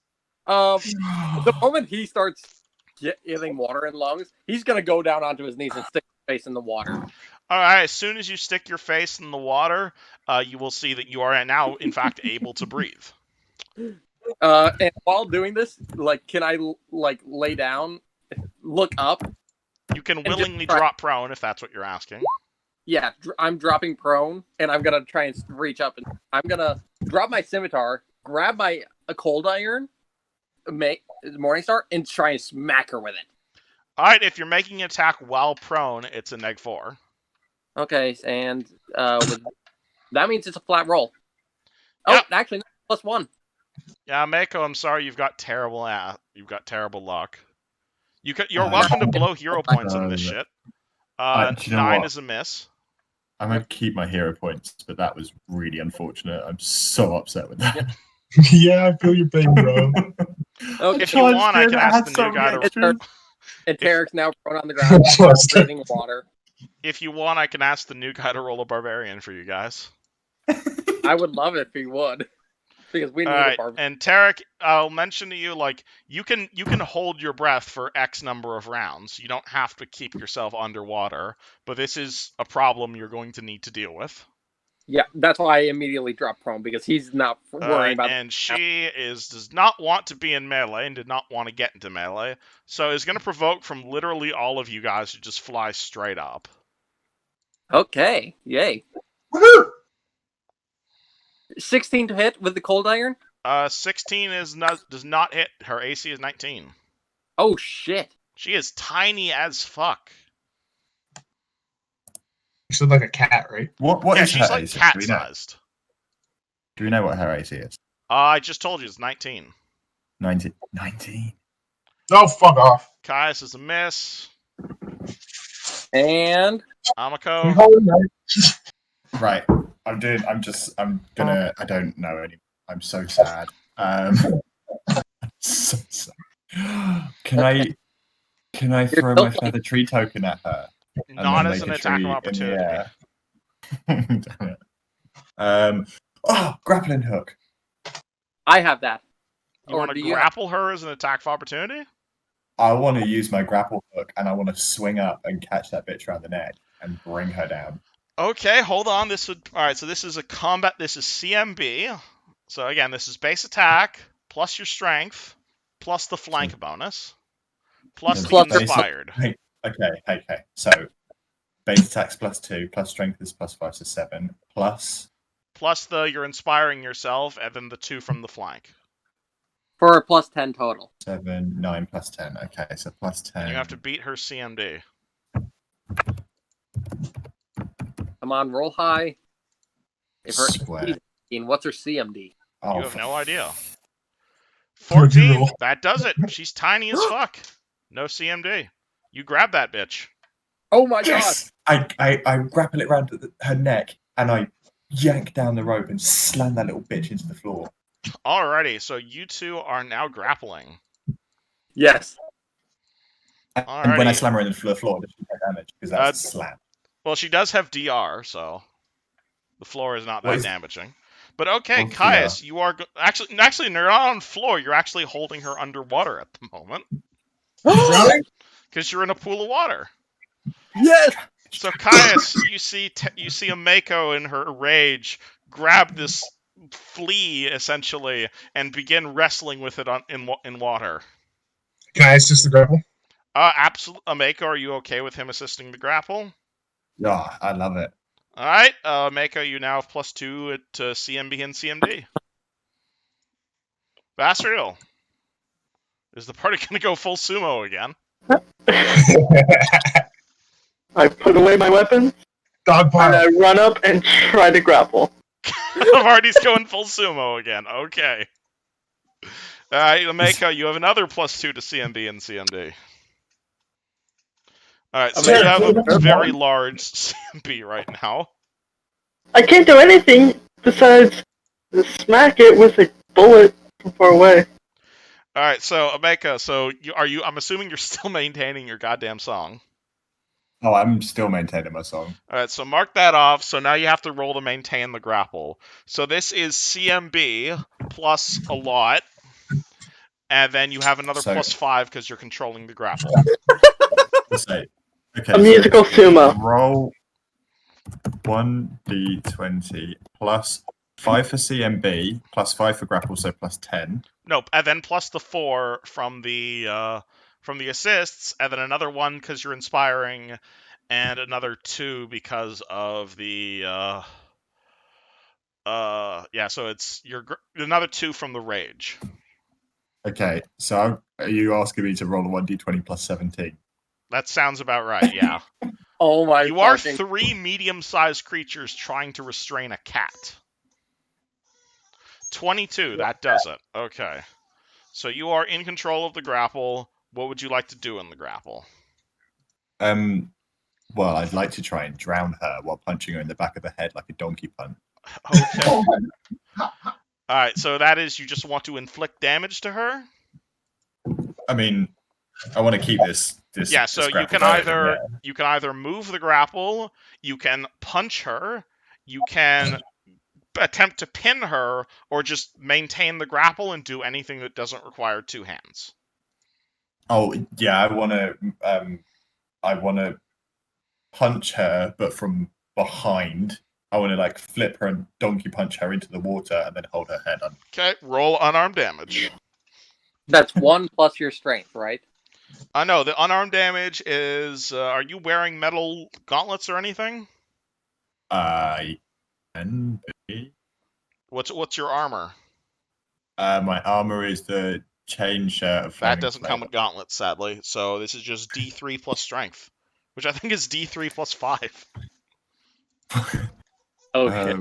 The moment he starts getting water in lungs, he's gonna go down onto his knees and stick his face in the water. Alright, as soon as you stick your face in the water, you will see that you are now, in fact, able to breathe. And while doing this, can I lay down, look up? You can just willingly try- drop prone if that's what you're asking. Yeah, I'm dropping prone, and I'm gonna try and reach up, and I'm gonna drop my scimitar, grab a cold iron, make Morningstar, and try and smack her with it. Alright, if you're making an attack while prone, it's a -4. Okay, and that means it's a flat roll. Oh, Yep. actually, +1. Yeah, Mako, I'm sorry, you've got terrible luck. You're welcome to blow hero points on this shit. Do you know 9 what? is a miss. I'm going to keep my hero points, but that was really unfortunate. I'm so upset with that. Yeah, I feel your pain, bro. Okay, If you want, I can ask the new guy to. and Tarek's now prone on the ground, breathing water. If you want, I can ask the new guy to roll a barbarian for you guys. I would love it if he would, because we need a Alright, barbarian. and Tarek, I'll mention to you, you can hold your breath for X number of rounds. You don't have to keep yourself underwater, but this is a problem you're going to need to deal with. Yeah, that's why I immediately dropped prone, because he's not worrying about. And she does not want to be in melee and did not want to get into melee, so is going to provoke from literally all of you guys to just fly straight up. Okay, yay. Woohoo! 16 to hit with the cold iron. 16 does not hit. Her AC is 19. Oh shit. She is tiny as fuck. You said like a cat, right? What yeah, is she's her like AC? cat-sized. Do we know what her AC is? I just told you it's 19. 19. 19. Oh, fuck off. Caius is a miss. And Amako. Right. I don't know anymore. I'm so sad. So sad. Can I throw my feather tree token at her? Not as make an a attack of tree in the opportunity. air? Damn it. Grappling hook. I have that. You Or want do to you grapple her as an attack of opportunity? I want to use my grapple hook and I want to swing up and catch that bitch around the neck and bring her down. Okay, hold on. Alright, so this is a combat. This is CMB. So again, this is base attack, plus your strength, plus the flank bonus, plus the Plus- inspired. Okay. So base attack's +2, plus strength is +5, so 7, plus Plus you're inspiring yourself, and then the 2 from the flank. for a plus 10 total. 7, 9, plus 10. Okay, so plus 10. And you have to beat her CMD. Come on, roll high. If her Swear. AC is 18, what's her CMD? You have no idea. What'd you 14. roll? That does it. She's tiny as fuck. No CMD. You grab that bitch. Oh my Yes! I grapple it around her neck and I yank down the rope and slam that little bitch into the floor. Alrighty, so you two are now grappling. god. Yes. And when I Alrighty. slam her into the floor, does she take damage? Because that's a slam. Well, she does have DR, so the floor is not What that is- damaging. But okay, What's Caius, you are actually you're not on the floor. You're actually holding her underwater at the moment Drowning? because you're in a pool of water. Yes. So Caius, you see a Mako in her rage grab this flea essentially and begin wrestling with it in water. Can I assist the grapple? Absolutely. Mako, are you okay with him assisting the grapple? Yeah, I love it. All right, Mako, you now have +2 at CMB and CMD. Vassriel, is the party going to go full sumo again? I put away my weapon Dog and pile. I run up and try to grapple. The party's going full sumo again. Okay. All right, Mako, you have another +2 to CMB and CMD. All right, so you have a very large CMB right now. I can't do anything besides smack it with a bullet from far away. All right, so Mako, I'm assuming you're still maintaining your goddamn song. Oh, I'm still maintaining my song. All right, so mark that off. So now you have to roll to maintain the grapple. So this is CMB plus a lot, and then you have another So- +5 because you're controlling the grapple. Okay, A musical sumo. Roll 1d20 plus 5 for CMB, plus 5 for grapple, so plus 10. Nope, and then plus the 4 from the assists, and then another 1 because you're inspiring, and another 2 because of the So it's another 2 from the rage. Okay, so are you asking me to roll a 1d20 plus 17? That sounds about right. Yeah. Oh my You are fucking- 3 medium-sized creatures trying to restrain a cat. 22, that does it. Okay. So you are in control of the grapple. What would you like to do in the grapple? Well, I'd like to try and drown her while punching her in the back of the head like a donkey punch. Okay. Alright, so that is you just want to inflict damage to her? I mean, I want to keep this Yeah, so this you grapple can going, either move the grapple, you can punch her, you can attempt to pin her, or just maintain the grapple and do anything that doesn't require 2 hands. Oh yeah, I want to punch her, but from behind. I want to flip her and donkey punch her into the water, and then hold her head on. Okay, roll unarmed damage. That's 1 plus your strength, right? No, the unarmed damage is. Are you wearing metal gauntlets or anything? I can be. What's your armor? My armor is the chain shirt of That Flaming doesn't come Flavor. with gauntlets, sadly. So this is just D3 plus strength, which I think is D3 plus 5. Oh shit!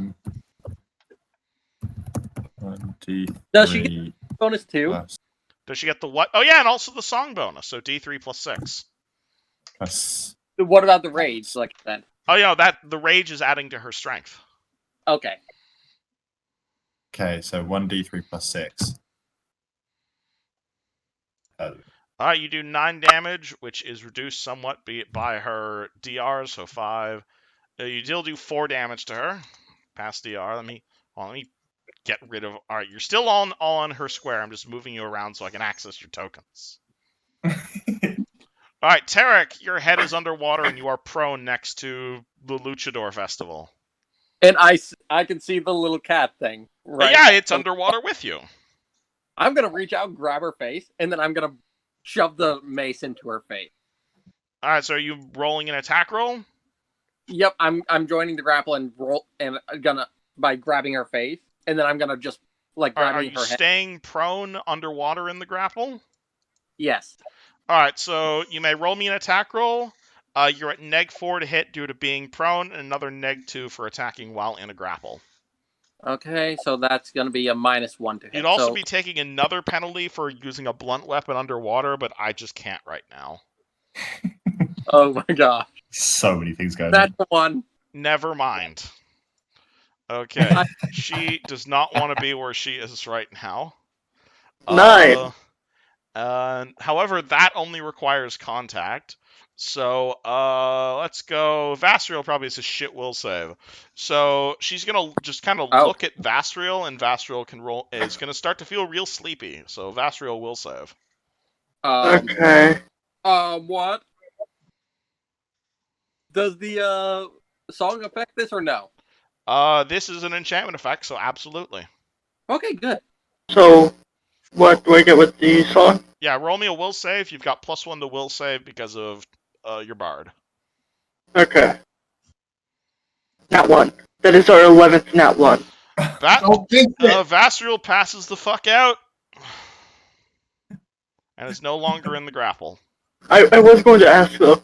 1d3 Does she get bonus 2? plus, Does she get the what? Oh yeah, and also the song bonus. So D3 plus 6. plus. What about the rage? Like that? Oh yeah, that the rage is adding to her strength. Okay. Okay, so 1d3 plus 6. Alright, you do 9 damage, which is reduced somewhat by her DR, so 5. You still do 4 damage to her. Past DR. Let me get rid of. Alright, you're still all on her square. I'm just moving you around so I can access your tokens. Alright, Tarek, your head is underwater and you are prone next to the Luchador Festival. And I can see the little cat thing, right? Yeah, it's underwater with you. I'm gonna reach out, grab her face, and then I'm gonna shove the mace into her face. Alright, so are you rolling an attack roll? Yep, I'm joining the grapple and roll, and gonna by grabbing her face, and then I'm gonna just like grabbing Are you her head. staying prone underwater in the grapple? Yes. Alright, so you may roll me an attack roll. You're at -4 to hit due to being prone, and another -2 for attacking while in a grapple. Okay, so that's gonna be a -1 to hit. You'd also be taking another penalty for using a blunt weapon underwater, but I just can't right now. Oh my gosh. So many things going That's the one. Never mind. Okay, she does not want to be where she is right now. 9. However, that only requires contact. So, let's go. Vastriel probably is a shit will save. So she's gonna just kind of look at Vastriel, and Vastriel can roll. Is gonna start to feel real sleepy. So Vastriel will save. Okay. What? Does the song affect this or no? This is an enchantment effect, so absolutely. Okay, good. So, what do I get with the song? Yeah, roll me a will save. You've got +1 to will save because of your bard. Okay. Nat 1. That is our 11th nat 1. Don't think it. Vastriel passes the fuck out. And is no longer in the grapple. I was going to ask though,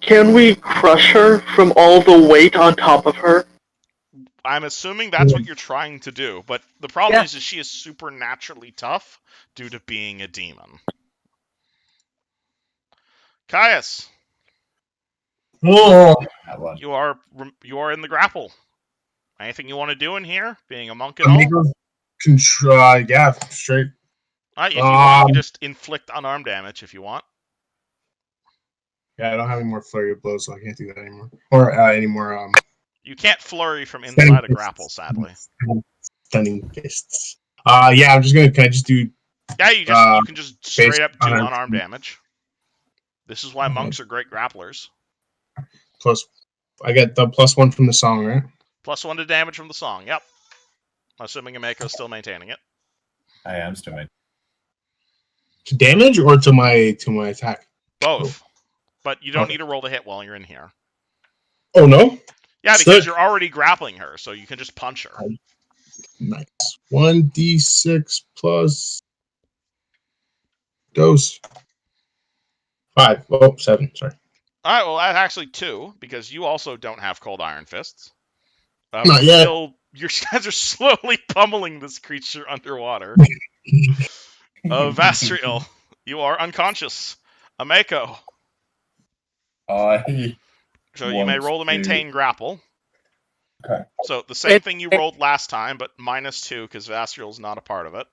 can we crush her from all the weight on top of her? I'm assuming that's what you're trying to do, but the problem is she is supernaturally tough due to being a demon. Caius, Oh, you are in the grapple. Anything you want to do in here, being a monk and all? Amigos can try, yeah, straight. If you want, you can just inflict unarmed damage if you want. Yeah, I don't have any more flurry of blows, so I can't do that anymore. Or any more You can't flurry from inside a grapple, sadly. stunning fists. Yeah, I'm just gonna. Can I just do? Yeah, you can just straight up do unarmed damage. This is why monks are great grapplers. Plus, I get the +1 from the song, right? +1 to damage from the song. Yep. Assuming Ameko's still maintaining it. I am still maintaining. To damage or to my attack? Both. But you don't need to roll to hit while you're in here. Oh no. Yeah, because you're already grappling her, so you can just punch her. Nice. 1d6 plus dose. 5. Oh, 7. Sorry. All right. Well, that's actually 2 because you also don't have cold iron fists. Not yet. Your guys are slowly pummeling this creature underwater. Vastriel, you are unconscious. Ameko. So you may roll to maintain grapple. Okay. So the same thing you rolled last time, but -2 because Vastriel's not a part of it.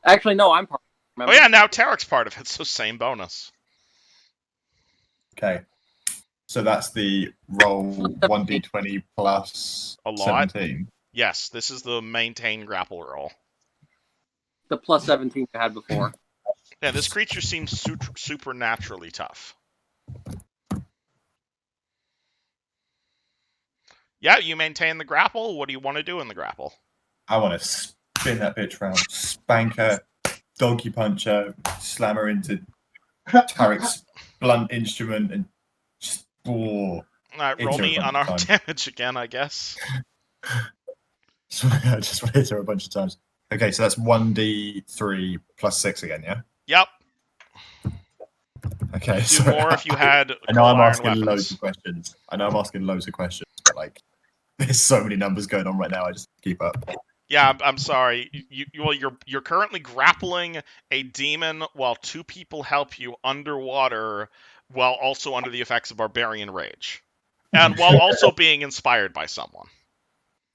Actually, no, I'm part of it. Oh yeah, now Tarek's part of it, so same bonus. Okay. So that's the roll 1d20 plus A lot. 17. Yes, this is the maintain grapple roll. The +17 you had before. Yeah, this creature seems supernaturally tough. Yeah, you maintain the grapple. What do you want to do in the grapple? I want to spin that bitch around, spank her, donkey punch her, slam her into Tarek's blunt instrument, and just All right, roll me unarmed damage again, I guess. I just want to hit her a bunch of times. Okay, so that's 1d3 plus 6 again, yeah? Yep. Okay, Do so more if you had I know coal I'm iron asking weapons. loads of questions. But like, there's so many numbers going on right now. I just keep up. Yeah, I'm sorry. Well, you're currently grappling a demon while two people help you underwater, while also under the effects of barbarian rage, and while also being inspired by someone.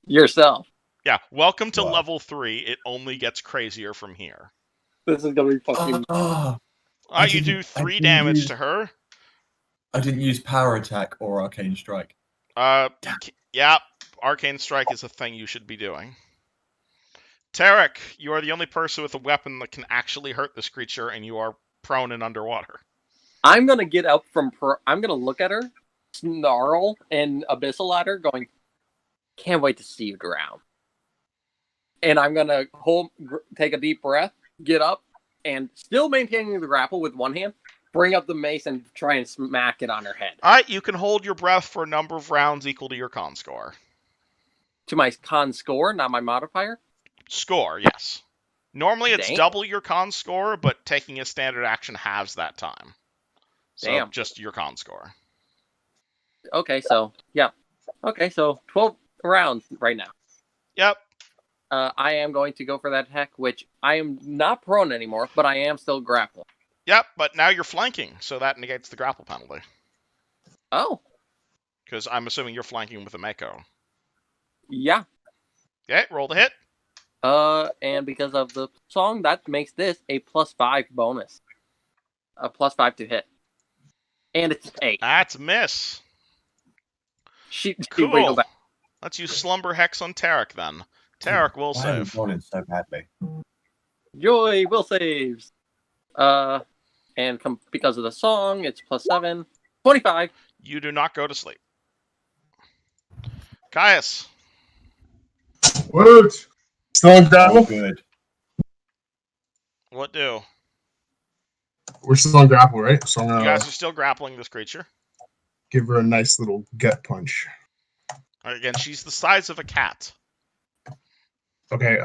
Yourself. Yeah, welcome to Wow. level 3. It only gets crazier from here. This is gonna be fucking. Oh, You do 3 didn't damage use- to her. I didn't use power attack or arcane strike. Yeah, arcane strike is a thing you should be doing. Tarek, you are the only person with a weapon that can actually hurt this creature, and you are prone and underwater. I'm gonna get up from. I'm gonna look at her, snarl, and abyssal at her, going, "Can't wait to see you drown." And I'm gonna take a deep breath, get up, and still maintaining the grapple with one hand, bring up the mace and try and smack it on her head. Alright, you can hold your breath for a number of rounds equal to your con score. To my con score, not my modifier. Score, yes. Normally it's Damn. double your con score, but taking a standard action halves that time. So Damn. just your con score. Okay, so yeah. Okay, so 12 rounds right now. Yep. I am going to go for that attack, which I am not prone anymore, but I am still grappled. Yep, but now you're flanking, so that negates the grapple penalty. Oh, Because I'm assuming you're flanking with a Mako. yeah. Okay, roll the hit. And because of the song, that makes this a +5 bonus. A +5 to hit. And it's 8. That's a miss. She Cool. wiggled back. Let's use Slumber Hex on Tarek then. Tarek will Why am I save. rolling so badly? Joy will saves. And because of the song, it's +7. 25. You do not go to sleep. Caius. Woot! Still in Oh, grapple? good. What do? We're still on grapple, right? So I'm You gonna guys are still grappling this creature. give her a nice little gut punch. Again, she's the size of a cat. Okay,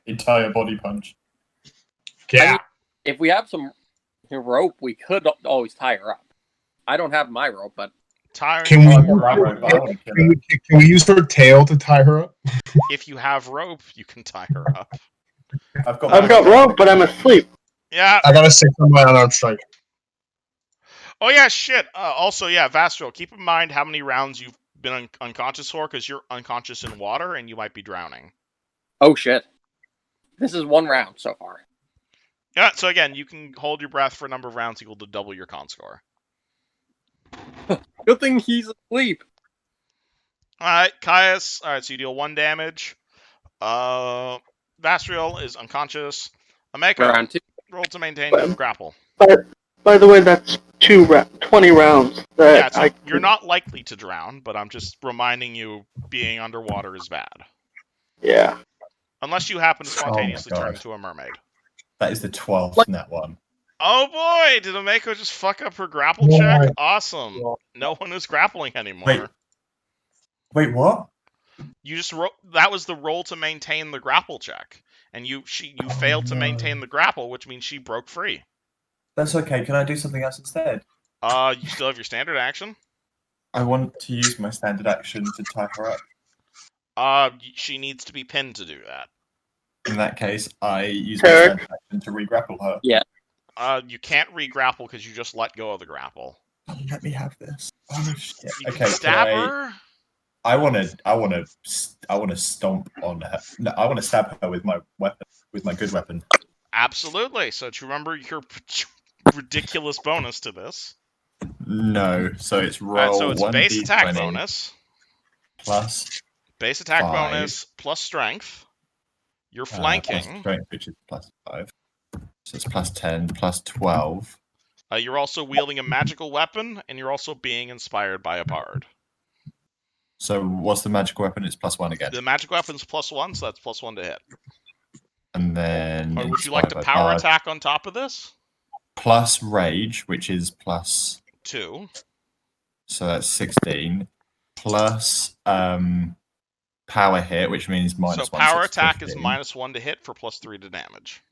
Entire body punch. yeah. I mean, if we have some rope, we could always tie her up. I don't have my rope, but Tiring Can is we- more Right, important. but I want to kill Can her. can we use her tail to tie her up? If you have rope, you can tie her up. I've got I've got rope, but I'm asleep. Yeah. I got a 6 on my unarmed strike. Oh yeah, shit. Also, yeah, Vastro, keep in mind how many rounds you've been unconscious for, because you're unconscious in water and you might be drowning. oh shit. This is 1 round so far. Yeah, so again, you can hold your breath for a number of rounds equal to double your con score. Good thing he's asleep. Alright, Caius. Alright, so you deal 1 damage. Vastriel is unconscious. Ameko, Round 2. roll to maintain your grapple. By the way, that's 20 rounds. That Yeah, so I you're not likely to drown, but I'm just reminding you being underwater is bad. Yeah. Unless you happen to spontaneously God. turn into a mermaid. That is the 12th What? in that one. Oh boy, did Ameko just fuck up her grapple Yeah. check? Awesome. No one is grappling anymore. Wait, what? You just that was the roll to maintain the grapple check. And you failed to no. maintain the grapple, which means she broke free. That's okay. Can I do something else instead? You still have your standard action? I want to use my standard action to tie her up. She needs to be pinned to do that. In that case, I use my Eric? standard action to re-grapple her. You can't re-grapple because you just let go of the grapple. Oh, let me have this. Oh shit. You Okay, can stab can her? I want to stomp on her. No, I want to stab her with my weapon, with my good weapon. Absolutely. So to remember your ridiculous bonus to this. No, so it's roll Alright, so it's 1d20 base attack bonus. plus Base attack 5. bonus plus strength. You're plus flanking. strength, which is plus 5. So it's plus 10, plus 12. You're also wielding a magical weapon, and you're also being inspired by a bard. So what's the magical weapon? It's plus 1 again. The magic weapon's +1, so that's +1 to hit. And then Or would you like to inspired by power bard. attack on top of this? Plus rage, which is plus 2. so that's 16. Plus power hit, which means minus So 1. power it's attack is 15. -1 to hit for +3 to damage.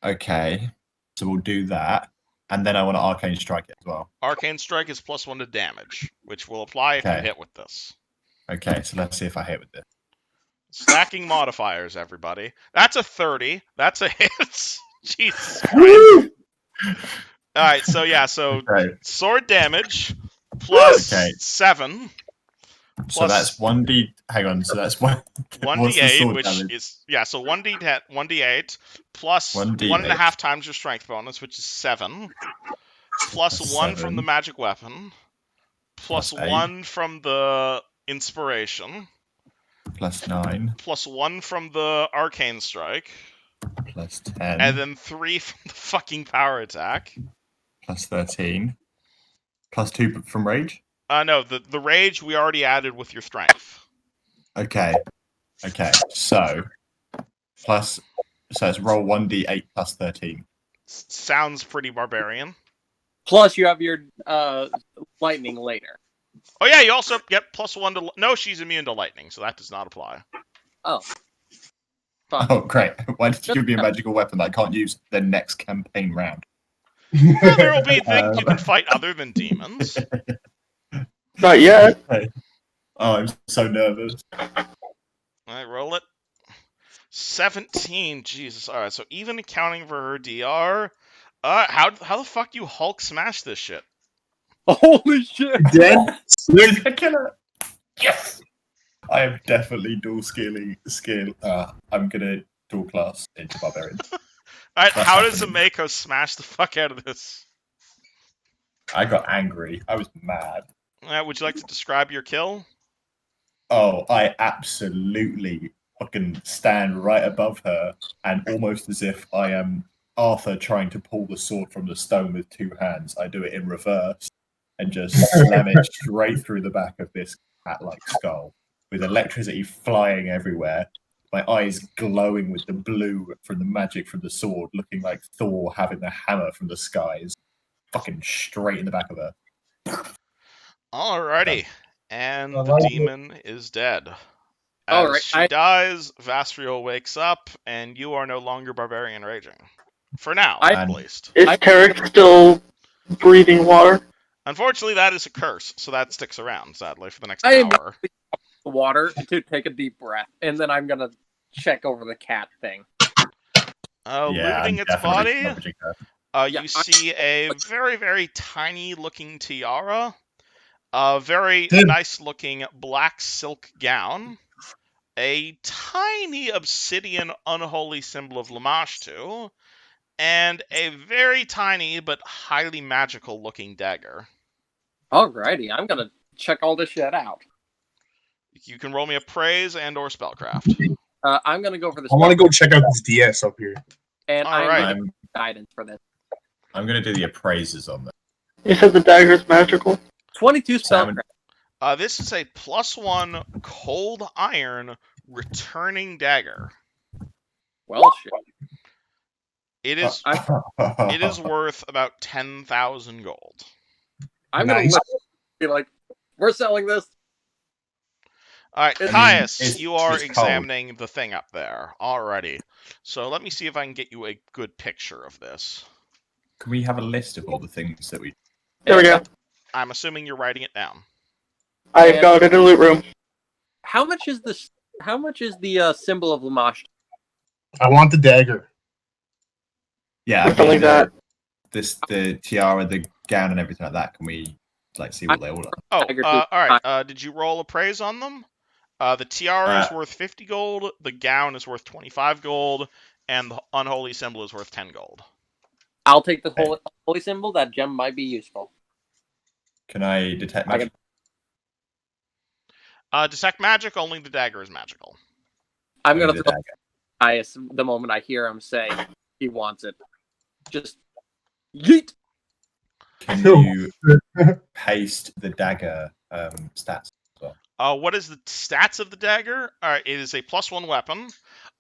Okay. So we'll do that. And then I want to Arcane Strike it as well. Arcane Strike is +1 to damage, which will apply if you Okay. hit with this. Okay, so let's see if I hit with this. Stacking modifiers, everybody. That's a 30. That's a hit. Jesus Christ. Woo! Alright, so yeah, Okay. sword damage plus Okay. 7. So that's 1d. Hang on. So that's one. What's the 1d8, sword which damage? is so 1d8 plus 1d8. 1.5 times your strength bonus, which is 7. Plus That's 1 from 7. the magic weapon. Plus Plus 8. 1 from the inspiration. Plus 9. Plus 1 from the arcane strike. Plus 10. And then 3 from the fucking power attack. Plus 13. Plus 2 from rage. No, the rage we already added with your strength. Okay. Okay. So it's roll 1d8 plus 13. Sounds pretty barbarian. Plus, you have your lightning later. Oh yeah, you also get +1 to... No, she's immune to lightning, so that does not apply. Oh. Fine. Oh, great. Why did you give me a magical weapon that I can't use the next campaign round? Well, there will be things you can fight other than demons. Not yet. Oh, I'm so nervous. Alright, roll it. 17, Jesus. Alright, so even accounting for her DR... how the fuck you Hulk smash this shit? Holy shit! Dead? I killer. Yes! I am definitely dual scaling. I'm gonna dual class into barbarian. Alright, That's how does happening. Ameko smash the fuck out of this? I got angry. I was mad. Would you like to describe your kill? Oh, I absolutely fucking stand right above her, and almost as if I am Arthur trying to pull the sword from the stone with 2 hands, I do it in reverse and just slam it straight through the back of this cat-like skull, with electricity flying everywhere, my eyes glowing with the blue from the magic from the sword, looking like Thor having the hammer from the skies, fucking straight in the back of her. Alrighty. And I the like it. demon is dead. As Alright, she dies, Vastriel wakes up, and you are no longer barbarian raging. For now, I- at least. Is Tarek still breathing water? Unfortunately, that is a curse, so that sticks around, sadly, for the next I am- hour. Water to take a deep breath, and then I'm gonna check over the cat thing. Looting I'm its definitely body, acknowledging her. Yeah, you see a very, very tiny-looking tiara, a very Tim. nice-looking black silk gown, a tiny obsidian unholy symbol of Lamashtu, and a very tiny but highly magical-looking dagger. Alrighty, I'm gonna check all this shit out. You can roll me a praise and or spellcraft. I'm gonna go for the I want to spell, go check out this DS up here. and I'm Alright. gonna guidance for this. I'm gonna do the appraisers on that. You said the dagger's magical. 22 Salmon. spellcraft. This is a +1 cold iron returning dagger. Well, shit. It is it is worth about 10,000 gold. I'm Nice. gonna be like, we're selling this. All right, I mean, Caius, it's- you are it's cold. examining the thing up there. Alrighty. So let me see if I can get you a good picture of this. Can we have a list of all the things that we? There we go. I'm assuming you're writing it down. I've got it in the loot room. How much is this? How much is the symbol of Lamash? I want the dagger. Yeah, Something like that. The tiara, the gown, and everything like that. Can we see what they all are? Oh, Dagger all to- right. Did you roll appraise on them? The tiara is worth 50 gold, the gown is worth 25 gold, and the unholy symbol is worth 10 gold. I'll take the holy symbol. That gem might be useful. Can I detect I magic? Detect magic, only the dagger is magical. I'm Only gonna the throw dagger. Caius the moment I hear him say he wants it. Just yeet. Can you paste the dagger stats? What is the stats of the dagger? It is a +1 weapon.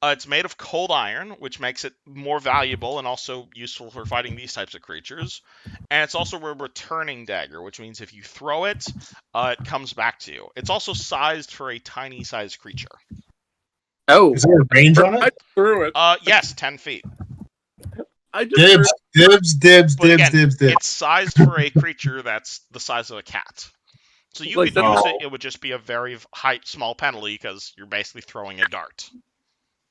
It's made of cold iron, which makes it more valuable and also useful for fighting these types of creatures. And it's also a returning dagger, which means if you throw it, it comes back to you. It's also sized for a tiny sized creature. Oh, Is there a range on I it? threw it. Yes, 10 feet. I just Dibs. But again, it's sized for a creature that's the size of a cat. So you Like, could that's- use it. It would just be a very small penalty because you're basically throwing a dart.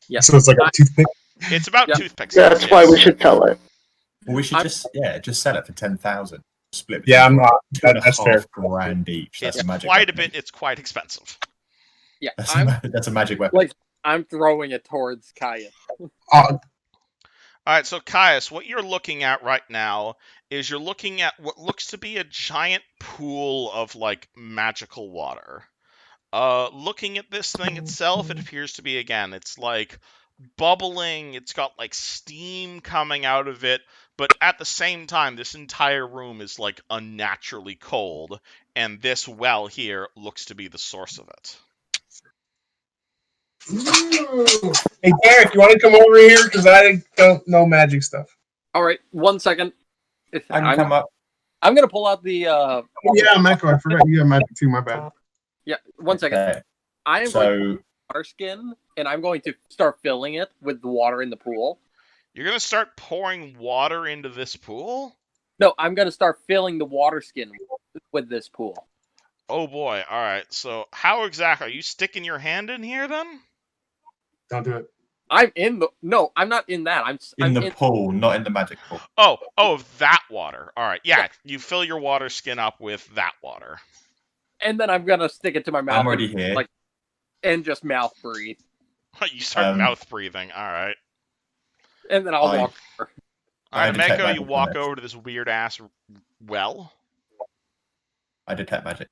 Yeah. So it's like a toothpick. It's about Yeah. toothpick size. That's why we should sell it. Well, we should just sell it for 10,000. Split. Yeah, I'm not. That's fair. $2.5 each. That's It's a magic. quite a weapon. bit. It's quite expensive. Yeah, That's a magic weapon. like I'm throwing it towards Kaya. All right, so Caius, what you're looking at right now is you're looking at what looks to be a giant pool of like magical water. Looking at this thing itself, it appears to be it's like bubbling. It's got like steam coming out of it, but at the same time, this entire room is like unnaturally cold, and this well here looks to be the source of it. Hey, Derek, you want to come over here? Because I don't know magic stuff. All right, 1 second. I can come up. I'm gonna pull out the. Yeah, Mecco. I forgot you have magic too. My bad. Yeah, 1 second. Okay. I am going to So water skin, and I'm going to start filling it with the water in the pool. You're gonna start pouring water into this pool? No, I'm going to start filling the water skin with this pool. Oh boy! All right. So how exactly are you sticking your hand in here then? Don't do it. I'm in the. No, I'm not in that. I'm in the pool, not in the magic pool. Oh, that water. All right. Yeah, you fill your water skin up with that water. And then I'm gonna stick it to my mouth. I'm already here. And just mouth breathe. You start mouth breathing. All right. And then I'll walk over. All right, detect Mako, you magic walk from this. over to this weird ass well. I detect magic.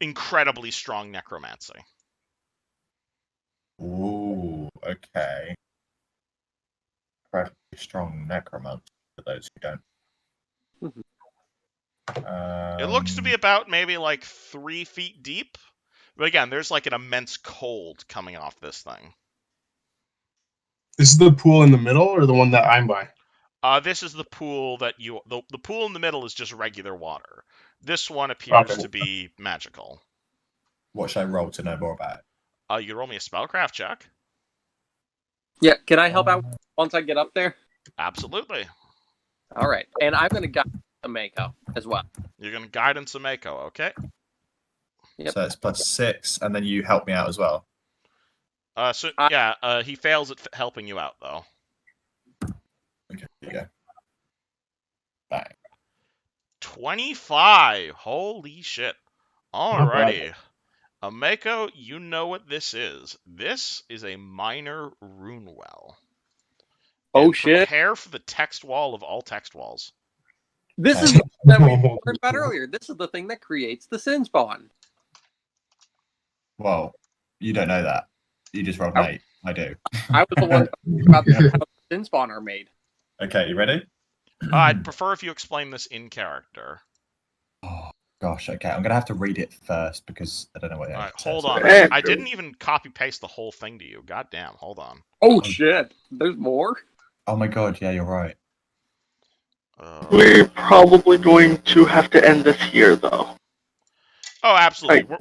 Incredibly strong necromancy. Ooh, okay. Incredibly strong necromancy for those who don't. It looks to be about maybe like 3 feet deep. But again, there's like an immense cold coming off this thing. This is the pool in the middle, or the one that I'm by? This is the pool that the pool in the middle is just regular water. This one appears to be magical. What should I roll to know more about it? You can roll me a spellcraft check. Yeah, can I help out once I get up there? Absolutely. All right, and I'm gonna guide the Mako as well. You're gonna guidance a Mako, okay? Yep. So it's +6, and then you help me out as well. He fails at helping you out though. Okay, here you go. Bang. 25. Holy shit. Alrighty. Mako, you know what this is. This is a minor rune well. Oh And shit! Prepare for the text wall of all text walls. This is the that we learned about earlier. This is the thing that creates the sin spawn. Well, you don't know that. You just rolled an 8. I do. I was the one talking about how the sin spawn are made. Okay, you ready? I'd prefer if you explain this in character. Oh, gosh, okay. I'm going to have to read it first because I don't know what it Alright, says. hold on. Andrew. I didn't even copy-paste the whole thing to you. God damn, hold on. Oh shit! There's more. Oh my god, yeah, you're right. We're probably going to have to end this here, though. Oh, absolutely. Like,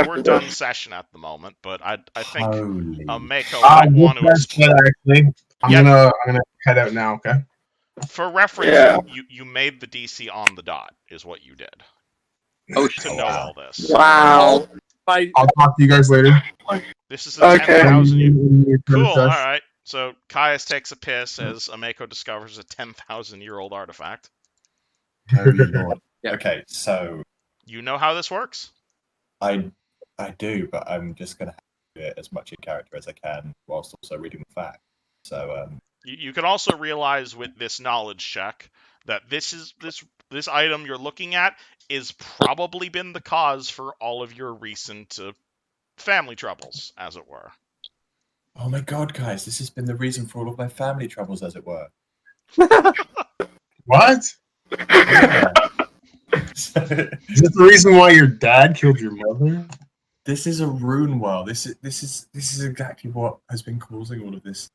We're done this. session at the moment, but I think Holy. Mako might want to explain. Actually, I'm gonna head out now. Okay. For reference, Yeah. you made the DC on the dot, is what you did. Oh To shit! know wow. all this. Wow. I'll talk to you guys later. This is a Okay. 10,000. Cool. All right. So Caius takes a piss as Mako discovers a 10,000-year-old artifact. Holy lord. Yeah. Okay, so You know how this works. I do, but I'm just going to do it as much in character as I can whilst also reading the fact. So, You can also realize with this knowledge check that this item you're looking at is probably been the cause for all of your recent family troubles, as it were. oh my god, guys, this has been the reason for all of my family troubles, as it were. What? Yeah. Is that the reason why your dad killed your mother? This is a rune well. This is exactly what has been causing all of these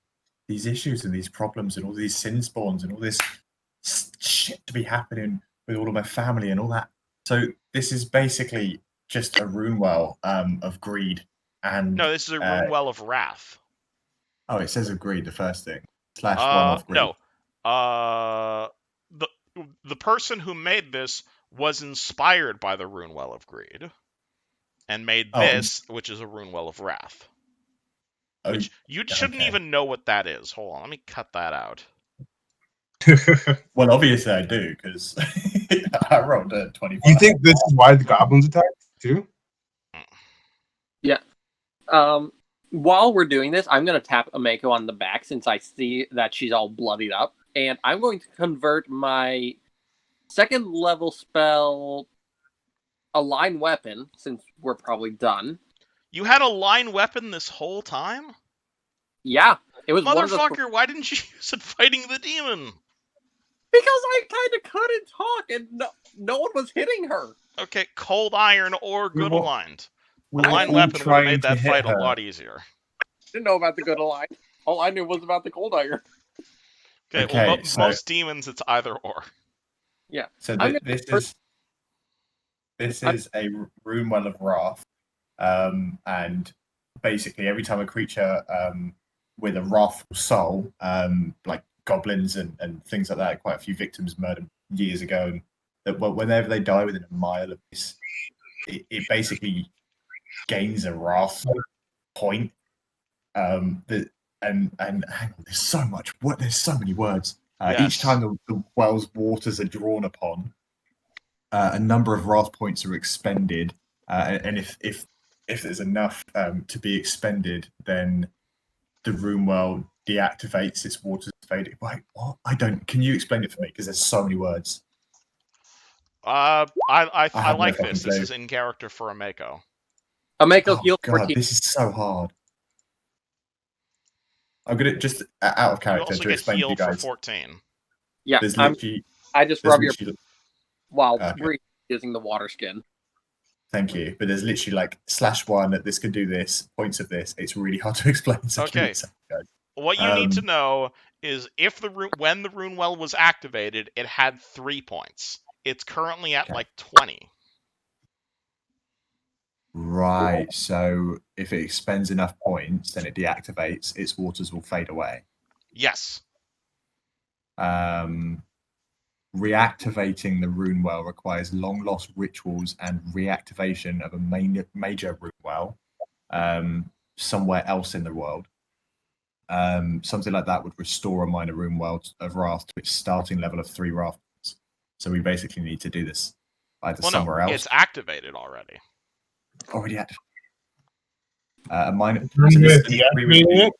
issues and these problems and all these sin spawns and all this shit to be happening with all of my family and all that. So this is basically just a rune well of greed and No, this is a rune well of wrath. oh, it says of greed, the first thing. /1 off grid. No. The person who made this was inspired by the Rune Well of Greed, and made this, which is a Rune Well of Wrath. Which you shouldn't even know what that is. Hold on, let me cut that out. Well, obviously I do, because I rolled a 25. You think this is why the goblins attack too? Yeah. While we're doing this, I'm going to tap Ameko on the back since I see that she's all bloodied up. And I'm going to convert my second level spell, Align Weapon, since we're probably done. You had a line weapon this whole time? Yeah. It was Motherfucker, why didn't you use it fighting the demon? Because I kind of couldn't talk and no one was hitting her. Okay, cold iron or good aligned. We Align were all weapon would have made trying that to fight hit a her. lot easier. Didn't know about the good align. All I knew was about the cold iron. Okay, well, so- most demons, it's either or. Yeah. So I'm this I'm- is a Rune Well of Wrath, and basically every time a creature with a wrathful soul, like goblins and things like that, quite a few victims murdered years ago, and that whenever they die within a mile of this, it basically gains a wrath point. And hang on, there's so much. There's so many words. Yes. Each time the well's waters are drawn upon, a number of wrath points are expended, and if there's enough to be expended, then the Rune Well deactivates its waters fading. Wait, what? I don't. Can you explain it for me? Because there's so many words. I have no like fucking this. This clue. is in character for Ameko. Ameko Oh heal god, 14. this is so hard. I'm gonna just out of You character also to get explain to you healed for guys. 14. Yeah, There's literally. I just There's rub your literally while Okay. breathing using the water skin. Thank you, but there's literally like /1 that this can do this, points of this. It's really hard to explain. So give me Okay. a second, guys. What you need to know is when the Rune Well was activated, it had 3 points. It's currently at like 20. Right. So if it expends enough points, then it deactivates. Its waters will fade away. Yes. Reactivating the Rune Well requires long lost rituals and reactivation of a major Rune Well somewhere else in the world. Something like that would restore a minor Rune Well of Wrath to its starting level of 3 Wrath points. So we basically need to do this either somewhere else. It's activated already. Already activated. A minor. You're So this, deactivating it?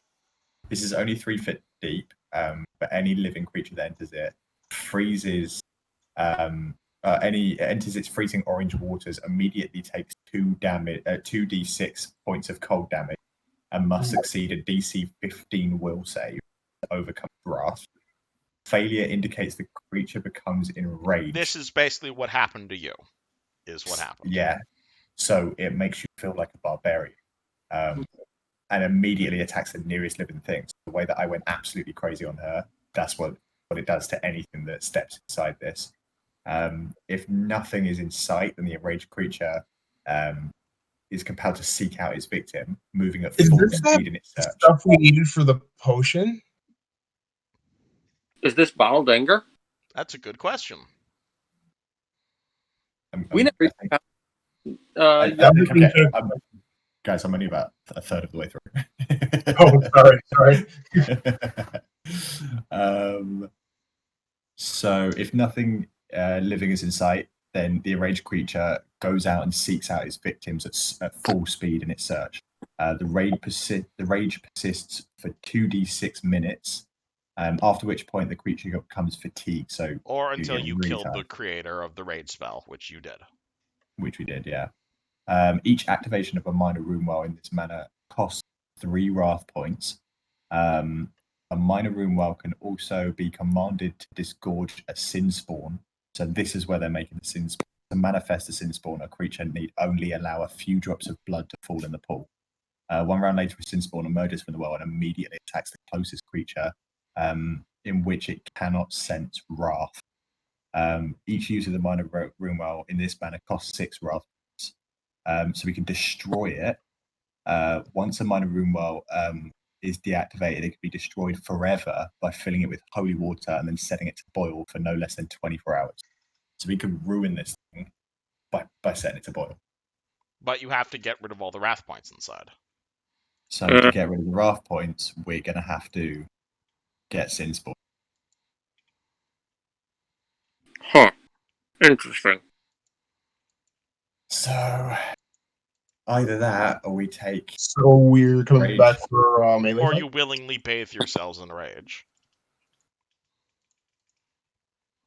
this is only 3 feet deep, but any living creature that enters it freezes. It enters its freezing orange waters, immediately takes 2d6 points of cold damage, and must succeed a DC 15 will save to overcome wrath. Failure indicates the creature becomes enraged. This is basically what happened to you. Is what happened. Yeah. So it makes you feel like a barbarian. And immediately attacks the nearest living thing. So the way that I went absolutely crazy on her, that's what it does to anything that steps inside this. If nothing is in sight, then the enraged creature is compelled to seek out its victim, moving at Is full this speed in its search. Stuff we needed for the potion? Is this bottled anger? That's a good question. We never. Guys, I'm only about a third of the way through. Sorry. So if nothing living is in sight, then the enraged creature goes out and seeks out its victims at full speed in its search. The rage persists for 2d6 minutes, after which point the creature becomes fatigued. Or until you really killed tired. the creator of the raid spell, which you did. Which we did, yeah. Each activation of a minor Rune Well in this manner costs 3 wrath points. A minor Rune Well can also be commanded to disgorge a sin spawn. So this is where they're making the sin spawn. To manifest a sin spawn, a creature need only allow a few drops of blood to fall in the pool. 1 round later, a sin spawn emerges from the well and immediately attacks the closest creature, in which it cannot sense wrath. Each use of the minor Rune Well in this manner costs 6 wrath points. So we can destroy it. Once a minor Rune Well is deactivated, it can be destroyed forever by filling it with holy water and then setting it to boil for no less than 24 hours. So we could ruin this thing by setting it to boil. But you have to get rid of all the wrath points inside. So to get rid of the wrath points, we're going to have to get sin spawn. Huh. Interesting. So either that or we take... So we're coming Rage. back for melee. Or fight? you willingly bathe yourselves in rage.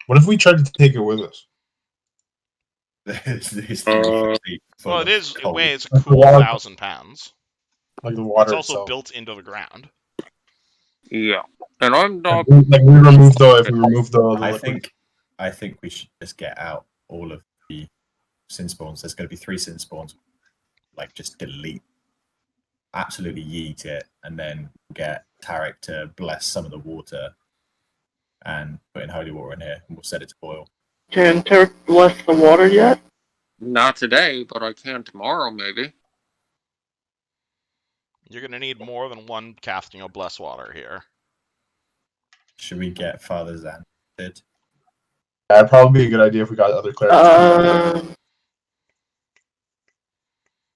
What if we tried to take it with us? this 3 feet full Well, of it cold. weighs a That's cool a lot. 1,000 pounds. Like the water It's also itself. built into the ground. Yeah. And I'm not. Like we remove if we remove the I liquid. think we should just get out all of the sin spawns. There's going to be 3 sin spawns. Like, just delete, absolutely yeet it, and then get Tarek to bless some of the water and put in holy water in here, and we'll set it to boil. Can Tarek bless the water yet? Not today, but I can tomorrow, maybe. You're going to need more than one casting of bless water here. Should we get Father Zan? That'd probably be a good idea if we got other clerics.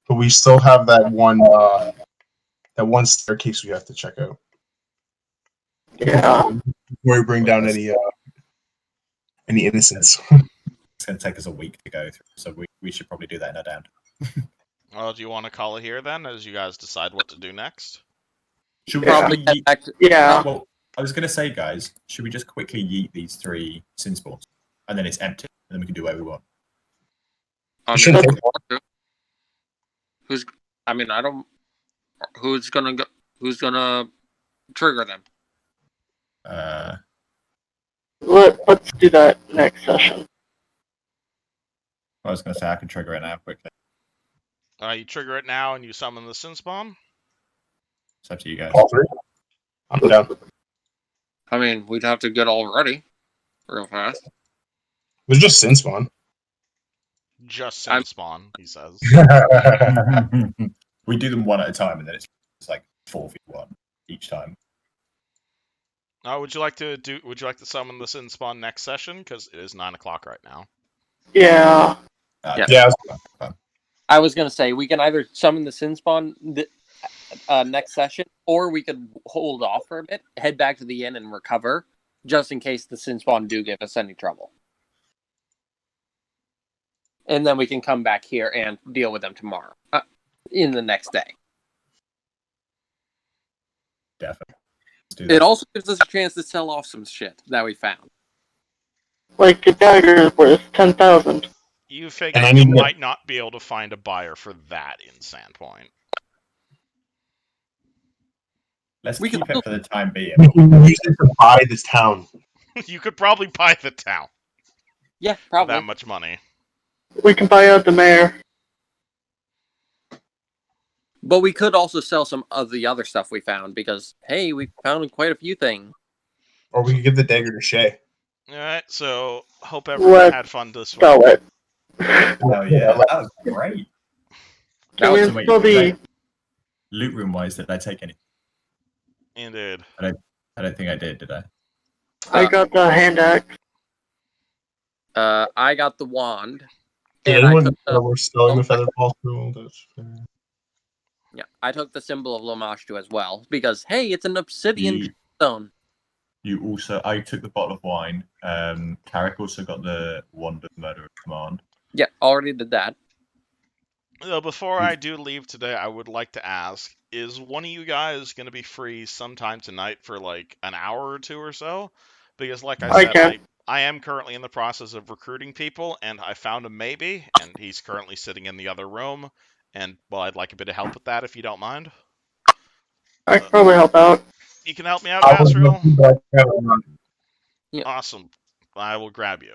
But we still have that one staircase we have to check out Yeah. before we bring down any innocents. It's going to take us a week to go through, so we should probably do that in a down. Well, do you want to call it here then, as you guys decide what to do next? Should we Probably yeet- get back to. Yeah. Well, I was going to say, guys, should we just quickly yeet these 3 sin spawns, and then it's empty, and then we can do whatever we want? I Sure. mean, if you want to. I don't. Who's gonna go? Who's gonna trigger them? Let's do that next session. I was going to say I can trigger it now quickly. You trigger it now and you summon the sin spawn? It's up to you guys. All 3? I'm down. I mean, we'd have to get all ready real fast. There's just sin spawn. Just sin I'm- spawn, he says. We do them one at a time, and then it's like 4v1 each time. Would you like to summon the sin spawn next session? Because it is 9 o'clock right now. Yeah. Yeah. I was gonna say we can either summon the sin spawn next session, or we could hold off for a bit, head back to the inn, and recover, just in case the sin spawn do give us any trouble. And then we can come back here and deal with them tomorrow, in the next day. Definitely. Let's do that. It also gives us a chance to sell off some shit that we found. Like a dagger is worth 10,000. You figure And I you need to- might not be able to find a buyer for that in Sandpoint. Let's We keep can- it for the time being. We can use it to buy this town. You could probably buy the town Yeah, for probably. that much money. We can buy out the mayor. But we could also sell some of the other stuff we found, because, hey, we found quite a few things. Or we could give the dagger to Shay. Alright, so hope everyone Let's had fun this week. Sell it. Oh yeah, that was great. That Can was we So wait, still be... Loot room wise, did I take any? Indeed. I don't think I did I? I got the hand axe. I got the wand. Did And I anyone took know the, we're selling the feather ball through? I took the symbol of Lamashtu as well, because, hey, it's an obsidian You, stone. I took the bottle of wine. Carrick also got the wand of murder of command. Yeah, already did that. Before I do leave today, I would like to ask, is one of you guys going to be free sometime tonight for like an hour or two or so? Because like I I said, can. I am currently in the process of recruiting people, and I found a maybe, and he's currently sitting in the other room. And, well, I'd like a bit of help with that if you don't mind. I can probably help out. You can help me out, Asriel? Yeah. Awesome. I will grab you.